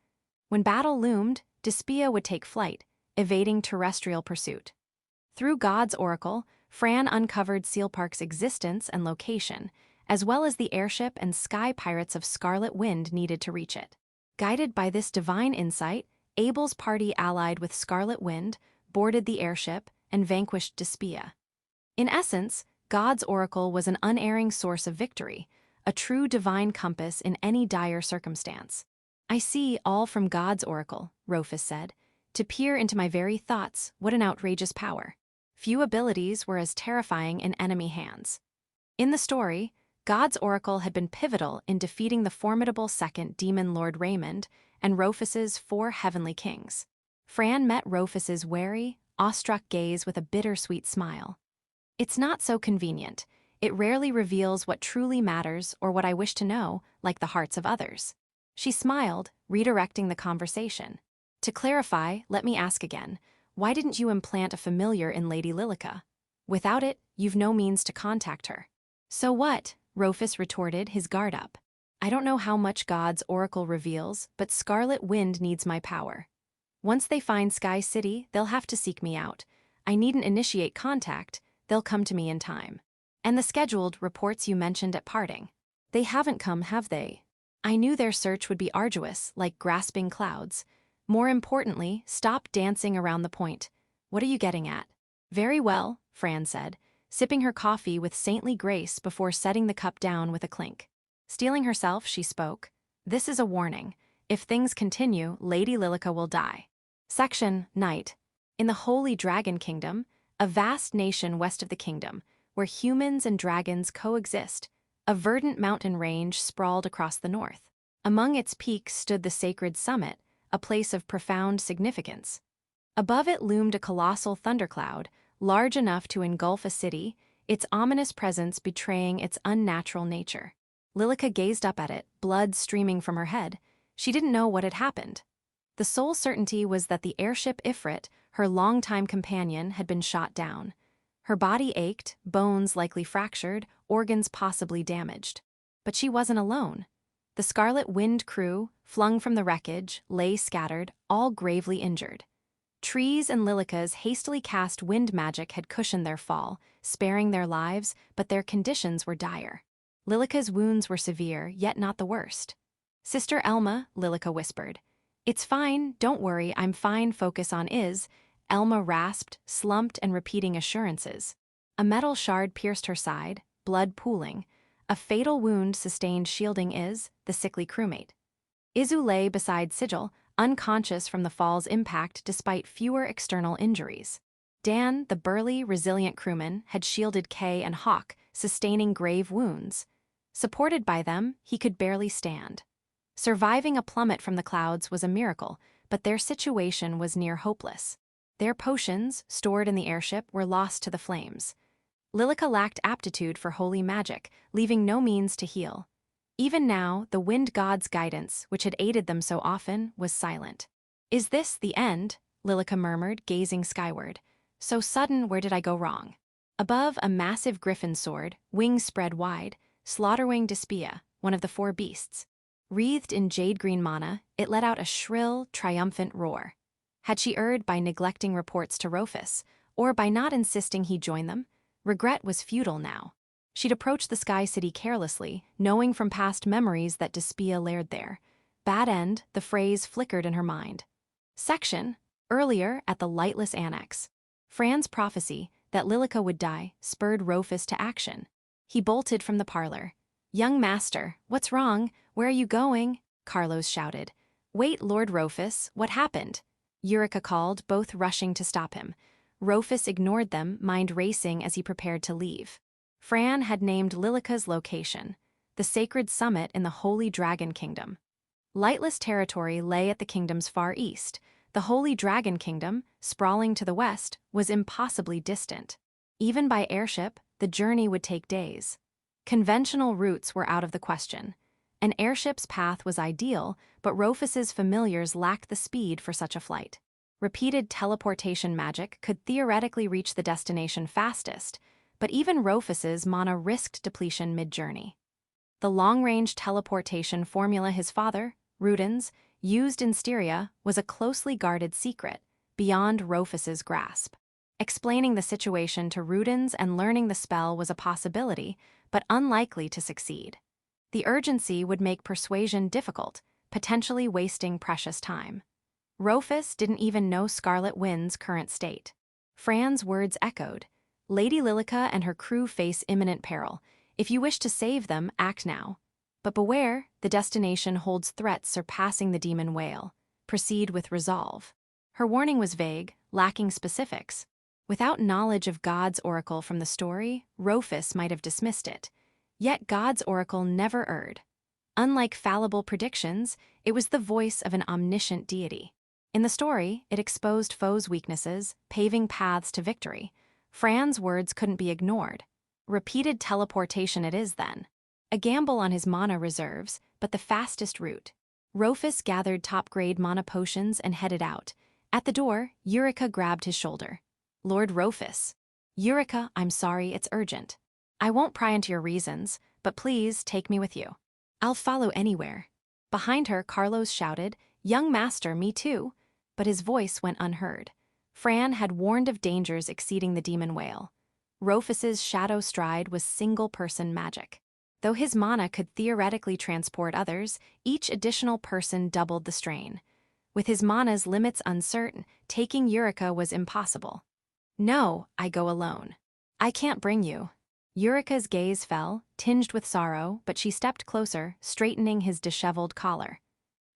When battle loomed, Despia would take flight, evading terrestrial pursuit. Through God's Oracle, Fran uncovered Seal Park's existence and location, as well as the airship and sky pirates of Scarlet Wind needed to reach it. Guided by this divine insight, Abel's party allied with Scarlet Wind, boarded the airship, and vanquished Despia. In essence, God's Oracle was an unerring source of victory, a true divine compass in any dire circumstance. I see all from God's Oracle, Roofus said. To peer into my very thoughts, what an outrageous power. Few abilities were as terrifying in enemy hands. In the story, God's Oracle had been pivotal in defeating the formidable second demon Lord Raymond and Roofus's four heavenly kings. Fran met Roofus's wary, awestruck gaze with a bittersweet smile. It's not so convenient. It rarely reveals what truly matters or what I wish to know, like the hearts of others. She smiled, redirecting the conversation. To clarify, let me ask again, why didn't you implant a familiar in Lady Lillica? Without it, you've no means to contact her. So what? Roofus retorted, his guard up. I don't know how much God's Oracle reveals, but Scarlet Wind needs my power. Once they find Sky City, they'll have to seek me out. I needn't initiate contact, they'll come to me in time. And the scheduled reports you mentioned at parting. They haven't come, have they? I knew their search would be arduous, like grasping clouds. More importantly, stop dancing around the point. What are you getting at? Very well, Fran said, sipping her coffee with saintly grace before setting the cup down with a clink. Steeling herself, she spoke. This is a warning. If things continue, Lady Lillica will die. Section, Night. In the Holy Dragon Kingdom, a vast nation west of the kingdom, where humans and dragons coexist, a verdant mountain range sprawled across the north. Among its peaks stood the sacred summit, a place of profound significance. Above it loomed a colossal thundercloud, large enough to engulf a city, its ominous presence betraying its unnatural nature. Lillica gazed up at it, blood streaming from her head. She didn't know what had happened. The sole certainty was that the airship Ifrit, her longtime companion, had been shot down. Her body ached, bones likely fractured, organs possibly damaged. But she wasn't alone. The Scarlet Wind crew, flung from the wreckage, lay scattered, all gravely injured. Trees and Lillica's hastily cast wind magic had cushioned their fall, sparing their lives, but their conditions were dire. Lillica's wounds were severe, yet not the worst. Sister Elma, Lillica whispered. It's fine, don't worry, I'm fine, focus on is, Elma rasped, slumped and repeating assurances. A metal shard pierced her side, blood pooling. A fatal wound sustained shielding is, the sickly crewmate. Izu lay beside Sigil, unconscious from the fall's impact despite fewer external injuries. Dan, the burly, resilient crewman, had shielded Kay and Hawk, sustaining grave wounds. Supported by them, he could barely stand. Surviving a plummet from the clouds was a miracle, but their situation was near hopeless. Their potions, stored in the airship, were lost to the flames. Lillica lacked aptitude for holy magic, leaving no means to heal. Even now, the wind god's guidance, which had aided them so often, was silent. Is this the end? Lillica murmured, gazing skyward. So sudden, where did I go wrong? Above, a massive griffin sword, wings spread wide, slaughterwing Despia, one of the four beasts. Wreathed in jade-green mana, it let out a shrill, triumphant roar. Had she erred by neglecting reports to Roofus, or by not insisting he join them? Regret was futile now. She'd approached the Sky City carelessly, knowing from past memories that Despia laired there. Bad end, the phrase flickered in her mind. Section, earlier at the lightless annex. Fran's prophecy, that Lillica would die, spurred Roofus to action. He bolted from the parlor. Young master, what's wrong? Where are you going? Carlos shouted. Wait, Lord Roofus, what happened? Eurica called, both rushing to stop him. Roofus ignored them, mind racing as he prepared to leave. Fran had named Lillica's location, the sacred summit in the Holy Dragon Kingdom. Lightless territory lay at the kingdom's far east. The Holy Dragon Kingdom, sprawling to the west, was impossibly distant. Even by airship, the journey would take days. Conventional routes were out of the question. An airship's path was ideal, but Roofus's familiars lacked the speed for such a flight. Repeated teleportation magic could theoretically reach the destination fastest, but even Roofus's mana risked depletion mid-journey. The long-range teleportation formula his father, Rudens, used in Styria was a closely guarded secret, beyond Roofus's grasp. Explaining the situation to Rudens and learning the spell was a possibility, but unlikely to succeed. The urgency would make persuasion difficult, potentially wasting precious time. Roofus didn't even know Scarlet Wind's current state. Fran's words echoed. Lady Lillica and her crew face imminent peril. If you wish to save them, act now. But beware, the destination holds threats surpassing the demon whale. Proceed with resolve. Her warning was vague, lacking specifics. Without knowledge of God's oracle from the story, Roofus might have dismissed it. Yet God's oracle never erred. Unlike fallible predictions, it was the voice of an omniscient deity. In the story, it exposed foes' weaknesses, paving paths to victory. Fran's words couldn't be ignored. Repeated teleportation it is, then. A gamble on his mana reserves, but the fastest route. Roofus gathered top-grade mana potions and headed out. At the door, Eurica grabbed his shoulder. Lord Roofus. Eurica, I'm sorry, it's urgent. I won't pry into your reasons, but please take me with you. I'll follow anywhere. Behind her, Carlos shouted, Young master, me too. But his voice went unheard. Fran had warned of dangers exceeding the demon whale. Roofus's shadow stride was single-person magic. Though his mana could theoretically transport others, each additional person doubled the strain. With his mana's limits uncertain, taking Eurica was impossible. No, I go alone. I can't bring you. Eurica's gaze fell, tinged with sorrow, but she stepped closer, straightening his disheveled collar.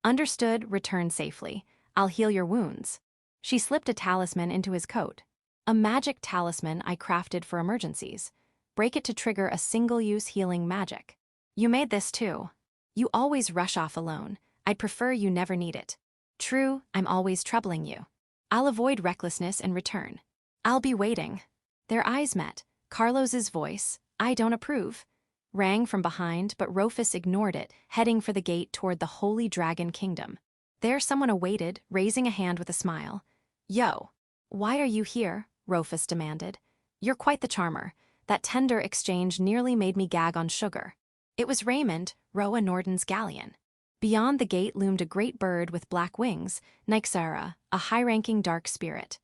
Understood, return safely. I'll heal your wounds. She slipped a talisman into his coat. A magic talisman I crafted for emergencies. Break it to trigger a single-use healing magic. You made this too. You always rush off alone. I'd prefer you never need it. True, I'm always troubling you. I'll avoid recklessness and return. I'll be waiting. Their eyes met. Carlos's voice, I don't approve, rang from behind, but Roofus ignored it, heading for the gate toward the Holy Dragon Kingdom. There someone awaited, raising a hand with a smile. Yo, why are you here? Roofus demanded. You're quite the charmer. That tender exchange nearly made me gag on sugar. It was Raymond, Roa Norden's galleon. Beyond the gate loomed a great bird with black wings, Nyxara, a high-ranking dark spirit.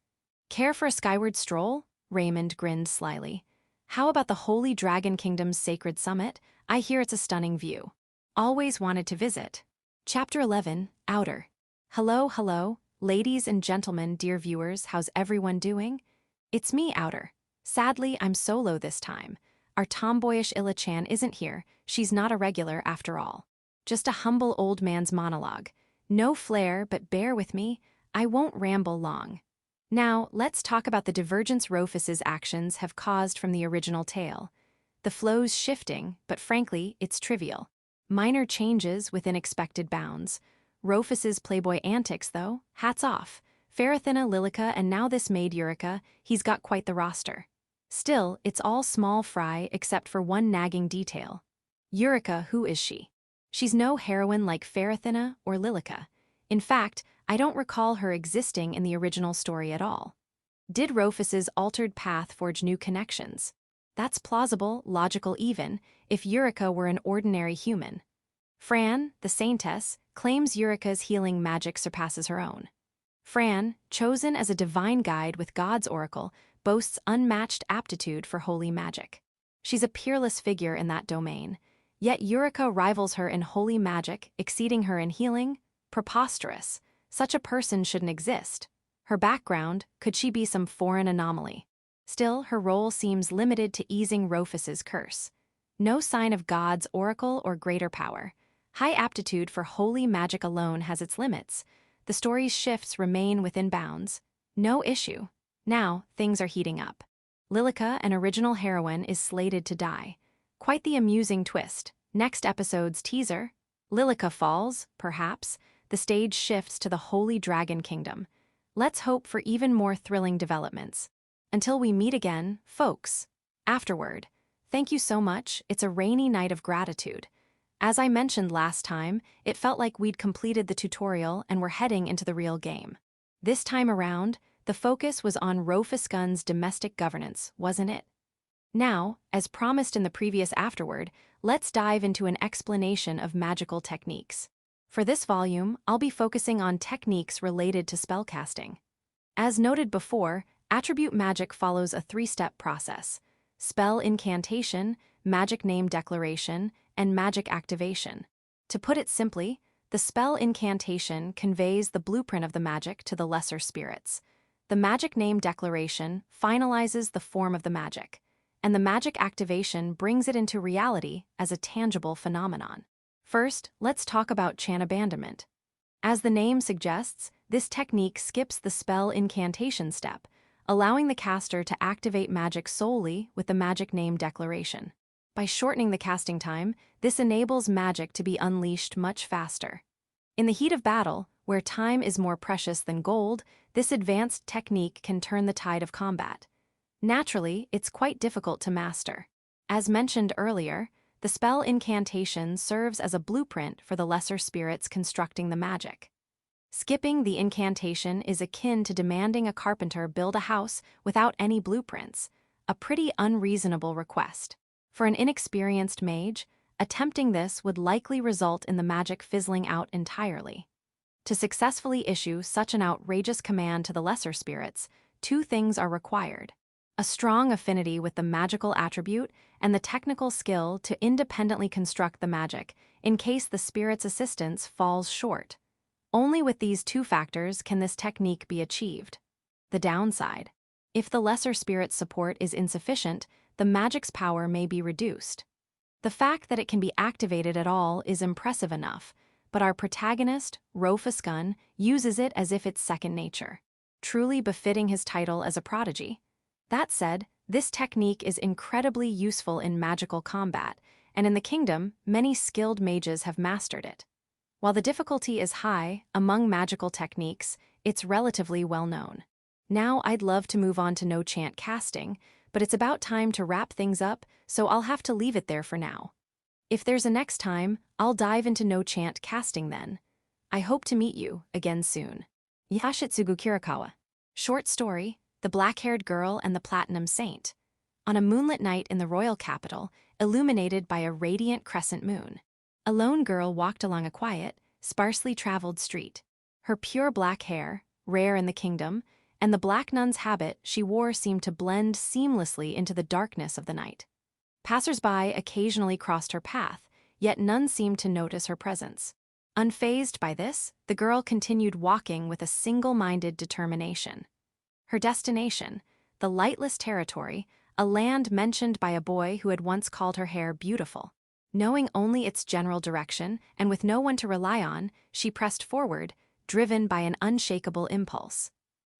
Care for a skyward stroll? Raymond grinned slyly. How about the Holy Dragon Kingdom's sacred summit? I hear it's a stunning view. Always wanted to visit. Chapter 11, Outer. Hello, ladies and gentlemen, dear viewers, how's everyone doing? It's me, Outer. Sadly, I'm solo this time. Our tomboyish Illa-chan isn't here, she's not a regular after all. Just a humble old man's monologue. No flair, but bear with me, I won't ramble long. Now, let's talk about the divergence Roofus's actions have caused from the original tale. The flow's shifting, but frankly, it's trivial. Minor changes within expected bounds. Roofus's playboy antics, though, hats off. Faradiana, Lillica, and now this maid Eura, he's got quite the roster. Still, it's all small fry except for one nagging detail. Eura, who is she? She's no heroine like Faradiana or Lillica. In fact, I don't recall her existing in the original story at all. Did Roofus's altered path forge new connections? That's plausible, logical even, if Eura were an ordinary human. Fran, the Saintess, claims Eura's healing magic surpasses her own. Fran, chosen as a divine guide with God's oracle, boasts unmatched aptitude for holy magic. She's a peerless figure in that domain. Yet Eura rivals her in holy magic, exceeding her in healing? Preposterous. Such a person shouldn't exist. Her background, could she be some foreign anomaly? Still, her role seems limited to easing Roofus's curse. No sign of God's oracle or greater power. High aptitude for holy magic alone has its limits. The story's shifts remain within bounds. No issue. Now, things are heating up. Lillica, an original heroine, is slated to die. Quite the amusing twist. Next episode's teaser. Lillica falls, perhaps. The stage shifts to the Holy Dragon Kingdom. Let's hope for even more thrilling developments. Until we meet again, folks. Afterward. Thank you so much, it's a rainy night of gratitude. As I mentioned last time, it felt like we'd completed the tutorial and were heading into the real game. This time around, the focus was on Roofus's domestic governance, wasn't it? Now, as promised in the previous afterword, let's dive into an explanation of magical techniques. For this volume, I'll be focusing on techniques related to spellcasting. As noted before, attribute magic follows a three-step process: spell incantation, magic name declaration, and magic activation. To put it simply, the spell incantation conveys the blueprint of the magic to the lesser spirits. The magic name declaration finalizes the form of the magic, and the magic activation brings it into reality as a tangible phenomenon. First, let's talk about Chan abandonment. As the name suggests, this technique skips the spell incantation step, allowing the caster to activate magic solely with the magic name declaration. By shortening the casting time, this enables magic to be unleashed much faster. In the heat of battle, where time is more precious than gold, this advanced technique can turn the tide of combat. Naturally, it's quite difficult to master. As mentioned earlier, the spell incantation serves as a blueprint for the lesser spirits constructing the magic. Skipping the incantation is akin to demanding a carpenter build a house without any blueprints, a pretty unreasonable request. For an inexperienced mage, attempting this would likely result in the magic fizzling out entirely. To successfully issue such an outrageous command to the lesser spirits, two things are required: a strong affinity with the magical attribute and the technical skill to independently construct the magic in case the spirit's assistance falls short. Only with these two factors can this technique be achieved. The downside: if the lesser spirit's support is insufficient, the magic's power may be reduced. The fact that it can be activated at all is impressive enough, but our protagonist, Roofus, uses it as if it's second nature, truly befitting his title as a prodigy. That said, this technique is incredibly useful in magical combat, and in the kingdom, many skilled mages have mastered it. While the difficulty is high among magical techniques, it's relatively well known. Now I'd love to move on to no-chant casting, but it's about time to wrap things up, so I'll have to leave it there for now. If there's a next time, I'll dive into no-chant casting then. I hope to meet you again soon. Yashitsugu Kirikawa. Short story: The Black-Haired Girl and the Platinum Saint. On a moonlit night in the royal capital, illuminated by a radiant crescent moon, a lone girl walked along a quiet, sparsely traveled street. Her pure black hair, rare in the kingdom, and the black nun's habit she wore seemed to blend seamlessly into the darkness of the night. Passers-by occasionally crossed her path, yet none seemed to notice her presence. Unfazed by this, the girl continued walking with a single-minded determination. Her destination, the lightless territory, a land mentioned by a boy who had once called her hair beautiful. Knowing only its general direction and with no one to rely on, she pressed forward, driven by an unshakable impulse.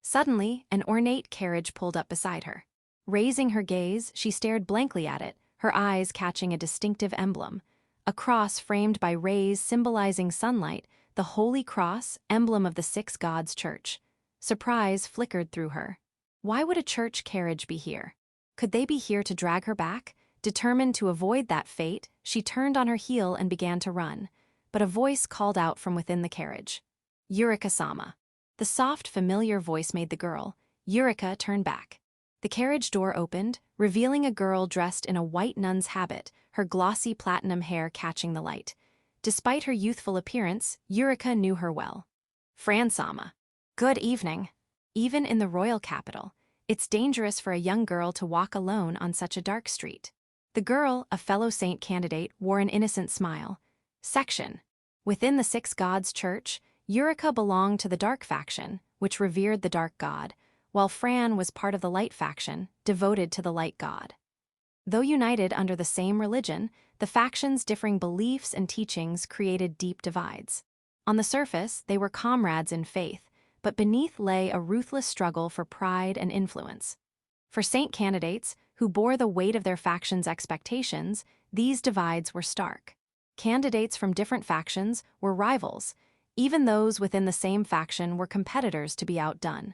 Suddenly, an ornate carriage pulled up beside her. Raising her gaze, she stared blankly at it, her eyes catching a distinctive emblem. A cross framed by rays symbolizing sunlight, the Holy Cross, emblem of the Six Gods Church. Surprise flickered through her. Why would a church carriage be here? Could they be here to drag her back? Determined to avoid that fate, she turned on her heel and began to run. But a voice called out from within the carriage. Eureka-sama. The soft, familiar voice made the girl, Eureka, turn back. The carriage door opened, revealing a girl dressed in a white nun's habit, her glossy platinum hair catching the light. Despite her youthful appearance, Eureka knew her well. Fran-sama. Good evening. Even in the royal capital, it's dangerous for a young girl to walk alone on such a dark street. The girl, a fellow saint candidate, wore an innocent smile. Section. Within the Six Gods Church, Eureka belonged to the dark faction, which revered the dark god, while Fran was part of the light faction, devoted to the light god. Though united under the same religion, the factions' differing beliefs and teachings created deep divides. On the surface, they were comrades in faith, but beneath lay a ruthless struggle for pride and influence. For saint candidates, who bore the weight of their factions' expectations, these divides were stark. Candidates from different factions were rivals. Even those within the same faction were competitors to be outdone.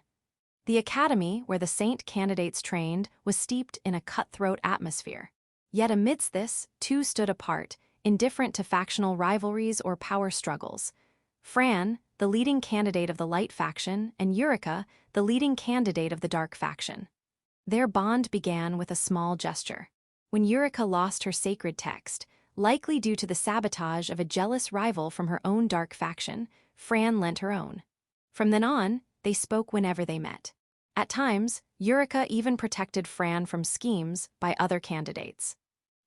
The academy, where the saint candidates trained, was steeped in a cutthroat atmosphere. Yet amidst this, two stood apart, indifferent to factional rivalries or power struggles. Fran, the leading candidate of the light faction, and Eureka, the leading candidate of the dark faction. Their bond began with a small gesture. When Eureka lost her sacred text, likely due to the sabotage of a jealous rival from her own dark faction, Fran lent her own. From then on, they spoke whenever they met. At times, Eureka even protected Fran from schemes by other candidates.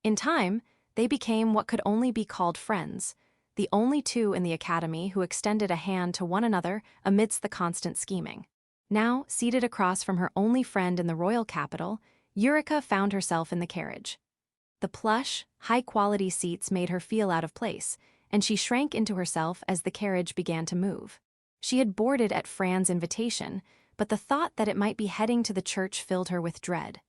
In time, they became what could only be called friends, the only two in the academy who extended a hand to one another amidst the constant scheming. Now, seated across from her only friend in the royal capital, Eureka found herself in the carriage. The plush, high-quality seats made her feel out of place, and she shrank into herself as the carriage began to move. She had boarded at Fran's invitation, but the thought that it might be heading to the church filled her with dread.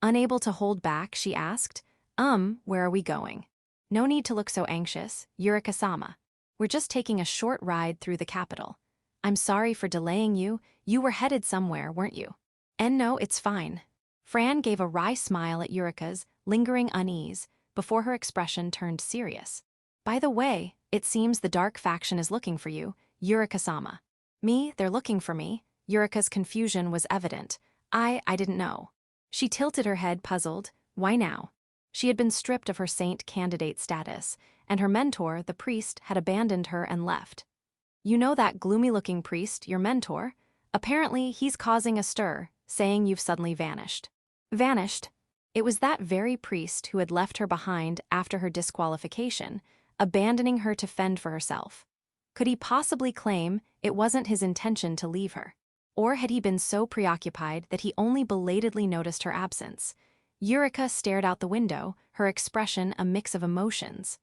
Unable to hold back, she asked, where are we going? No need to look so anxious, Eureka-sama. We're just taking a short ride through the capital. I'm sorry for delaying you. You were headed somewhere, weren't you? No, it's fine. Fran gave a wry smile at Eureka's lingering unease before her expression turned serious. By the way, it seems the dark faction is looking for you, Eureka-sama. Me, they're looking for me. Eureka's confusion was evident. I didn't know. She tilted her head, puzzled. Why now? She had been stripped of her saint candidate status, and her mentor, the priest, had abandoned her and left. You know that gloomy-looking priest, your mentor? Apparently, he's causing a stir, saying you've suddenly vanished. Vanished? It was that very priest who had left her behind after her disqualification, abandoning her to fend for herself. Could he possibly claim it wasn't his intention to leave her? Or had he been so preoccupied that he only belatedly noticed her absence? Eureka stared out the window, her expression a mix of emotions.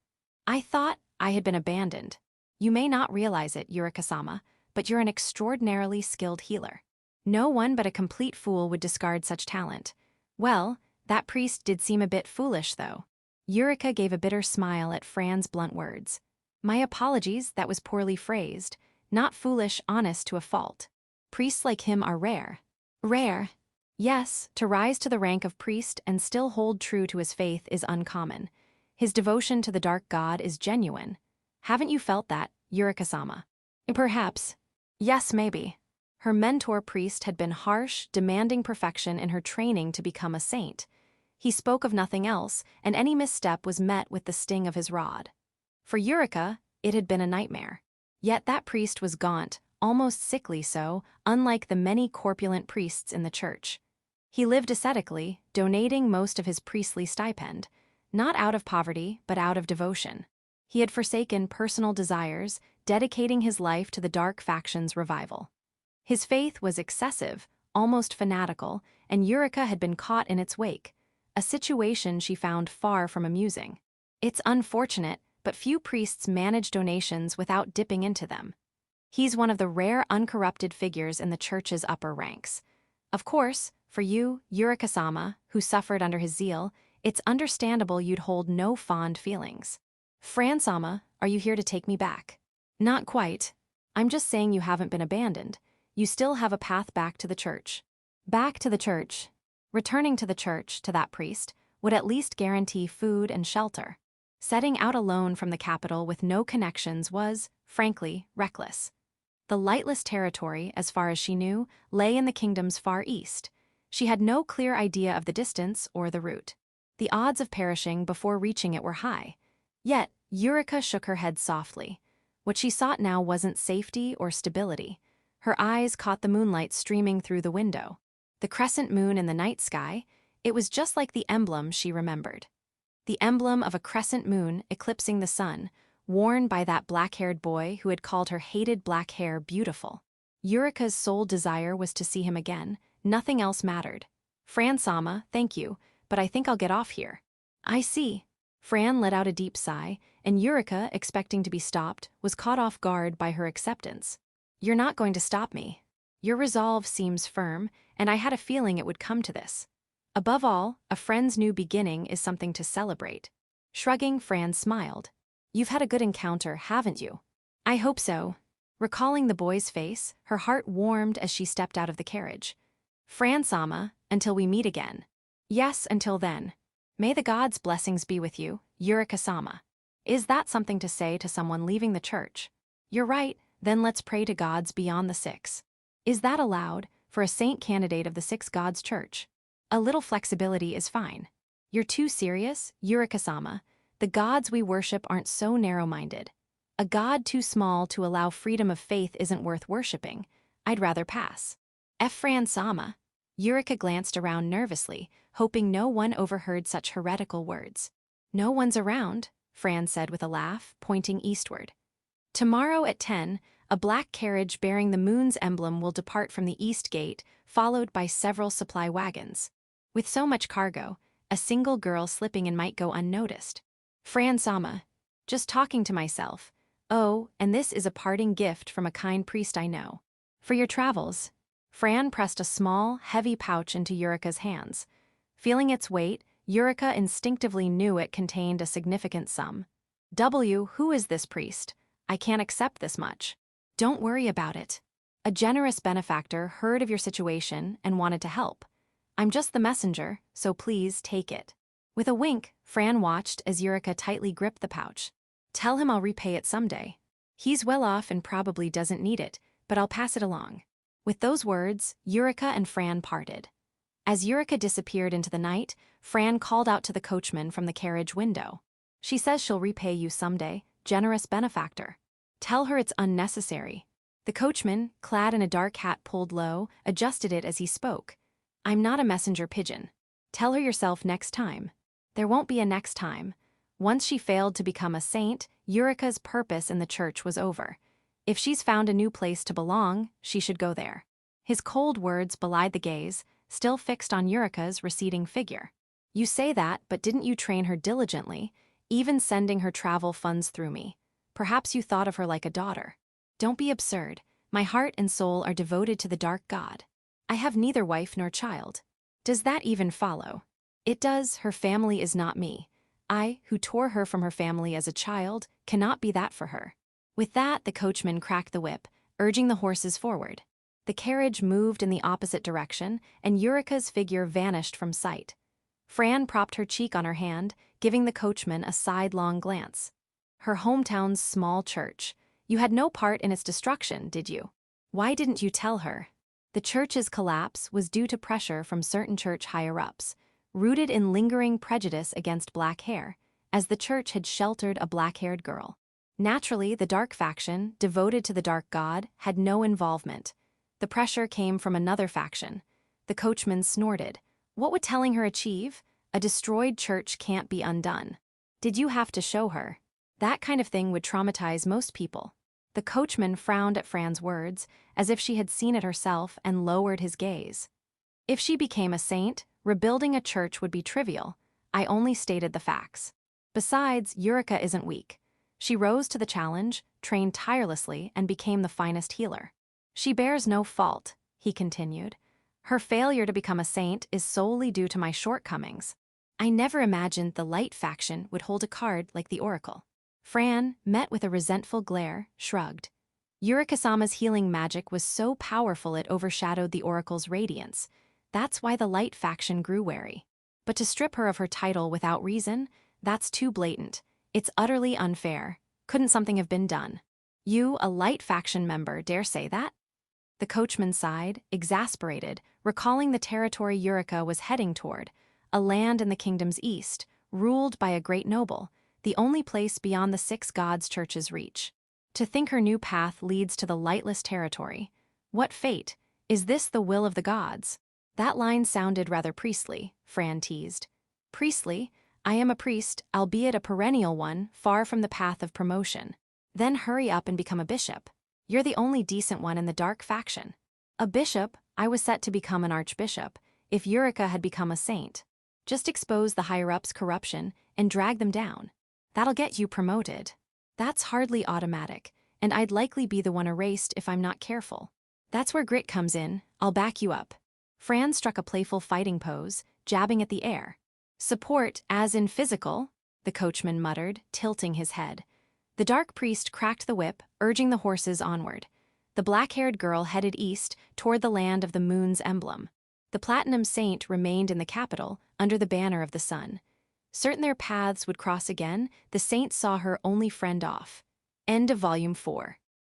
I thought I had been abandoned. You may not realize it, Eureka-sama, but you're an extraordinarily skilled healer. No one but a complete fool would discard such talent. Well, that priest did seem a bit foolish, though. Eureka gave a bitter smile at Fran's blunt words. My apologies, that was poorly phrased. Not foolish, honest to a fault. Priests like him are rare. Rare? Yes, to rise to the rank of priest and still hold true to his faith is uncommon. His devotion to the dark god is genuine. Haven't you felt that, Eureka-sama? Perhaps. Yes, maybe. Her mentor priest had been harsh, demanding perfection in her training to become a saint. He spoke of nothing else, and any misstep was met with the sting of his rod. For Eureka, it had been a nightmare. Yet that priest was gaunt, almost sickly so, unlike the many corpulent priests in the church. He lived ascetically, donating most of his priestly stipend, not out of poverty, but out of devotion. He had forsaken personal desires, dedicating his life to the dark faction's revival. His faith was excessive, almost fanatical, and Eurica had been caught in its wake, a situation she found far from amusing. It's unfortunate, but few priests manage donations without dipping into them. He's one of the rare uncorrupted figures in the church's upper ranks. Of course, for you, Eurica-sama, who suffered under his zeal, it's understandable you'd hold no fond feelings. Fran-sama, are you here to take me back? Not quite. I'm just saying you haven't been abandoned. You still have a path back to the church. Back to the church. Returning to the church, to that priest, would at least guarantee food and shelter. Setting out alone from the capital with no connections was, frankly, reckless. The lightless territory, as far as she knew, lay in the kingdom's far east. She had no clear idea of the distance or the route. The odds of perishing before reaching it were high. Yet, Eurica shook her head softly. What she sought now wasn't safety or stability. Her eyes caught the moonlight streaming through the window. The crescent moon in the night sky, it was just like the emblem she remembered. The emblem of a crescent moon eclipsing the sun, worn by that black-haired boy who had called her hated black hair beautiful. Eurica's sole desire was to see him again. Nothing else mattered. Fran-sama, thank you, but I think I'll get off here. I see. Fran let out a deep sigh, and Eurica, expecting to be stopped, was caught off guard by her acceptance. You're not going to stop me. Your resolve seems firm, and I had a feeling it would come to this. Above all, a friend's new beginning is something to celebrate. Shrugging, Fran smiled. You've had a good encounter, haven't you? I hope so. Recalling the boy's face, her heart warmed as she stepped out of the carriage. Fran-sama, until we meet again. Yes, until then. May the gods' blessings be with you, Eurica-sama. Is that something to say to someone leaving the church? You're right, then let's pray to gods beyond the six. Is that allowed, for a saint candidate of the six gods' church? A little flexibility is fine. You're too serious, Eurica-sama. The gods we worship aren't so narrow-minded. A god too small to allow freedom of faith isn't worth worshipping. I'd rather pass. Fran-sama. Eurica glanced around nervously, hoping no one overheard such heretical words. No one's around, Fran said with a laugh, pointing eastward. Tomorrow at 10, a black carriage bearing the moon's emblem will depart from the east gate, followed by several supply wagons. With so much cargo, a single girl slipping in might go unnoticed. Fran-sama. Just talking to myself. Oh, and this is a parting gift from a kind priest I know. For your travels. Fran pressed a small, heavy pouch into Eurica's hands. Feeling its weight, Eurica instinctively knew it contained a significant sum. Who is this priest? I can't accept this much. Don't worry about it. A generous benefactor heard of your situation and wanted to help. I'm just the messenger, so please take it. With a wink, Fran watched as Eurica tightly gripped the pouch. Tell him I'll repay it someday. He's well off and probably doesn't need it, but I'll pass it along. With those words, Eurica and Fran parted. As Eurica disappeared into the night, Fran called out to the coachman from the carriage window. She says she'll repay you someday, generous benefactor. Tell her it's unnecessary. The coachman, clad in a dark hat pulled low, adjusted it as he spoke. I'm not a messenger pigeon. Tell her yourself next time. There won't be a next time. Once she failed to become a saint, Eurica's purpose in the church was over. If she's found a new place to belong, she should go there. His cold words belied the gaze, still fixed on Eurica's receding figure. You say that, but didn't you train her diligently, even sending her travel funds through me? Perhaps you thought of her like a daughter. Don't be absurd. My heart and soul are devoted to the dark god. I have neither wife nor child. Does that even follow? It does. Her family is not me. I, who tore her from her family as a child, cannot be that for her. With that, the coachman cracked the whip, urging the horses forward. The carriage moved in the opposite direction, and Eurica's figure vanished from sight. Fran propped her cheek on her hand, giving the coachman a sidelong glance. Her hometown's small church. You had no part in its destruction, did you? Why didn't you tell her? The church's collapse was due to pressure from certain church higher-ups, rooted in lingering prejudice against black hair, as the church had sheltered a black-haired girl. Naturally, the dark faction, devoted to the dark god, had no involvement. The pressure came from another faction. The coachman snorted. What would telling her achieve? A destroyed church can't be undone. Did you have to show her? That kind of thing would traumatize most people. The coachman frowned at Fran's words, as if she had seen it herself, and lowered his gaze. If she became a saint, rebuilding a church would be trivial. I only stated the facts. Besides, Eurica isn't weak. She rose to the challenge, trained tirelessly, and became the finest healer. She bears no fault, he continued. Her failure to become a saint is solely due to my shortcomings. I never imagined the light faction would hold a card like the Oracle. Fran, met with a resentful glare, shrugged. Eureka-sama's healing magic was so powerful it overshadowed the Oracle's radiance. That's why the light faction grew wary. But to strip her of her title without reason, that's too blatant. It's utterly unfair. Couldn't something have been done? You, a light faction member, dare say that? The coachman sighed, exasperated, recalling the territory Eurica was heading toward, a land in the kingdom's east, ruled by a great noble, the only place beyond the 6 gods' church's reach. To think her new path leads to the lightless territory. What fate? Is this the will of the gods? That line sounded rather priestly, Fran teased. Priestly? I am a priest, albeit a perennial one, far from the path of promotion. Then hurry up and become a bishop. You're the only decent one in the dark faction. A bishop? I was set to become an archbishop, if Eurica had become a saint. Just expose the higher-ups' corruption and drag them down. That'll get you promoted. That's hardly automatic, and I'd likely be the one erased if I'm not careful. That's where grit comes in. I'll back you up. Fran struck a playful fighting pose, jabbing at the air. Support, as in physical, the coachman muttered, tilting his head. The dark priest cracked the whip, urging the horses onward. The black-haired girl headed east, toward the land of the moon's emblem. The Platinum Saint remained in the capital, under the banner of the sun. Certain their paths would cross again, the saint saw her only friend off. End of Volume 4.